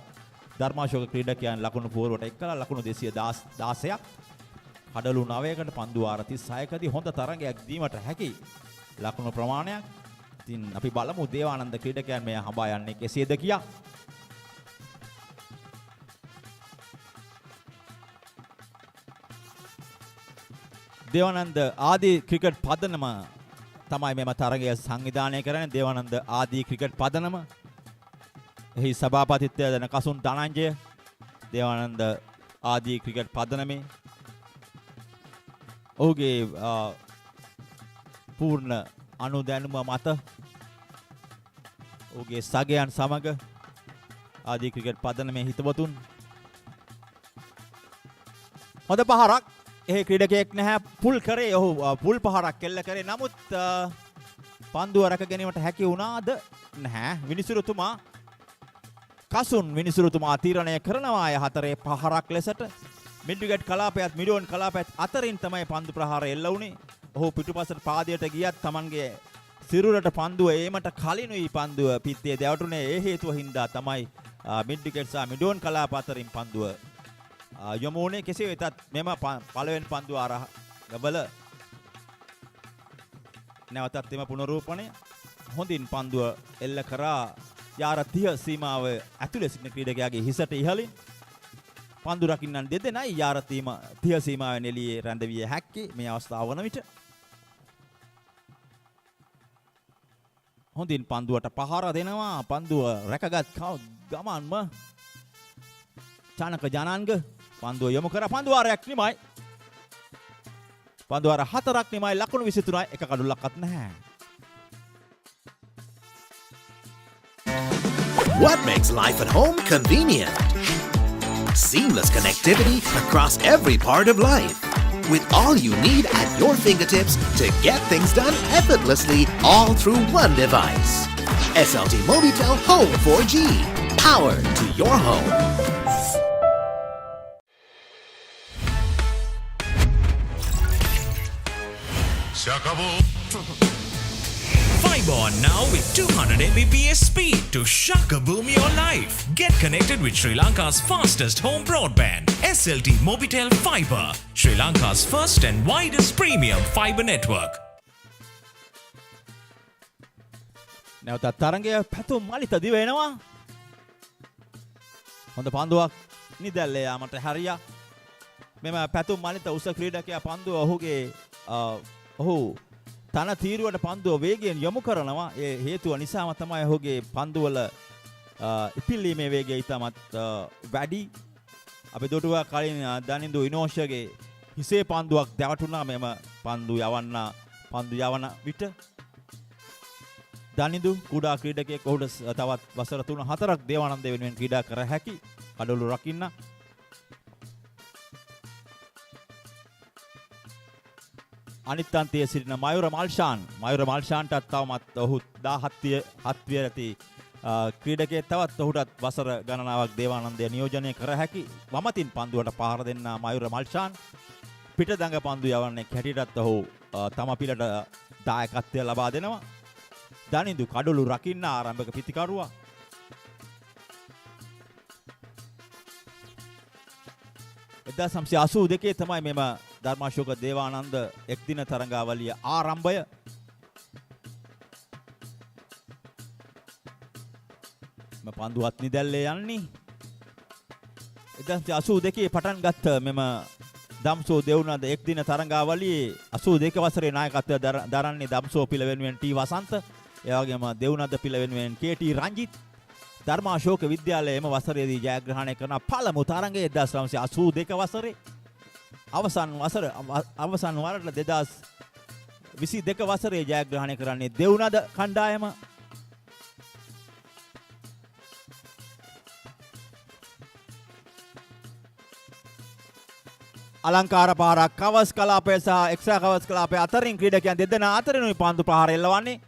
ධර්මාශෝක ක්‍රීඩකයන් ලකුණු පුවරුවට එක් කළා. ලකුණු 216ක් කඩලු 9කට පන්දු වාර 36කදී හොඳ තරගයක් දීමට හැකි ලකුණු ප්‍රමාණයක්. ඉතින් අපි බලමු දේවානන්ද ක්‍රීඩකයන් මේ හඹා යන්නේ කෙසේද කියා. දේවානන්ද ආදී ක්‍රිකට් පදනම තමයි මෙම තරගය සංවිධානය කරන්නේ. දේවානන්ද ආදී ක්‍රිකට් පදනම. එහි සභාපතිත්වය දරන කසුන් ධනංජය දේවානන්ද ආදී ක්‍රිකට් පදනමේ ඔහුගේ පූර්ණ අනුදැනුම මත ඔහුගේ සගයන් සමග ආදී ක්‍රිකට් පදනමේ හිතවතුන් හොඳ පහරක්. එහි ක්‍රීඩකයෙක් නැහැ පුල් කරේ. ඔහු පුල් පහරක් කෙල්ල කරේ. නමුත් පන්දුව රැක ගැනීමට හැකි වුණාද නැහැ. විනිසුරුතුමා කසුන් විනිසුරුතුමා තීරණය කරනවා ය හතරේ පහරක් ලෙසට. මිඩ් විකට් කලාපයත් මිඩෝන් කලාපයත් අතරින් තමයි පන්දු ප්‍රහාර එල්ල වුණේ. ඔහු පිටුපසට පාදයට ගියත් Tamanගේ සිරුරට පන්දුව ඒමට කලිනුයි පන්දුව පිත්තේ දැවටුනේ. ඒ හේතුව හින්දා තමයි මිඩ් විකට් සහ මිඩෝන් කලාප අතරින් පන්දුව යොමු වුණේ. කෙසේ වෙතත් මෙම පළවෙනි පන්දුව ආරවල නැවතත් එම පුනරූපණය හොඳින් පන්දුව එල්ල කරා යාර 30 සීමාව ඇතුළේ සිටින ක්‍රීඩකයාගේ හිසට ඉහළින්. පන්දු රකින්නන් දෙදෙනයි යාර 30 සීමාවෙන් එළියේ රැඳවිය හැක්කේ මේ අවස්ථාව වන විට. හොඳින් පන්දුවට පහර දෙනවා. පන්දුව රැකගත් ගමන්ම චානක ජනංග පන්දුව යොමු කර පන්දුවාරයක් නිමයි. පන්දුවාර 4ක් නිමයි. ලකුණු 23යි. එක කඩුල්ලක්වත් නැහැ. What makes life at home convenient? Seamless connectivity across every part of life. With all you need at your fingertips to get things done effortlessly all through one device. SLT Mobitel Home 4G. Power to your home. Fiber on now with 200 Mbps speed to shaka boom your life. Get connected with Sri Lanka's fastest home broadband. SLT Mobitel Fiber, Sri Lanka's first and widest premium fiber network. නැවතත් තරගය පැතුම් මලිත දිව එනවා. හොඳ පන්දුවක් නිදැල්ලේ යාමට හැරියා. මෙම පැතුම් මලිත උස ක්‍රීඩකයා පන්දුව ඔහු තන තීරුවට පන්දුව වේගයෙන් යොමු කරනවා. ඒ හේතුව නිසාම තමයි ඔහුගේ පන්දුවල ඉපිල්ලීමේ වේගය ඉතාමත් වැඩි. අපි දුටුවා කලින් දනින්දු ඉනෝෂගේ හිසේ පන්දුවක් දැවටුණා මෙම පන්දු යවන විට. දනින්දු කුඩා ක්‍රීඩකයෙක් ඔහුට තවත් වසර 3-4ක් දේවානන්ද වෙනුවෙන් ක්‍රීඩා කර හැකි කඩොළු රකින්න. අනිත් අන්තයේ සිටින මයුර මල්ෂාන්ටත් තවමත් ඔහු 17 ඇති ක්‍රීඩකයෙක්. තවත් ඔහුටත් වසර ගණනාවක් දේවානන්දය නියෝජනය කර හැකි. වමතින් පන්දුවට පහර දෙන්න මයුර මල්ෂාන්. පිට දඟ පන්දු යවන්නේ හැටියටත් ඔහු තම පිළට දායකත්වය ලබා දෙනවා. දනින්දු කඩොළු රකින්න ආරම්භක පිතිකරුවා. එදා 1982 තමයි මෙම ධර්මාශෝක දේවානන්ද එක්දින තරඟාවලිය ආරම්භය. පන්දුවත් නිදැල්ලේ යන්නේ. 1982 පටන් ගත්ත මෙම දම්සෝ දෙවුනද එක් දින තරඟාවලියේ 82 වසරේ නායකත්වය දරන්නේ දම්සෝ පිළ වෙනුවෙන් ටී වසන්ත, ඒ වගේම දෙවුනද පිළ වෙනුවෙන් කේ.ටී. රංජිත්. ධර්මාශෝක විද්‍යාලයේ එම වසරේදී ජයග්‍රහණය කරන පළමු තරඟයේ 1982 වසරේ අවසන් වරට 2022 වසරේ ජයග්‍රහණය කරන්නේ දෙවුනද කණ්ඩායම. අලංකාර පාරක් කවස් කලාපය සහ එක්ස්ට්‍රා කවස් කලාපය අතරින් ක්‍රීඩකයන් දෙදෙනා අතරිනුයි පන්දු ප්‍රහාර එල්ලවන්නේ.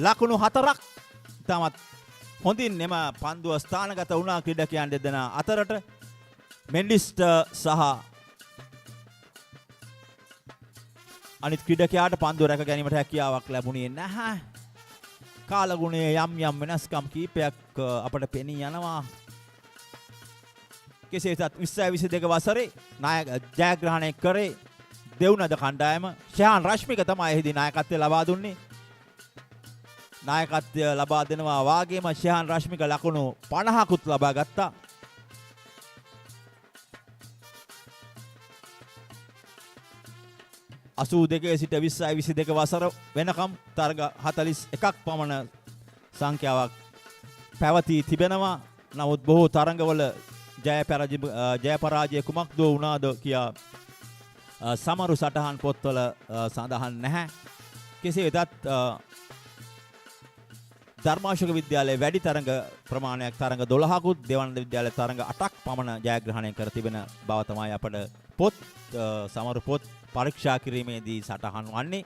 ලකුණු 4ක්. තමත් හොඳින් එම පන්දුව ස්ථානගත වුණා ක්‍රීඩකයන් දෙදෙනා අතරට. මෙන්ඩිස්ට සහ අනිත් ක්‍රීඩකයාට පන්දුව රැක ගැනීමට හැකියාවක් ලැබුණේ නැහැ. කාලගුණයේ යම් වෙනස්කම් කීපයක් අපට පෙනී යනවා. කෙසේ වෙතත් 2022 වසරේ ජයග්‍රහණය කරේ දෙවුනද කණ්ඩායම. ශයාන් රශ්මික තමයි එහිදී නායකත්වය ලබා දුන්නේ. නායකත්වය ලබා දෙනවා වාගේම ශයාන් රශ්මික ලකුණු 50කුත් ලබා ගත්තා. අසූ2 සිට 2022 වසර වෙනකම් තරග 41ක් පමණ සංඛ්‍යාවක් පැවතී තිබෙනවා. නමුත් බොහෝ තරඟවල ජය පරාජය කුමක්ද වුණාද කියා සමරු සටහන් පොත්වල සඳහන් නැහැ. කෙසේ වෙතත් ධර්මාශෝක විද්‍යාලයේ වැඩි තරඟ ප්‍රමාණයක් තරඟ 12කුත් දෙවනද විද්‍යාලයේ තරඟ 8ක් පමණ ජයග්‍රහණය කර තිබෙන බව තමයි අපට පොත් සමරු පොත් පරීක්ෂා කිරීමේදී සටහන් වන්නේ.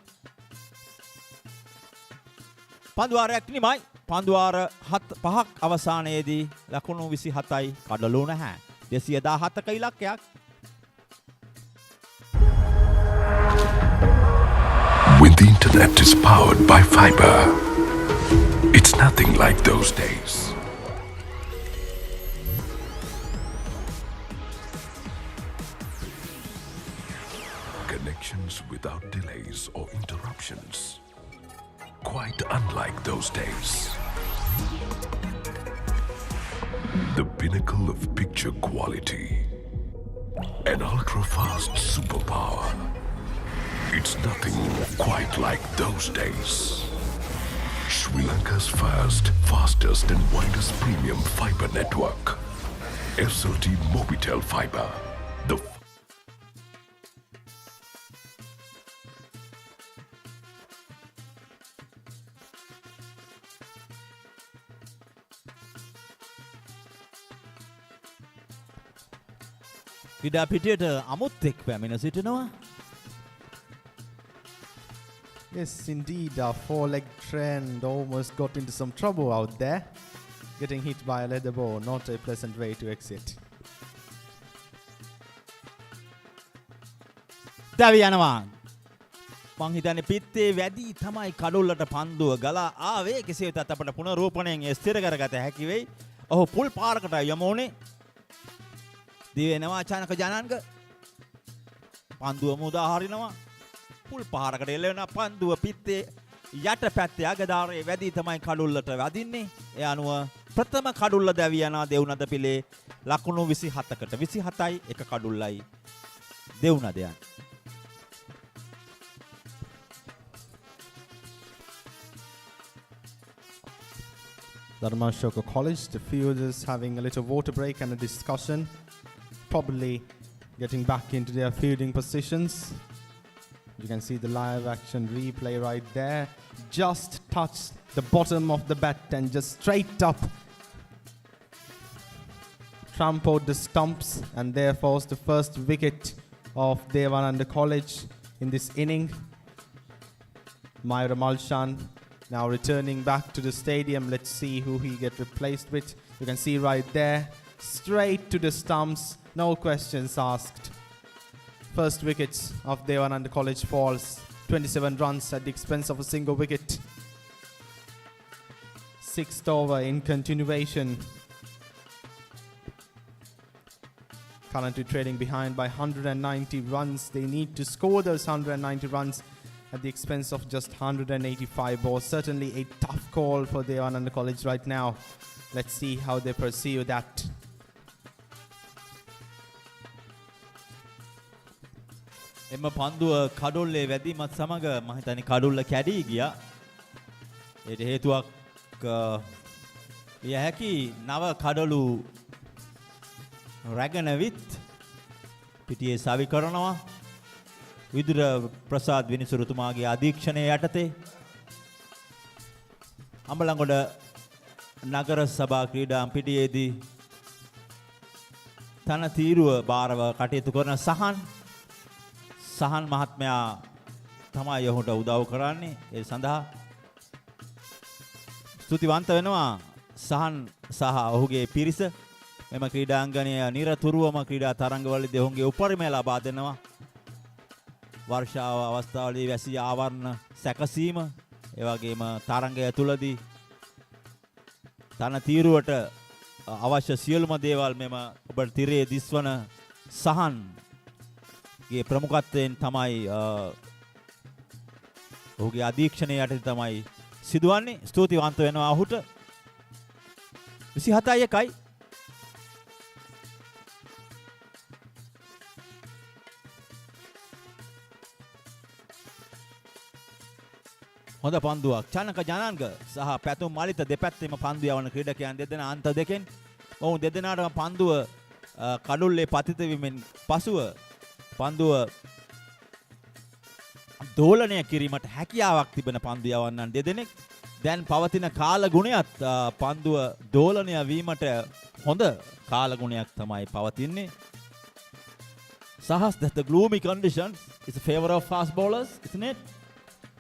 පන්දුවාරයක් නිමයි. පන්දුවාර 5ක් අවසානයේදී ලකුණු 27යි කඩලු නැහැ. 217ක ඉලක්කයක්. When the internet is powered by fiber, it's nothing like those days. Connections without delays or interruptions. Quite unlike those days. The pinnacle of picture quality. An ultra-fast superpower. It's nothing quite like those days. Sri Lanka's first, fastest and widest premium fiber network. SLT Mobitel Fiber. The ක්‍රීඩා පිටියට අමුත්තෙක් පැමිණ සිටිනවා. Yes, indeed, our four-leg trend almost got into some trouble out there. Getting hit by a leather ball, not a pleasant way to exit. දැවි යනවා. මං හිතන්නේ පිත්තේ වැඩි තමයි කඩුල්ලට පන්දුව ගලා ආවේ. කෙසේ වෙතත් අපට පුනරූපණයෙන් ස්ථිර කරගත හැකි වෙයි. ඔහු පුල් පාරකට යමු උනේ. දිවෙනවා අචානක ජනන්ක පන්දුව මුදා හරිනවා. පුල් පහරකට එල්ල වෙන පන්දුව පිත්තේ යට පැත්තේ අගදාරේ වැඩි තමයි කඩුල්ලට වදින්නේ. ඒ අනුව ප්‍රථම කඩුල්ල දැවි යනවා දෙවුනද පිලේ ලකුණු 27කට. 27යි එක කඩුල්ලයි දෙවුනද යන්නේ. Darmasoka College, the fielders having a little water break and a discussion. Probably getting back into their fielding positions. You can see the live action replay right there. Just touched the bottom of the bat and just straight up trampled the stumps, and therefore the first wicket of Devananda College in this inning. Myra Malshan now returning back to the stadium. Let's see who he get replaced with. You can see right there, straight to the stumps. No questions asked. First wicket of Devananda College falls. 27 runs at the expense of a single wicket. Sixth over in continuation. Currently trailing behind by 190 runs. They need to score those 190 runs at the expense of just 185 balls. Certainly a tough call for Devananda College right now. Let's see how they pursue that. එම පන්දුව කඩොල්ලේ වැදීමත් සමග මම හිතන්නේ කඩොල්ල කැඩී ගියා. ඒට හේතුවක් විය හැකි නව කඩොළු රැගනවිත් පිටියේ සවි කරනවා. විදුර ප්‍රසාද් විනිසුරුතුමාගේ අධීක්ෂණය යටතේ අම්බලන්ගොඩ නගර සභා ක්‍රීඩා පිටියේදී තන තීරුව බාරව කටයුතු කරන සහන් මහත්මයා තමයි ඔහුට උදව් කරන්නේ. ඒ සඳහා ස්තුතිවන්ත වෙනවා සහන් සහ ඔහුගේ පිරිස. මෙම ක්‍රීඩාංගණය නිරතුරුවම ක්‍රීඩා තරඟවලදී ඔවුන්ගේ උපරිමය ලබා දෙනවා. වර්ෂාව අවස්ථාවලදී වැසි ආවරණ සැකසීම, ඒ වගේම තරඟය තුලදී තන තීරුවට අවශ්‍ය සියලුම දේවල් මෙම ඔබට තිරයේ දිස්වන සහන්ගේ ප්‍රමුඛත්වයෙන් තමයි ඔහුගේ අධීක්ෂණය යටතේ තමයි සිදුවන්නේ. ස්තුතිවන්ත වෙනවා ඔහුට. 27-1 හොඳ පන්දුවක්. චනක ජනන්ග සහ පැතුම් මලිත දෙපැත්තෙම පන්දු යවන ක්‍රීඩකයන් දෙදෙනා අන්ත දෙකෙන්. ඔවුන් දෙදෙනාටම පන්දුව කඩුල්ලේ පතිත වීමෙන් පසුව පන්දුව දෝලනය කිරීමට හැකියාවක් තිබෙන පන්දු යවන්නන් දෙදෙනෙක්. දැන් පවතින කාල ගුණයත් පන්දුව දෝලනය වීමට හොඳ කාල ගුණයක් තමයි පවතින්නේ. Sahas, that the gloomy conditions is a favor of fast bowlers, isn't it?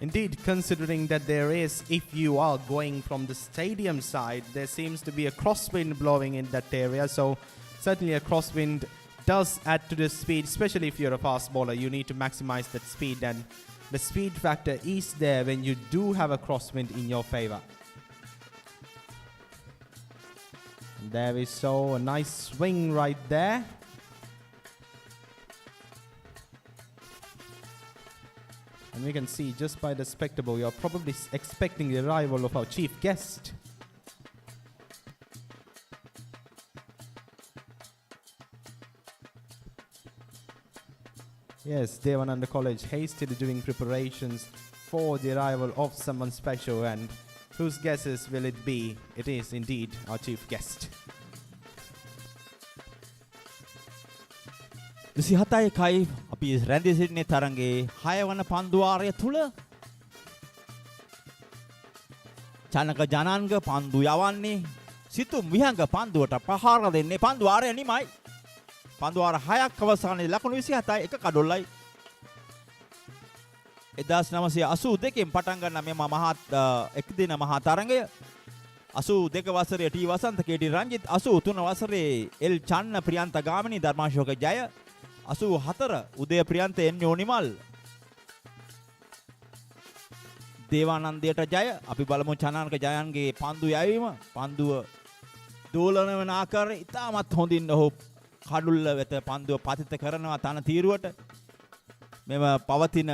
Indeed, considering that there is, if you are going from the stadium side, there seems to be a crosswind blowing in that area. So certainly a crosswind does add to the speed, especially if you're a fast bowler. You need to maximize that speed, and the speed factor is there when you do have a crosswind in your favor. There we saw a nice swing right there. And we can see just by the spectacle, you're probably expecting the arrival of our chief guest. Yes, Devananda College hastily doing preparations for the arrival of someone special, and whose guesses will it be? It is indeed our chief guest. 27-1 අපි රැඳී සිටින තරඟේ 6 වන පන්දුවාරය තුල චනක ජනන්ග පන්දු යවන්නේ සිතුම් විහංග පන්දුවට ප්‍රහාර දෙන්නේ පන්දුවාරය නිමයි. පන්දුවාර 6ක් අවසානයේ ලකුණු 27යි 1 කඩොල්ලයි. 1982 පටන් ගන්න මේ මහත් එක් දින මහා තරඟය 82 වසරේ ටී වසන්ත කේටි රංජිත් 83 වසරේ එල් චන්න ප්‍රියන්ත ගාමිණී ධර්මාශෝක ජය 84 උදය ප්‍රියන්ත එන් යෝනිමල් දේවානන්දයට ජය. අපි බලමු චනන්ක ජයන්ගේ පන්දු යැවීම. පන්දුව දෝලන වන ආකාරය ඉතාමත් හොඳින් ඔහු කඩුල්ල වෙත පන්දුව පතිත කරනවා තන තීරුවට. මෙම පවතින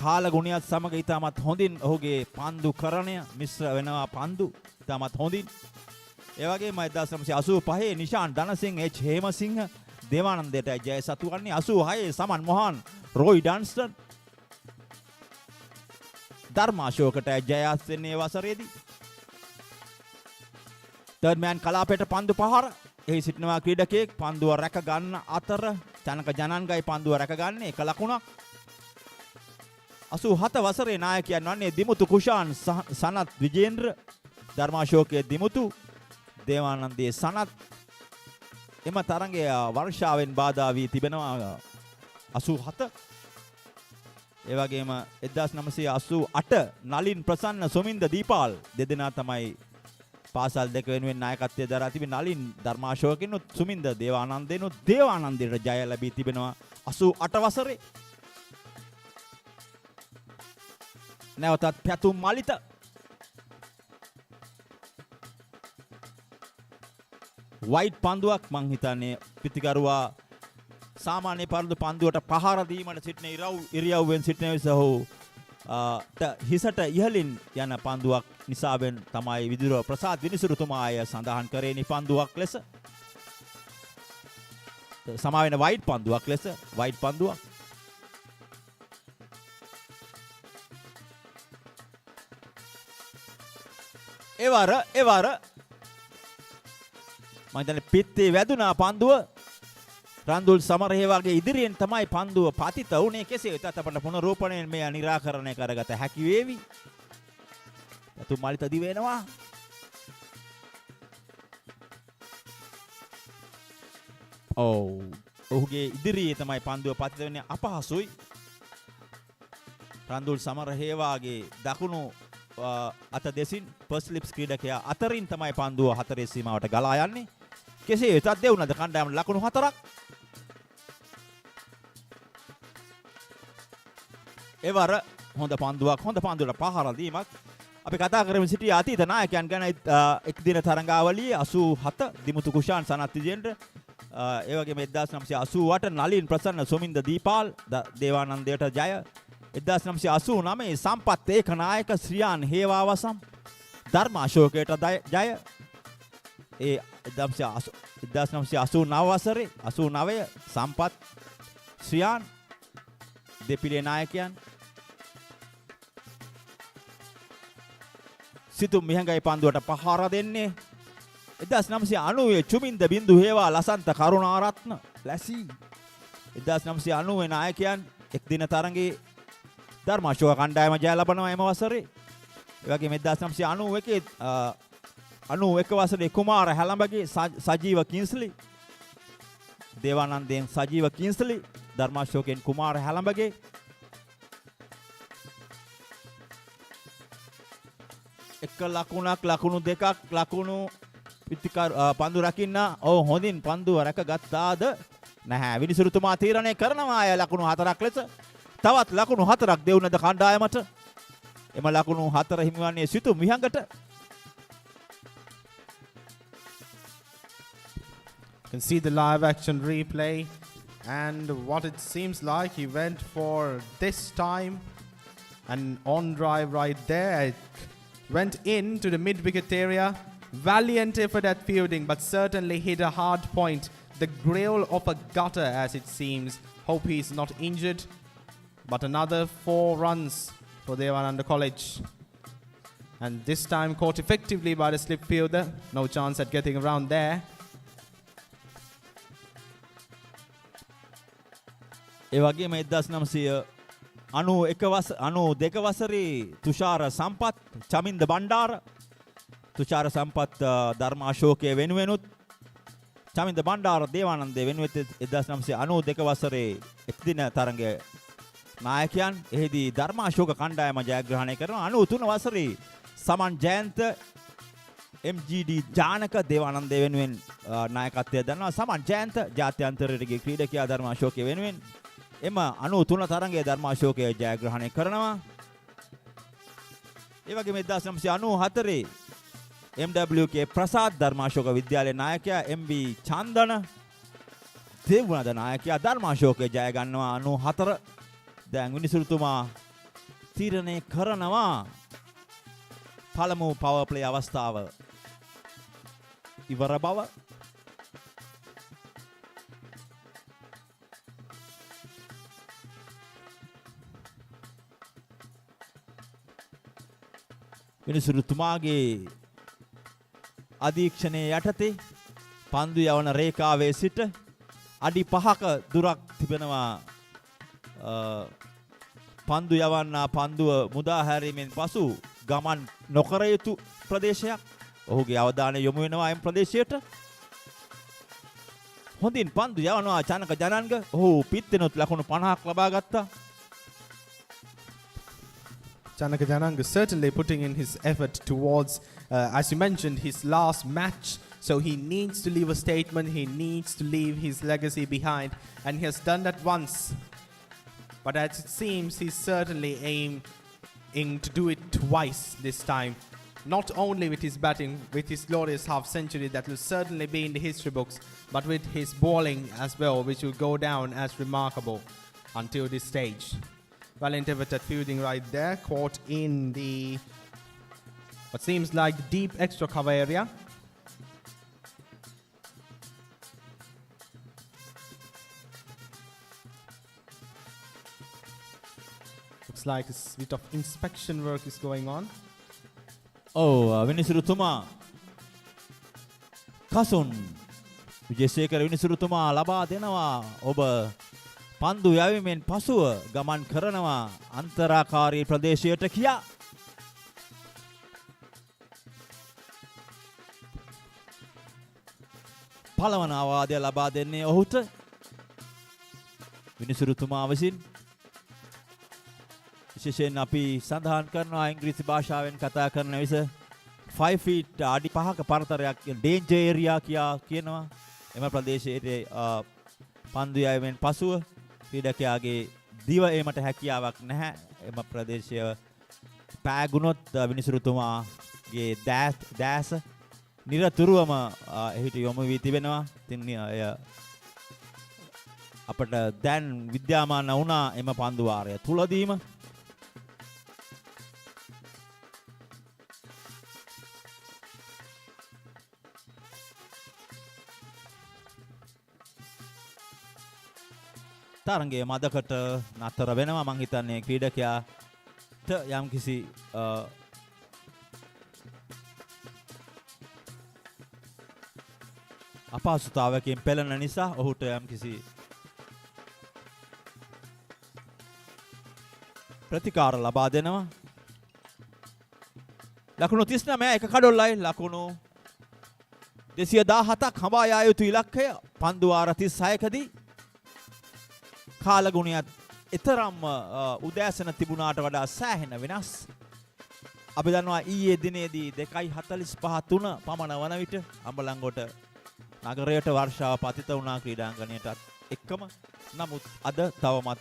කාල ගුණයත් සමග ඉතාමත් හොඳින් ඔහුගේ පන්දු කරණය මිශ්‍ර වෙනවා පන්දු ඉතාමත් හොඳින්. ඒ වගේම 1985 නිශාන් ධනසිංහ එච් හේමසිංහ දේවානන්දයට ජය සතු වන්නේ. 86 සමන් මොහන් රොයි ඩන්ස්ටන් ධර්මාශෝකට ජයස් වෙන්නේ වසරේදී. තර්ඩ් මෑන් කලාපයට පන්දු පහර. එහි සිටිනවා ක්‍රීඩකයෙක් පන්දුව රැක ගන්න අතර චනක ජනන්ගයි පන්දුව රැක ගන්න එක ලකුණක්. 87 වසරේ නායකයන් වන්නේ දිමුතු කුෂාන් සනත් විජේන්ද්‍ර ධර්මාශෝකයේ දිමුතු දේවානන්දයේ සනත්. එම තරඟය වර්ෂාවෙන් බාධා වී තිබෙනවා 87. ඒ වගේම 1988 නලින් ප්‍රසන්න සොමින්ද දීපාල් දෙදෙනා තමයි පාසල් දෙක වෙනුවෙන් නායකත්වයේ දරා තිබෙන. නලින් ධර්මාශෝකිනුත් සුමින්ද දේවානන්දේනුත් දේවානන්දයට ජය ලැබී තිබෙනවා 88 වසරේ. නැවතත් පැතුම් මලිත වයිට් පන්දුවක් මං හිතන්නේ පිටිකරුවා සාමාන්‍ය පරිදි පන්දුවට පහර දීමට සිටින ඉරියව්වෙන් සිටින විසහෝ හිසට ඉහළින් යන පන්දුවක් නිසාවෙන් තමයි විදුර ප්‍රසාද් විනිසුරුතුමා අය සඳහන් කරේ නිපන්දුවක් ලෙස. සමාවෙන වයිඩ් පන්දුවක් ලෙස වයිඩ් පන්දුවක්. එවර මම හිතන්නේ පිත්තේ වැදුනා පන්දුව රන්දුල් සමරහේවාගේ ඉදිරියෙන් තමයි පන්දුව පතිත වුණේ. කෙසේ වෙතත් අපට පුනරූපණයෙන් මෙය निराකරණය කරගත හැකි වේවි. යතු මලිත දිවෙනවා. ඔහුගේ ඉදිරියේ තමයි පන්දුව පතිත වෙන්නේ. අපහසුයි. රන්දුල් සමරහේවාගේ දකුණු අත දෙසින් පර්ස්ලිප්ස් ක්‍රීඩකයා අතරින් තමයි පන්දුව හතරේ සීමාවට ගලා යන්නේ. කෙසේ වෙතත් දෙවුනද කණ්ඩායමට ලකුණු 4ක්. එවර හොඳ පන්දුවට පහර දීමක්. අපි කතා කරමින් සිටිය අතීත නායකයන් ගැන එක් දින තරඟාවලියේ 87 දිමුතු කුෂාන් සනත් විජේන්ද්‍ර ඒ වගේම 1988 නලින් ප්‍රසන්න සුමින්ද දීපාල් දේවානන්දයට ජය. 1989 සම්පත් ඒකනායක ශ්‍රියාන් හේවාවසම් ධර්මාශෝකයට ජය. ඒ 1989 වසරේ 89 සම්පත් ශ්‍රියාන් දෙපිලේ නායකයන්. සිතුම් මිහඟයි පන්දුවට පහර දෙන්නේ 1990 චුමින්ද බින්දු හේවා ලසන්ත කරුණාරත්න ලැසි. 1990 නායකයන් එක් දින තරඟේ ධර්මාශෝක කණ්ඩායම ජය ලබනවා එම වසරේ. ඒ වගේම 1991 වසරේ කුමාර හැලඹගේ සජීව කින්ස්ලි දේවානන්දෙන් සජීව කින්ස්ලි ධර්මාශෝකෙන් කුමාර හැලඹගේ. එක ලකුණක් ලකුණු දෙකක් ලකුණු පන්දු රකින්න හොඳින් පන්දුව රැකගත්තාද නැහැ. විනිසුරුතුමා තීරණය කරනවා අය ලකුණු 4ක් ලෙස. තවත් ලකුණු 4ක් දෙවුනද කණ්ඩායමට. එම ලකුණු 4 හිමිවන්නේ සිතුම් විහඟට. You can see the live action replay, and what it seems like he went for this time an on drive right there. It went into the mid wicket area. Valiant effort at fielding, but certainly hit a hard point. The grail of a gutter, as it seems. Hope he's not injured. But another 4 runs for Devananda College. And this time caught effectively by the slip fielder. No chance at getting around there. ඒ වගේම 1992 වසරේ තුෂාර සම්පත් චමින්ද බණ්ඩාර තුෂාර සම්පත් ධර්මාශෝකයේ වෙනුවෙනුත් චමින්ද බණ්ඩාර දේවානන්දේ වෙනුවෙත් 1992 වසරේ එක් දින තරඟයේ නායකයන්. එහිදී ධර්මාශෝක කණ්ඩායම ජයග්‍රහණය කරනවා. 93 වසරේ සමන් ජයන්ත MGD ජානක දේවානන්දේ වෙනුවෙන් නායකත්වය දරනවා. සමන් ජයන්ත ජාත්‍යන්තරයේ ක්‍රීඩකයා ධර්මාශෝකයේ වෙනුවෙන් එම 93 තරඟයේ ධර්මාශෝකය ජයග්‍රහණය කරනවා. ඒ වගේම 1994 MWK ප්‍රසාද් ධර්මාශෝක විද්‍යාලයේ නායකයා MB චන්දන දේවුනද නායකයා ධර්මාශෝකය ජය ගන්නවා 94. දැන් විනිසුරුතුමා තීරණය කරනවා පළමු පවර් ප්ලේ අවස්ථාව ඉවර බව. විනිසුරුතුමාගේ අධීක්ෂණයේ යටතේ පන්දු යවන රේඛාවේ සිට අඩි 5ක දුරක් තිබෙනවා පන්දු යවන්නා පන්දුව මුදා හැරීමෙන් පසු ගමන් නොකර යුතු ප්‍රදේශයක්. ඔහුගේ අවධානය යොමු වෙනවා එම් ප්‍රදේශයට. හොඳින් පන්දු යවනවා චනක ජනන්ග. ඔහු පිත්තෙනුත් ලකුණු 50ක් ලබා ගත්තා. Chanaka Jananga certainly putting in his effort towards, as you mentioned, his last match. So he needs to leave a statement. He needs to leave his legacy behind. And he has done that once. But as it seems, he's certainly aiming to do it twice this time. not only with his batting, with his glorious half century that will certainly be in the history books, but with his bowling as well, which will go down as remarkable until this stage. Well interpreted fielding right there, caught in the what seems like deep extra cover area. Looks like a bit of inspection work is going on. විනිසුරුතුමා Kasun Wijesekara විනිසුරුතුමා ලබා දෙනවා ඔබ පන්දු යැවීමෙන් පසුව ගමන් කරනවා අන්තරාකාරී ප්‍රදේශයට කියා. පළවන අවවාදය ලබා දෙන්නේ ඔහුට විනිසුරුතුමා විසින්. විශේෂයෙන් අපි සඳහන් කරනවා ඉංග්‍රීසි භාෂාවෙන් කතා කරන විට 5 feet අඩි 5ක පරතරයක් danger area කියා කියනවා. එම ප්‍රදේශයේ පන්දු යැවීමෙන් පසුව ක්‍රීඩකයාගේ දිව ඒමට හැකියාවක් නැහැ. එම ප්‍රදේශය පෑගුණොත් විනිසුරුතුමාගේ දැස නිරතුරුවම එහිට යොමු වී තිබෙනවා. ඉතින් එය අපට දැන් විද්‍යාමාන වුණා එම පන්දු වාරය තුලදීම. තරංගයේ මදකට නතර වෙනවා. මං හිතන්නේ ක්‍රීඩකයාට යම්කිසි අපහසුතාවයකින් පෙළෙන නිසා ඔහුට යම්කිසි ප්‍රතිකාර ලබා දෙනවා. ලකුණු 39 එක කඩොල්ලයි. ලකුණු 217ක් හඹා යා යුතු ඉලක්කය පන්දු වාර 36කදී කාලගුණයත් එතරම් උදෑසන තිබුණාට වඩා සෑහෙන වෙනස්. අපි දන්නවා ඊයේ දිනේදී 2:45 පමණ වන විට අම්බලන්ගොඩ නගරයට වර්ෂාව පතිත වුණා ක්‍රීඩාංගණයටත් එක්කම. නමුත් අද තවමත්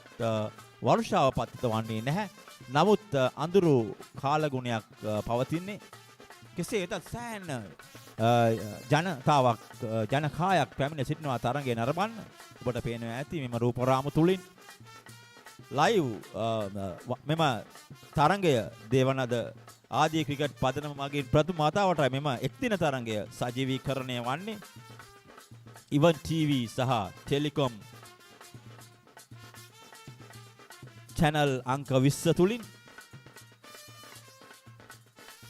වර්ෂාව පතිත වන්නේ නැහැ. නමුත් අඳුරු කාලගුණයක් පවතින්නේ. කෙසේ වෙතත් සෑහෙන ජනතාවක් ජනකායක් පැමිණ සිටිනවා තරඟය නරඹන්න. ඔබට පේනවා ඇති මෙම රූපරාම තුලින් ලයිව් මෙම තරඟය දේවනද ආදී ක්‍රිකට් පදනම මගින් ප්‍රථම වතාවටයි මෙම එක්දින තරඟය සජීවීකරණය වන්නේ. ඉවන් TV සහ ටෙලිකොම් channel අංක 20 තුලින්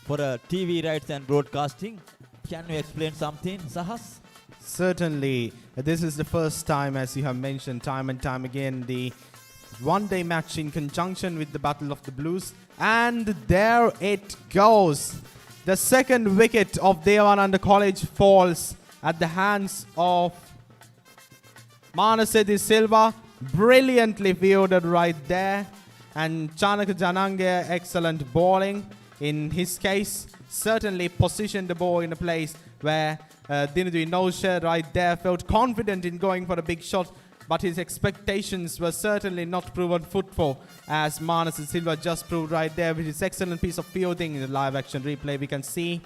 for TV rights and broadcasting. Can you explain something, Sahas? Certainly, this is the first time, as you have mentioned time and time again, the one-day match in conjunction with the Battle of the Blues. And there it goes. The second wicket of Devananda College falls at the hands of Manasedi Silva. Brilliantly fielded right there. And Chanaka Janange, excellent bowling. In his case, certainly positioned the ball in a place where Dinadu Nosha right there felt confident in going for a big shot, but his expectations were certainly not proven fruitful, as Manas Silva just proved right there with his excellent piece of fielding. In the live action replay we can see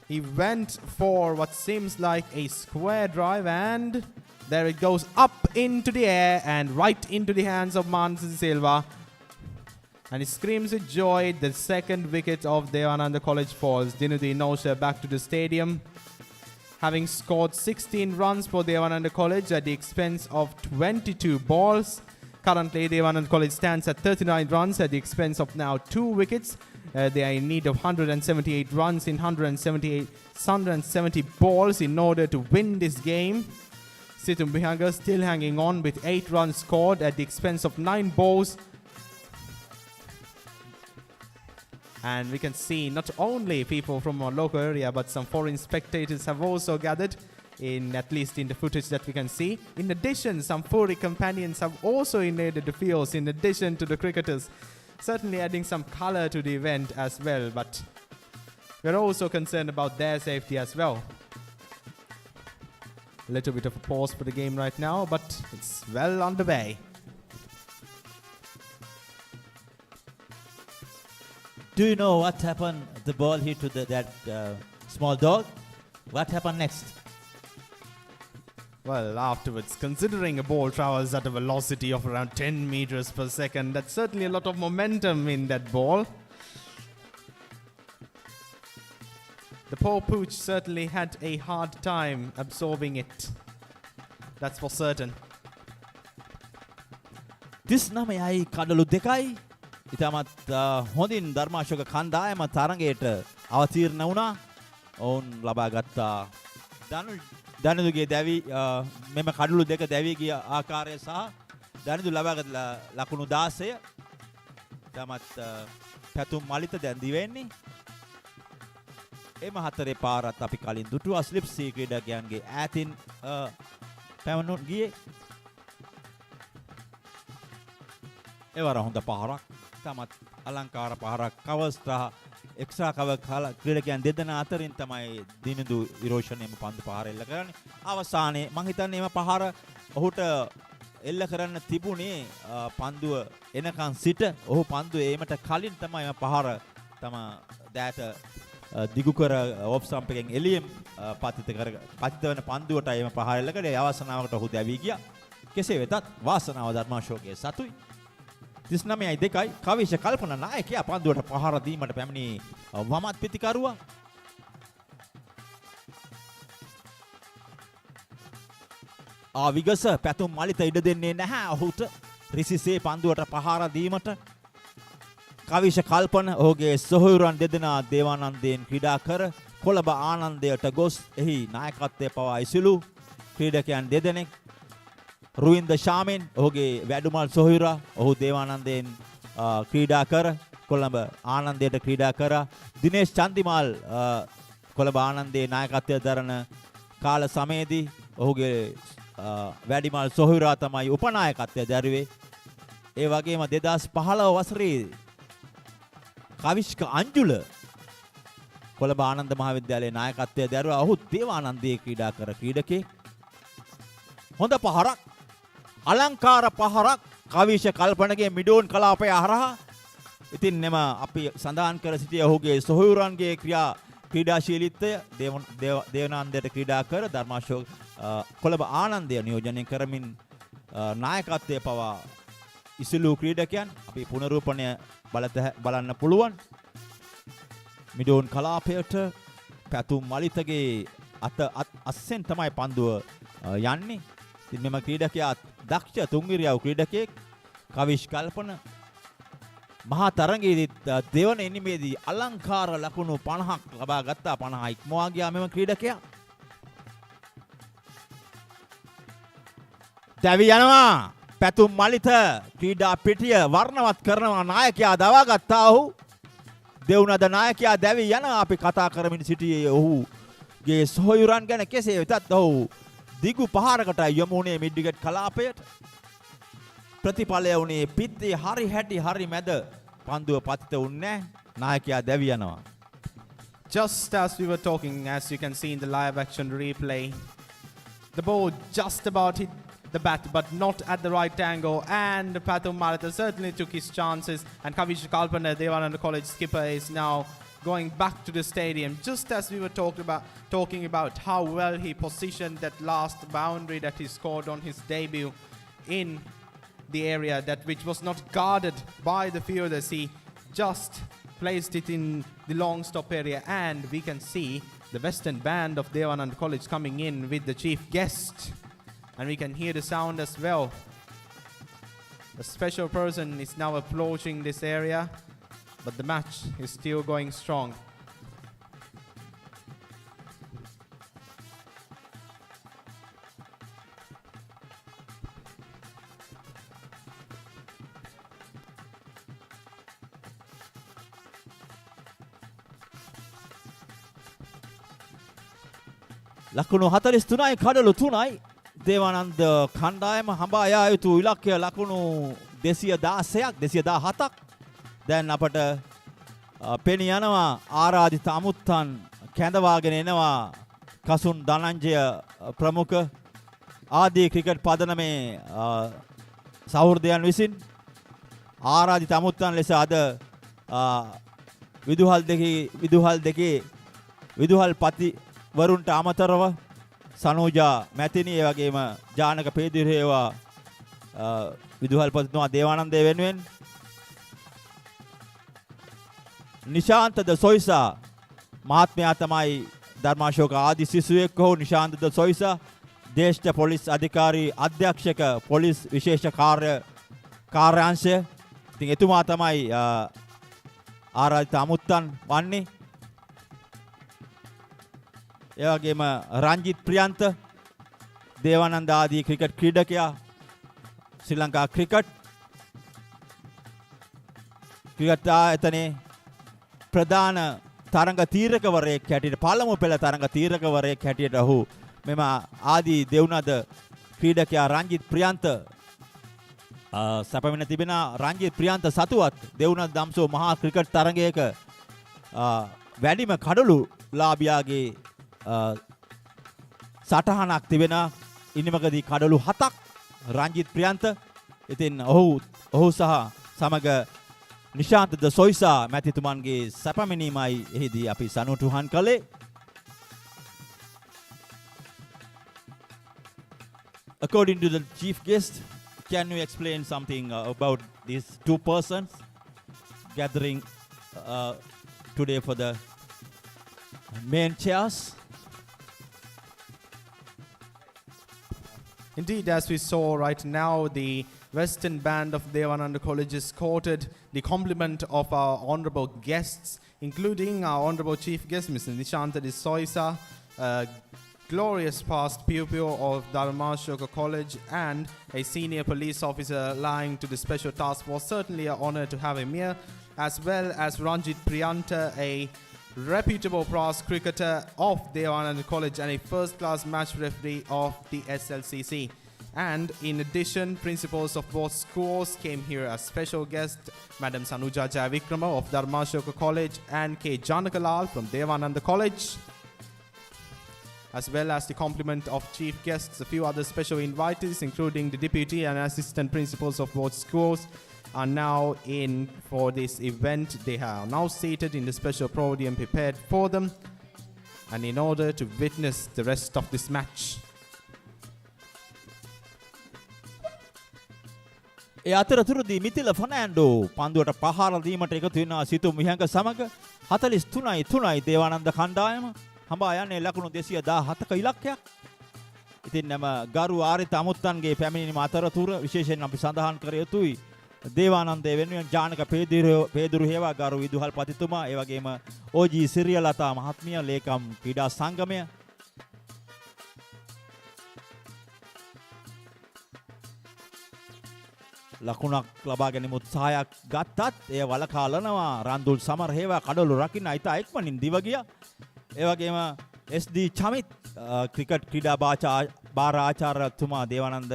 he went for what seems like a square drive, and there it goes up into the air and right into the hands of Manas Silva. And he screams with joy. The second wicket of Devananda College falls. Dinudi Nosha back to the stadium, having scored 16 runs for Devananda College at the expense of 22 balls. Currently, Devananda College stands at 39 runs at the expense of now 2 wickets. They are in need of 178 runs in 170 balls in order to win this game. Situm Bihanga still hanging on with 8 runs scored at the expense of 9 balls. And we can see not only people from our local area, but some foreign spectators have also gathered, in at least in the footage that we can see. In addition, some furry companions have also invaded the fields in addition to the cricketers, certainly adding some color to the event as well. But we're also concerned about their safety as well. A little bit of a pause for the game right now, but it's well underway. Do you know what happened? The ball hit to that small dog. What happened next? Well, afterwards, considering a ball travels at a velocity of around 10 meters per second, that's certainly a lot of momentum in that ball. The poor pooch certainly had a hard time absorbing it. That's for certain. 39යි කඩලු 2යි. ඉතාමත් හොඳින් ධර්මාශෝක කණ්ඩායම තරඟයට අවතීර්ණ වුණා. ඔවුන් ලබා ගත්තා දනිදුගේ දැවි මෙම කඩලු දෙක දැවි ගිය ආකාරය සහ දනිදු ලබාගත් ලකුණු 16. ඉතාමත් පැතුම් මලිත දැන් දිවෙන්නේ. එම හතරේ පාරත් අපි කලින් දුටුවා ස්ලිප් සී ක්‍රීඩකයන්ගේ ඈතින් පැවණු ගියේ. එවර හොඳ පහරක්. තමත් අලංකාර පහරක් කවර්ස් සහ එක්ස්ට්‍රා කවර් ක්‍රීඩකයන් දෙදෙනා අතරින් තමයි දිනිදු ඉරෝෂණයම පන්දු පහර එල්ල කරන්නේ. අවසානයේ මං හිතන්නේ එම පහර ඔහුට එල්ල කරන්න තිබුණේ පන්දුව එනකන් සිට ඔහු පන්දුව ඒමට කලින් තමයි එම පහර තම දෑට දිගු කර ඔෆ් ස්ටම්ප් එකෙන් එළියෙන් පතිත වෙන පන්දුවට එම පහර එල්ල කරේ. අවසනාවකට ඔහු දැවි ගියා. කෙසේ වෙතත් වාසනාව ධර්මාශෝකයේ සතුයි. 39යි 2යි කවිෂ කල්පන නායකයා පන්දුවට පහර දීමට පැමිණි වමත් පිටිකරුවා. ආවිගස පැතුම් මලිත ඉඩ දෙන්නේ නැහැ ඔහුට රිසිසේ පන්දුවට පහර දීමට. කවිෂ කල්පන ඔහුගේ සොහොයුරන් දෙදෙනා දේවානන්දයෙන් ක්‍රීඩා කර කොළඹ ආනන්දයට ගොස් එහි නායකත්වය පවා ඉසිලු ක්‍රීඩකයන් දෙදෙනෙක්. රුවින්ද ශාමෙන් ඔහුගේ වැඩුමල් සොහොයුරා ඔහු දේවානන්දයෙන් ක්‍රීඩා කර කොළඹ ආනන්දයට ක්‍රීඩා කරා. දිනේෂ් චන්දිමාල් කොළඹ ආනන්දයේ නායකත්වය දරන කාල සමයේදී ඔහුගේ වැඩිමල් සොහොයුරා තමයි උපනායකත්වය දැරුවේ. ඒ වගේම 2015 වසරේ කවිෂ්ක අංජුල කොළඹ ආනන්ද මහාවිද්‍යාලයේ නායකත්වය දැරුවා. ඔහු දේවානන්දයේ ක්‍රීඩා කර ක්‍රීඩකෙක්. හොඳ පහරක් අලංකාර පහරක් කවිෂ කල්පනගේ මිඩෝන් කලාපය හරහා. ඉතින් එම අපි සඳහන් කර සිටිය ඔහුගේ සොහොයුරන්ගේ ක්‍රීඩාශීලීත්වය දේවනන්දයට ක්‍රීඩා කර ධර්මාශෝක කොළඹ ආනන්දය නියෝජනය කරමින් නායකත්වය පවා ඉසිලු ක්‍රීඩකයන් අපි පුනරූපණය බලන්න පුළුවන්. මිඩෝන් කලාපයට පැතුම් මලිතගේ අස්සෙන් තමයි පන්දුව යන්නේ. ඉතින් මෙම ක්‍රීඩකයා දක්ෂ තුන්විරියව් ක්‍රීඩකයෙක්. කවිෂ් කල්පන මහා තරඟයේදී දෙවන ඉනිමේදී අලංකාර ලකුණු 50ක් ලබා ගත්තා. 50 ඉක්මවා ගියා මෙම ක්‍රීඩකයා. දැවි යනවා පැතුම් මලිත ක්‍රීඩා පිටිය වර්ණවත් කරනවා. නායකයා දවා ගත්තා. ඔහු දෙවුනද නායකයා දැවි යනවා. අපි කතා කරමින් සිටියේ ඔහුගේ සොහොයුරන් ගැන. කෙසේ වෙතත් ඔහු දිගු පහරකට යොමු වුණේ මිඩ් විකට් කලාපයට. ප්‍රතිඵලය වුණේ පිත්තේ හරි හැටි හරි මැද පන්දුව පතිත වුණේ නැහැ. නායකයා දැවි යනවා. Just as we were talking, as you can see in the live action replay, the ball just about hit the bat but not at the right angle, and Pathum Maratha certainly took his chances, and Kavish Kalpana, Devananda College skipper, is now going back to the stadium. Just as we were talking about how well he positioned that last boundary that he scored on his debut in the area that which was not guarded by the fielders. He just placed it in the long stop area, and we can see the western band of Devananda College coming in with the chief guest, and we can hear the sound as well. A special person is now approaching this area, but the match is still going strong. ලකුණු 43යි කඩලු 3යි. දේවානන්ද කණ්ඩායම හඹා යා යුතු ඉලක්කය ලකුණු 216ක් 217ක්. දැන් අපට පෙනී යනවා ආරාධිත අමුත්තන් කැඳවාගෙන එනවා කසුන් ධනංජය ප්‍රමුඛ ආදී ක්‍රිකට් පදනමේ සහෘදයන් විසින් ආරාධිත අමුත්තන් ලෙස අද විදුහල් පති වරුන්ට අමතරව සනෝජා මැතිනි ඒ වගේම ජානක පේදිරේවා විදුහල් පතිතුමා දේවානන්දේ වෙනුවෙන් නිශාන්ත ද සොයිසා මහත්මයා තමයි ධර්මාශෝක ආදි සිසුවෙක් හෝ නිශාන්ත ද සොයිසා දේශ්ඨ පොලිස් අධිකාරී අධ්‍යක්ෂක පොලිස් විශේෂ කාර්යාංශය. ඉතින් එතුමා තමයි ආරාධිත අමුත්තන් වන්නේ. ඒ වගේම රංජිත් ප්‍රියන්ත දේවානන්ද ආදී ක්‍රිකට් ක්‍රීඩකයා ශ්‍රී ලංකා ක්‍රිකට් ආයතනයේ ප්‍රධාන තරඟ තීරකවරයෙක් හැටියට පළමු පෙළ තරඟ තීරකවරයෙක් හැටියට ඔහු මෙම ආදී දෙව්නද ක්‍රීඩකයා රංජිත් ප්‍රියන්ත සැපමින තිබෙන රංජිත් ප්‍රියන්ත සතුවත් දෙව්නද දම්සෝ මහා ක්‍රිකට් තරඟයක වැඩිම කඩලු ලාභියාගේ සටහනක් තිබෙන ඉනිමකදී කඩලු 7ක් රංජිත් ප්‍රියන්ත. ඉතින් ඔහු සහ සමග නිශාන්ත ද සොයිසා මැතිතුමන්ගේ සැපමිනීමයි එහිදී අපි සනුටුහන් කළේ. According to the chief guest, can you explain something about these two persons gathering today for the main chairs? Indeed, as we saw right now, the Western Band of Devananda College has courted the compliment of our honorable guests, including our honorable chief guest, Mr. Nishanta de Soisa, glorious past pupil of Darmasoka College and a senior police officer lying to the special task force. Certainly an honor to have him here, as well as Ranjit Priyanta, a reputable past cricketer of Devananda College and a first-class match referee of the SLCC. And in addition, principals of both schools came here as special guests, Madam Sanuja Jayavikrama of Darmasoka College and K. Janakalal from Devananda College, as well as the complement of chief guests. A few other special invitees, including the deputy and assistant principals of both schools, are now in for this event. They are now seated in the special podium prepared for them, and in order to witness the rest of this match. ඒ අතරතුරදී මිතිල ෆර්නෑන්ඩෝ පන්දුවට පහර දීමට එකතු වෙනවා සිතුම් විහංග සමග 43-3 දේවානන්ද කණ්ඩායම හඹා යන්නේ ලකුණු 217ක ඉලක්කයක්. ඉතින් නම ගරු ආරිත අමුත්තන්ගේ පැමිණීම අතරතුර විශේෂයෙන් අපි සඳහන් කර යුතුයි දේවානන්දේ වෙනුවෙන් ජානක පේදුරු හේවා ගරු විදුහල් පතිතුමා, ඒ වගේම ඕජී සිරියලතා මහත්මිය, ලේකම් ක්‍රීඩා සංගමය, ලකුණක් ලබා ගැනීම උත්සාහයක් ගත්තත් එය වලකාලනවා. රන්දුල් සමර හේවා කඩලු රකින්න අයිතා එක්මනින් දිව ගියා. ඒ වගේම SD චමිත් ක්‍රිකට් ක්‍රීඩා භාර ආචාර්යතුමා දේවානන්ද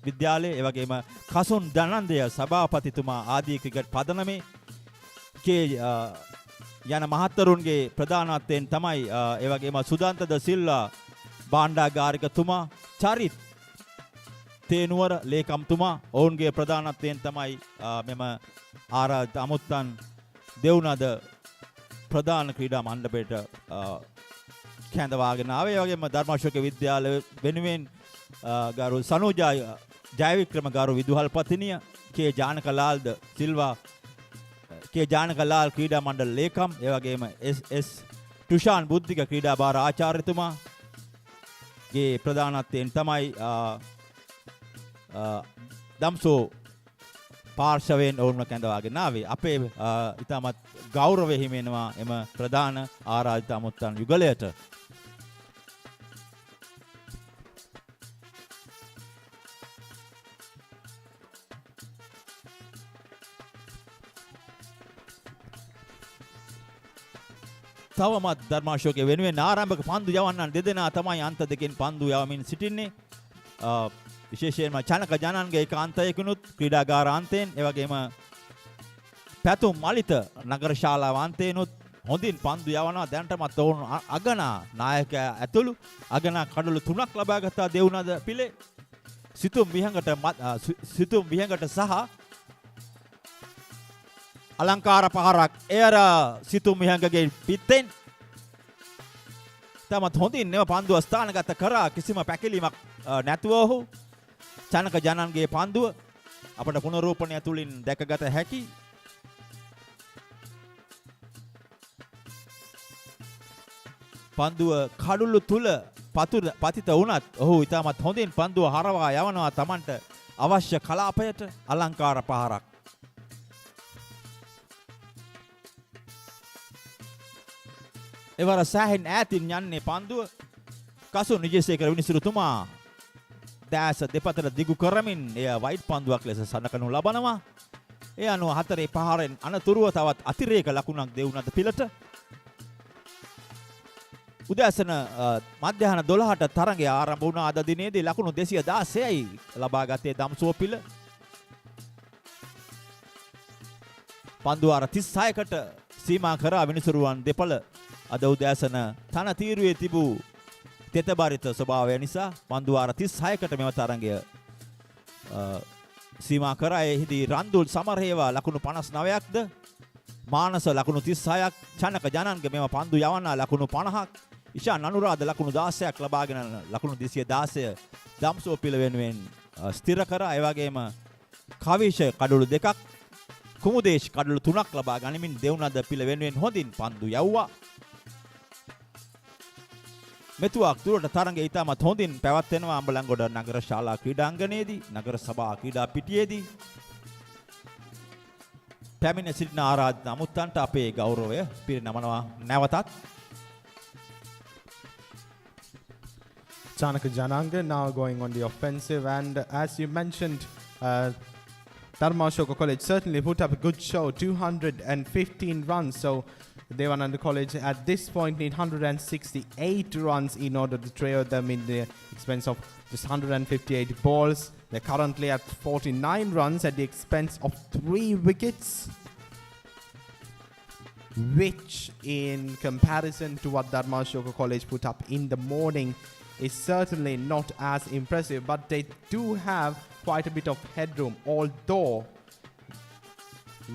විද්‍යාලයේ, ඒ වගේම කසුන් දනන්දය සභාපතිතුමා ආදී ක්‍රිකට් පදනමේ යන මහත්තරුන්ගේ ප්‍රධානත්වයෙන් තමයි, ඒ වගේම සුදන්ත ද සිල්වා භාණ්ඩාගාරිකතුමා, චරිත් තේනුවර ලේකම්තුමා, ඔවුන්ගේ ප්‍රධානත්වයෙන් තමයි මෙම ආරාධිත අමුත්තන් දෙව්නද ප්‍රධාන ක්‍රීඩා මණ්ඩපයට කැඳවාගෙන ආවේ. ඒ වගේම ධර්මාශෝක විද්‍යාලය වෙනුවෙන් ගරු සනෝජා ජයවික්‍රම ගරු විදුහල්පතිනිය, කේ ජානකලාල්ද සිල්වා කේ ජානකලාල් ක්‍රීඩා මණ්ඩල ලේකම්, ඒ වගේම එස් තුෂාන් බුද්ධික ක්‍රීඩා භාර ආචාර්යතුමා ගේ ප්‍රධානත්වයෙන් තමයි දම්සෝ පාර්ශවයෙන් ඔවුන්ව කැඳවාගෙන ආවේ. අපේ ඉතාමත් ගෞරවය හිමිවෙනවා එම ප්‍රධාන ආරාධිත අමුත්තන් යුගලයට. තවමත් ධර්මාශෝකයේ වෙනුවෙන් ආරම්භක පන්දු යවන්නන් දෙදෙනා තමයි අන්ත දෙකෙන් පන්දු යවමින් සිටින්නේ. විශේෂයෙන්ම චනක ජනන්ගේ ඒකාන්තයකිනුත් ක්‍රීඩාගාර අන්තයෙන්, ඒ වගේම පැතුම් මලිත නගර ශාලාව අන්තයෙනුත් හොඳින් පන්දු යවනවා. දැනටමත් ඔවුන් අගනා නායකයා ඇතුළු අගනා කඩලු 3ක් ලබා ගත්තා දෙව්නද පිලේ. සිතුම් විහඟට සහ අලංකාර පහරක් එයර සිතු මිහංගගේ පිටෙන් තමත් හොඳින් නෙව පන්දුව ස්ථානගත කරා කිසිම පැකිලීමක් නැතුව ඔහු චනක ජනන්ගේ පන්දුව අපට පුනරූපණය තුලින් දැකගත හැකි පන්දුව කඩුළු තුල පතිත වුණත් ඔහු ඉතාමත් හොඳින් පන්දුව හරවා යවනවා Tamanට අවශ්‍ය කලාපයට අලංකාර පහරක් එවර සෑහෙන් ඈතින් යන්නේ පන්දුව කසු නිජේසේකර විනිසුරුතුමා දැස දෙපතට දිගු කරමින් එය වයිට් පන්දුවක් ලෙස සඳකනු ලබනවා. ඒ අනුව හතරේ පහරෙන් අනතුරුව තවත් අතිරේක ලකුණක් දෙවුනද පිළට. උදෑසන මධ්‍යහන 12ට තරගය ආරම්භ වුණ අද දිනේදී ලකුණු 216යි ලබා ගත්තේ දම්සුව පිළ. පන්දුවාර 36කට සීමා කරා විනිසුරුවන් දෙපළ අද උදෑසන තන තීරුවේ තිබූ තෙතබරිත ස්වභාවය නිසා පන්දුවාර 36කට මෙම තරගය සීමා කරා. එහිදී රන්දුල් සමරේවා ලකුණු 59ක්ද මානස ලකුණු 36ක් චනක ජනන්ගේ මෙම පන්දු යවනා ලකුණු 50ක් ඉෂාන් අනුරාධ ලකුණු 16ක් ලබාගෙන ලකුණු 216 දම්සෝ පිළ වෙනුවෙන් ස්ථිර කරා. ඒ වගේම කවිෂ කඩළු 2ක් කුමුදේශ් කඩළු 3ක් ලබා ගනිමින් දෙවුනද පිළ වෙනුවෙන් හොඳින් පන්දු යවුවා. මෙතුවක් දුරට තරගය ඉතාමත් හොඳින් පැවැත්වෙනවා අම්බලන්ගොඩ නගර ශාලා ක්‍රීඩාංගණයේදී නගර සභා ක්‍රීඩා පිටියේදී. පැමිණ සිටින ආරාධිත අමුත්තන්ට අපේ ගෞරවය පිරිනමනවා නැවතත්. Chanaka Jananga now going on the offensive, and as you mentioned, Darmasoka College certainly put up a good show, 215 runs. So Devananda College at this point need 168 runs in order to trail them in the expense of just 158 balls. They're currently at 49 runs at the expense of 3 wickets, which in comparison to what Darmasoka College put up in the morning is certainly not as impressive, but they do have quite a bit of headroom, although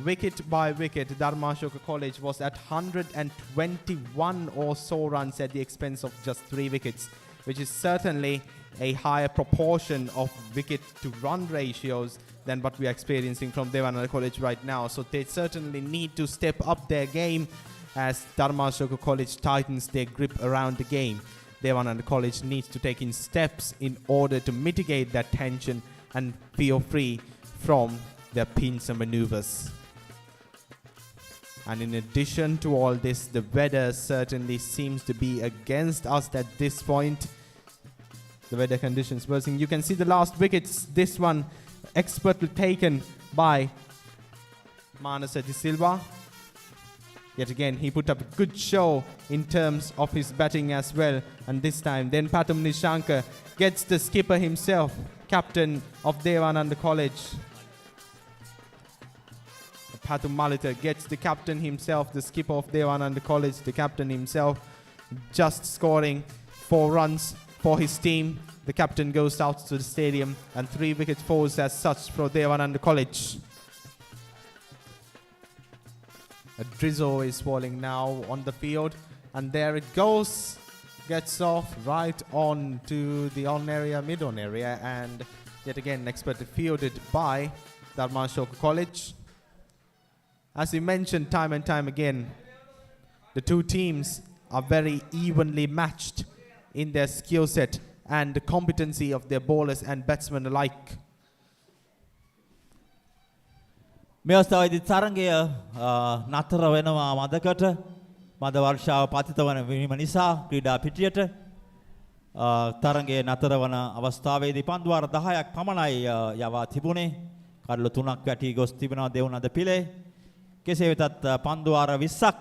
wicket by wicket Darmasoka College was at 121 or so runs at the expense of just 3 wickets, which is certainly a higher proportion of wicket to run ratios than what we are experiencing from Devananda College right now. So they certainly need to step up their game as Darmasoka College tightens their grip around the game. Devananda College needs to take in steps in order to mitigate that tension and feel free from their pincer maneuvers. And in addition to all this, the weather certainly seems to be against us at this point. The weather conditions worsening. You can see the last wickets. This one expertly taken by Manasa De Silva. Yet again, he put up a good show in terms of his batting as well. And this time, then Patum Nishankar gets the skipper himself, captain of Devananda College. Patum Malita gets the captain himself, the skipper of Devananda College, the captain himself, just scoring 4 runs for his team. The captain goes out to the stadium, and 3 wicket falls as such for Devananda College. A drizzle is falling now on the field, and there it goes. Gets off right on to the on area, mid-on area, and yet again expertly fielded by Darmasoka College. As we mentioned time and time again, the two teams are very evenly matched in their skill set and the competency of their bowlers and batsmen alike. මේ අවස්ථාවේදී තරගය නතර වෙනවා මදකට මද වර්ෂාව පතිත වන වීම නිසා ක්‍රීඩා පිටියට තරගයේ නතර වන අවස්ථාවේදී පන්දුවාර 10ක් පමණයි යවා තිබුණේ. කඩළු 3ක් වැටි ගොස් තිබෙනවා දෙවුනද පිළේ. කෙසේ වෙතත් පන්දුවාර 20ක්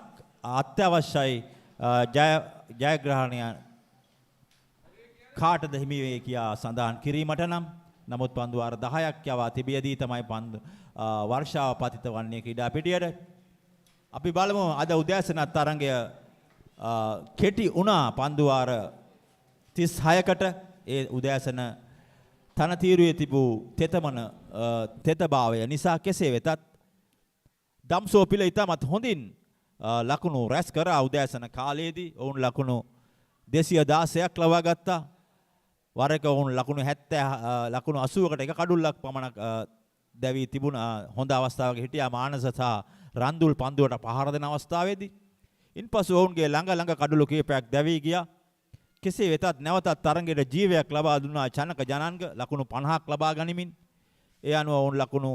අත්‍යවශ්‍යයි ජයග්‍රහණය කාටද හිමි වේ කියා සඳහන් කිරීමට නම්. නමුත් පන්දුවාර 10ක් යවා තිබියදී තමයි වර්ෂාව පතිත වන්නේ ක්‍රීඩා පිටියට. අපි බලමු අද උදෑසන තරගය කෙටි වුණා පන්දුවාර 36කට. ඒ උදෑසන තනතිරුවේ තිබූ තෙතභාවය නිසා කෙසේ වෙතත් දම්සෝ පිළ ඉතාමත් හොඳින් ලකුණු රැස් කරා උදෑසන කාලයේදී. ඔවුන් ලකුණු 216ක් ලබා ගත්තා. වර එක ඔවුන් ලකුණු 80කට එක කඩුල්ලක් පමණක් දැවී තිබුණ හොඳ අවස්ථාවක හිටියා මානස සහ රන්දුල් පන්දුවට පහර දෙන අවස්ථාවේදී. ඉන්පසු ඔවුන්ගේ ළඟ කඩුළු කිහිපයක් දැවී ගියා. කෙසේ වෙතත් නැවතත් තරඟයට ජීවයක් ලබා දුන්නා චනක ජනන්ග ලකුණු 50ක් ලබා ගනිමින්. ඒ අනුව ඔවුන් ලකුණු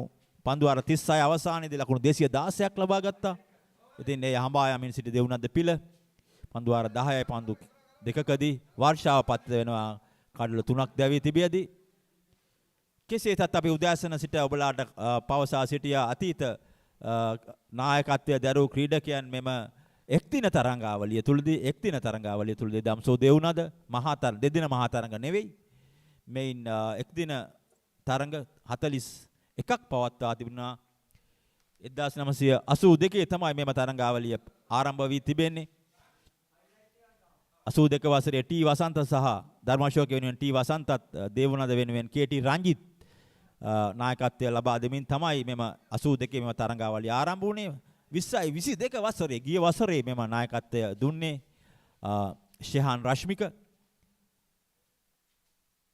පන්දුවාර 36 අවසානයේදී ලකුණු 216ක් ලබා ගත්තා. ඉතින් ඒ හඹා යමින් සිටි දෙවුනන්ද පිළ පන්දුවාර 10යි පන්දු දෙකකදී වර්ෂාව පත් වෙනවා කඩළු 3ක් දැවී තිබියදී. කෙසේ වෙතත් අපි උදෑසන සිට ඔබලාට පවසා සිටියා අතීත නායකත්වය දරූ ක්‍රීඩකයන් මෙම එක්දින තරඟාවලිය තුලදී දම්සෝ දෙවුනද දෙදින මහා තරඟ නෙවෙයි. මෙයින් එක්දින තරඟ 41ක් පවත්වා තිබුණා. 1982 තමයි මෙම තරඟාවලිය ආරම්භ වී තිබෙන්නේ. 82 වසරේ ටී වසන්ත සහ ධර්මාශෝක වෙනුවෙන් ටී වසන්තත් දේවුනද වෙනුවෙන් කේ.ටී. රංජිත් නායකත්වය ලබා දෙමින් තමයි මෙම 82 මෙම තරඟාවලිය ආරම්භ වුණේ. 2022 වසරේ ගිය වසරේ මෙම නායකත්වය දුන්නේ ෂෙහාන් රශ්මික.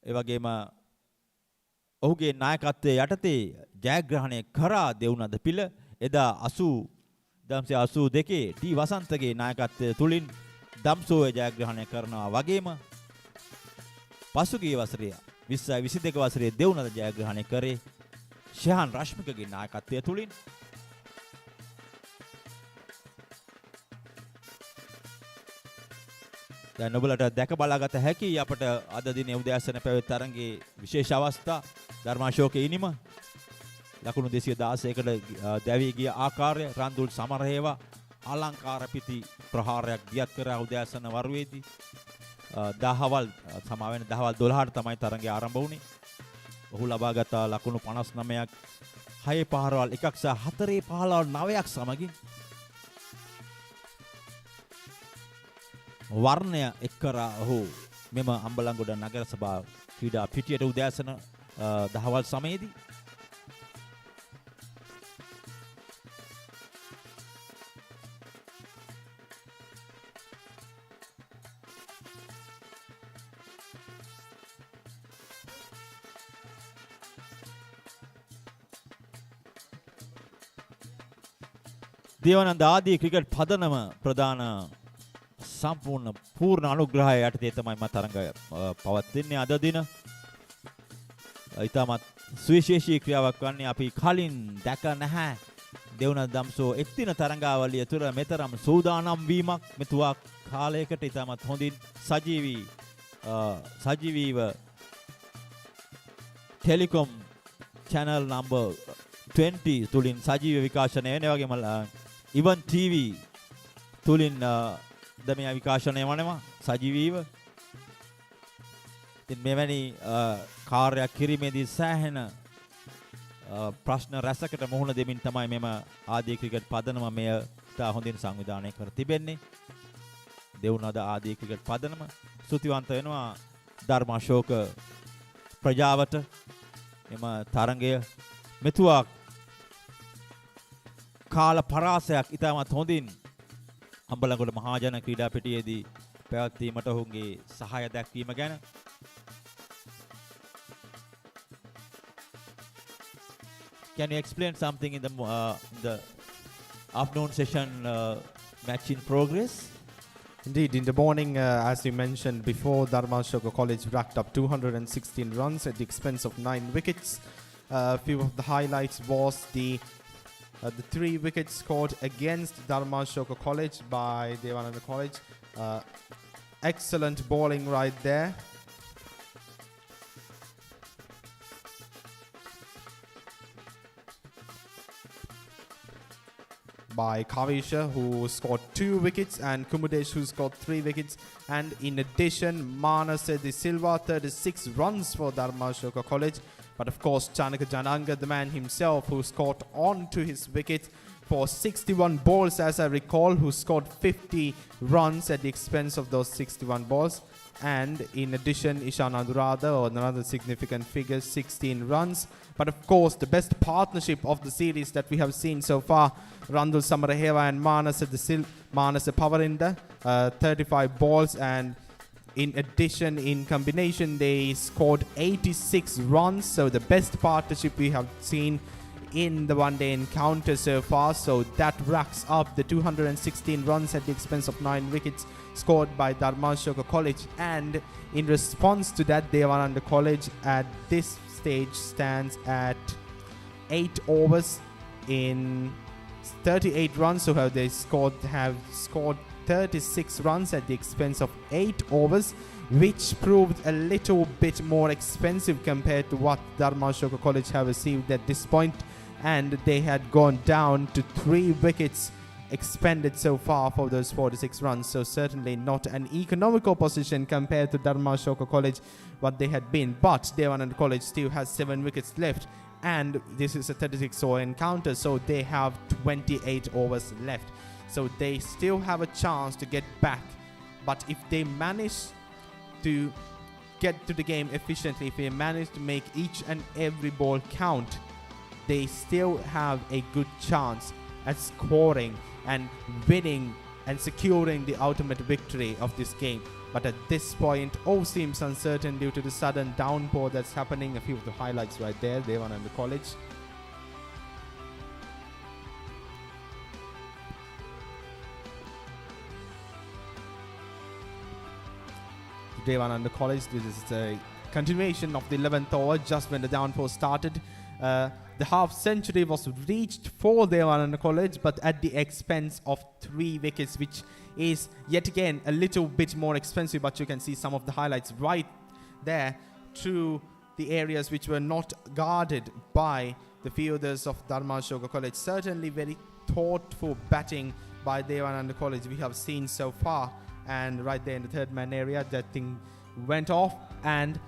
ඒ වගේම ඔහුගේ නායකත්වයේ යටතේ ජයග්‍රහණය කරා දෙවුනද පිළ එදා 1982 ටී වසන්තගේ නායකත්වය තුලින් දම්සෝය ජයග්‍රහණය කරනවා වගේම පසුගිය වසරේ 2022 වසරේ දෙවුනද ජයග්‍රහණය කරේ ෂෙහාන් රශ්මිකගේ නායකත්වය තුලින්. දැන් ඔබලට දැක බලාගත හැකි අපට අද දිනේ උදෑසන පැවැත් තරඟයේ විශේෂ අවස්ථා ධර්මාශෝකයේ ඉනිම ලකුණු 216කට දැවී ගිය ආකාරය රන්දුල් සමරහේවා අලංකාර පිටි ප්‍රහාරයක් දියත් කරා උදෑසන වරුවේදී දහවල් 12ට තමයි තරඟය ආරම්භ වුණේ. ඔහු ලබාගත් ලකුණු 59ක් 6 පහරවල් 1ක් සහ 4 පහරවල් 9ක් සමගින් වර්ණය එක් කරා ඔහු මෙම අම්බලන්ගොඩ නගර සභා ක්‍රීඩා පිටියට උදෑසන දහවල් සමයේදී. දේවානන්ද ආදී ක්‍රිකට් පදනම ප්‍රධාන සම්පූර්ණ පූර්ණ අනුග්‍රහය යටතේ තමයි මම තරඟ පවත්වන්නේ අද දින. ඊටමත් සුවිශේෂී ක්‍රියාවක් වන්නේ අපි කලින් දැක නැහැ. දෙවුනන්ද දම්සෝ එක්දින තරඟාවලිය තුර මෙතරම් සූදානම් වීමක් මෙතුවා කාලයකට ඊටමත් හොඳින් සජීවීව ටෙලිකොම් channel number 20 තුලින් සජීව විකාශනය වෙන වගේම ඉවන් TV තුලින් මේ විකාශනය වනවා සජීවීව. ඉතින් මෙවැනි කාර්යයක් කිරීමේදී සෑහෙන ප්‍රශ්න රැසකට මුහුණ දෙමින් තමයි මෙම ආදී ක්‍රිකට් පදනම මෙය තා හොඳින් සංවිධානය කර තිබෙන්නේ. දෙවුනද ආදී ක්‍රිකට් පදනම ස්තුතිවන්ත වෙනවා ධර්මාශෝක ප්‍රජාවට. එම තරඟය මෙතුවා කාල පරාසයක් ඉතාමත් හොඳින් අම්බලන්ගොඩ මහජන ක්‍රීඩා පිටියේදී පැවැත්වීමට ඔහුගේ සහාය දැක්වීම ගැන. Can you explain something in the afternoon session match in progress? Indeed, in the morning, as we mentioned before, Darmasoka College racked up 216 runs at the expense of 9 wickets. A few of the highlights was the 3 wickets scored against Darmasoka College by Devananda College. Excellent bowling right there. By Kavisha, who scored 2 wickets, and Kumudesh, who scored 3 wickets. And in addition, Manase De Silva, 36 runs for Darmasoka College. But of course, Chanaka Jananga, the man himself, who scored on to his wicket for 61 balls, as I recall, who scored 50 runs at the expense of those 61 balls. And in addition, Ishan Anuradha, or another significant figure, 16 runs. But of course, the best partnership of the series that we have seen so far, Randul Samaraheva and Manasa Pavarinda, 35 balls, and in addition, in combination, they scored 86 runs. So the best partnership we have seen in the one-day encounter so far. So that racks up the 216 runs at the expense of 9 wickets scored by Darmasoka College. And in response to that, Devananda College at this stage stands at 8 overs in 38 runs. So have scored 36 runs at the expense of 8 overs, which proved a little bit more expensive compared to what Darmasoka College have received at this point. And they had gone down to 3 wickets expended so far for those 46 runs. So certainly not an economical position compared to Darmasoka College, what they had been. But Devananda College still has 7 wickets left. And this is a 36-over encounter, so they have 28 overs left. So they still have a chance to get back. But if they manage to get to the game efficiently, if they manage to make each and every ball count, they still have a good chance at scoring and winning and securing the ultimate victory of this game. But at this point, all seems uncertain due to the sudden downpour that's happening. A few of the highlights right there, Devananda College. Devananda College, this is a continuation of the 11th over, just when the downpour started. The half century was reached for Devananda College, but at the expense of 3 wickets, which is yet again a little bit more expensive. But you can see some of the highlights right there through the areas which were not guarded by the fielders of Darmasoka College. Certainly very thoughtful batting by Devananda College we have seen so far. And right there in the third man area, that thing went off and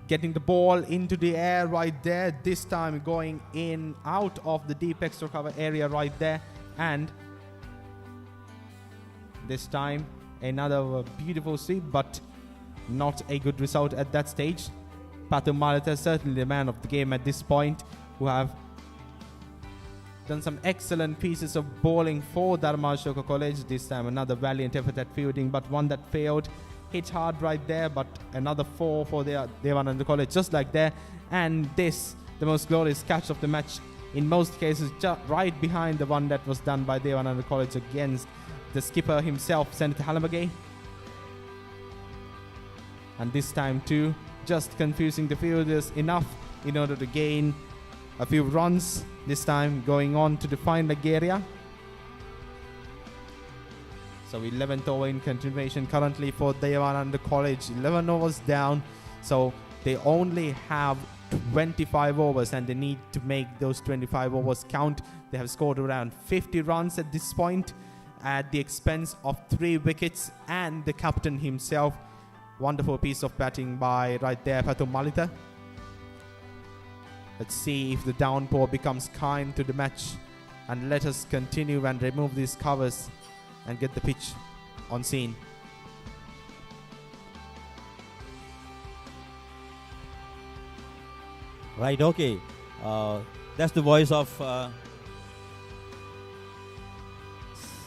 getting the ball into the air right there. This time going in out of the deep extra cover area right there. And this time another beautiful sweep, but not a good result at that stage. Pathu Malita, certainly the man of the game at this point, who have done some excellent pieces of bowling for Darmasoka College. This time another valiant effort at fielding, but one that failed. Hit hard right there, but another 4 for Devananda College, just like there. And this, the most glorious catch of the match, in most cases just right behind the one that was done by Devananda College against the skipper himself, Senator Halamagay. And this time too, just confusing the fielders enough in order to gain a few runs. This time going on to the fine leg area. So 11th over in continuation currently for Devananda College. 11 overs down. So they only have 25 overs and they need to make those 25 overs count. They have scored around 50 runs at this point at the expense of 3 wickets and the captain himself. Wonderful piece of batting by right there, Pathu Malita. Let's see if the downpour becomes kind to the match, and let us continue and remove these covers and get the pitch on scene. Right, okay. That's the voice of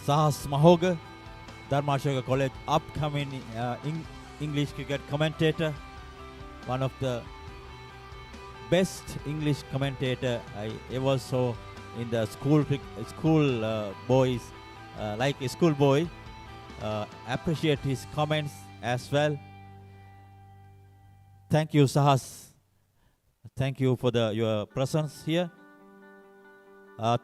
Sahas Mahoga, Darmasoka College upcoming English cricket commentator, one of the best English commentator I ever saw in the school boys, like a school boy. Appreciate his comments as well. Thank you, Sahas. Thank you for your presence here.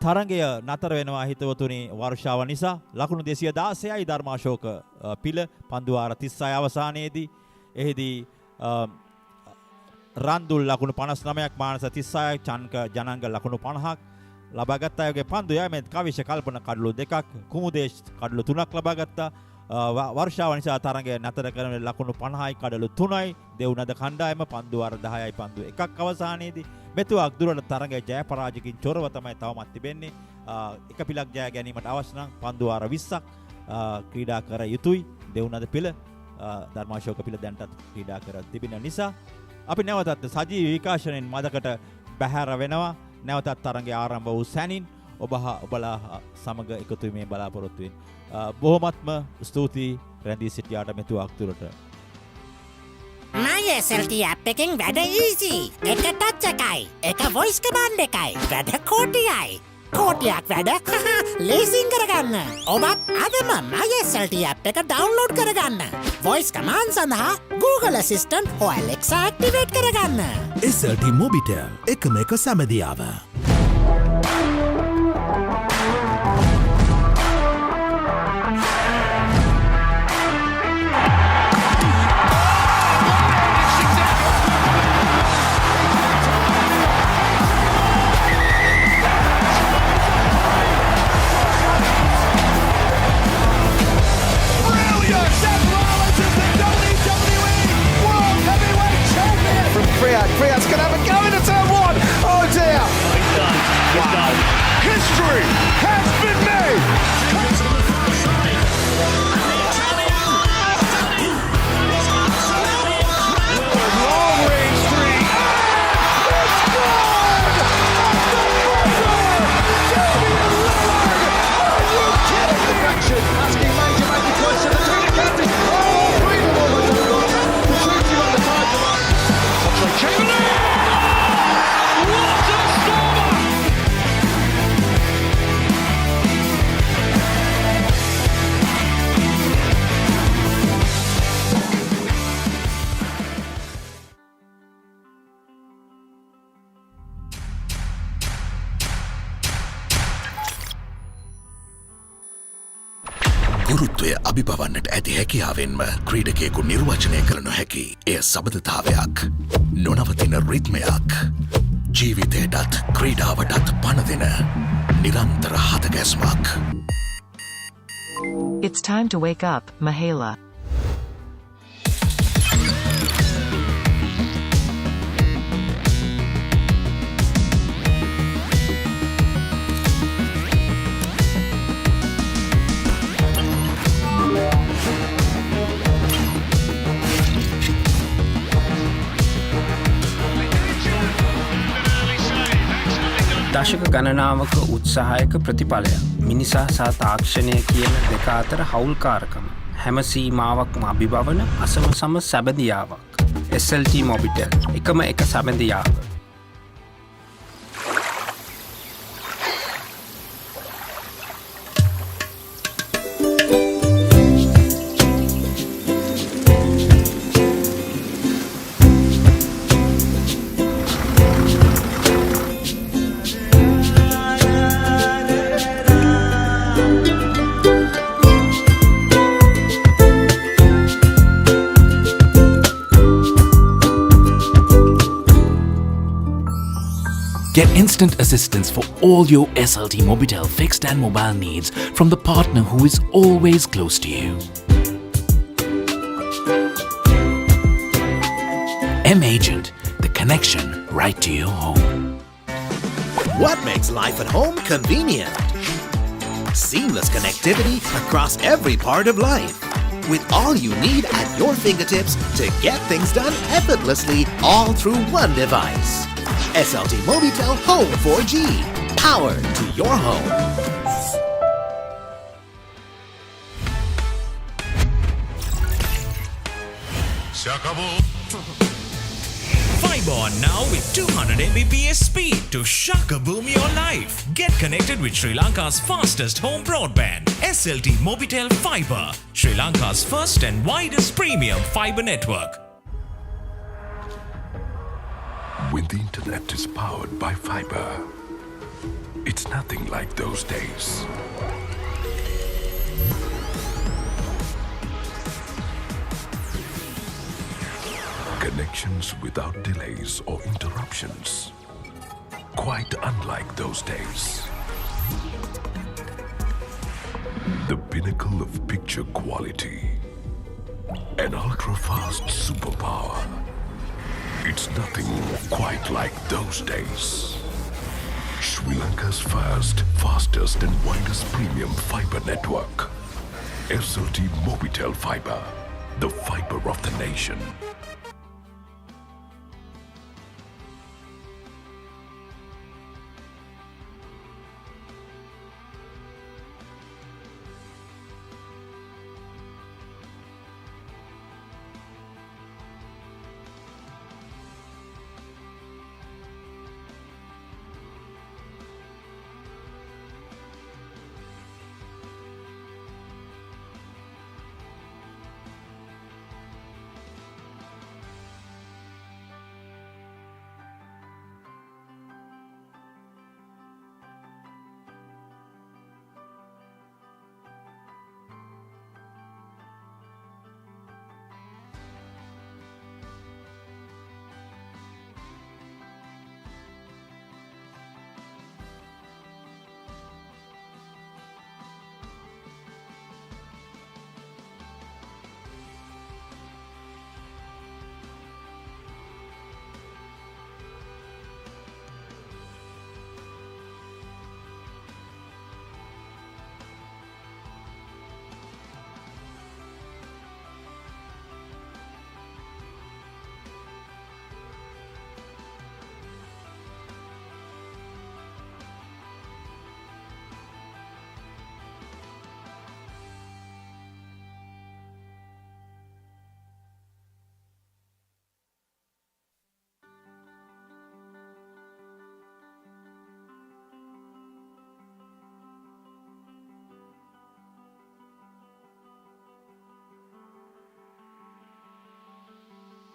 තරංගය නතර වෙනවා හිතවතුනි වර්ෂාව නිසා. ලකුණු 216යි ධර්මාශෝක පිළ පන්දු වාර 36 අවසානයේදී. එහිදී රන්දුල් ලකුණු 59ක්, මානස 36ක්, චන්ක ජනංග ලකුණු 50ක් ලබා ගත්තා. අයගේ පන්දු යෑමෙන් කවිෂ කල්පන කඩලු 2ක්, කුමුදේශ් කඩලු 3ක් ලබා ගත්තා. වර්ෂාව නිසා තරඟය නතර කරන ලකුණු 50යි කඩලු 3යි දෙවුනද කණ්ඩායම පන්දු වාර 10යි පන්දු 1ක් අවසානයේදී මෙතුවක් දුරට තරඟය ජය පරාජයකින් චොරව තමයි තවමත් තිබෙන්නේ. එක පිලක් ජය ගැනීමට අවශ්‍ය නම් පන්දු වාර 20ක් ක්‍රීඩා කර යුතුයි. දෙවුනද පිළ ධර්මාශෝක පිළ දැන්ටත් ක්‍රීඩා කර තිබෙන නිසා අපි නැවතත් සජීවී විකාශනයෙන් මදකට බැහැර වෙනවා. නැවතත් තරඟය ආරම්භ වූ සැනින් ඔබලා සමග එකතු වීමේ බලාපොරොත්තු වෙන. බොහොමත්ම ස්තුතියි රැඳී සිටියාට මෙතුවක් දුරට. My SLT app එකෙන් වැඩ easy. එක ටච් එකයි. එක voice command එකයි. වැඩ කෝටියයි. කෝටියක් වැඩ ලේසියෙන් කරගන්න. ඔබත් අදම My SLT app එක download කරගන්න. voice command සඳහා Google Assistant හෝ Alexa activate කරගන්න. SLT Mobitel එකම එක සැමදියාව. Friat's going to have a go into turn one. Oh dear. Wow. History has been made. Long range three. It's good. Are you kidding? Deflection. Asking Major make the choice of the technicality. Oh, unbelievable. The Treaty on the side. ගුරුත්වය අභිබවන්නට ඇති හැකියාවෙන්ම ක්‍රීඩකයෙකු නිර්වචනය කළ නොහැකි එය සබඳතාවයක් නොනවතින රිද්මයක් ජීවිතයටත් ක්‍රීඩාවටත් පණ දෙන නිරන්තර හදගැස්මක්. It's time to wake up, Mahela. දශක ගණනාවක උත්සාහයක ප්‍රතිඵලයක්. මිනිසා සහ තාක්ෂණය කියන දෙක අතර හවුල්කාරකම. හැම සීමාවක්ම අභිබවන අසම සම සැබඳියාවක්. SLT Mobitel එකම එක සැබඳියාව. Get instant assistance for all your SLT Mobitel fixed and mobile needs from the partner who is always close to you. M-Agent, the connection right to your home. What makes life at home convenient? Seamless connectivity across every part of life. With all you need at your fingertips to get things done effortlessly all through one device. SLT Mobitel Home 4G. Power to your home. Fiber on now with 200 Mbps speed to shakaboom your life. Get connected with Sri Lanka's fastest home broadband. SLT Mobitel Fiber, Sri Lanka's first and widest premium fiber network. When the internet is powered by fiber, it's nothing like those days. Connections without delays or interruptions. Quite unlike those days. The pinnacle of picture quality. An ultra-fast superpower. It's nothing quite like those days. Sri Lanka's first, fastest and widest premium fiber network. SLT Mobitel Fiber, the fiber of the nation.